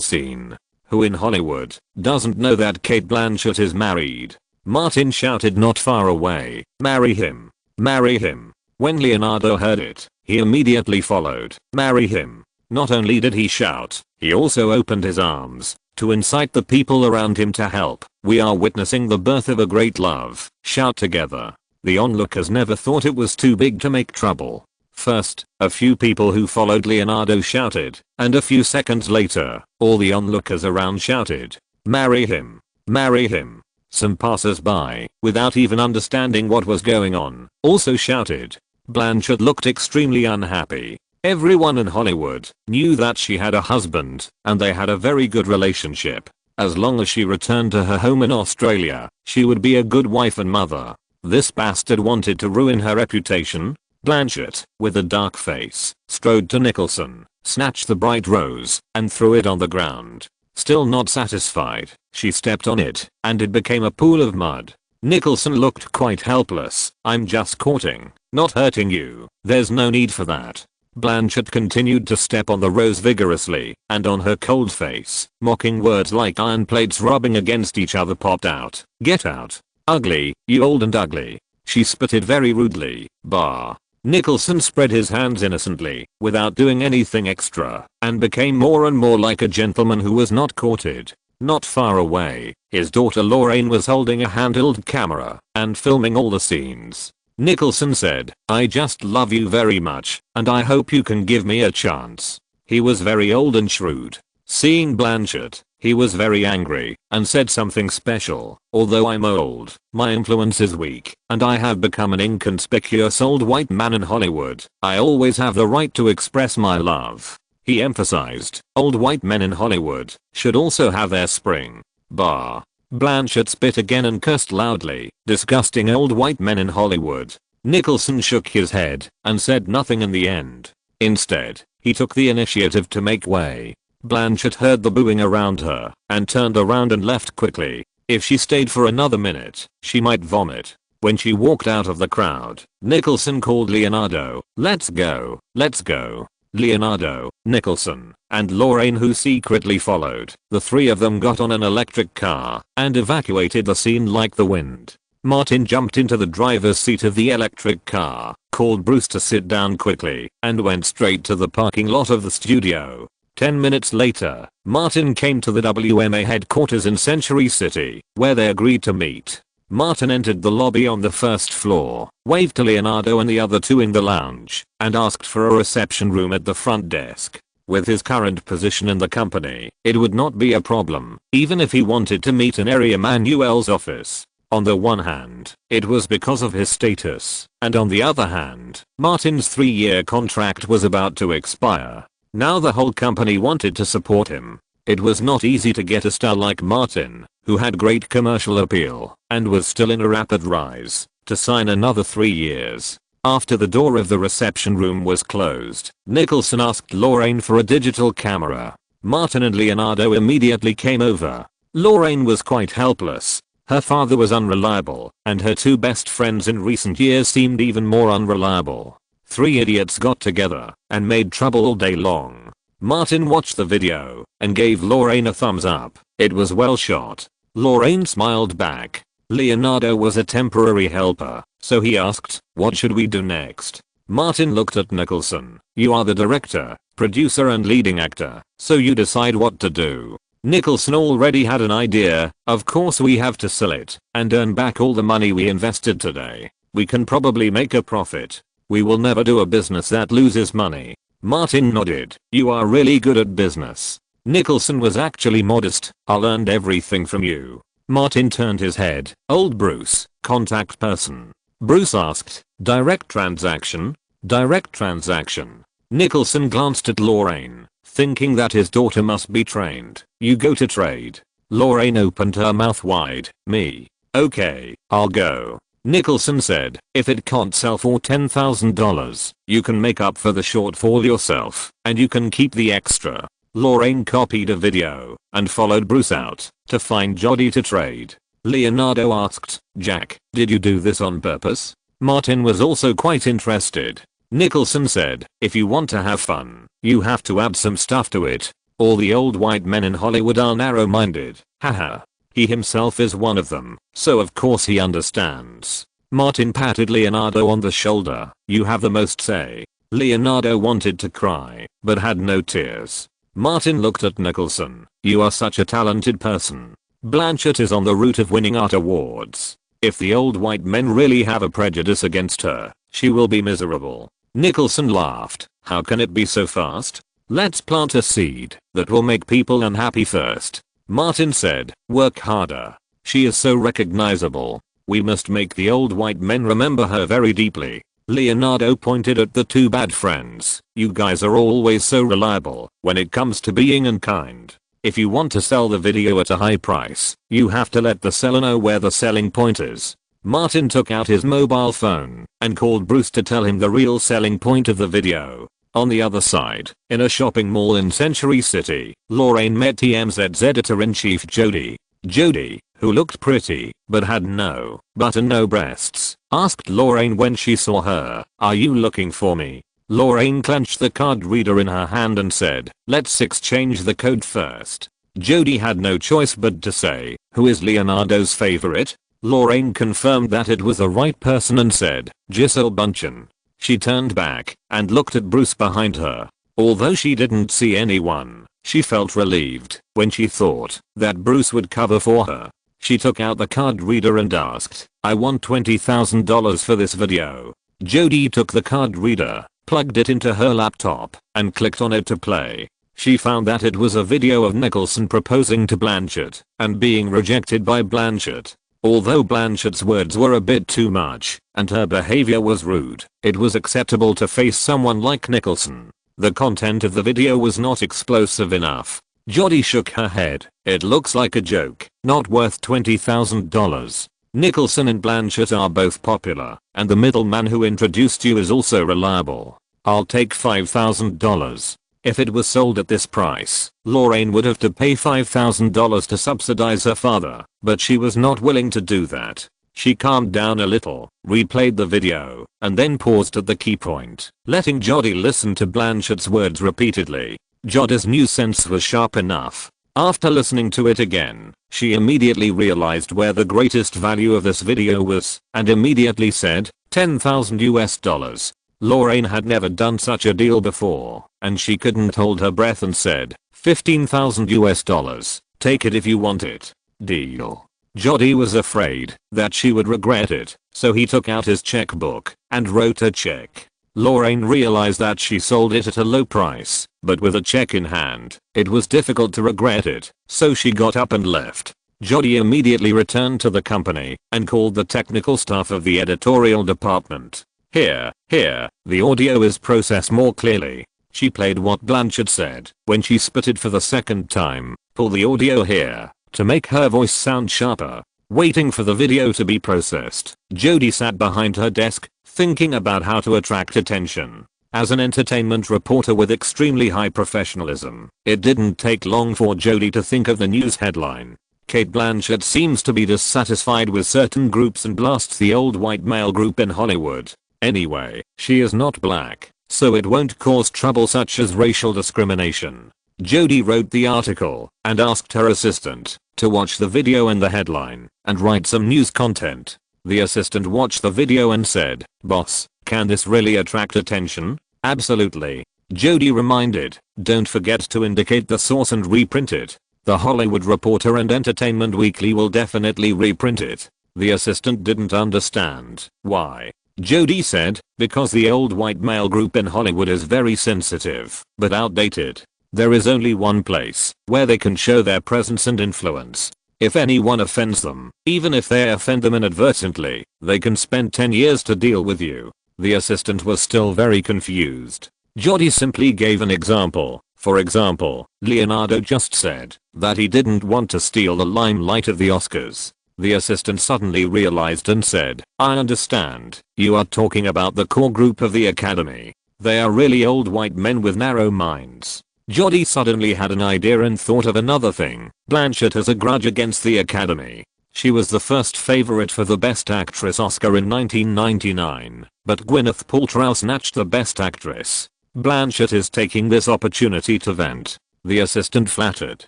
scene. Who in Hollywood doesn't know that Kate Blanchett is married? Martin shouted not far away, marry him. Marry him. When Leonardo heard it, he immediately followed, marry him. Not only did he shout, he also opened his arms to incite the people around him to help. We are witnessing the birth of a great love. Shout together. The onlookers never thought it was too big to make trouble. First, a few people who followed Leonardo shouted, and a few seconds later, all the onlookers around shouted, marry him. Marry him. Some passers-by, without even understanding what was going on, also shouted. Blanchett looked extremely unhappy. Everyone in Hollywood knew that she had a husband, and they had a very good relationship. As long as she returned to her home in Australia, she would be a good wife and mother. This bastard wanted to ruin her reputation. Blanchett, with a dark face, strode to Nicholson, snatched the bright rose, and threw it on the ground. Still not satisfied, she stepped on it, and it became a pool of mud. Nicholson looked quite helpless. I'm just courting, not hurting you. There's no need for that. Blanchett continued to step on the rose vigorously, and on her cold face, mocking words like iron plates rubbing against each other popped out. Get out. Ugly, you old and ugly. She spitted very rudely. Bah. Nicholson spread his hands innocently, without doing anything extra, and became more and more like a gentleman who was not courted. Not far away, his daughter Lorraine was holding a handheld camera and filming all the scenes. Nicholson said, I just love you very much, and I hope you can give me a chance. He was very old and shrewd. Seeing Blanchett, he was very angry, and said something special. Although I'm old, my influence is weak, and I have become an inconspicuous old white man in Hollywood. I always have the right to express my love. He emphasized, old white men in Hollywood should also have their spring. Bah. Blanchett spit again and cursed loudly. Disgusting old white men in Hollywood. Nicholson shook his head and said nothing in the end. Instead, he took the initiative to make way. Blanchett heard the booing around her and turned around and left quickly. If she stayed for another minute, she might vomit. When she walked out of the crowd, Nicholson called Leonardo. Let's go. Let's go. Leonardo, Nicholson, and Lorraine, who secretly followed. The three of them got on an electric car and evacuated the scene like the wind. Martin jumped into the driver's seat of the electric car, called Bruce to sit down quickly, and went straight to the parking lot of the studio. 10 minutes later, Martin came to the WMA headquarters in Century City, where they agreed to meet. Martin entered the lobby on the first floor, waved to Leonardo and the other two in the lounge, and asked for a reception room at the front desk. With his current position in the company, it would not be a problem, even if he wanted to meet in Area Manuel's office. On the one hand, it was because of his status, and on the other hand, Martin's 3-year contract was about to expire. Now the whole company wanted to support him. It was not easy to get a star like Martin, who had great commercial appeal and was still in a rapid rise, to sign another 3 years. After the door of the reception room was closed, Nicholson asked Lorraine for a digital camera. Martin and Leonardo immediately came over. Lorraine was quite helpless. Her father was unreliable, and her two best friends in recent years seemed even more unreliable. Three idiots got together and made trouble all day long. Martin watched the video and gave Lorraine a thumbs up. It was well shot. Lorraine smiled back. Leonardo was a temporary helper, so he asked, "What should we do next?" Martin looked at Nicholson. "You are the director, producer and leading actor, so you decide what to do." Nicholson already had an idea. "Of course we have to sell it and earn back all the money we invested today. We can probably make a profit. We will never do a business that loses money." Martin nodded. "You are really good at business." Nicholson was actually modest. "I learned everything from you." Martin turned his head. "Old Bruce, contact person." Bruce asked, "Direct transaction?" "Direct transaction." Nicholson glanced at Lorraine, thinking that his daughter must be trained. "You go to trade." Lorraine opened her mouth wide. "Me? Okay, I'll go." Nicholson said, "If it can't sell for $10,000, you can make up for the shortfall yourself, and you can keep the extra." Lorraine copied a video and followed Bruce out to find Jody to trade. Leonardo asked, "Jack, did you do this on purpose?" Martin was also quite interested. Nicholson said, "If you want to have fun, you have to add some stuff to it. All the old white men in Hollywood are narrow-minded. Haha. He himself is one of them, so of course he understands." Martin patted Leonardo on the shoulder. "You have the most say." Leonardo wanted to cry, but had no tears. Martin looked at Nicholson. "You are such a talented person. Blanchett is on the route of winning art awards. If the old white men really have a prejudice against her, she will be miserable." Nicholson laughed. "How can it be so fast? Let's plant a seed that will make people unhappy first." Martin said, "Work harder. She is so recognizable. We must make the old white men remember her very deeply." Leonardo pointed at the two bad friends. "You guys are always so reliable when it comes to being unkind. If you want to sell the video at a high price, you have to let the seller know where the selling point is." Martin took out his mobile phone and called Bruce to tell him the real selling point of the video. On the other side, in a shopping mall in Century City, Lorraine met TMZ's editor-in-chief Jody. Jody, who looked pretty but had no butt and no breasts, asked Lorraine when she saw her, "Are you looking for me?" Lorraine clenched the card reader in her hand and said, "Let's exchange the code first." Jody had no choice but to say, "Who is Leonardo's favorite?" Lorraine confirmed that it was the right person and said, "Gisele Bundchen." She turned back and looked at Bruce behind her. Although she didn't see anyone, she felt relieved when she thought that Bruce would cover for her. She took out the card reader and asked, "I want $20,000 for this video." Jody took the card reader, plugged it into her laptop, and clicked on it to play. She found that it was a video of Nicholson proposing to Blanchett and being rejected by Blanchett. Although Blanchett's words were a bit too much and her behavior was rude, it was acceptable to face someone like Nicholson. The content of the video was not explosive enough. Jody shook her head. "It looks like a joke, not worth $20,000. Nicholson and Blanchett are both popular, and the middleman who introduced you is also reliable. I'll take $5,000. If it was sold at this price, Lorraine would have to pay $5,000 to subsidize her father, but she was not willing to do that. She calmed down a little, replayed the video, and then paused at the key point, letting Jody listen to Blanchett's words repeatedly. Jody's new sense was sharp enough. After listening to it again, she immediately realized where the greatest value of this video was, and immediately said, $10,000 US. Lorraine had never done such a deal before, and she couldn't hold her breath and said, $15,000 US. Take it if you want it. Deal. Jody was afraid that she would regret it, so he took out his checkbook and wrote a check. Lorraine realized that she sold it at a low price, but with a check in hand, it was difficult to regret it, so she got up and left. Jody immediately returned to the company and called the technical staff of the editorial department. Here, the audio is processed more clearly. She played what Blanchett said when she spitted for the second time. Pull the audio here to make her voice sound sharper. Waiting for the video to be processed, Jody sat behind her desk, thinking about how to attract attention. As an entertainment reporter with extremely high professionalism, it didn't take long for Jody to think of the news headline. Kate Blanchett seems to be dissatisfied with certain groups and blasts the old white male group in Hollywood. Anyway, she is not black, so it won't cause trouble such as racial discrimination. Jodie wrote the article and asked her assistant to watch the video and the headline and write some news content. The assistant watched the video and said, "Boss, can this really attract attention?" "Absolutely." Jodie reminded, "Don't forget to indicate the source and reprint it. The Hollywood Reporter and Entertainment Weekly will definitely reprint it." The assistant didn't understand why. Jodie said, "Because the old white male group in Hollywood is very sensitive, but outdated. There is only one place where they can show their presence and influence. If anyone offends them, even if they offend them inadvertently, they can spend 10 years to deal with you." The assistant was still very confused. Jodie simply gave an example. For example, Leonardo just said that he didn't want to steal the limelight of the Oscars. The assistant suddenly realized and said, "I understand. You are talking about the core group of the Academy. They are really old white men with narrow minds." Jodie suddenly had an idea and thought of another thing. Blanchett has a grudge against the Academy. She was the first favorite for the Best Actress Oscar in 1999, but Gwyneth Paltrow snatched the Best Actress. Blanchett is taking this opportunity to vent. The assistant flattered,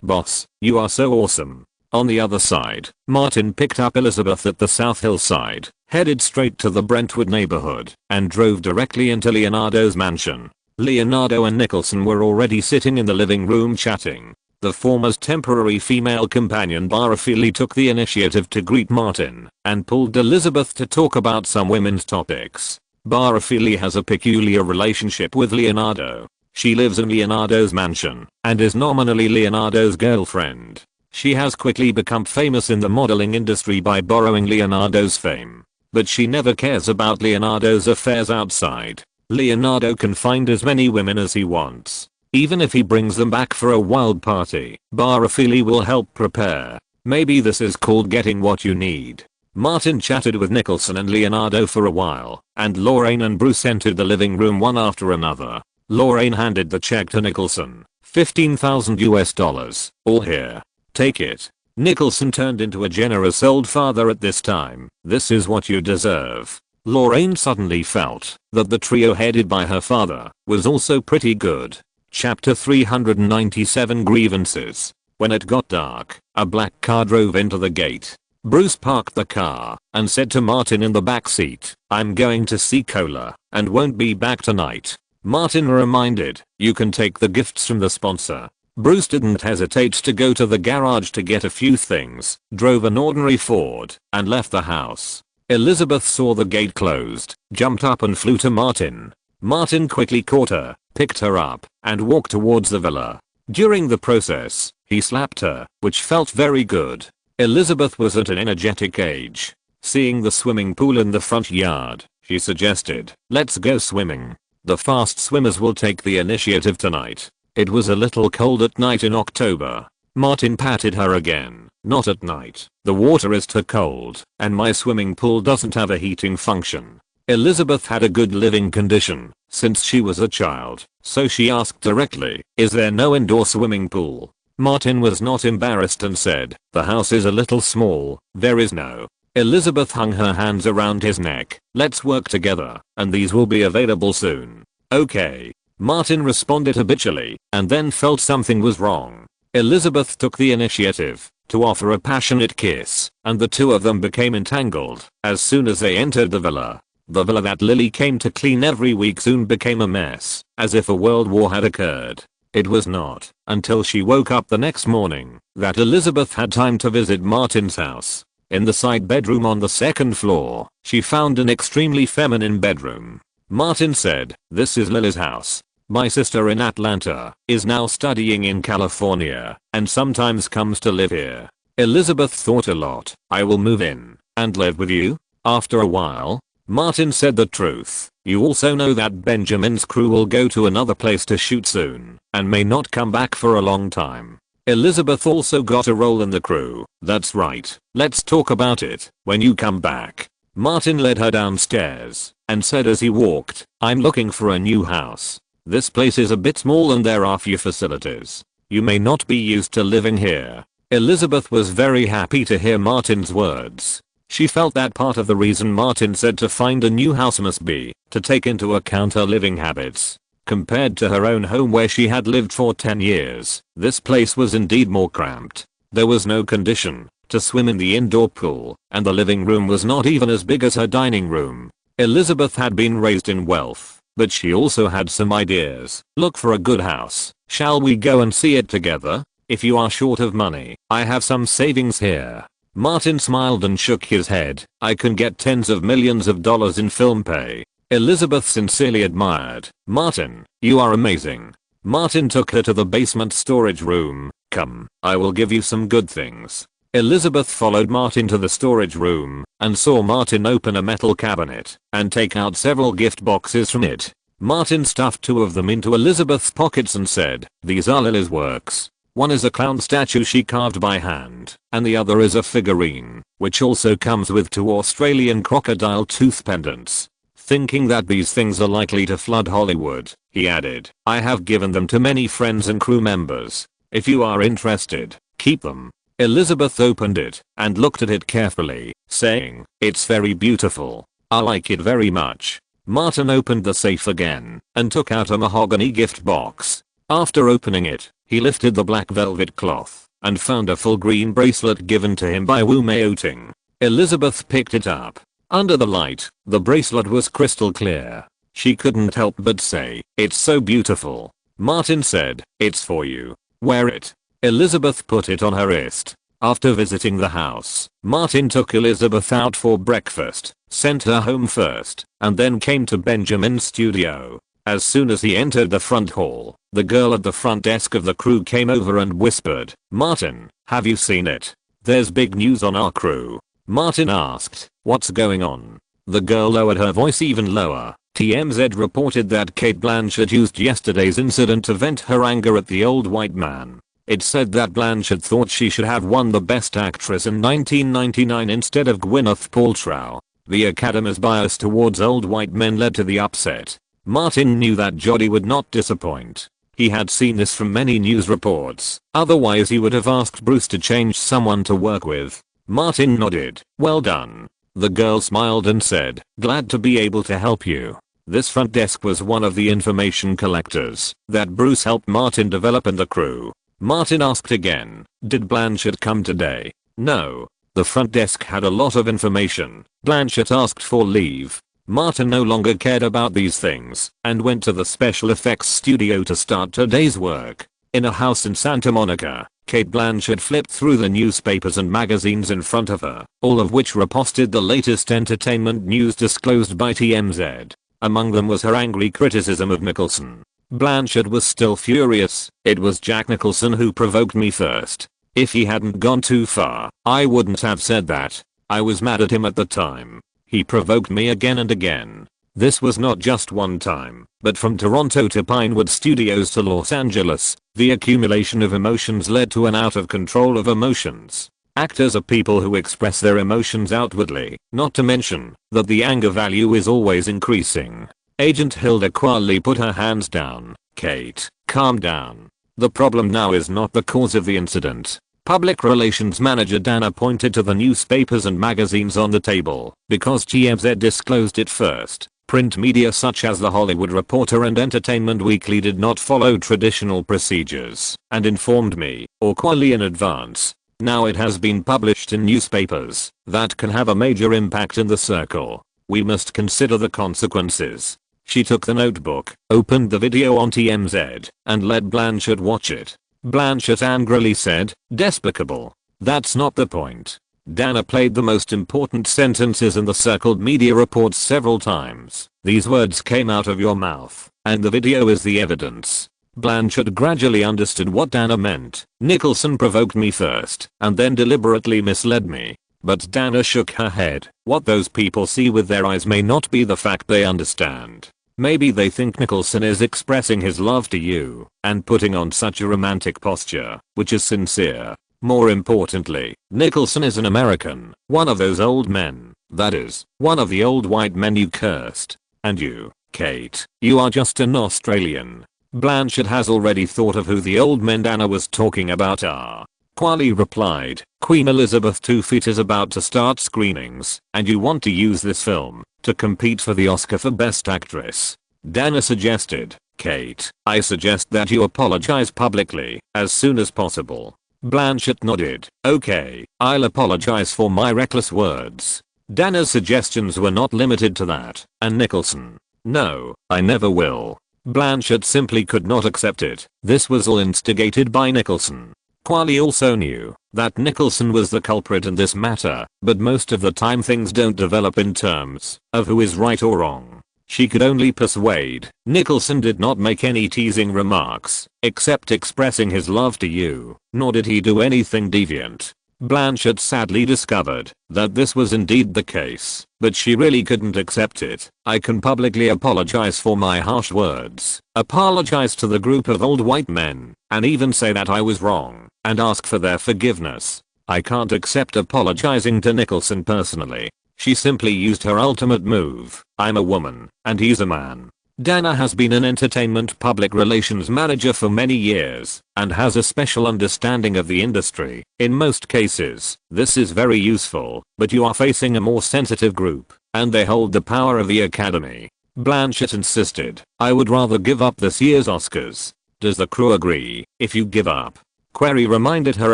"Boss, you are so awesome." On the other side, Martin picked up Elizabeth at the South Hillside, headed straight to the Brentwood neighborhood, and drove directly into Leonardo's mansion. Leonardo and Nicholson were already sitting in the living room chatting. The former's temporary female companion Bara Feely took the initiative to greet Martin and pulled Elizabeth to talk about some women's topics. Bara Feely has a peculiar relationship with Leonardo. She lives in Leonardo's mansion and is nominally Leonardo's girlfriend. She has quickly become famous in the modeling industry by borrowing Leonardo's fame. But she never cares about Leonardo's affairs outside. Leonardo can find as many women as he wants. Even if he brings them back for a wild party, Bara Feely will help prepare. Maybe this is called getting what you need. Martin chatted with Nicholson and Leonardo for a while, and Lorraine and Bruce entered the living room one after another. Lorraine handed the check to Nicholson. $15,000, all here. Take it. Nicholson turned into a generous old father at this time. "This is what you deserve." Lorraine suddenly felt that the trio headed by her father was also pretty good. Chapter 397 Grievances. When it got dark, a black car drove into the gate. Bruce parked the car and said to Martin in the back seat, "I'm going to see Cola and won't be back tonight." Martin reminded, "You can take the gifts from the sponsor." Bruce didn't hesitate to go to the garage to get a few things, drove an ordinary Ford, and left the house. Elizabeth saw the gate closed, jumped up and flew to Martin. Martin quickly caught her, picked her up, and walked towards the villa. During the process, he slapped her, which felt very good. Elizabeth was at an energetic age. Seeing the swimming pool in the front yard, she suggested, "Let's go swimming. The fast swimmers will take the initiative tonight." It was a little cold at night in October. Martin patted her again. "Not at night. The water is too cold, and my swimming pool doesn't have a heating function." Elizabeth had a good living condition since she was a child, so she asked directly, "Is there no indoor swimming pool?" Martin was not embarrassed and said, "The house is a little small, there is no." Elizabeth hung her hands around his neck. "Let's work together, and these will be available soon." "Okay." Martin responded habitually, and then felt something was wrong. Elizabeth took the initiative to offer a passionate kiss, and the two of them became entangled as soon as they entered the villa. The villa that Lily came to clean every week soon became a mess, as if a world war had occurred. It was not until she woke up the next morning that Elizabeth had time to visit Martin's house. In the side bedroom on the second floor, she found an extremely feminine bedroom. Martin said, "This is Lily's house. My sister in Atlanta is now studying in California and sometimes comes to live here." Elizabeth thought a lot. "I will move in and live with you?" After a while, Martin said the truth. "You also know that Benjamin's crew will go to another place to shoot soon and may not come back for a long time." Elizabeth also got a role in the crew. "That's right. Let's talk about it when you come back." Martin led her downstairs and said as he walked, "I'm looking for a new house. This place is a bit small and there are few facilities. You may not be used to living here." Elizabeth was very happy to hear Martin's words. She felt that part of the reason Martin said to find a new house must be to take into account her living habits. Compared to her own home where she had lived for 10 years, this place was indeed more cramped. There was no condition to swim in the indoor pool, and the living room was not even as big as her dining room. Elizabeth had been raised in wealth, but she also had some ideas. Look for a good house. Shall we go and see it together? If you are short of money, I have some savings here. Martin smiled and shook his head. I can get tens of millions of dollars in film pay. Elizabeth sincerely admired. Martin, you are amazing. Martin took her to the basement storage room. Come, I will give you some good things. Elizabeth followed Martin to the storage room and saw Martin open a metal cabinet and take out several gift boxes from it. Martin stuffed 2 of them into Elizabeth's pockets and said, "These are Lily's works. One is a clown statue she carved by hand, and the other is a figurine, which also comes with 2 Australian crocodile tooth pendants." Thinking that these things are likely to flood Hollywood, he added, "I have given them to many friends and crew members. If you are interested, keep them." Elizabeth opened it and looked at it carefully, saying, "It's very beautiful. I like it very much." Martin opened the safe again and took out a mahogany gift box. After opening it, he lifted the black velvet cloth and found a full green bracelet given to him by Wu Maoting. Elizabeth picked it up. Under the light, the bracelet was crystal clear. She couldn't help but say, "It's so beautiful." Martin said, "It's for you. Wear it." Elizabeth put it on her wrist. After visiting the house, Martin took Elizabeth out for breakfast, sent her home first, and then came to Benjamin's studio. As soon as he entered the front hall, the girl at the front desk of the crew came over and whispered, "Martin, have you seen it? There's big news on our crew." Martin asked, "What's going on?" The girl lowered her voice even lower. TMZ reported that Cate Blanchett used yesterday's incident to vent her anger at the old white man. It said that Blanchett thought she should have won the Best Actress in 1999 instead of Gwyneth Paltrow. The Academy's bias towards old white men led to the upset. Martin knew that Jodie would not disappoint. He had seen this from many news reports, otherwise he would have asked Bruce to change someone to work with. Martin nodded. "Well done." The girl smiled and said, "Glad to be able to help you." This front desk was one of the information collectors that Bruce helped Martin develop and the crew. Martin asked again, "Did Blanchett come today?" "No." The front desk had a lot of information. Blanchett asked for leave. Martin no longer cared about these things and went to the special effects studio to start today's work. In a house in Santa Monica, Cate Blanchett flipped through the newspapers and magazines in front of her, all of which reposted the latest entertainment news disclosed by TMZ. Among them was her angry criticism of Nicholson. Blanchett was still furious. "It was Jack Nicholson who provoked me first. If he hadn't gone too far, I wouldn't have said that. I was mad at him at the time. He provoked me again and again." This was not just one time, but from Toronto to Pinewood Studios to Los Angeles, the accumulation of emotions led to an out of control of emotions. Actors are people who express their emotions outwardly, not to mention that the anger value is always increasing. Agent Hilda quietly put her hands down. "Cate, calm down. The problem now is not the cause of the incident." Public relations manager Dana pointed to the newspapers and magazines on the table. "Because TMZ disclosed it first, print media such as The Hollywood Reporter and Entertainment Weekly did not follow traditional procedures and informed me, or quietly in advance. Now it has been published in newspapers. That can have a major impact in the circle. We must consider the consequences." She took the notebook, opened the video on TMZ, and let Blanchett watch it. Blanchett angrily said, "Despicable. That's not the point." Dana played the most important sentences in the circled media reports several times. "These words came out of your mouth, and the video is the evidence." Blanchett gradually understood what Dana meant. "Nicholson provoked me first, and then deliberately misled me." But Dana shook her head. "What those people see with their eyes may not be the fact they understand. Maybe they think Nicholson is expressing his love to you and putting on such a romantic posture, which is sincere. More importantly, Nicholson is an American, one of those old men, that is, one of the old white men you cursed. And you, Cate, you are just an Australian." Blanchett has already thought of who the old men Dana was talking about are. Quali replied, Queen Elizabeth II is about to start screenings, and you want to use this film to compete for the Oscar for Best Actress. Dana suggested, Kate, I suggest that you apologize publicly as soon as possible. Blanchett nodded, okay, I'll apologize for my reckless words. Dana's suggestions were not limited to that, and Nicholson, no, I never will. Blanchett simply could not accept it. This was all instigated by Nicholson. Quali also knew that Nicholson was the culprit in this matter, but most of the time things don't develop in terms of who is right or wrong. She could only persuade. Nicholson did not make any teasing remarks, except expressing his love to you, nor did he do anything deviant. Blanchett sadly discovered that this was indeed the case, but she really couldn't accept it. I can publicly apologize for my harsh words, apologize to the group of old white men, and even say that I was wrong, and ask for their forgiveness. I can't accept apologizing to Nicholson personally. She simply used her ultimate move. I'm a woman, and he's a man. Dana has been an entertainment public relations manager for many years and has a special understanding of the industry. In most cases, this is very useful, but you are facing a more sensitive group, and they hold the power of the Academy. Blanchett insisted, I would rather give up this year's Oscars. Does the crew agree? If you give up. Query reminded her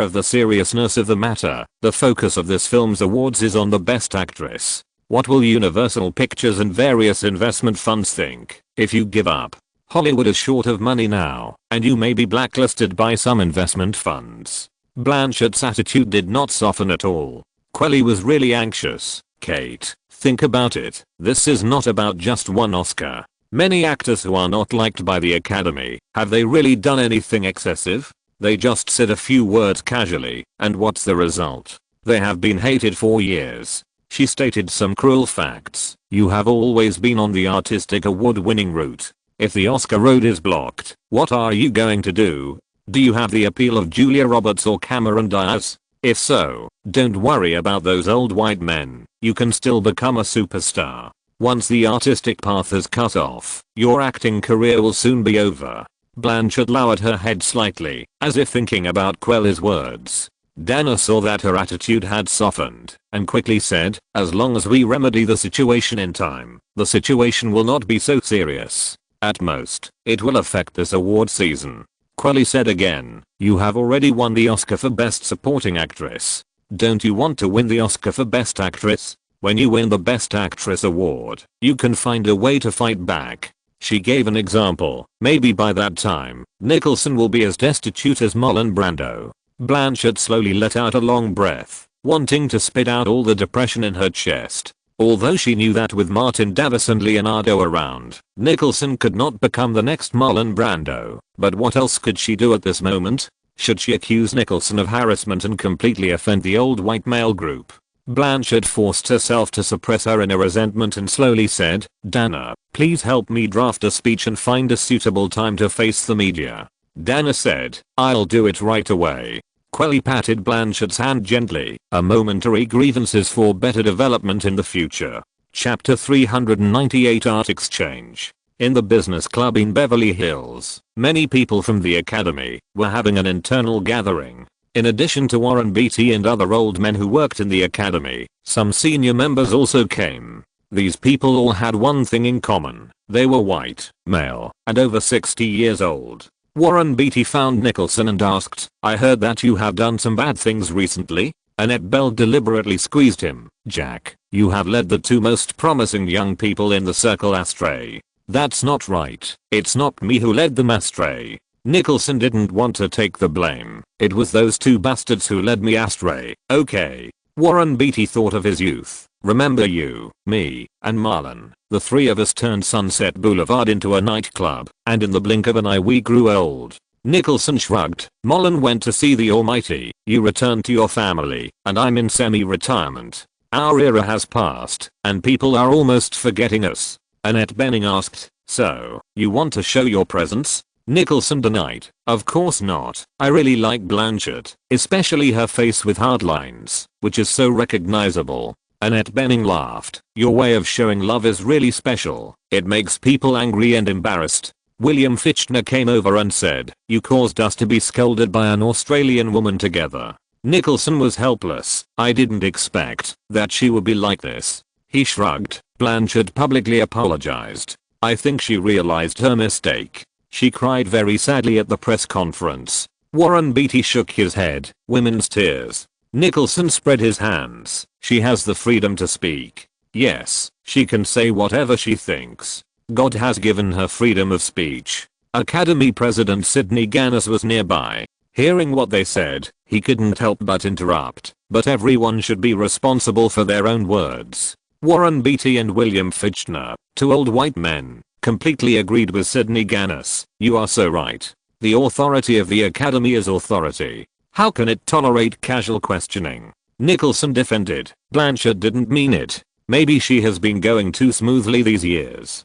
of the seriousness of the matter. The focus of this film's awards is on the Best Actress. What will Universal Pictures and various investment funds think if you give up? Hollywood is short of money now, and you may be blacklisted by some investment funds. Blanchett's attitude did not soften at all. Quelly was really anxious. Kate, think about it. This is not about just one Oscar. Many actors who are not liked by the Academy, have they really done anything excessive? They just said a few words casually, and what's the result? They have been hated for years. She stated some cruel facts. You have always been on the artistic award-winning route. If the Oscar road is blocked, what are you going to do? Do you have the appeal of Julia Roberts or Cameron Diaz? If so, don't worry about those old white men. You can still become a superstar. Once the artistic path is cut off, your acting career will soon be over. Blanchett lowered her head slightly, as if thinking about Quelly's words. Dana saw that her attitude had softened, and quickly said, as long as we remedy the situation in time, the situation will not be so serious. At most, it will affect this award season. Quelly said again, you have already won the Oscar for Best Supporting Actress. Don't you want to win the Oscar for Best Actress? When you win the Best Actress award, you can find a way to fight back. She gave an example. Maybe by that time, Nicholson will be as destitute as Marlon Brando. Blanchett slowly let out a long breath, wanting to spit out all the depression in her chest. Although she knew that with Martin Davis and Leonardo around, Nicholson could not become the next Marlon Brando. But what else could she do at this moment? Should she accuse Nicholson of harassment and completely offend the old white male group? Blanchett forced herself to suppress her inner resentment and slowly said, Dana, please help me draft a speech and find a suitable time to face the media. Dana said, I'll do it right away. Quelly patted Blanchett's hand gently. A momentary grievances for better development in the future. Chapter 398 Art Exchange. In the business club in Beverly Hills, many people from the Academy were having an internal gathering. In addition to Warren Beatty and other old men who worked in the Academy, some senior members also came. These people all had one thing in common. They were white, male, and over 60 years old. Warren Beatty found Nicholson and asked, I heard that you have done some bad things recently? Annette Bell deliberately squeezed him. Jack, you have led the two most promising young people in the circle astray. That's not right. It's not me who led them astray. Nicholson didn't want to take the blame. It was those two bastards who led me astray. Okay. Warren Beatty thought of his youth. Remember you, me, and Marlon. The three of us turned Sunset Boulevard into a nightclub, and in the blink of an eye we grew old. Nicholson shrugged. Marlon went to see the Almighty. You returned to your family, and I'm in semi-retirement. Our era has passed, and people are almost forgetting us. Annette Bening asked, so, you want to show your presence? Nicholson denied. Of course not. I really like Blanchett, especially her face with hard lines, which is so recognizable. Annette Bening laughed. Your way of showing love is really special. It makes people angry and embarrassed. William Fichtner came over and said, "You caused us to be scolded by an Australian woman together." Nicholson was helpless. "I didn't expect that she would be like this." He shrugged. Blanchard publicly apologized. "I think she realized her mistake. She cried very sadly at the press conference." Warren Beatty shook his head. "Women's tears." Nicholson spread his hands. "She has the freedom to speak. Yes, she can say whatever she thinks. God has given her freedom of speech." Academy President Sidney Gannis was nearby. Hearing what they said, he couldn't help but interrupt. "But everyone should be responsible for their own words." Warren Beatty and William Fichtner, two old white men, completely agreed with Sidney Gannis. "You are so right. The authority of the Academy is authority. How can it tolerate casual questioning?" Nicholson defended. "Blanchard didn't mean it. Maybe she has been going too smoothly these years."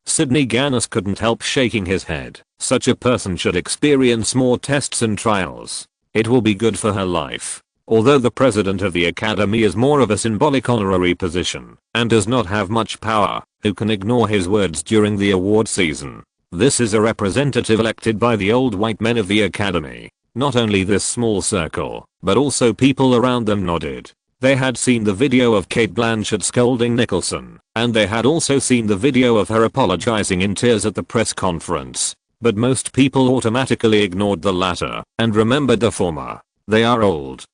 Sidney Gannis couldn't help shaking his head. "Such a person should experience more tests and trials. It will be good for her life." Although the president of the Academy is more of a symbolic honorary position and does not have much power, who can ignore his words during the award season? This is a representative elected by the old white men of the Academy. Not only this small circle, but also people around them nodded. They had seen the video of Cate Blanchard scolding Nicholson, and they had also seen the video of her apologizing in tears at the press conference. But most people automatically ignored the latter and remembered the former. They are old,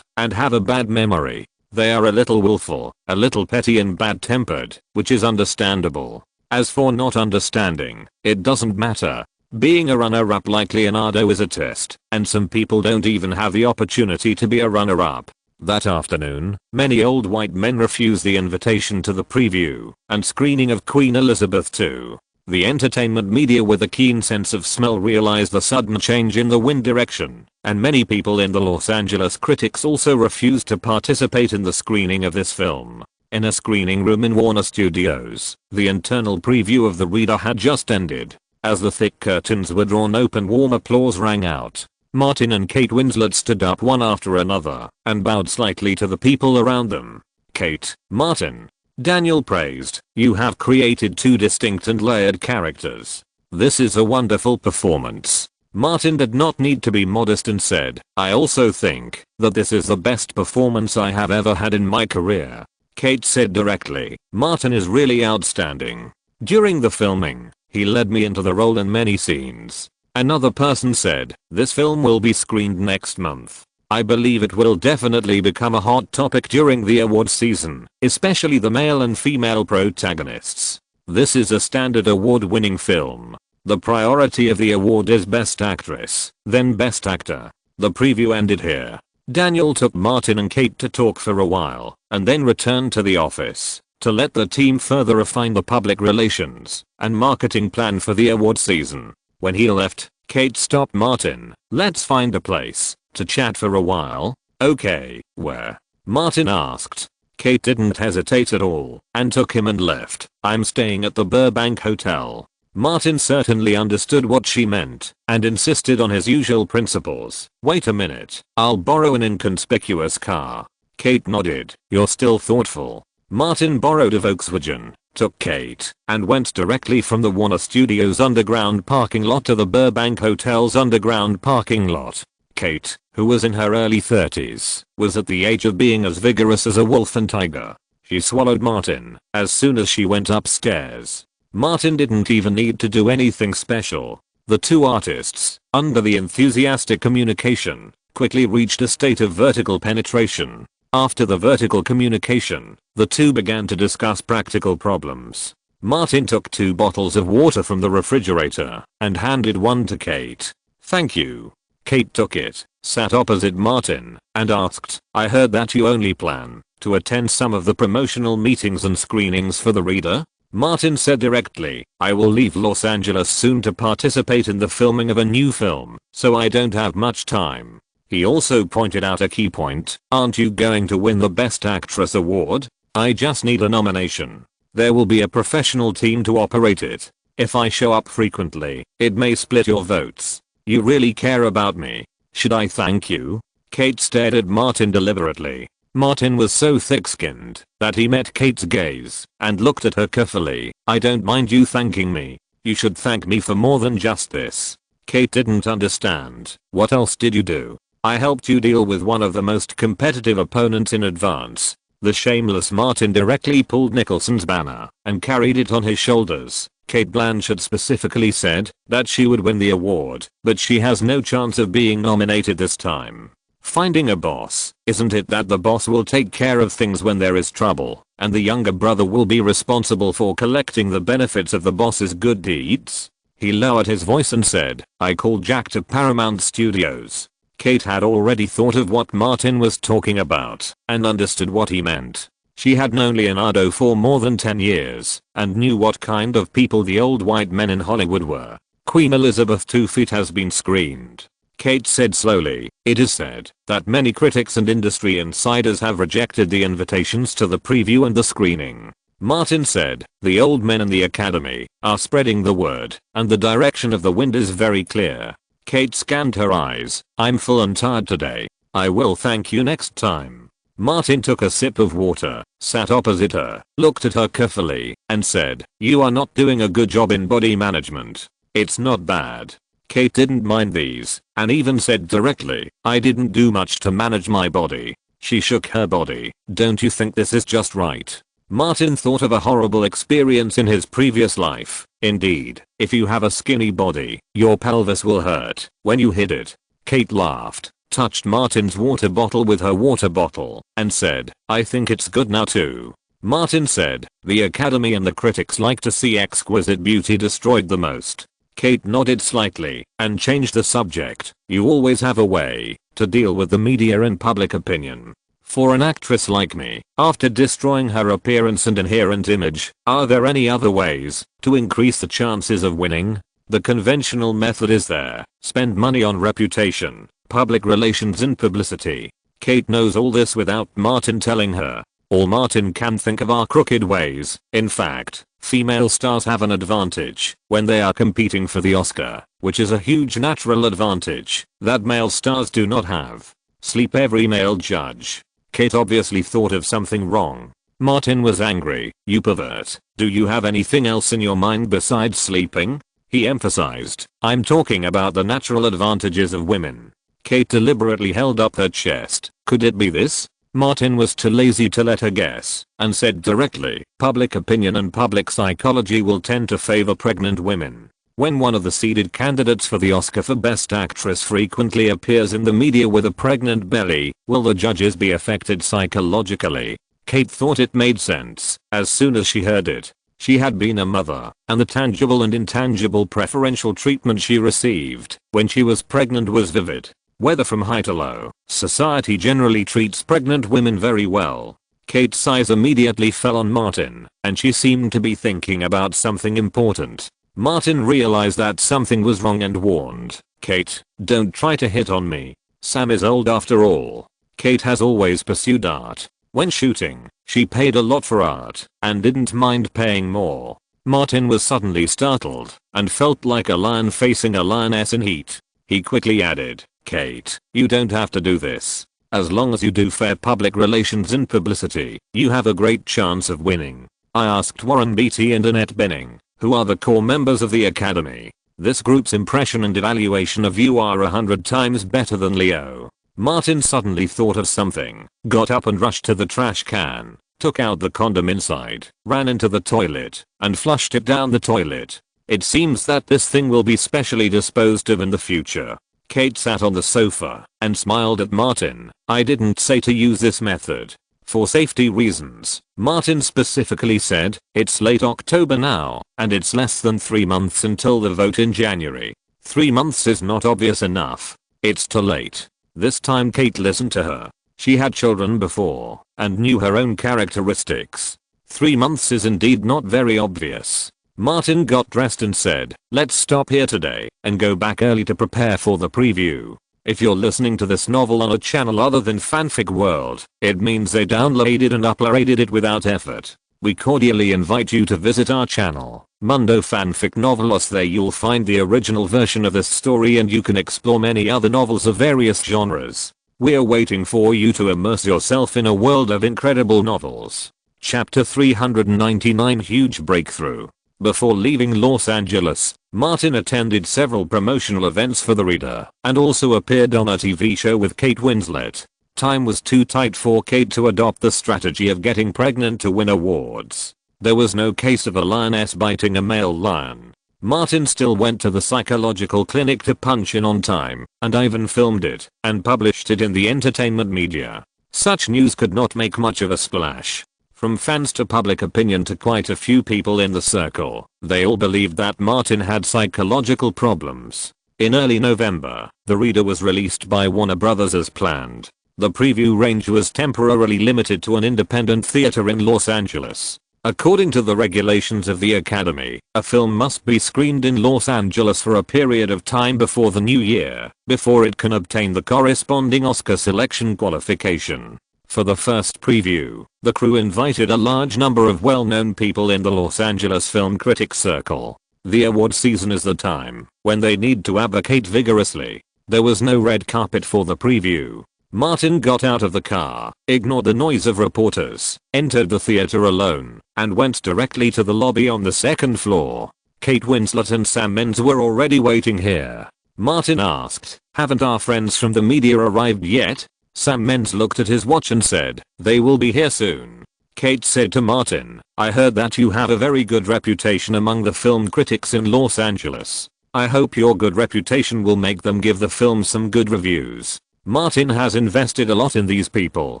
and have a bad memory. They are a little willful, a little petty and bad-tempered, which is understandable. As for not understanding, it doesn't matter. Being a runner-up like Leonardo is a test, and some people don't even have the opportunity to be a runner-up. That afternoon, many old white men refused the invitation to the preview and screening of Queen Elizabeth II. The entertainment media with a keen sense of smell realized the sudden change in the wind direction, and many people in the Los Angeles critics also refused to participate in the screening of this film. In a screening room in Warner Studios, the internal preview of The Reader had just ended. As the thick curtains were drawn open, warm applause rang out. Martin and Kate Winslet stood up one after another and bowed slightly to the people around them. "Kate, Martin," Daniel praised, "you have created two distinct and layered characters. This is a wonderful performance." Martin did not need to be modest and said, "I also think that this is the best performance I have ever had in my career." Kate said directly, "Martin is really outstanding. During the filming, he led me into the role in many scenes." Another person said, "This film will be screened next month. I believe it will definitely become a hot topic during the award season, especially the male and female protagonists. This is a standard award-winning film. The priority of the award is Best Actress, then Best Actor." The preview ended here. Daniel took Martin and Kate to talk for a while, and then returned to the office to let the team further refine the public relations and marketing plan for the award season. When he left, Kate stopped Martin. "Let's find a place to chat for a while." "Okay, where?" Martin asked. Kate didn't hesitate at all and took him and left. "I'm staying at the Burbank Hotel." Martin certainly understood what she meant and insisted on his usual principles. "Wait a minute, I'll borrow an inconspicuous car." Kate nodded. "You're still thoughtful." Martin borrowed a Volkswagen, took Kate, and went directly from the Warner Studios underground parking lot to the Burbank Hotel's underground parking lot. Kate, who was in her early 30s, was at the age of being as vigorous as a wolf and tiger. She swallowed Martin as soon as she went upstairs. Martin didn't even need to do anything special. The two artists, under the enthusiastic communication, quickly reached a state of vertical penetration. After the vertical communication, the two began to discuss practical problems. Martin took 2 bottles of water from the refrigerator and handed one to Kate. "Thank you." Kate took it, sat opposite Martin, and asked, "I heard that you only plan to attend some of the promotional meetings and screenings for The Reader?" Martin said directly, "I will leave Los Angeles soon to participate in the filming of a new film, so I don't have much time." He also pointed out a key point. "Aren't you going to win the Best Actress award? I just need a nomination. There will be a professional team to operate it. If I show up frequently, it may split your votes. You really care about me. Should I thank you?" Kate stared at Martin deliberately. Martin was so thick-skinned that he met Kate's gaze and looked at her carefully. "I don't mind you thanking me. You should thank me for more than just this. Kate didn't understand. What else did you do? I helped you deal with one of the most competitive opponents in advance. The shameless Martin directly pulled Nicholson's banner and carried it on his shoulders. Cate Blanchett specifically said that she would win the award, but she has no chance of being nominated this time. Finding a boss, isn't it that the boss will take care of things when there is trouble, and the younger brother will be responsible for collecting the benefits of the boss's good deeds? He lowered his voice and said, I called Jack to Paramount Studios. Kate had already thought of what Martin was talking about and understood what he meant. She had known Leonardo for more than 10 years and knew what kind of people the old white men in Hollywood were. Queen Elizabeth II has been screened. Kate said slowly, it is said that many critics and industry insiders have rejected the invitations to the preview and the screening. Martin said, the old men in the academy are spreading the word, and the direction of the wind is very clear. Kate scanned her eyes. I'm full and tired today. I will thank you next time. Martin took a sip of water, sat opposite her, looked at her carefully, and said, you are not doing a good job in body management. It's not bad. Kate didn't mind these, and even said directly, I didn't do much to manage my body. She shook her body. Don't you think this is just right? Martin thought of a horrible experience in his previous life. Indeed, if you have a skinny body, your pelvis will hurt when you hit it. Kate laughed, touched Martin's water bottle with her water bottle, and said, I think it's good now too. Martin said, the academy and the critics like to see exquisite beauty destroyed the most. Kate nodded slightly and changed the subject. You always have a way to deal with the media and public opinion. For an actress like me, after destroying her appearance and inherent image, are there any other ways to increase the chances of winning? The conventional method is there. Spend money on reputation, public relations and publicity. Kate knows all this without Martin telling her. All Martin can think of are crooked ways. In fact, female stars have an advantage when they are competing for the Oscar, which is a huge natural advantage that male stars do not have. Sleep every male judge. Kate obviously thought of something wrong. Martin was angry. You pervert. Do you have anything else in your mind besides sleeping? He emphasized. I'm talking about the natural advantages of women. Kate deliberately held up her chest. Could it be this? Martin was too lazy to let her guess, and said directly, public opinion and public psychology will tend to favor pregnant women. When one of the seeded candidates for the Oscar for Best Actress frequently appears in the media with a pregnant belly, will the judges be affected psychologically? Kate thought it made sense as soon as she heard it. She had been a mother, and the tangible and intangible preferential treatment she received when she was pregnant was vivid. Whether from high to low, society generally treats pregnant women very well. Kate's eyes immediately fell on Martin, and she seemed to be thinking about something important. Martin realized that something was wrong and warned, Kate, don't try to hit on me. Sam is old after all. Kate has always pursued art. When shooting, she paid a lot for art, and didn't mind paying more. Martin was suddenly startled, and felt like a lion facing a lioness in heat. He quickly added, Kate, you don't have to do this. As long as you do fair public relations and publicity, you have a great chance of winning. I asked Warren Beatty and Annette Bening, who are the core members of the Academy. This group's impression and evaluation of you are 100 times better than Leo. Martin suddenly thought of something, got up and rushed to the trash can, took out the condom inside, ran into the toilet, and flushed it down the toilet. It seems that this thing will be specially disposed of in the future. Kate sat on the sofa and smiled at Martin. I didn't say to use this method. For safety reasons, Martin specifically said, it's late October now, and it's less than 3 months until the vote in January. 3 months is not obvious enough. It's too late. This time Kate listened to her. She had children before, and knew her own characteristics. 3 months is indeed not very obvious. Martin got dressed and said, let's stop here today and go back early to prepare for the preview. If you're listening to this novel on a channel other than Fanfic World, it means they downloaded and uploaded it without effort. We cordially invite you to visit our channel, Mundo Fanfic Novelos. There you'll find the original version of this story and you can explore many other novels of various genres. We're waiting for you to immerse yourself in a world of incredible novels. Chapter 399 Huge Breakthrough. Before leaving Los Angeles, Martin attended several promotional events for the reader and also appeared on a TV show with Kate Winslet. Time was too tight for Kate to adopt the strategy of getting pregnant to win awards. There was no case of a lioness biting a male lion. Martin still went to the psychological clinic to punch in on time, and even filmed it and published it in the entertainment media. Such news could not make much of a splash. From fans to public opinion to quite a few people in the circle, they all believed that Martin had psychological problems. In early November, the reader was released by Warner Brothers as planned. The preview range was temporarily limited to an independent theater in Los Angeles. According to the regulations of the Academy, a film must be screened in Los Angeles for a period of time before the new year, before it can obtain the corresponding Oscar selection qualification. For the first preview, the crew invited a large number of well-known people in the Los Angeles film critics circle. The award season is the time when they need to advocate vigorously. There was no red carpet for the preview. Martin got out of the car, ignored the noise of reporters, entered the theater alone, and went directly to the lobby on the second floor. Kate Winslet and Sam Mendes were already waiting here. Martin asked, "Haven't our friends from the media arrived yet?" Sam Mendes looked at his watch and said, "They will be here soon." Kate said to Martin, "I heard that you have a very good reputation among the film critics in Los Angeles. I hope your good reputation will make them give the film some good reviews." Martin has invested a lot in these people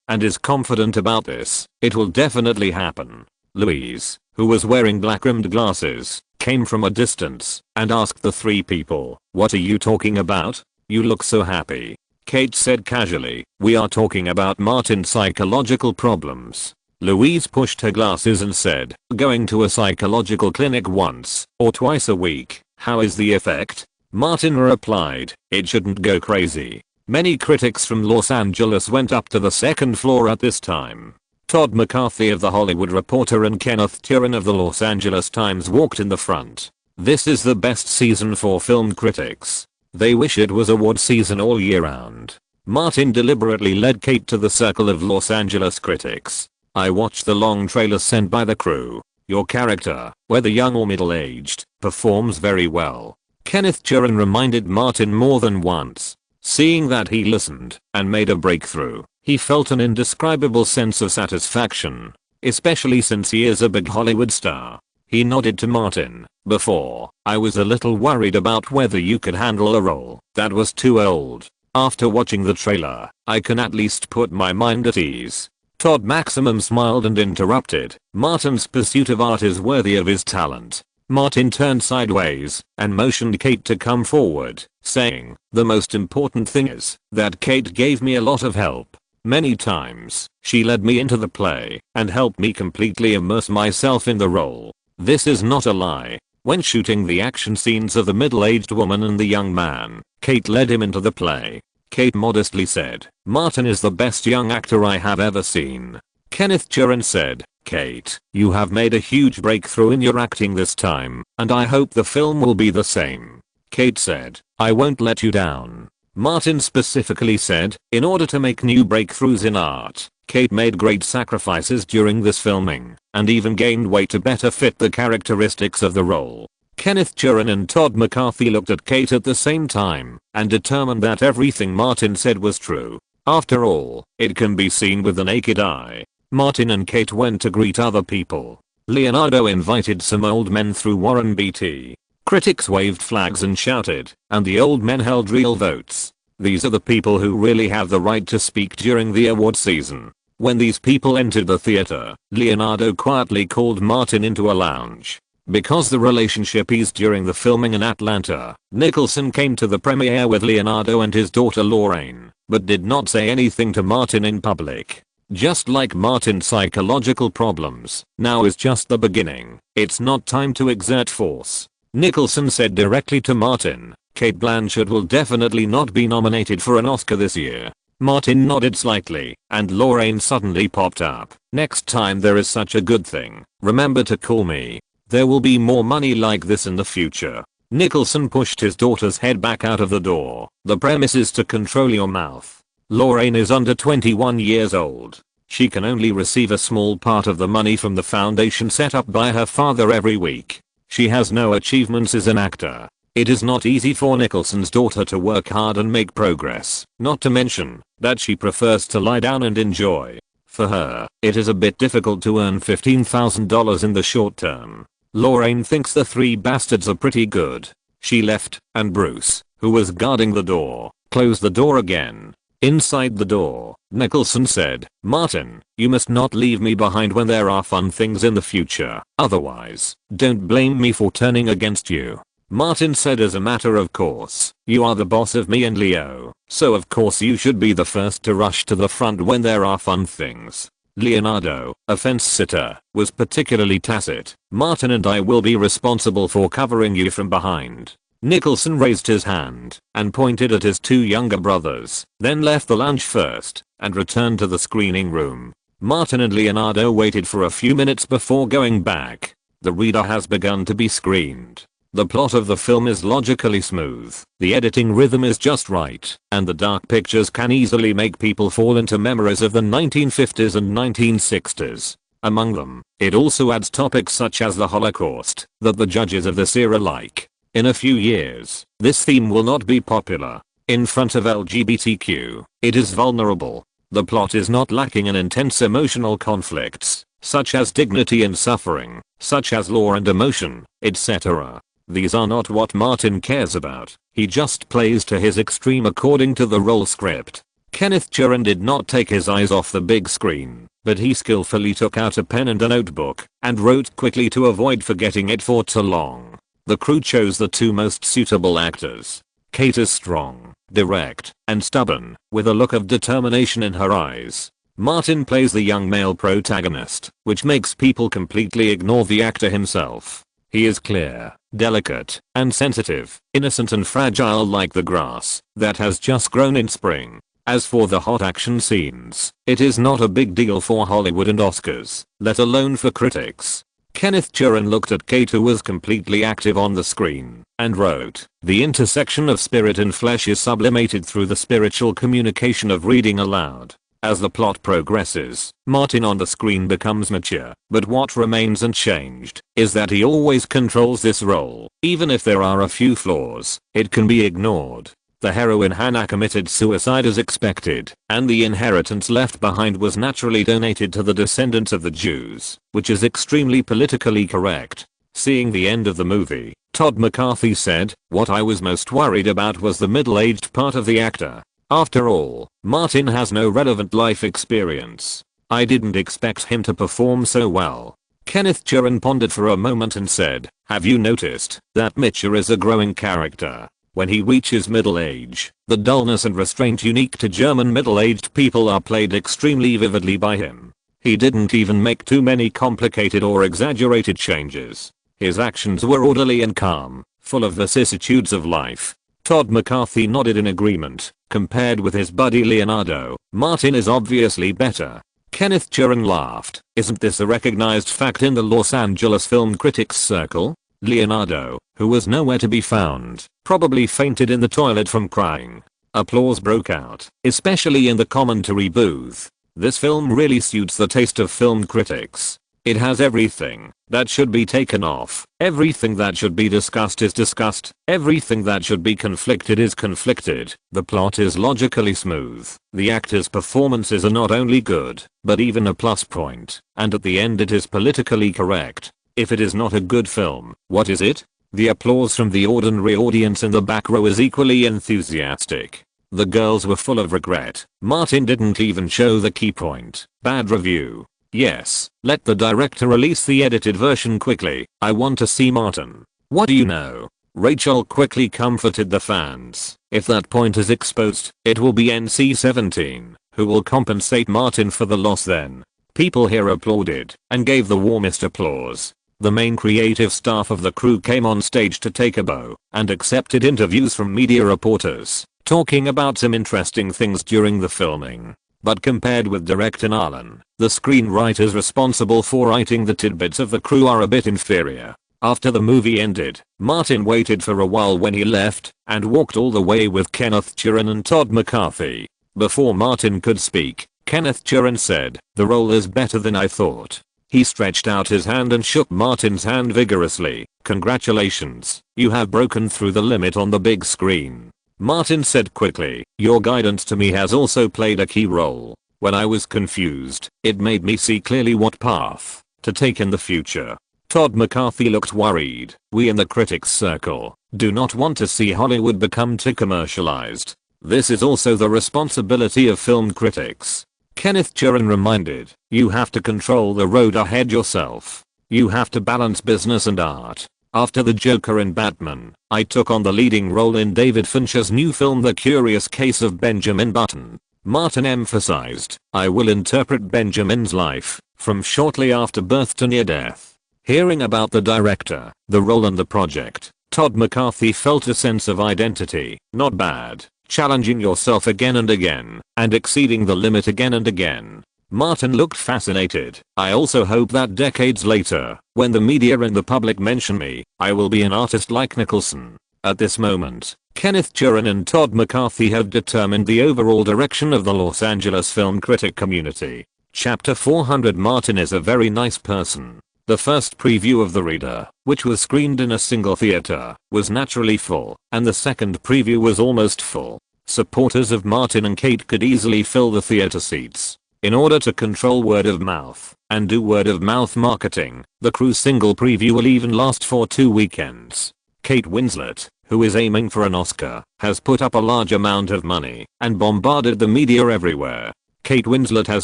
and is confident about this. It will definitely happen. Louise, who was wearing black-rimmed glasses, came from a distance and asked the three people, "What are you talking about? You look so happy." Kate said casually, "We are talking about Martin's psychological problems." Louise pushed her glasses and said, "Going to a psychological clinic once or twice a week, how is the effect?" Martin replied, "It shouldn't go crazy." Many critics from Los Angeles went up to the second floor at this time. Todd McCarthy of The Hollywood Reporter and Kenneth Turan of the Los Angeles Times walked in the front. "This is the best season for film critics. They wish it was award season all year round." Martin deliberately led Kate to the circle of Los Angeles critics. "I watched the long trailer sent by the crew. Your character, whether young or middle-aged, performs very well." Kenneth Turan reminded Martin more than once. Seeing that he listened and made a breakthrough, he felt an indescribable sense of satisfaction, especially since he is a big Hollywood star. He nodded to Martin. "Before, I was a little worried about whether you could handle a role that was too old. After watching the trailer, I can at least put my mind at ease." Todd Maximum smiled and interrupted, "Martin's pursuit of art is worthy of his talent." Martin turned sideways and motioned Kate to come forward, saying, "The most important thing is that Kate gave me a lot of help. Many times, she led me into the play and helped me completely immerse myself in the role. This is not a lie." When shooting the action scenes of the middle-aged woman and the young man, Kate led him into the play. Kate modestly said, "Martin is the best young actor I have ever seen." Kenneth Turan said, "Kate, you have made a huge breakthrough in your acting this time, and I hope the film will be the same." Kate said, "I won't let you down." Martin specifically said, "In order to make new breakthroughs in art, Kate made great sacrifices during this filming, and even gained weight to better fit the characteristics of the role." Kenneth Turan and Todd McCarthy looked at Kate at the same time and determined that everything Martin said was true. After all, it can be seen with the naked eye. Martin and Kate went to greet other people. Leonardo invited some old men through Warren Beatty. Critics waved flags and shouted, and the old men held real votes. These are the people who really have the right to speak during the award season. When these people entered the theater, Leonardo quietly called Martin into a lounge. Because the relationship eased during the filming in Atlanta, Nicholson came to the premiere with Leonardo and his daughter Lorraine, but did not say anything to Martin in public. Just like Martin's psychological problems, now is just the beginning. It's not time to exert force. Nicholson said directly to Martin, "Cate Blanchett will definitely not be nominated for an Oscar this year." Martin nodded slightly, and Lorraine suddenly popped up. "Next time there is such a good thing, remember to call me. There will be more money like this in the future." Nicholson pushed his daughter's head back out of the door. "The premise is to control your mouth. Lorraine is under 21 years old. She can only receive a small part of the money from the foundation set up by her father every week. She has no achievements as an actor. It is not easy for Nicholson's daughter to work hard and make progress, not to mention that she prefers to lie down and enjoy. For her, it is a bit difficult to earn $15,000 in the short term. Lorraine thinks the three bastards are pretty good. She left, and Bruce, who was guarding the door, closed the door again. Inside the door, Nicholson said, "Martin, you must not leave me behind when there are fun things in the future. Otherwise, don't blame me for turning against you." Martin said, "As a matter of course, you are the boss of me and Leo, so of course you should be the first to rush to the front when there are fun things." Leonardo, a fence sitter, was particularly tacit. "Martin and I will be responsible for covering you from behind." Nicholson raised his hand and pointed at his two younger brothers, then left the lounge first and returned to the screening room. Martin and Leonardo waited for a few minutes before going back. The reader has begun to be screened. The plot of the film is logically smooth, the editing rhythm is just right, and the dark pictures can easily make people fall into memories of the 1950s and 1960s. Among them, it also adds topics such as the Holocaust that the judges of this era like. In a few years, this theme will not be popular. In front of LGBTQ, it is vulnerable. The plot is not lacking in intense emotional conflicts, such as dignity and suffering, such as law and emotion, etc. These are not what Martin cares about. He just plays to his extreme according to the role script. Kenneth Turan did not take his eyes off the big screen, but he skillfully took out a pen and a notebook and wrote quickly to avoid forgetting it for too long. The crew chose the two most suitable actors. Kate is strong, direct, and stubborn, with a look of determination in her eyes. Martin plays the young male protagonist, which makes people completely ignore the actor himself. He is clear, delicate, and sensitive, innocent and fragile like the grass that has just grown in spring. As for the hot action scenes, it is not a big deal for Hollywood and Oscars, let alone for critics. Kenneth Turan looked at Kate, who was completely active on the screen, and wrote, "The intersection of spirit and flesh is sublimated through the spiritual communication of reading aloud." As the plot progresses, Martin on the screen becomes mature, but what remains unchanged is that he always controls this role. Even if there are a few flaws, it can be ignored. The heroine Hannah committed suicide as expected, and the inheritance left behind was naturally donated to the descendants of the Jews, which is extremely politically correct. Seeing the end of the movie, Todd McCarthy said, "What I was most worried about was the middle-aged part of the actor. After all, Martin has no relevant life experience. I didn't expect him to perform so well." Kenneth Turan pondered for a moment and said, "Have you noticed that Mitchell is a growing character? When he reaches middle age, the dullness and restraint unique to German middle-aged people are played extremely vividly by him. He didn't even make too many complicated or exaggerated changes. His actions were orderly and calm, full of vicissitudes of life." Todd McCarthy nodded in agreement. Compared with his buddy Leonardo, Martin is obviously better. Kenneth Turan laughed. "Isn't this a recognized fact in the Los Angeles film critics circle?" Leonardo, who was nowhere to be found, probably fainted in the toilet from crying. Applause broke out, especially in the commentary booth. This film really suits the taste of film critics. It has everything that should be taken off. Everything that should be discussed is discussed. Everything that should be conflicted is conflicted. The plot is logically smooth. The actors' performances are not only good, but even a plus point. And at the end it is politically correct. If it is not a good film, what is it? The applause from the ordinary audience in the back row is equally enthusiastic. The girls were full of regret. Martin didn't even show the key point. Bad review. Yes, let the director release the edited version quickly. I want to see Martin. What do you know? Rachel quickly comforted the fans. If that point is exposed, it will be NC-17, who will compensate Martin for the loss then. People here applauded and gave the warmest applause. The main creative staff of the crew came on stage to take a bow and accepted interviews from media reporters, talking about some interesting things during the filming. But compared with director Nolan, the screenwriters responsible for writing the tidbits of the crew are a bit inferior. After the movie ended, Martin waited for a while when he left and walked all the way with Kenneth Turan and Todd McCarthy. Before Martin could speak, Kenneth Turan said, "The role is better than I thought." He stretched out his hand and shook Martin's hand vigorously. Congratulations, you have broken through the limit on the big screen. Martin said quickly. Your guidance to me has also played a key role. When I was confused, it made me see clearly what path to take in the future. Todd McCarthy looked worried. We in the critics circle do not want to see Hollywood become too commercialized. This is also the responsibility of film critics. Kenneth Turan reminded, you have to control the road ahead yourself. You have to balance business and art. After the Joker in Batman, I took on the leading role in David Fincher's new film The Curious Case of Benjamin Button. Martin emphasized, I will interpret Benjamin's life, from shortly after birth to near death. Hearing about the director, the role and the project, Todd McCarthy felt a sense of identity. Not bad. Challenging yourself again and again, and exceeding the limit again and again. Martin looked fascinated. I also hope that decades later, when the media and the public mention me, I will be an artist like Nicholson. At this moment, Kenneth Turan and Todd McCarthy have determined the overall direction of the Los Angeles film critic community. Chapter 400. Martin is a very nice person. The first preview of The Reader, which was screened in a single theater, was naturally full, and the second preview was almost full. Supporters of Martin and Kate could easily fill the theater seats. In order to control word of mouth and do word of mouth marketing, the Cruise single preview will even last for 2 weekends. Kate Winslet, who is aiming for an Oscar, has put up a large amount of money and bombarded the media everywhere. Kate Winslet has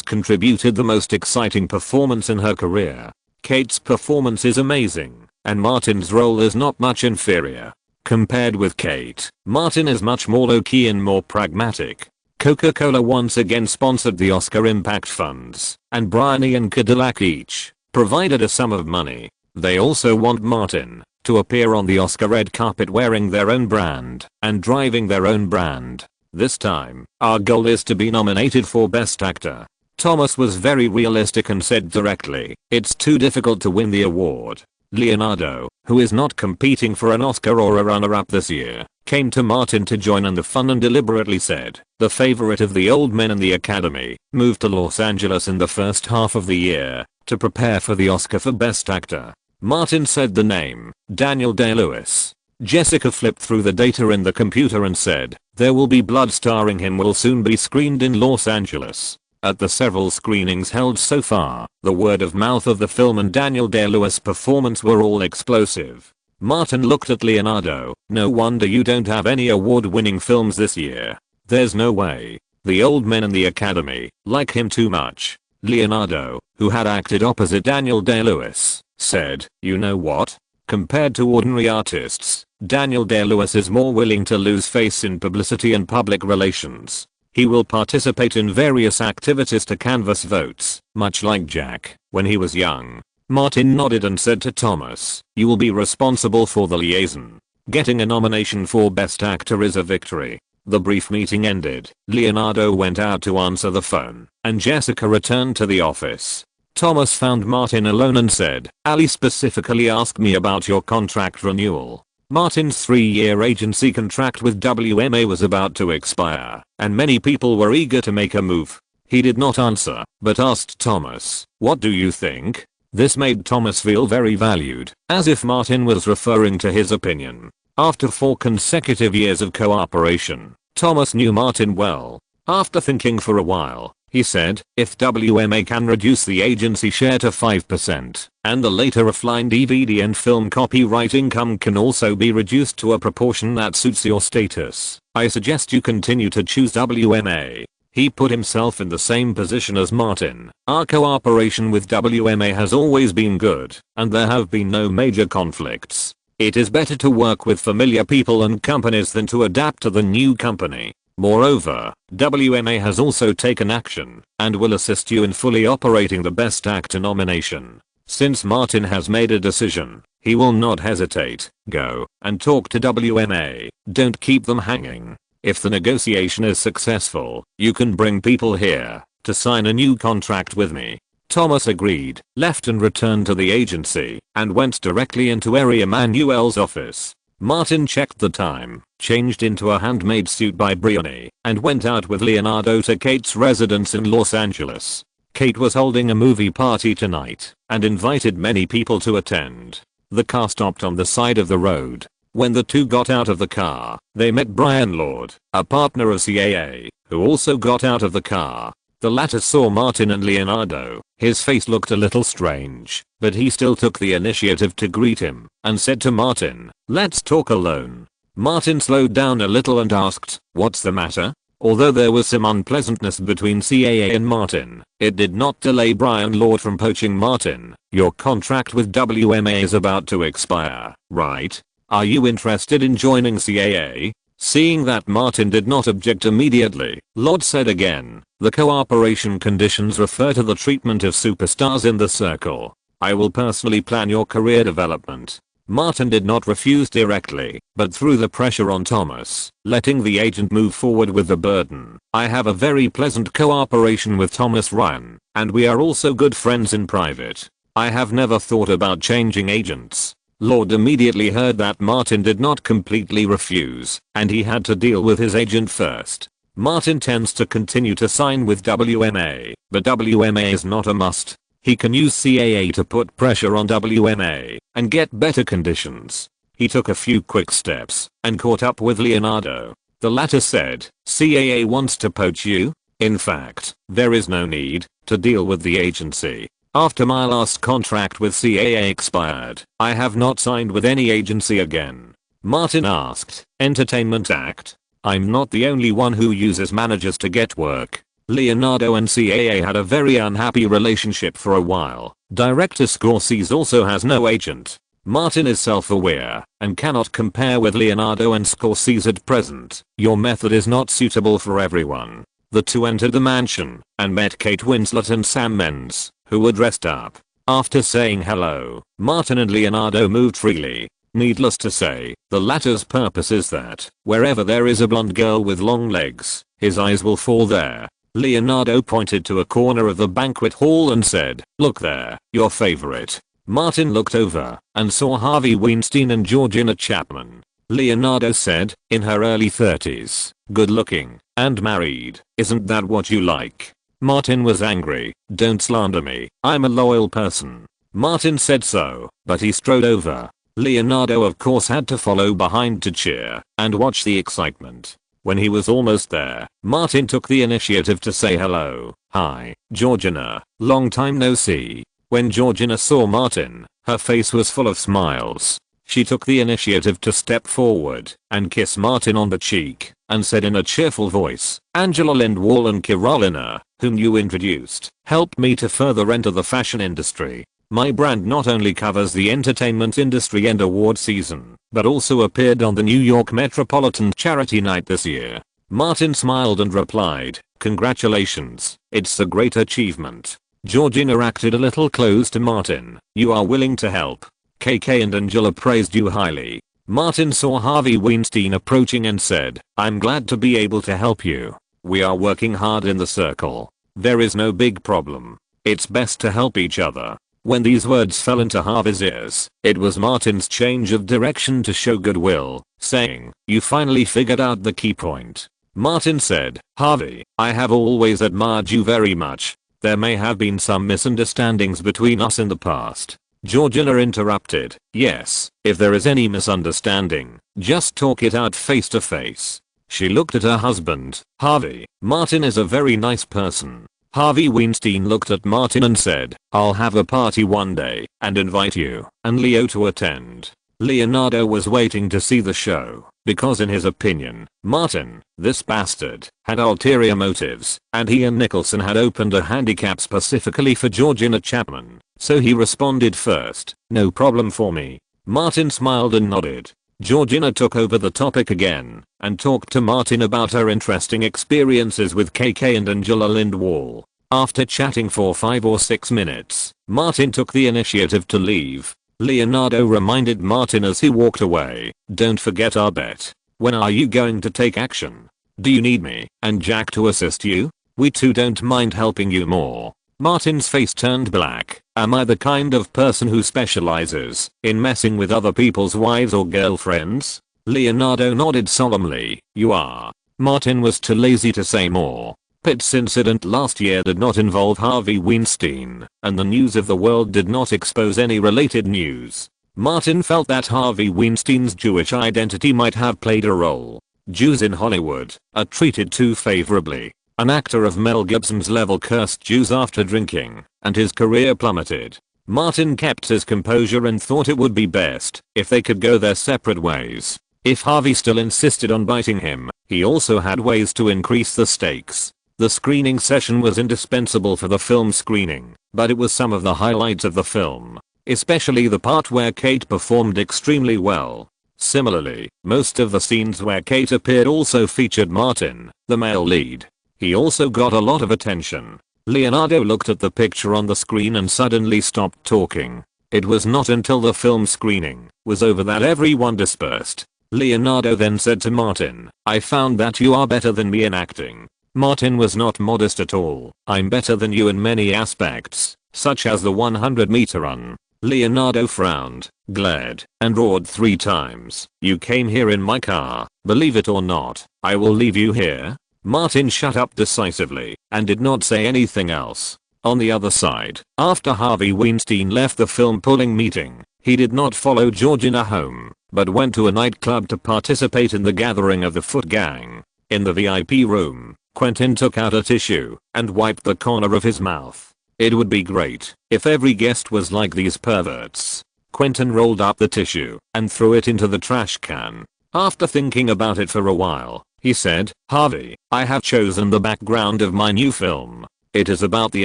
contributed the most exciting performance in her career. Kate's performance is amazing, and Martin's role is not much inferior. Compared with Kate, Martin is much more low-key and more pragmatic. Coca-Cola once again sponsored the Oscar Impact Funds, and Bryony and Cadillac each provided a sum of money. They also want Martin to appear on the Oscar red carpet wearing their own brand and driving their own brand. This time, our goal is to be nominated for Best Actor. Thomas was very realistic and said directly, it's too difficult to win the award. Leonardo, who is not competing for an Oscar or a runner-up this year, came to Martin to join in the fun and deliberately said, the favorite of the old men in the Academy, moved to Los Angeles in the first half of the year to prepare for the Oscar for Best Actor. Martin said the name, Daniel Day-Lewis. Jessica flipped through the data in the computer and said, There Will Be Blood starring him will soon be screened in Los Angeles. At the several screenings held so far, the word of mouth of the film and Daniel Day-Lewis' performance were all explosive. Martin looked at Leonardo. No wonder you don't have any award-winning films this year. There's no way. The old men in the Academy like him too much. Leonardo, who had acted opposite Daniel Day-Lewis, said, you know what? Compared to ordinary artists, Daniel Day-Lewis is more willing to lose face in publicity and public relations. He will participate in various activities to canvass votes, much like Jack, when he was young. Martin nodded and said to Thomas, you will be responsible for the liaison. Getting a nomination for Best Actor is a victory. The brief meeting ended. Leonardo went out to answer the phone, and Jessica returned to the office. Thomas found Martin alone and said, Ali specifically asked me about your contract renewal. Martin's 3-year agency contract with WMA was about to expire, and many people were eager to make a move. He did not answer, but asked Thomas, what do you think? This made Thomas feel very valued, as if Martin was referring to his opinion. After 4 consecutive years of cooperation, Thomas knew Martin well. After thinking for a while, he said, if WMA can reduce the agency share to 5%, and the later offline DVD and film copyright income can also be reduced to a proportion that suits your status, I suggest you continue to choose WMA. He put himself in the same position as Martin. Our cooperation with WMA has always been good, and there have been no major conflicts. It is better to work with familiar people and companies than to adapt to the new company. Moreover, WMA has also taken action and will assist you in fully operating the Best Actor nomination. Since Martin has made a decision, he will not hesitate. Go and talk to WMA. Don't keep them hanging. If the negotiation is successful, you can bring people here to sign a new contract with me. Thomas agreed, left and returned to the agency, and went directly into Ari Emanuel's office. Martin checked the time, changed into a handmade suit by Bryony, and went out with Leonardo to Kate's residence in Los Angeles. Kate was holding a movie party tonight, and invited many people to attend. The car stopped on the side of the road. When the two got out of the car, they met Brian Lord, a partner of CAA, who also got out of the car. The latter saw Martin and Leonardo. His face looked a little strange, but he still took the initiative to greet him and said to Martin, "Let's talk alone." Martin slowed down a little and asked, "What's the matter?" Although there was some unpleasantness between CAA and Martin, it did not delay Brian Lord from poaching Martin. "Your contract with WMA is about to expire, right? Are you interested in joining CAA?" Seeing that Martin did not object immediately, Lord said again, "The cooperation conditions refer to the treatment of superstars in the circle. I will personally plan your career development." Martin did not refuse directly, but threw the pressure on Thomas, letting the agent move forward with the burden. "I have a very pleasant cooperation with Thomas Ryan, and we are also good friends in private. I have never thought about changing agents." Lord immediately heard that Martin did not completely refuse, and he had to deal with his agent first. Martin tends to continue to sign with WMA, but WMA is not a must. He can use CAA to put pressure on WMA and get better conditions. He took a few quick steps and caught up with Leonardo. The latter said, "CAA wants to poach you? In fact, there is no need to deal with the agency. After my last contract with CAA expired, I have not signed with any agency again." Martin asked, "Entertainment Act? I'm not the only one who uses managers to get work." Leonardo and CAA had a very unhappy relationship for a while. Director Scorsese also has no agent. Martin is self-aware and cannot compare with Leonardo and Scorsese at present. "Your method is not suitable for everyone." The two entered the mansion and met Kate Winslet and Sam Mendes, who were dressed up. After saying hello, Martin and Leonardo moved freely. Needless to say, the latter's purpose is that wherever there is a blonde girl with long legs, his eyes will fall there. Leonardo pointed to a corner of the banquet hall and said, "Look there, your favorite." Martin looked over and saw Harvey Weinstein and Georgina Chapman. Leonardo said, "In her early 30s, good looking, and married. Isn't that what you like?" Martin was angry. "Don't slander me, I'm a loyal person." Martin said so, but he strode over. Leonardo of course had to follow behind to cheer and watch the excitement. When he was almost there, Martin took the initiative to say hello. "Hi, Georgina, long time no see." When Georgina saw Martin, her face was full of smiles. She took the initiative to step forward and kiss Martin on the cheek and said in a cheerful voice, "Angela Lindwall and Carolina, whom you introduced, helped me to further enter the fashion industry. My brand not only covers the entertainment industry and award season, but also appeared on the New York Metropolitan Charity Night this year." Martin smiled and replied, "Congratulations, it's a great achievement." Georgina acted a little close to Martin. "You are willing to help. KK and Angela praised you highly." Martin saw Harvey Weinstein approaching and said, "I'm glad to be able to help you. We are working hard in the circle. There is no big problem. It's best to help each other." When these words fell into Harvey's ears, it was Martin's change of direction to show goodwill, saying, "You finally figured out the key point." Martin said, "Harvey, I have always admired you very much. There may have been some misunderstandings between us in the past." Georgina interrupted, "Yes, if there is any misunderstanding, just talk it out face to face." She looked at her husband, "Harvey, Martin is a very nice person." Harvey Weinstein looked at Martin and said, "I'll have a party one day and invite you and Leo to attend." Leonardo was waiting to see the show because in his opinion, Martin, this bastard, had ulterior motives and he and Nicholson had opened a handicap specifically for Georgina Chapman. So he responded first, "No problem for me." Martin smiled and nodded. Georgina took over the topic again and talked to Martin about her interesting experiences with KK and Angela Lindwall. After chatting for 5 or 6 minutes, Martin took the initiative to leave. Leonardo reminded Martin as he walked away, "Don't forget our bet. When are you going to take action? Do you need me and Jack to assist you? We too don't mind helping you more." Martin's face turned black. "Am I the kind of person who specializes in messing with other people's wives or girlfriends?" Leonardo nodded solemnly, "You are." Martin was too lazy to say more. Pitt's incident last year did not involve Harvey Weinstein, and the news of the world did not expose any related news. Martin felt that Harvey Weinstein's Jewish identity might have played a role. Jews in Hollywood are treated too favorably. An actor of Mel Gibson's level cursed Jews after drinking, and his career plummeted. Martin kept his composure and thought it would be best if they could go their separate ways. If Harvey still insisted on biting him, he also had ways to increase the stakes. The screening session was indispensable for the film screening, but it was some of the highlights of the film, especially the part where Kate performed extremely well. Similarly, most of the scenes where Kate appeared also featured Martin, the male lead. He also got a lot of attention. Leonardo looked at the picture on the screen and suddenly stopped talking. It was not until the film screening was over that everyone dispersed. Leonardo then said to Martin, "I found that you are better than me in acting." Martin was not modest at all. "I'm better than you in many aspects, such as the 100-meter run." Leonardo frowned, glared, and roared 3 times. "You came here in my car. Believe it or not, I will leave you here." Martin shut up decisively and did not say anything else. On the other side, after Harvey Weinstein left the film pulling meeting, he did not follow Georgina home, but went to a nightclub to participate in the gathering of the Foot Gang. In the VIP room, Quentin took out a tissue and wiped the corner of his mouth. It would be great if every guest was like these perverts. Quentin rolled up the tissue and threw it into the trash can. After thinking about it for a while, he said, "Harvey, I have chosen the background of my new film. It is about the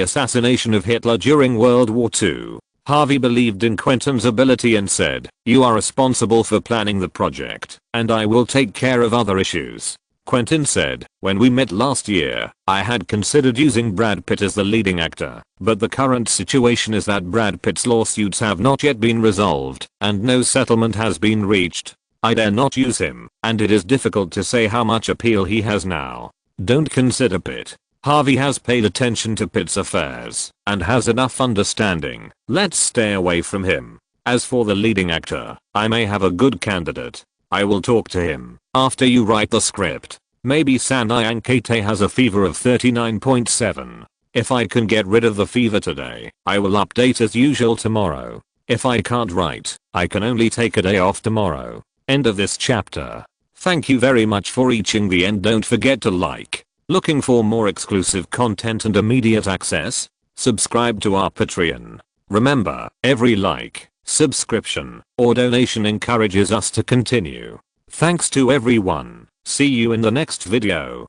assassination of Hitler during World War II. Harvey believed in Quentin's ability and said, "You are responsible for planning the project, and I will take care of other issues." Quentin said, "When we met last year, I had considered using Brad Pitt as the leading actor, but the current situation is that Brad Pitt's lawsuits have not yet been resolved, and no settlement has been reached. I dare not use him, and it is difficult to say how much appeal he has now. Don't consider Pitt. Harvey has paid attention to Pitt's affairs, and has enough understanding. Let's stay away from him. As for the leading actor, I may have a good candidate. I will talk to him after you write the script. Maybe Sanai Ankate has a fever of 39.7. If I can get rid of the fever today, I will update as usual tomorrow. If I can't write, I can only take a day off tomorrow." End of this chapter. Thank you very much for reaching the end. Don't forget to like. Looking for more exclusive content and immediate access? Subscribe to our Patreon. Remember, every like, subscription, or donation encourages us to continue. Thanks to everyone. See you in the next video.